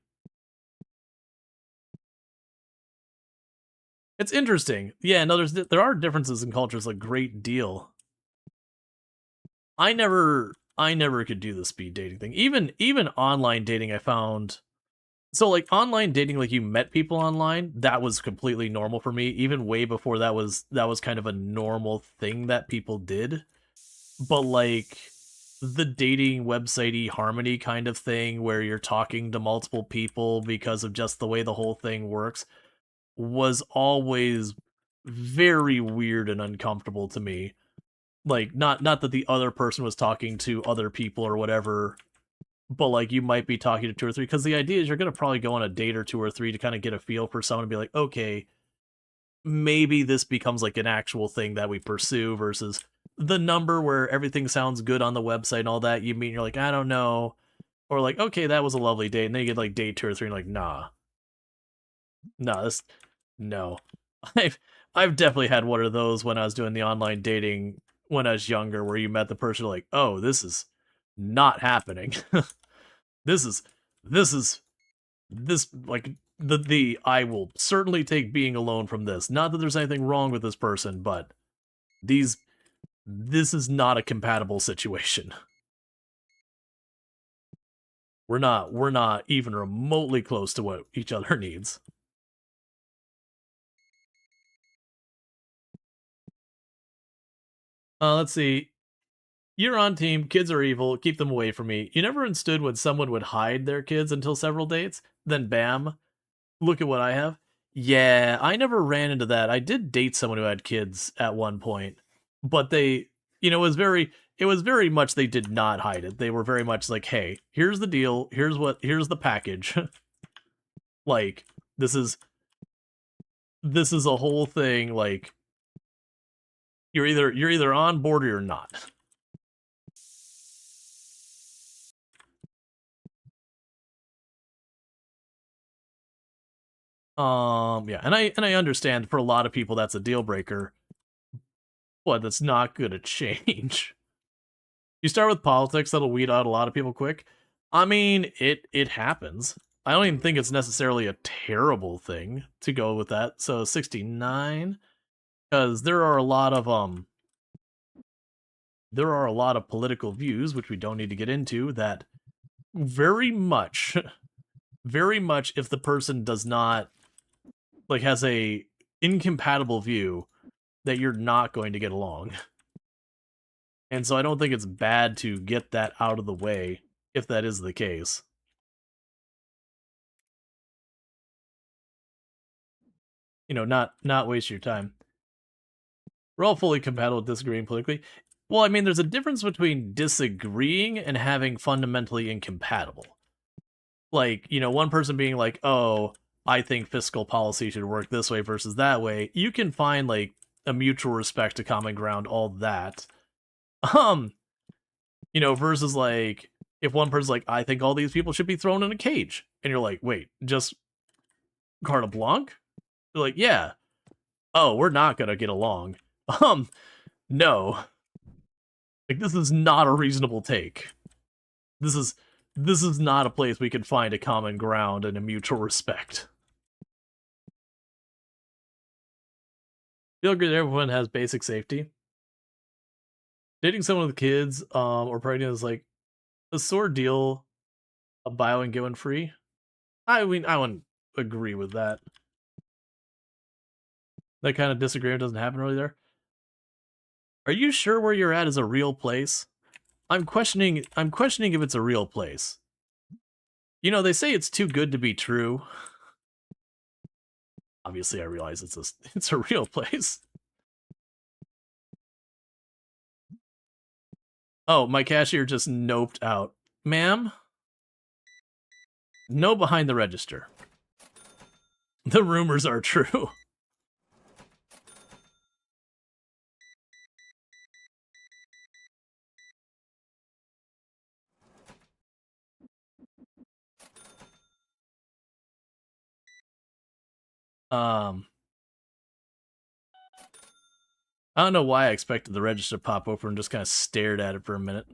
It's interesting. Yeah, no, there are differences in cultures a great deal. I never I never could do the speed dating thing. Even online dating, I found. So like online dating, like you met people online, that was completely normal for me. Even way before that was kind of a normal thing that people did. But like the dating website harmony kind of thing where you're talking to multiple people because of just the way the whole thing works was always very weird and uncomfortable to me. Like not that the other person was talking to other people or whatever, but like you might be talking to two or three, because the idea is you're going to probably go on a date or two or three to kind of get a feel for someone and be like, okay, maybe this becomes like an actual thing that we pursue versus the number where everything sounds good on the website and all that. You mean you're like, I don't know, or like, okay, that was a lovely date, and then you get like date two or three, and like, nah, this, no. I've definitely had one of those when I was doing the online dating when I was younger, where you met the person like, oh, this is not happening. this is this is this like the I will certainly take being alone from this. Not that there's anything wrong with this person, but these this is not a compatible situation. We're not even remotely close to what each other needs. Let's see. You're on team. Kids are evil. Keep them away from me. You never understood when someone would hide their kids until several dates. Then bam, look at what I have. Yeah, I never ran into that. I did date someone who had kids at one point, but they, it was very much they did not hide it. They were very much like, hey, here's the deal. Here's the package. Like, this is this is a whole thing. Like, you're either on board or you're not. Yeah, and I understand for a lot of people that's a deal breaker, but that's not gonna change. You start with politics, that'll weed out a lot of people quick. I mean, it happens. I don't even think it's necessarily a terrible thing to go with that. So 69, because there are a lot of political views which we don't need to get into that very much very much if the person does not like has a incompatible view that you're not going to get along. And so I don't think it's bad to get that out of the way if that is the case. Not waste your time. We're all fully compatible with disagreeing politically. Well, I mean, there's a difference between disagreeing and having fundamentally incompatible. Like, one person being like, oh, I think fiscal policy should work this way versus that way. You can find like a mutual respect, a common ground, all that. Um, versus like if one person's like, I think all these people should be thrown in a cage, and you're like, wait, just carte blanche? They're like, yeah. Oh, we're not gonna get along. Um, no. Like this is not a reasonable take. This is this is not a place we can find a common ground and a mutual respect. Feel good everyone has basic safety. Dating someone with kids, or pregnant is like a sore deal, a buy one get one free. I mean, I wouldn't agree with that. That kind of disagreement doesn't happen really there. Are you sure where you're at is a real place? I'm questioning if it's a real place. They say it's too good to be true. Obviously, I realize it's a real place. Oh, my cashier just noped out. Ma'am? No behind the register. The rumors are true. Um, I don't know why I expected the register to pop open and just kind of stared at it for a minute.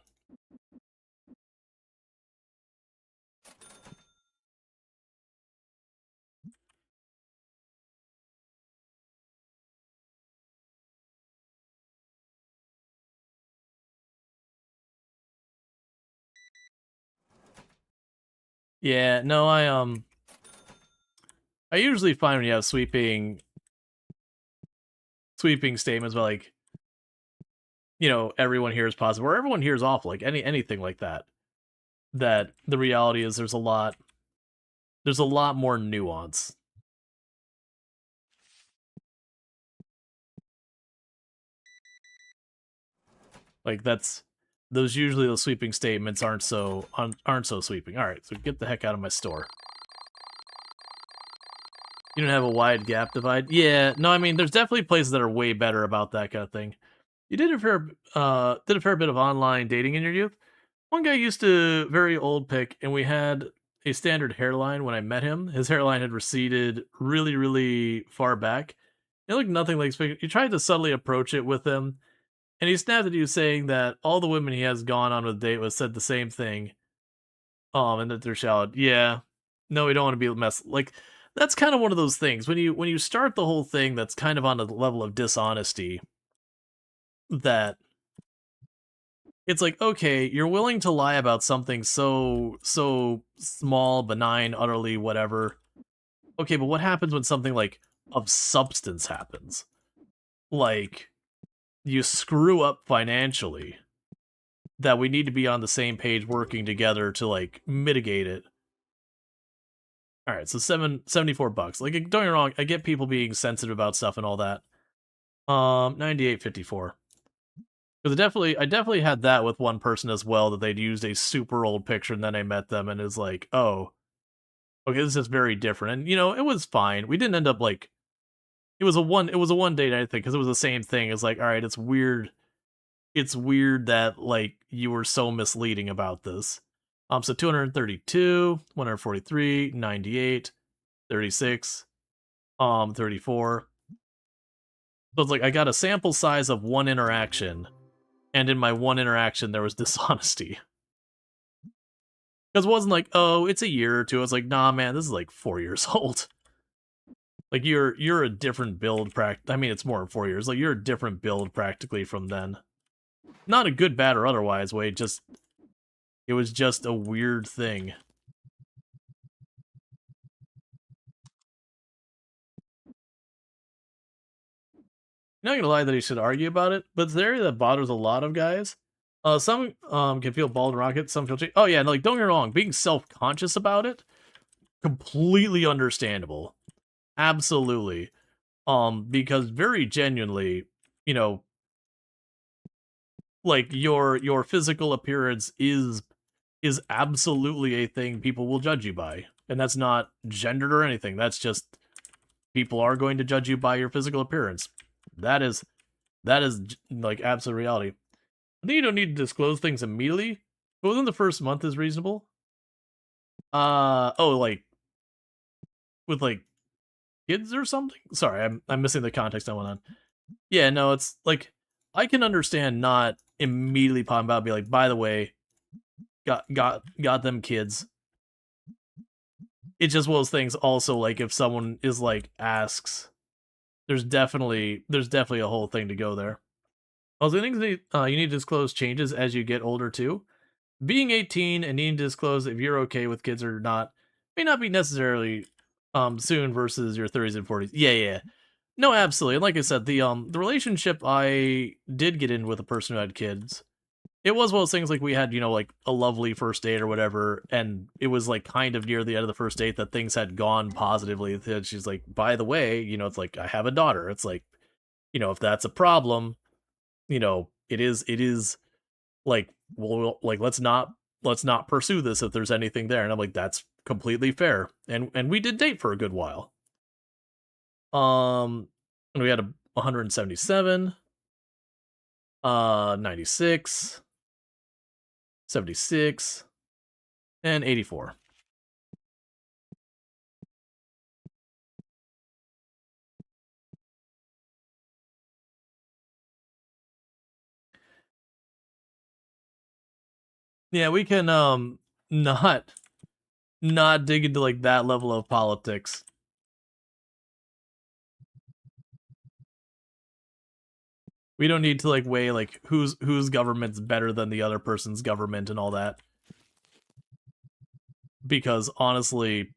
Yeah, no, I usually find when you have sweeping statements about like, everyone here is positive or everyone here is awful, like anything like that. That the reality is there's a lot more nuance. Like those usually those sweeping statements aren't so sweeping. All right, so get the heck out of my store. You don't have a wide gap divide. Yeah, no, I mean there's definitely places that are way better about that kind of thing. You did a fair bit of online dating in your youth. One guy used to very old pick, and we had a standard hairline when I met him. His hairline had receded really, really far back. It looked nothing like You tried to subtly approach it with him, and he snapped at you saying that all the women he has gone on with a date with said the same thing. And that they're shallow. Yeah. No, we don't want to be a mess. Like, that's kind of one of those things. When you start the whole thing that's kind of on a level of dishonesty, that it's like, okay, you're willing to lie about something so small, benign, utterly whatever. Okay, but what happens when something like of substance happens? Like you screw up financially, that we need to be on the same page working together to like mitigate it. All right, so 74 bucks. Like don't get me wrong, I get people being sensitive about stuff and all that. 98.54. Because I definitely had that with one person as well, that they'd used a super old picture and then I met them and it's like, oh, okay, this is very different. And it was fine. We didn't end up like it was a one date, I think, because it was the same thing. It's like, all right, it's weird. It's weird that like you were so misleading about this. So 232, 143, 98, 36, 34. So it's like I got a sample size of one interaction, and in my one interaction there was dishonesty. Because it wasn't like, oh, it's a year or two. I was like, nah, man, this is like 4 years old. Like you're a different build. I mean, it's more than 4 years. Like you're a different build practically from then. Not a good, bad, or otherwise way. It was just a weird thing. Not gonna lie that he should argue about it, but it's the area that bothers a lot of guys. Some can feel bald and rocket. Some feel. Oh yeah, like don't get me wrong. Being self-conscious about it, completely understandable. Absolutely. Because very genuinely, you know, like your physical appearance is absolutely a thing people will judge you by. And that's not gendered or anything. That's just people are going to judge you by your physical appearance. That is like absolute reality. I think you don't need to disclose things immediately, but within the first month is reasonable. Like with like kids or something? Sorry, I'm missing the context I went on. Yeah, no, it's like I can understand not immediately popping out and be like, by the way, got them kids. It's just one of those things also like if someone is like asks, there's definitely a whole thing to go there. Also, things you need to disclose changes as you get older too. Being 18 and needing to disclose if you're okay with kids or not may not be necessarily soon versus your 30s and 40s. Yeah. No, absolutely. And like I said, the relationship I did get in with a person who had kids, it was one of those things like we had, like a lovely first date or whatever, and it was like kind of near the end of the first date that things had gone positively. And she's like, by the way, it's like I have a daughter. It's like, if that's a problem, it is like, well, like let's not pursue this if there's anything there. And I'm like, that's completely fair. And we did date for a good while. And we had a 177, 96, 76, and 84. Yeah, we can not dig into like that level of politics. We don't need to like weigh like whose government's better than the other person's government and all that. because honestly,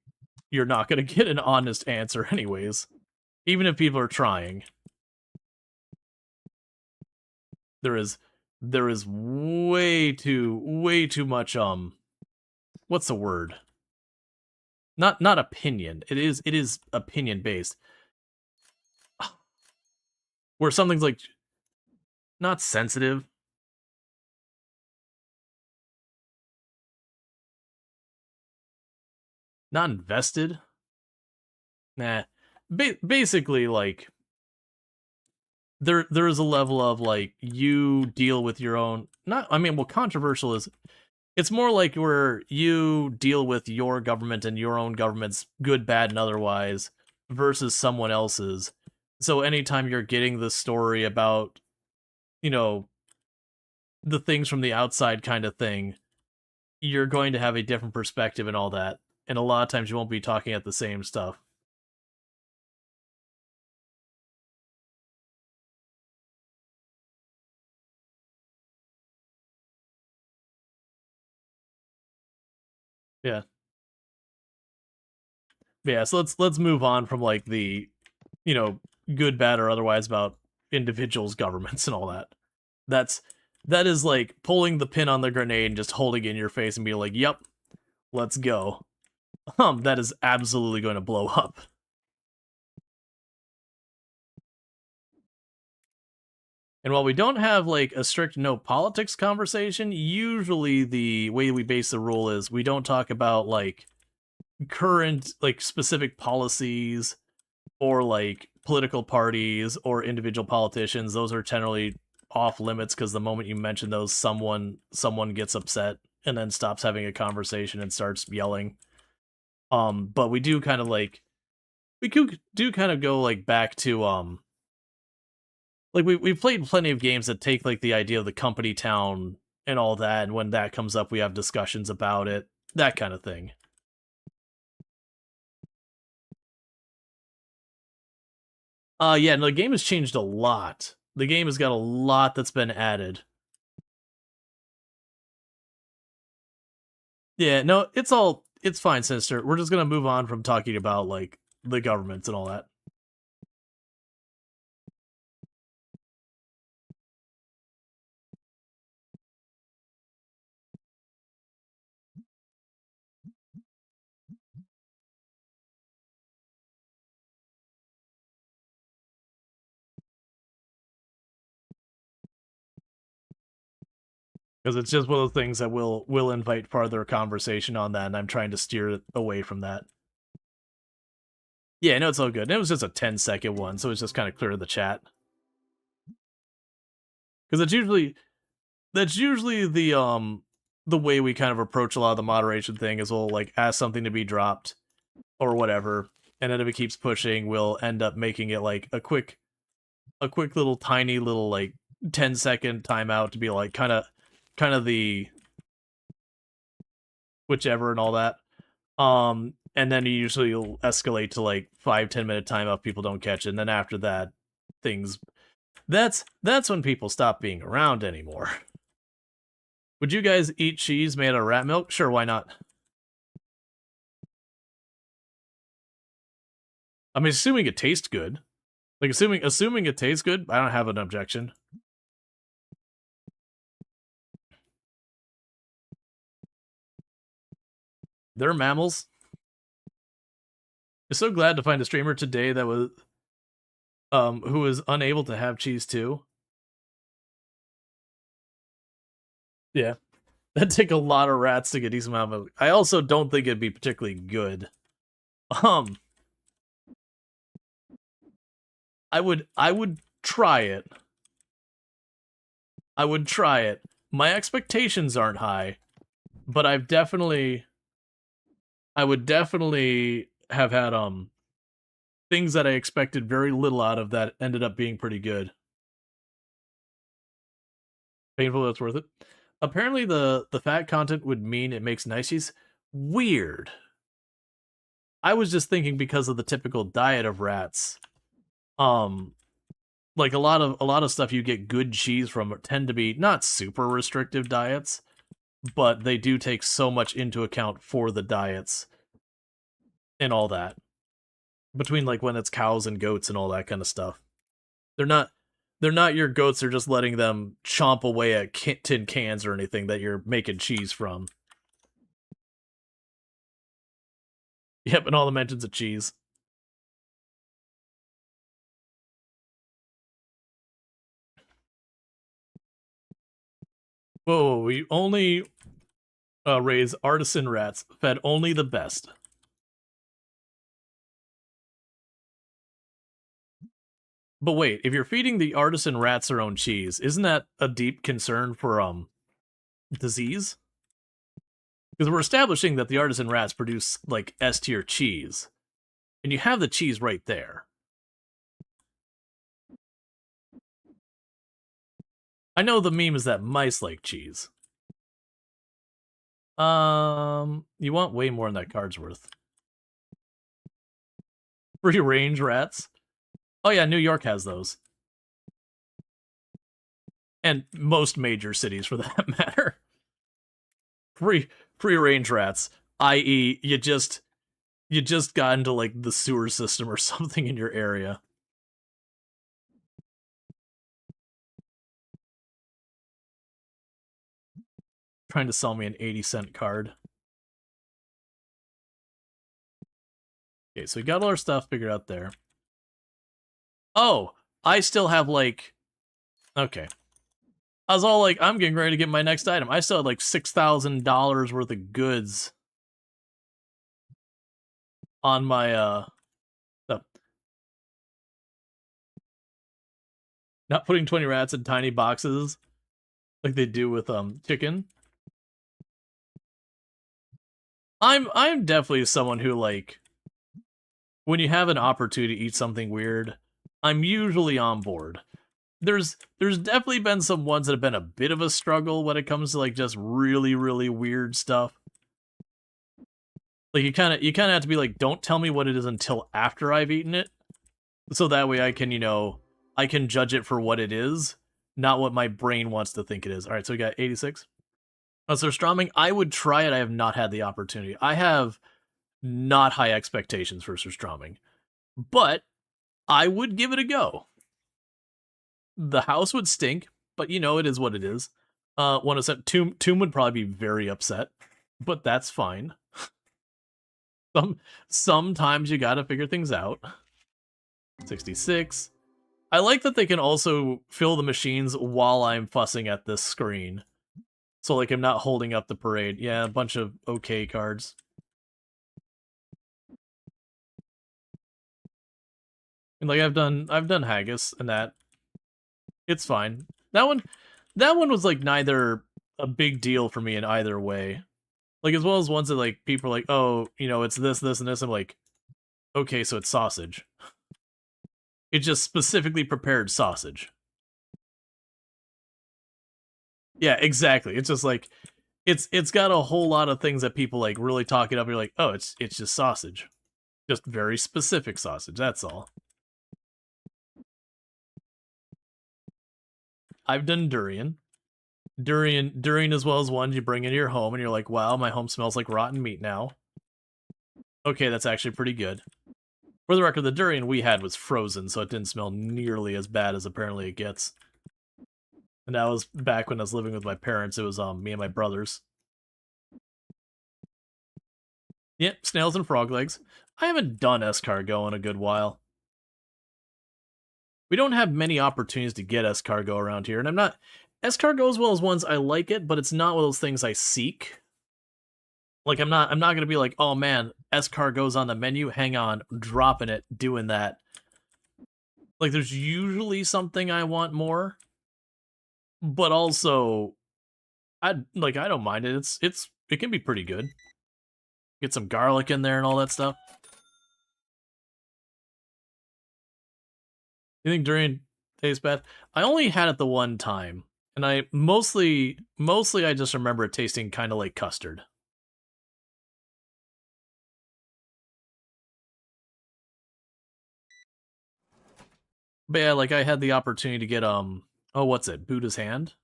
you're not going to get an honest answer anyways, even if people are trying. There is way too much what's the word? Not opinion. It is opinion based. Where something's like not sensitive. Not invested. Nah. Basically, like there is a level of like you deal with your own not I mean well controversial is it's more like where you deal with your government and your own government's good, bad, and otherwise versus someone else's. So anytime you're getting the story about, you know, the things from the outside kind of thing, you're going to have a different perspective and all that. And a lot of times you won't be talking at the same stuff. Yeah. Yeah, so let's move on from like the, you know, good, bad, or otherwise about individuals, governments, and all that. That's that is like pulling the pin on the grenade and just holding it in your face and being like, "Yep, let's go." That is absolutely going to blow up. And while we don't have like a strict no politics conversation, usually the way we base the rule is we don't talk about like current like specific policies or like political parties or individual politicians. Those are generally off limits because the moment you mention those, someone gets upset and then stops having a conversation and starts yelling. But we do kind of like do kind of go like back to like we've played plenty of games that take like the idea of the company town and all that, and when that comes up, we have discussions about it, that kind of thing. Yeah, no, the game has changed a lot. The game has got a lot that's been added. Yeah, no, it's fine, sister. We're just gonna move on from talking about like the governments and all that. Because it's just one of those things that will invite farther conversation on that, and I'm trying to steer it away from that. Yeah, no, it's all good. It was just a 10-second one, so it's just kind of clear the chat. Because that's usually the way we kind of approach a lot of the moderation thing is we'll like ask something to be dropped or whatever, and then if it keeps pushing, we'll end up making it like a quick little tiny little like 10-second timeout to be like kind of the whichever and all that. And then usually you'll escalate to like 5-10 minute timeout if people don't catch it, and then after that, things that's when people stop being around anymore. Would you guys eat cheese made out of rat milk? Sure, why not? I'm assuming it tastes good. Like assuming it tastes good, I don't have an objection. They're mammals. I'm so glad to find a streamer today that was who was unable to have cheese too. Yeah. That'd take a lot of rats to get a decent amount of milk. I also don't think it'd be particularly good. I would try it. I would try it. My expectations aren't high, but I would definitely have had things that I expected very little out of that ended up being pretty good. Painful, that's worth it. Apparently the fat content would mean it makes nice cheese. Weird. I was just thinking because of the typical diet of rats. Like a lot of stuff you get good cheese from tend to be not super restrictive diets, but they do take so much into account for the diets and all that. Between like when it's cows and goats and all that kind of stuff. They're not your goats, they're just letting them chomp away at tin cans or anything that you're making cheese from. Yep, and all the mentions of cheese. Whoa, we only raise artisan rats, fed only the best. But wait, if you're feeding the artisan rats their own cheese, isn't that a deep concern for disease? Because we're establishing that the artisan rats produce like S tier cheese, and you have the cheese right there. I know the meme is that mice like cheese. You want way more than that card's worth. Free range rats. Oh yeah, New York has those. And most major cities for that matter. Free range rats, i.e. you just got into like the sewer system or something in your area. Trying to sell me an 80-cent card. Okay, so we got all our stuff figured out there. Oh, I still have like... Okay. I was all like, I'm getting ready to get my next item. I still had like $6,000 worth of goods on my, stuff. Not putting 20 rats in tiny boxes like they do with, chicken. I'm definitely someone who, like, when you have an opportunity to eat something weird, I'm usually on board. There's definitely been some ones that have been a bit of a struggle when it comes to like just really, really weird stuff. Like you kinda have to be like, don't tell me what it is until after I've eaten it. So that way I can, I can judge it for what it is, not what my brain wants to think it is. Alright, so we got 86. So Surströmming, I would try it. I have not had the opportunity. I have not high expectations for Surströmming. But I would give it a go. The house would stink, but it is what it is. 107. Tomb would probably be very upset, but that's fine. Sometimes you gotta figure things out. 66. I like that they can also fill the machines while I'm fussing at this screen. So like I'm not holding up the parade. Yeah, a bunch of okay cards. And like I've done Haggis and that. It's fine. That one was like neither a big deal for me in either way. Like as well as ones that like people are like, oh, it's this, this, and this. I'm like, okay, so it's sausage. It's just specifically prepared sausage. Yeah, exactly. It's just like it's got a whole lot of things that people like really talk it up. You're like, oh, it's just sausage. Just very specific sausage, that's all. I've done durian. Durian as well as ones you bring into your home and you're like, wow, my home smells like rotten meat now. Okay, that's actually pretty good. For the record, the durian we had was frozen, so it didn't smell nearly as bad as apparently it gets. And that was back when I was living with my parents. It was me and my brothers. Yep, snails and frog legs. I haven't done escargot in a good while. We don't have many opportunities to get escargot around here, and I'm not... Escargot as well as ones I like it, but it's not one of those things I seek. Like, I'm not gonna be like, oh man, escargot's on the menu, hang on, dropping it, doing that. Like, there's usually something I want more, but also, I don't mind it. It can be pretty good. Get some garlic in there and all that stuff. You think durian tastes bad? I only had it the one time, and I mostly I just remember it tasting kind of like custard. But yeah, like I had the opportunity to get oh, what's it? Buddha's Hand?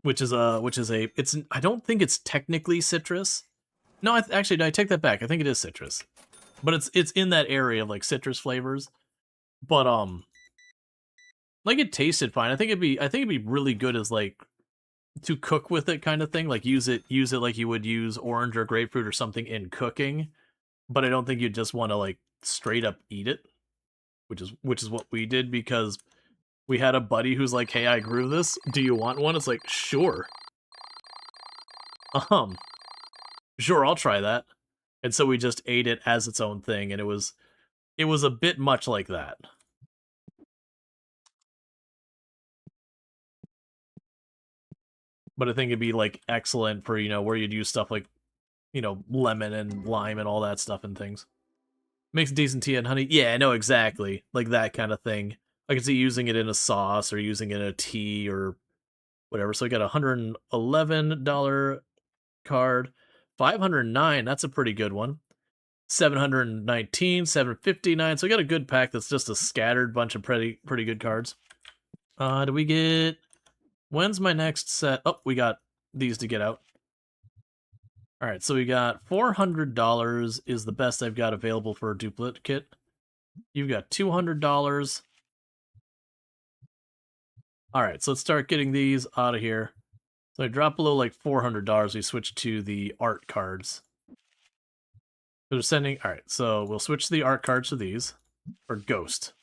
which is a it's I don't think it's technically citrus. No, actually no, I take that back. I think it is citrus, but it's in that area of like citrus flavors. But like it tasted fine. I think it'd be really good as like to cook with it kind of thing. Like use it like you would use orange or grapefruit or something in cooking. But I don't think you'd just want to like straight up eat it, which is what we did because we had a buddy who's like, "Hey, I grew this. Do you want one?" It's like, "Sure." Um, sure, I'll try that. And so we just ate it as its own thing, and it was a bit much like that. But I think it'd be like excellent for, where you'd use stuff like, lemon and lime and all that stuff and things. Makes decent tea and honey. Yeah, no, exactly. Like that kind of thing. I could see using it in a sauce or using it in a tea or whatever. So I got a $111 card. 509, that's a pretty good one. 719, 759. So I got a good pack that's just a scattered bunch of pretty good cards. Do we get... When's my next set? Oh, we got these to get out. Alright, so we got $400 is the best I've got available for a duplicate. You've got $200. Alright, so let's start getting these out of here. So I drop below like $400, we switch to the art cards. So they're sending... Alright, so we'll switch the art cards to these. Or Ghost.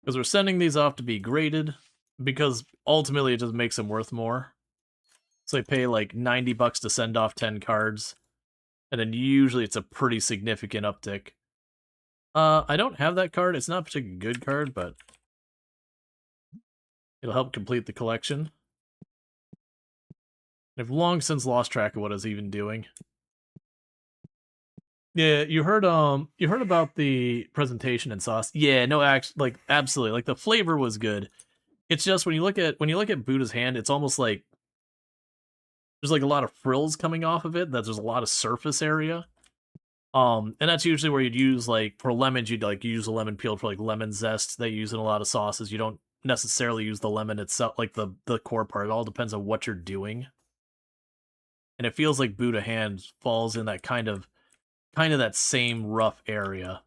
Because we're sending these off to be graded, because ultimately it just makes them worth more. So they pay like $90 to send off 10 cards, and then usually it's a pretty significant uptick. I don't have that card. It's not a particularly good card, but it'll help complete the collection. I've long since lost track of what I was even doing. Yeah, you heard about the presentation and sauce. Yeah, no, like absolutely. Like the flavor was good. It's just when you look at Buddha's hand, it's almost like there's like a lot of frills coming off of it, that there's a lot of surface area. And that's usually where you'd use, like, for lemons, you'd like use a lemon peel for like lemon zest. They use in a lot of sauces. You don't necessarily use the lemon itself, like the core part. It all depends on what you're doing. And it feels like Buddha hand falls in that kind of that same rough area.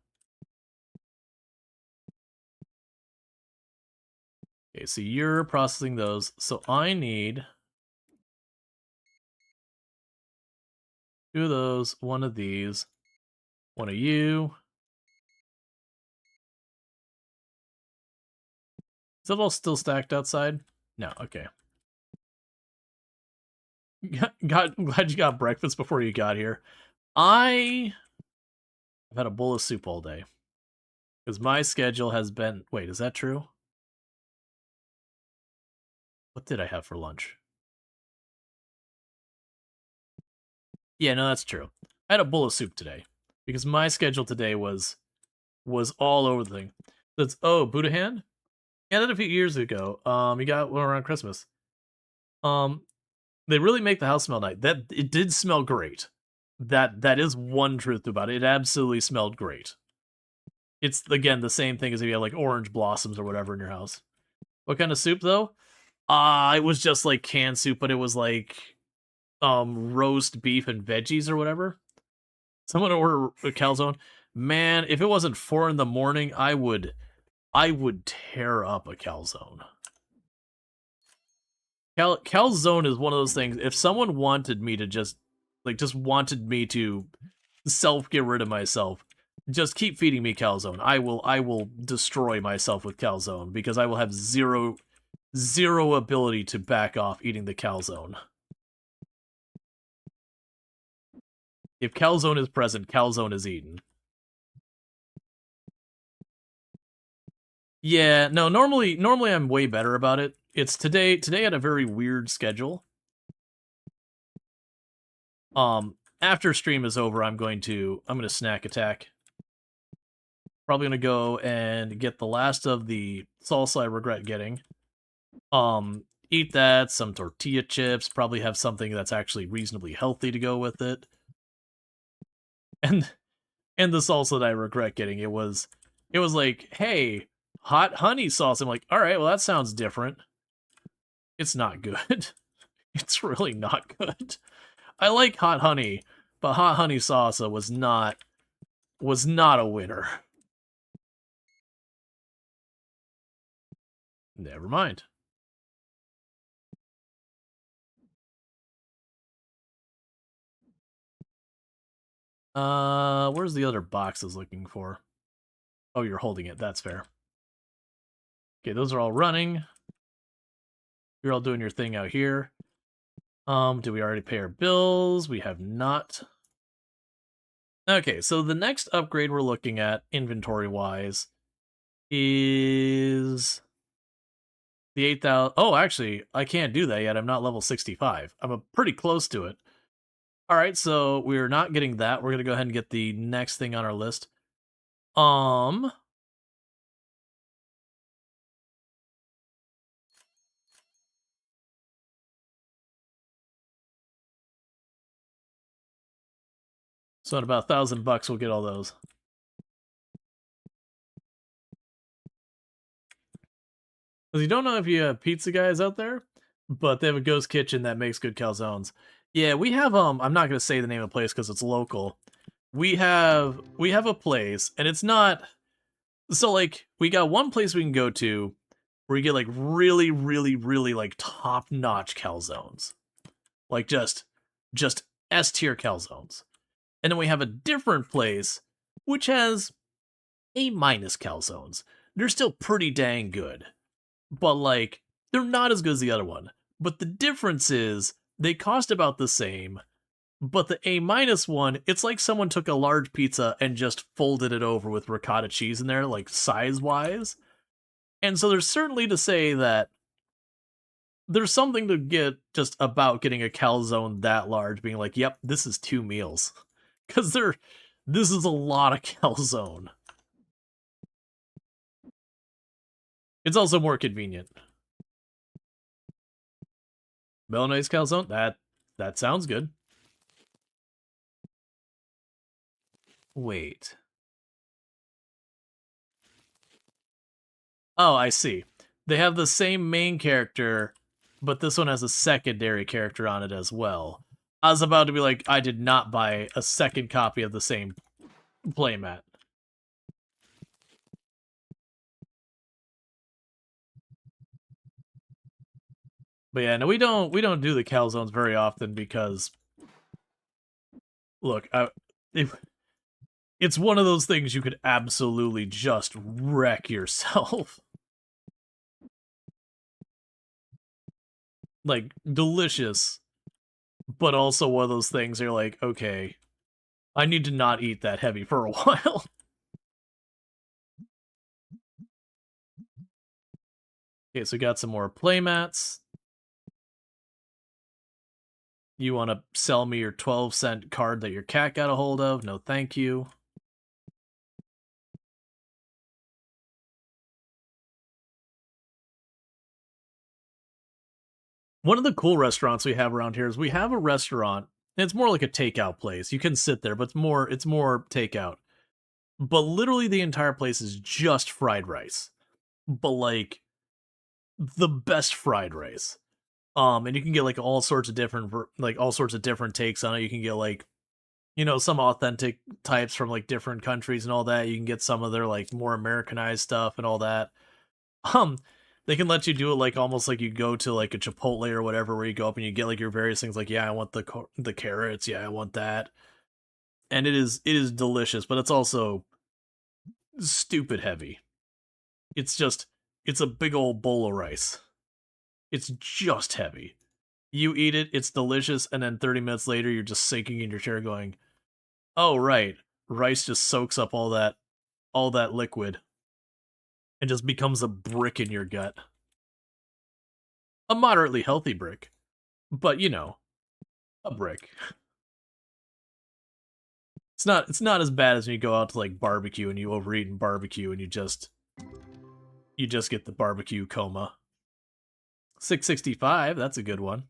Okay, so you're processing those. So I need 2 of those, 1 of these, 1 of you. Is it all still stacked outside? No, okay. Glad you got breakfast before you got here. I've had a bowl of soup all day. Because my schedule has been... Wait, is that true? What did I have for lunch? Yeah, no, that's true. I had a bowl of soup today. Because my schedule today was all over the thing. That's... Buddha hand? Yeah, that a few years ago. You got one around Christmas. They really make the house smell nice. That it did smell great. That is one truth about it. It absolutely smelled great. It's again the same thing as if you have like orange blossoms or whatever in your house. What kind of soup though? It was just like canned soup, but it was like roast beef and veggies or whatever. Someone order a calzone. Man, if it wasn't 4 in the morning, I would tear up a calzone. Calzone is one of those things. If someone wanted me to just wanted me to get rid of myself, just keep feeding me calzone. I will destroy myself with calzone because I will have zero ability to back off eating the calzone. If calzone is present, calzone is eaten. Yeah, no, normally I'm way better about it. It's today I had a very weird schedule. After stream is over, I'm gonna snack attack. Probably gonna go and get the last of the salsa I regret getting. Eat that, some tortilla chips, probably have something that's actually reasonably healthy to go with it. And the salsa that I regret getting, it was It was like, hey, hot honey sauce. I'm like, all right, well that sounds different. It's not good. It's really not good. I like hot honey, but hot honey salsa was not a winner. Never mind. Where's the other box I was looking for? Oh, you're holding it. That's fair. Okay, those are all running. You're all doing your thing out here. Did we already pay our bills? We have not. Okay, so the next upgrade we're looking at, inventory-wise, is the 8,000. Oh, actually, I can't do that yet. I'm not level 65. I'm pretty close to it. All right, so we're not getting that. We're gonna go ahead and get the next thing on our list. So at about $1,000, we'll get all those. Because you don't know if you have pizza guys out there, but they have a ghost kitchen that makes good calzones. Yeah, we have I'm not gonna say the name of the place because it's local. We have a place, and it's not so like we got one place we can go to where you get like really, really, really like top-notch calzones. Like just S tier calzones. And then we have a different place which has A minus calzones. They're still pretty dang good. But like they're not as good as the other one. But the difference is they cost about the same. But the A minus one, it's like someone took a large pizza and just folded it over with ricotta cheese in there, like size wise. And so there's certainly to say that there's something to get just about getting a calzone that large, being like, yep, this is 2 meals. Because this is a lot of calzone. It's also more convenient. Milanese calzone? That sounds good. Wait. Oh, I see. They have the same main character, but this one has a secondary character on it as well. I was about to be like, I did not buy a second copy of the same playmat. But yeah, no, we don't do the calzones very often because look, it's one of those things you could absolutely just wreck yourself. Like delicious, but also one of those things you're like, okay, I need to not eat that heavy for a while. Okay, so we got some more playmats. You want to sell me your 12-cent card that your cat got a hold of? No, thank you. One of the cool restaurants we have around here is we have a restaurant. It's more like a takeout place. You can sit there, but it's more takeout. But literally the entire place is just fried rice. But like the best fried rice. And you can get like all sorts of different takes on it. You can get like some authentic types from like different countries and all that. You can get some of their like more Americanized stuff and all that. Um, they can let you do it like almost like you go to like a Chipotle or whatever, where you go up and you get like your various things. Like, yeah, I want the carrots. Yeah, I want that. And it is delicious, but it's also stupid heavy. It's a big old bowl of rice. It's just heavy. You eat it, it's delicious, and then 30 minutes later, you're just sinking in your chair, going, "Oh right, rice just soaks up all that liquid and just becomes a brick in your gut." A moderately healthy brick, but a brick. It's not as bad as when you go out to like barbecue and you overeat in barbecue and you just get the barbecue coma. 665, that's a good one.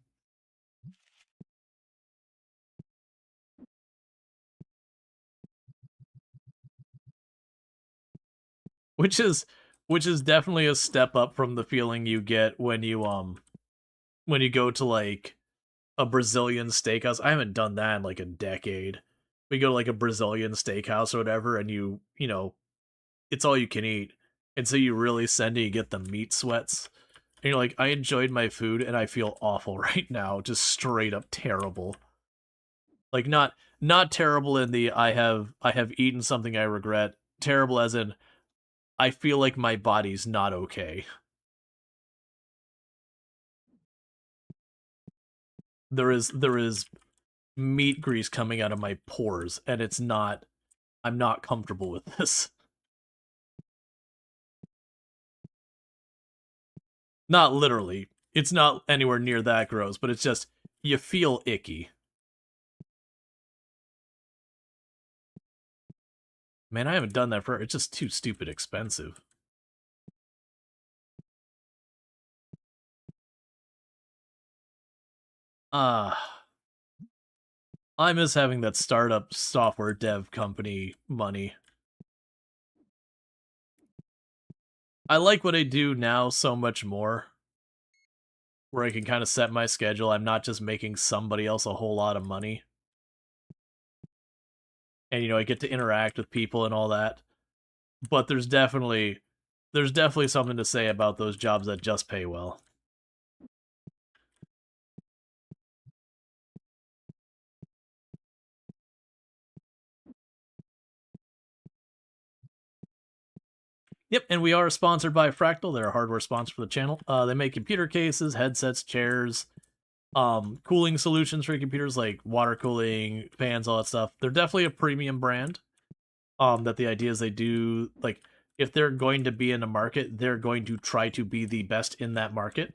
which is definitely a step up from the feeling you get when you go to like a Brazilian steakhouse. I haven't done that in like a decade. We go to like a Brazilian steakhouse or whatever, and you know, it's all you can eat. And so you really send it, you get the meat sweats. And you're like, I enjoyed my food and I feel awful right now. Just straight up terrible. Like not terrible in the I have eaten something I regret. Terrible as in I feel like my body's not okay. There is meat grease coming out of my pores and it's not I'm not comfortable with this. Not literally. It's not anywhere near that gross, but it's just you feel icky. Man, I haven't done that for it's just too stupid expensive. I miss having that startup software dev company money. I like what I do now so much more, where I can kind of set my schedule. I'm not just making somebody else a whole lot of money. And I get to interact with people and all that. But there's definitely something to say about those jobs that just pay well. Yep, and we are sponsored by Fractal. They're a hardware sponsor for the channel. They make computer cases, headsets, chairs, cooling solutions for computers like water cooling, fans, all that stuff. They're definitely a premium brand. That the idea is they do like if they're going to be in a market, they're going to try to be the best in that market.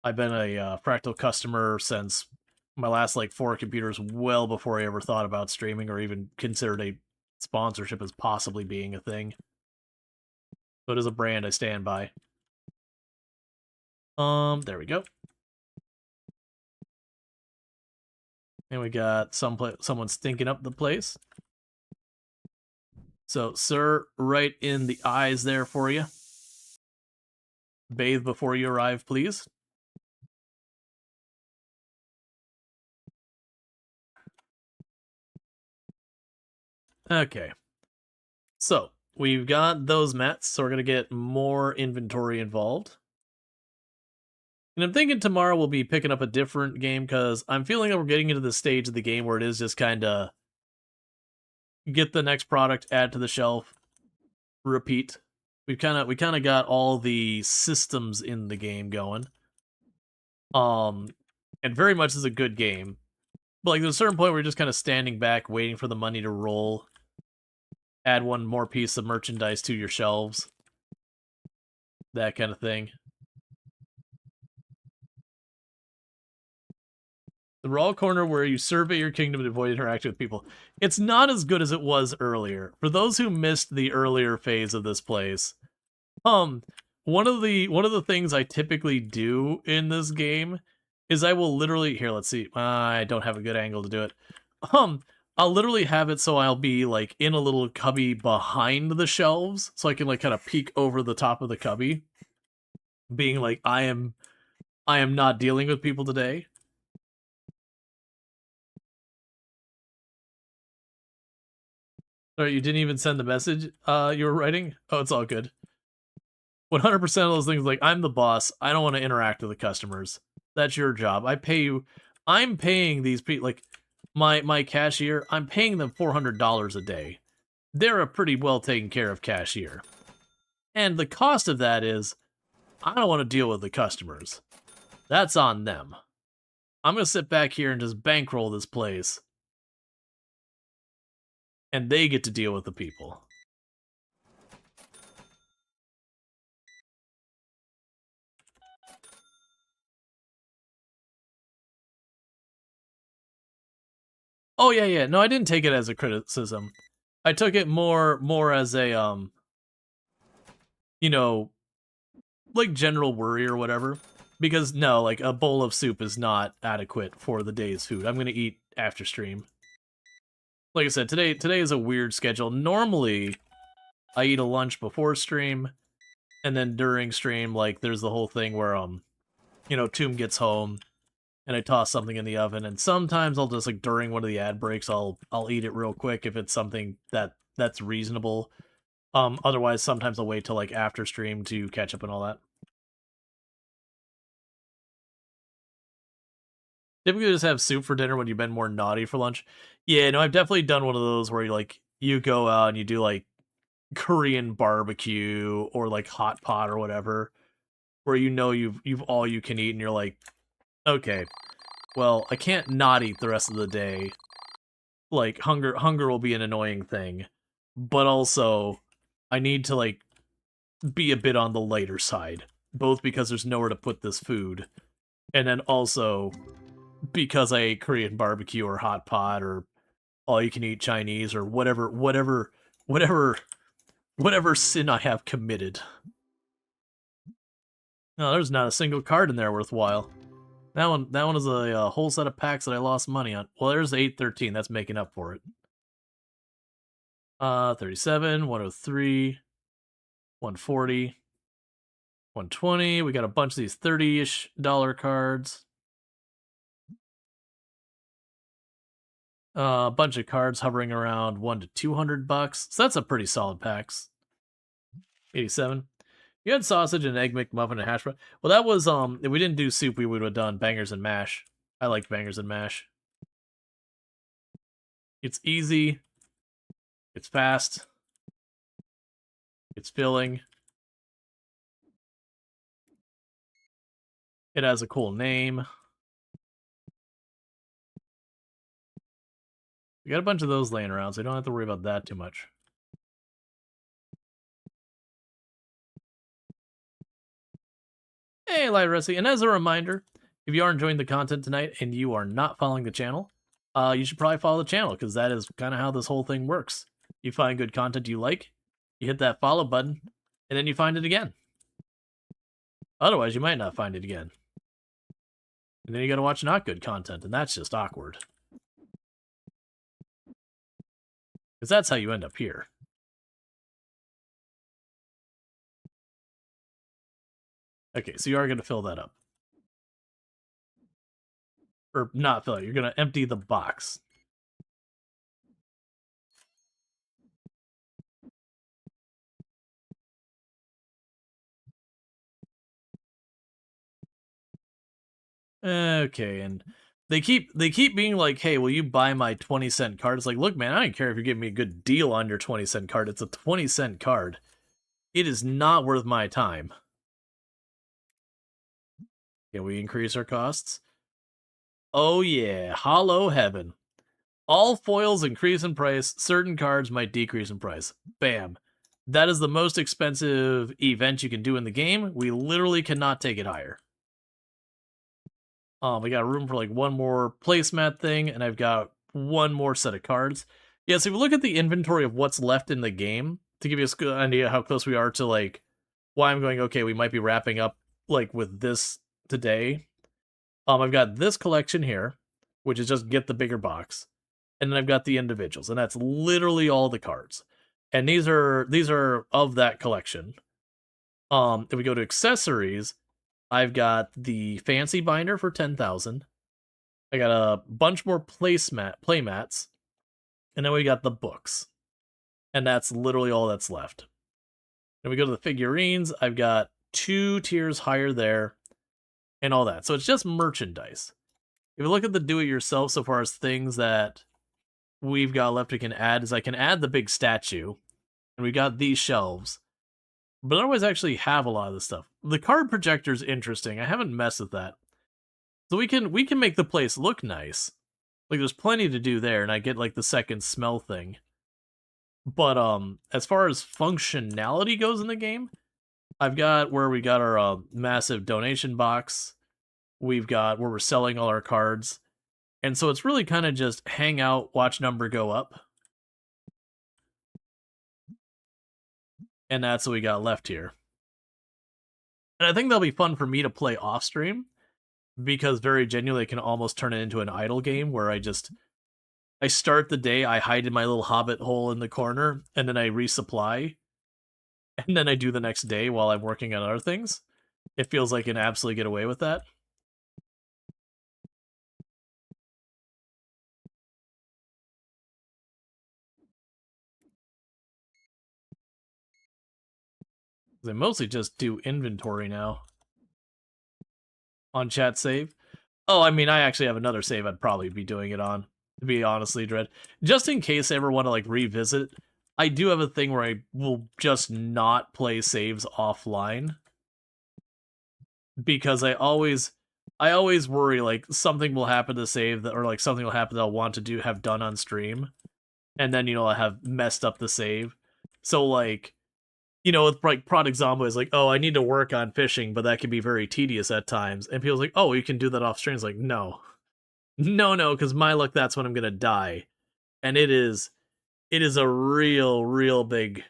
I've been a Fractal customer since my last like 4 computers, well before I ever thought about streaming or even considered a sponsorship as possibly being a thing. So it is a brand I stand by. There we go. And we got someone stinking up the place. So, sir, right in the eyes there for you. Bathe before you arrive, please. Okay. So, we've got those mats, so we're going to get more inventory involved. And I'm thinking tomorrow we'll be picking up a different game, because I'm feeling that we're getting into the stage of the game where it is just kind of get the next product, add to the shelf, repeat. We kind of got all the systems in the game going. And very much is a good game. But like there's a certain point where you're just kind of standing back, waiting for the money to roll. Add one more piece of merchandise to your shelves. That kind of thing. The Rual corner where you survey your kingdom and avoid interacting with people. It's not as good as it was earlier. For those who missed the earlier phase of this place, one of the things I typically do in this game is I will literally here. Let's see. I don't have a good angle to do it. I'll literally have it so I'll be like in a little cubby behind the shelves, so I can like kind of peek over the top of the cubby, being like I am not dealing with people today. Sorry, you didn't even send the message you were writing? Oh, it's all good. 100% of those things, like, I'm the boss. I don't want to interact with the customers. That's your job. I pay you. I'm paying these people, like, my cashier, I'm paying them $400 a day. They're a pretty well taken care of cashier. And the cost of that is, I don't want to deal with the customers. That's on them. I'm going to sit back here and just bankroll this place. And they get to deal with the people. Oh yeah. No, I didn't take it as a criticism. I took it more as a like general worry or whatever. Because no, like a bowl of soup is not adequate for the day's food. I'm gonna eat after stream. Like I said, today is a weird schedule. Normally, I eat a lunch before stream, and then during stream, like, there's the whole thing where, Tomb gets home, and I toss something in the oven, and sometimes I'll just, like, during one of the ad breaks, I'll eat it real quick if it's something that's reasonable. Otherwise, sometimes I'll wait till, like, after stream to catch up and all that. Typically just have soup for dinner when you've been more naughty for lunch. Yeah, no, I've definitely done one of those where you go out and you do like Korean barbecue or like hot pot or whatever, where you've all you can eat and you're like, okay, well, I can't not eat the rest of the day. Like hunger will be an annoying thing, but also I need to like be a bit on the lighter side, both because there's nowhere to put this food, and then also because I ate Korean barbecue or hot pot or all you can eat Chinese or whatever sin I have committed. No, there's not a single card in there worthwhile. That one is a whole set of packs that I lost money on. Well, there's 813. That's making up for it. 37, 103, 140, 120. We got a bunch of these $30-ish cards. A bunch of cards hovering around $100 to $200. So that's a pretty solid packs. 87. You had sausage and egg McMuffin and hash brown. Well, that was if we didn't do soup, we would have done bangers and mash. I liked bangers and mash. It's easy. It's fast. It's filling. It has a cool name. We got a bunch of those laying around, so you don't have to worry about that too much. Hey, Light Rusty, and as a reminder, if you are enjoying the content tonight and you are not following the channel, you should probably follow the channel, because that is kind of how this whole thing works. You find good content you like, you hit that follow button, and then you find it again. Otherwise, you might not find it again. And then you gotta watch not good content, and that's just awkward. Because that's how you end up here. Okay, so you are gonna fill that up. Or not fill it, you're gonna empty the box. Okay, and they keep being like, hey, will you buy my 20-cent card? It's like, look, man, I don't care if you're giving me a good deal on your 20-cent card. It's a 20-cent card. It is not worth my time. Can we increase our costs? Oh yeah, hollow heaven. All foils increase in price, certain cards might decrease in price. Bam. That is the most expensive event you can do in the game. We literally cannot take it higher. We got room for like one more placemat thing, and I've got one more set of cards. Yeah, so if you look at the inventory of what's left in the game, to give you a good idea how close we are to like why I'm going, okay, we might be wrapping up like with this today. I've got this collection here, which is just get the bigger box. And then I've got the individuals, and that's literally all the cards. And these are of that collection. If we go to accessories, I've got the fancy binder for 10,000. I got a bunch more playmats, and then we got the books. And that's literally all that's left. Then we go to the figurines, I've got 2 tiers higher there, and all that. So it's just merchandise. If you look at the do-it-yourself so far as things that we've got left we can add, is I can add the big statue, and we got these shelves. But I always actually have a lot of this stuff. The card projector's interesting. I haven't messed with that. So we can make the place look nice. Like there's plenty to do there, and I get like the second smell thing. But as far as functionality goes in the game, I've got where we got our massive donation box. We've got where we're selling all our cards. And so it's really kind of just hang out, watch number go up. And that's what we got left here. And I think that'll be fun for me to play off stream, because very genuinely it can almost turn it into an idle game where I start the day, I hide in my little hobbit hole in the corner, and then I resupply. and then I do the next day while I'm working on other things. It feels like I can absolutely get away with that. I mostly just do inventory now on chat save. Oh, I mean, I actually have another save I'd probably be doing it on, to be honestly, Dread. Just in case I ever want to, like, revisit, I do have a thing where I will just not play saves offline. Because I always worry, like, something will happen to save, that, or, like, something will happen that I'll want to have done on stream. And then, I have messed up the save. So, like, with, like, Product Zombo is like, oh, I need to work on fishing, but that can be very tedious at times. And people's like, oh, you can do that off stream. It's like, no. No, because my luck, that's when I'm gonna die. And it is a real big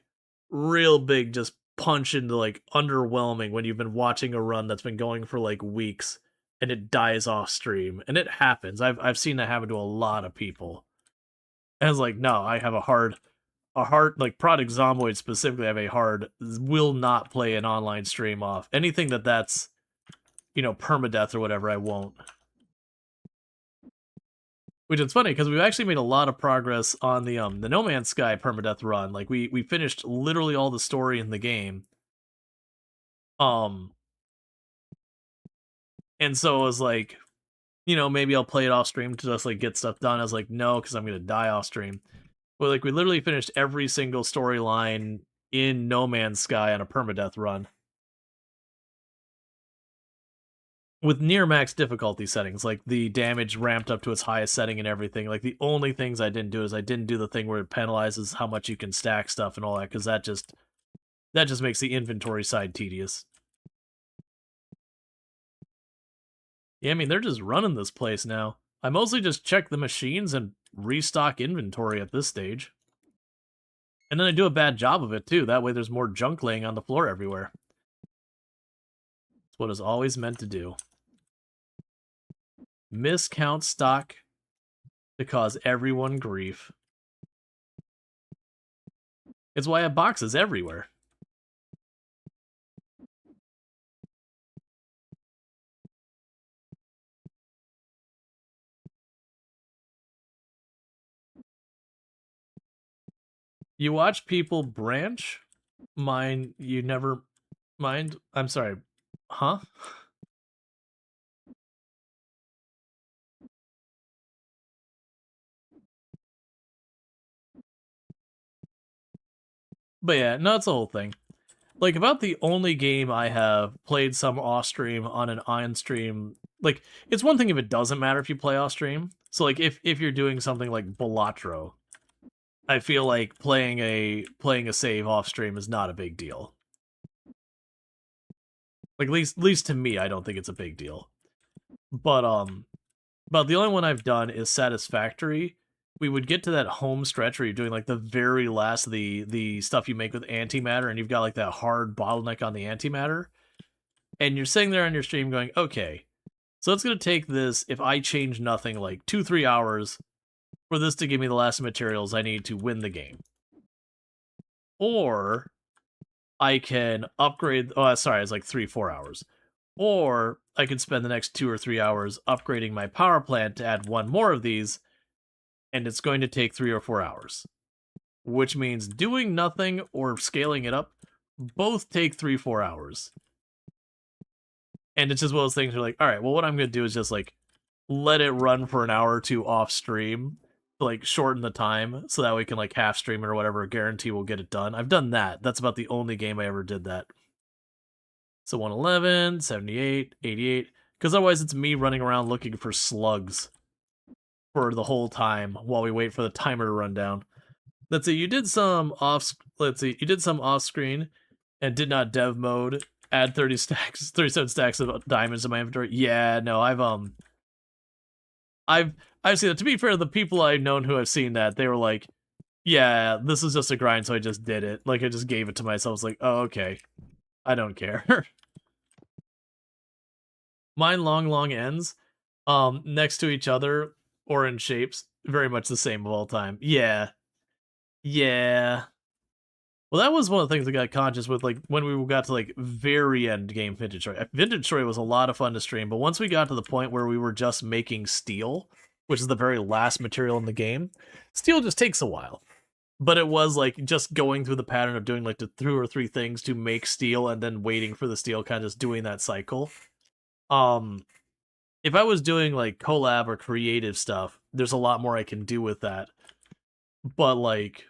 just punch into, like, underwhelming when you've been watching a run that's been going for, like, weeks and it dies off stream. And it happens. I've seen that happen to a lot of people. And it's like, no, I have a hard, like, Product Zomboid specifically, have a hard, will not play an online stream off. Anything that's, permadeath or whatever, I won't. Which is funny, because we've actually made a lot of progress on the No Man's Sky permadeath run. Like, we finished literally all the story in the game. And so I was like, maybe I'll play it off stream to just, like, get stuff done. I was like, no, because I'm gonna die off stream. Well, like, we literally finished every single storyline in No Man's Sky on a permadeath run. With near max difficulty settings, like, the damage ramped up to its highest setting and everything. Like, the only things I didn't do is I didn't do the thing where it penalizes how much you can stack stuff and all that, because that just makes the inventory side tedious. Yeah, I mean, they're just running this place now. I mostly just check the machines and restock inventory at this stage. And then I do a bad job of it, too. That way there's more junk laying on the floor everywhere. It's what it's always meant to do. Miscount stock to cause everyone grief. It's why I have boxes everywhere. You watch people branch? Mine, you never mind? I'm sorry. Huh? But yeah, no, it's the whole thing. Like, about the only game I have played some off-stream on an on-stream... Like, it's one thing if it doesn't matter if you play off-stream. So, like, if you're doing something like Balatro, I feel like playing a save off-stream is not a big deal. Like, at least to me, I don't think it's a big deal. But the only one I've done is Satisfactory. We would get to that home stretch where you're doing, like, the very last of the stuff you make with antimatter, and you've got, like, that hard bottleneck on the antimatter. And you're sitting there on your stream going, okay, so it's going to take this, if I change nothing, like 2-3 hours for this to give me the last materials I need to win the game. Or I can upgrade, sorry, it's like 3-4 hours. Or I could spend the next 2 or 3 hours upgrading my power plant to add one more of these, and it's going to take 3 or 4 hours. Which means doing nothing or scaling it up both take 3-4 hours. And it's just one of those things where, like, all right, well, what I'm going to do is just, like, let it run for an hour or two off stream to, like, shorten the time so that we can, like, half stream it or whatever, guarantee we'll get it done. I've done that. That's about the only game I ever did that. So 111, 78, 88, because otherwise it's me running around looking for slugs for the whole time while we wait for the timer to run down. Let's see, you did some off screen and did not dev mode. Add 37 stacks of diamonds in my inventory. Yeah, no, I've seen that. To be fair, the people I've known who have seen that, they were like, yeah, this is just a grind, so I just did it. Like, I just gave it to myself. I was like, oh, okay. I don't care. Mine long ends, next to each other or in shapes, very much the same of all time. Yeah. Yeah. Well, that was one of the things I got conscious with, like, when we got to, like, very end game Vintage Story. Vintage Story was a lot of fun to stream, but once we got to the point where we were just making steel, which is the very last material in the game, steel just takes a while. But it was, like, just going through the pattern of doing, like, the 2 or 3 things to make steel and then waiting for the steel, kind of just doing that cycle. If I was doing, like, collab or creative stuff, there's a lot more I can do with that. But, like,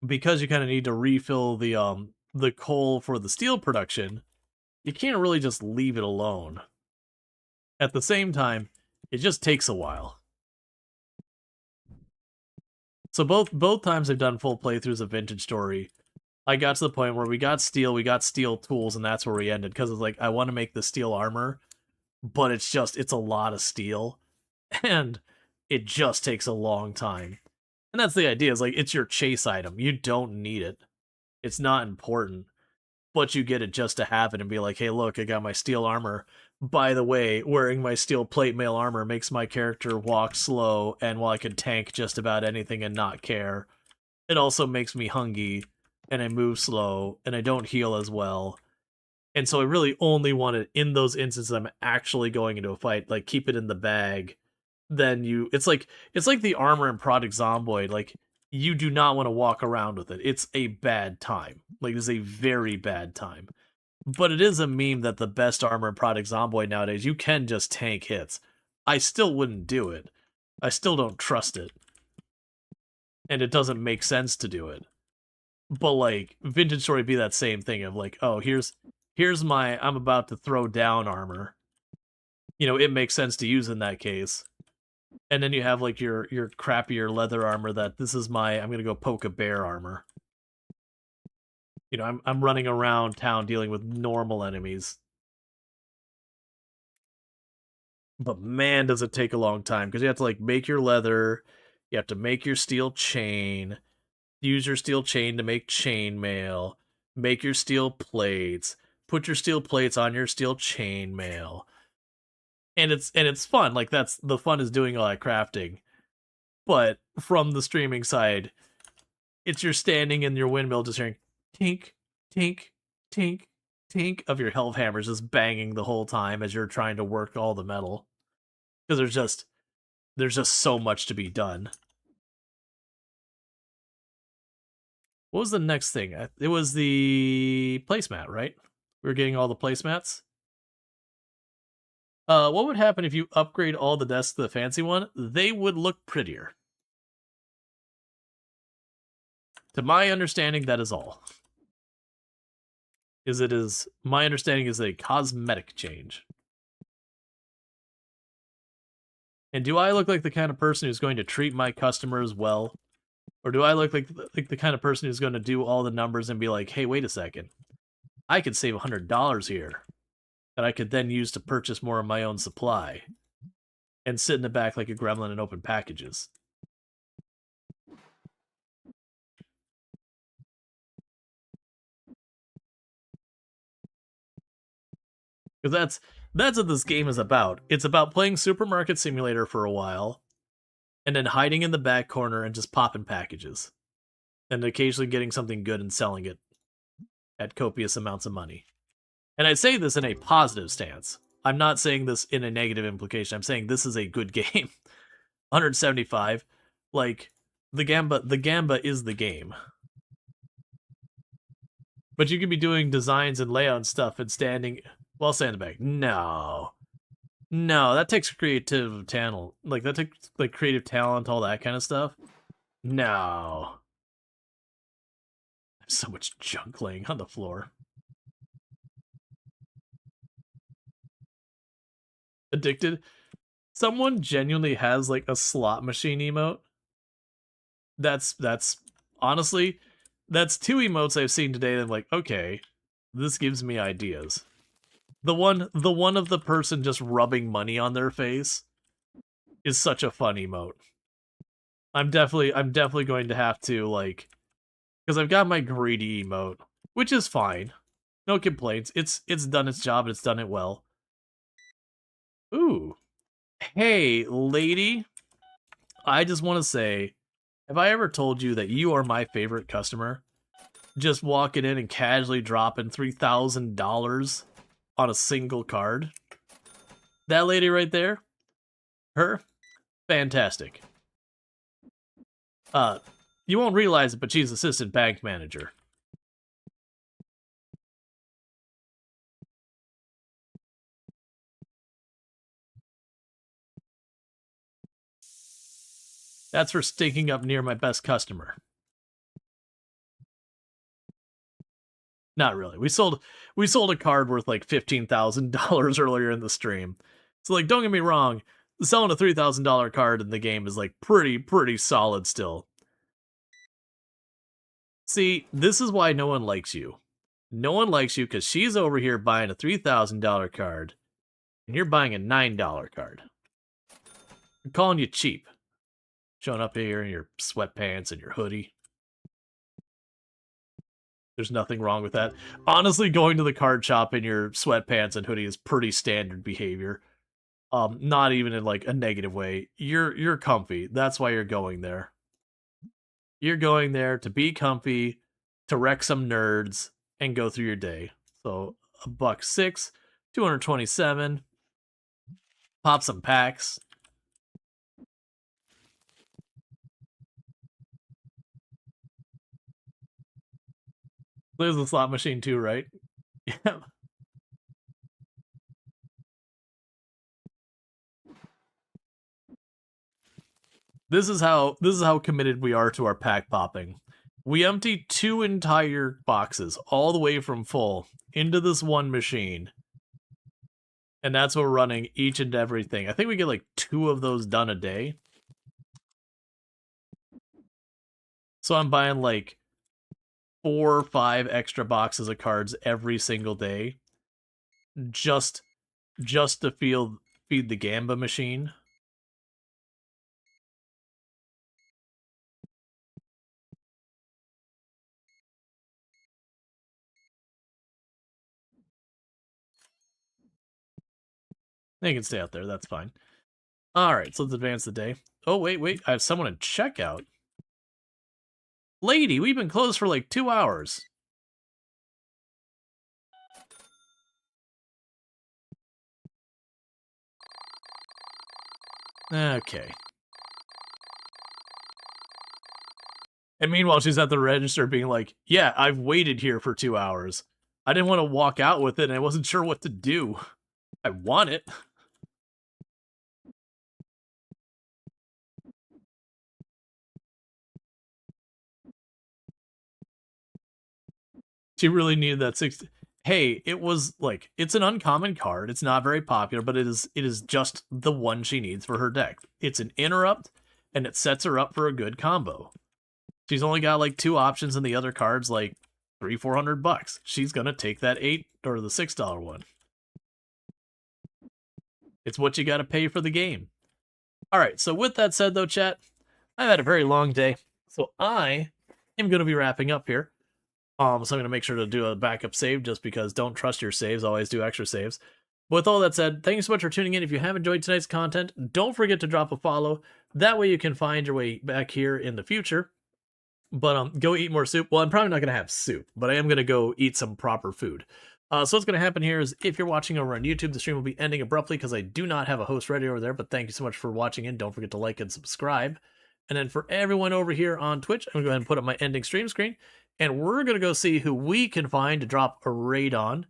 because you kind of need to refill the coal for the steel production, you can't really just leave it alone. At the same time, it just takes a while. So both times I've done full playthroughs of Vintage Story, I got to the point where we got steel tools, and that's where we ended, because it's like, I want to make the steel armor, but it's a lot of steel, and it just takes a long time. And that's the idea, is like, it's your chase item. You don't need it. It's not important. But you get it just to have it and be like, hey, look, I got my steel armor. By the way, wearing my steel plate mail armor makes my character walk slow, and while I can tank just about anything and not care, it also makes me hungry, and I move slow, and I don't heal as well. And so I really only want it in those instances I'm actually going into a fight, like, keep it in the bag. Then it's like the armor in Project Zomboid, like, you do not want to walk around with it. It's a bad time. Like, it's a very bad time. But it is a meme that the best armor in Project Zomboid nowadays, you can just tank hits. I still wouldn't do it. I still don't trust it. And it doesn't make sense to do it. But, like, Vintage Story be that same thing of, like, oh, here's my, I'm about to throw down armor. You know, it makes sense to use in that case. And then you have, like, your crappier leather armor that this is my, I'm gonna go poke a bear armor. You know, I'm running around town dealing with normal enemies. But man, does it take a long time, because you have to, like, make your leather, you have to make your steel chain, use your steel chain to make chainmail, make your steel plates, put your steel plates on your steel chainmail. And it's fun. Like, that's the fun, is doing all that crafting. But from the streaming side, it's you're standing in your windmill just hearing tink, tink, tink, tink of your helve hammers just banging the whole time as you're trying to work all the metal. Because there's just so much to be done. What was the next thing? It was the placemat, right? We were getting all the placemats. What would happen if you upgrade all the desks to the fancy one? They would look prettier. To my understanding, that is all. My understanding is a cosmetic change. And do I look like the kind of person who's going to treat my customers well? Or do I look like the kind of person who's going to do all the numbers and be like, hey, wait a second. I could save $100 here that I could then use to purchase more of my own supply, and sit in the back like a gremlin and open packages. Because that's what this game is about. It's about playing Supermarket Simulator for a while, and then hiding in the back corner and just popping packages, and occasionally getting something good and selling it at copious amounts of money. And I say this in a positive stance. I'm not saying this in a negative implication. I'm saying this is a good game. 175, like, the Gamba is the game. But you could be doing designs and layout and stuff and standing back. No, that takes creative talent. Like, that takes, like, creative talent, all that kind of stuff. No, there's so much junk laying on the floor. Addicted. Someone genuinely has, like, a slot machine emote. That's honestly, that's 2 emotes I've seen today that I'm like, okay, this gives me ideas. The one of the person just rubbing money on their face is such a fun emote. I'm definitely going to have to, like, because I've got my greedy emote, which is fine. No complaints. It's done its job and it's done it well. Ooh. Hey, lady. I just want to say, have I ever told you that you are my favorite customer? just walking in and casually dropping $3,000 on a single card. That lady right there, her, fantastic. You won't realize it, but she's assistant bank manager. That's for stinking up near my best customer. Not really. We sold a card worth like $15,000 earlier in the stream. So like, don't get me wrong, selling a $3,000 card in the game is like pretty solid still. See, this is why no one likes you. No one likes you because she's over here buying a $3,000 card, and you're buying a $9 card. I'm calling you cheap. Showing up here in your sweatpants and your hoodie. There's nothing wrong with that. Honestly, going to the card shop in your sweatpants and hoodie is pretty standard behavior. Not even in like a negative way. You're comfy. That's why you're going there. You're going there to be comfy, to wreck some nerds, and go through your day. So $1.06, 227. Pop some packs. There's the slot machine too, right? Yeah. This is how committed we are to our pack popping. We empty 2 entire boxes all the way from full into this one machine. And that's what we're running each and everything. I think we get like 2 of those done a day. So I'm buying like 4 or 5 extra boxes of cards every single day. Just to feed the Gamba machine. You can stay out there, that's fine. Alright, so let's advance the day. Oh, wait, I have someone in checkout. Lady, we've been closed for like 2 hours. Okay. And meanwhile, she's at the register being like, yeah, I've waited here for 2 hours. I didn't want to walk out with it, and I wasn't sure what to do. I want it. She really needed that 60. Hey, it was like, it's an uncommon card. It's not very popular, but it is just the one she needs for her deck. It's an interrupt, and it sets her up for a good combo. She's only got like 2 options, and the other card's like $300-400. She's gonna take that $8 or the $6 one. It's what you gotta pay for the game. Alright, so with that said though, chat, I've had a very long day. So I am gonna be wrapping up here. So I'm gonna make sure to do a backup save just because don't trust your saves, always do extra saves. But with all that said, thank you so much for tuning in. If you have enjoyed tonight's content, don't forget to drop a follow. That way you can find your way back here in the future. But go eat more soup. Well, I'm probably not going to have soup, but I am going to go eat some proper food. So what's going to happen here is if you're watching over on YouTube, the stream will be ending abruptly because I do not have a host ready over there. But thank you so much for watching in. Don't forget to like and subscribe. And then for everyone over here on Twitch, I'm going to go ahead and put up my ending stream screen. And we're going to go see who we can find to drop a raid on.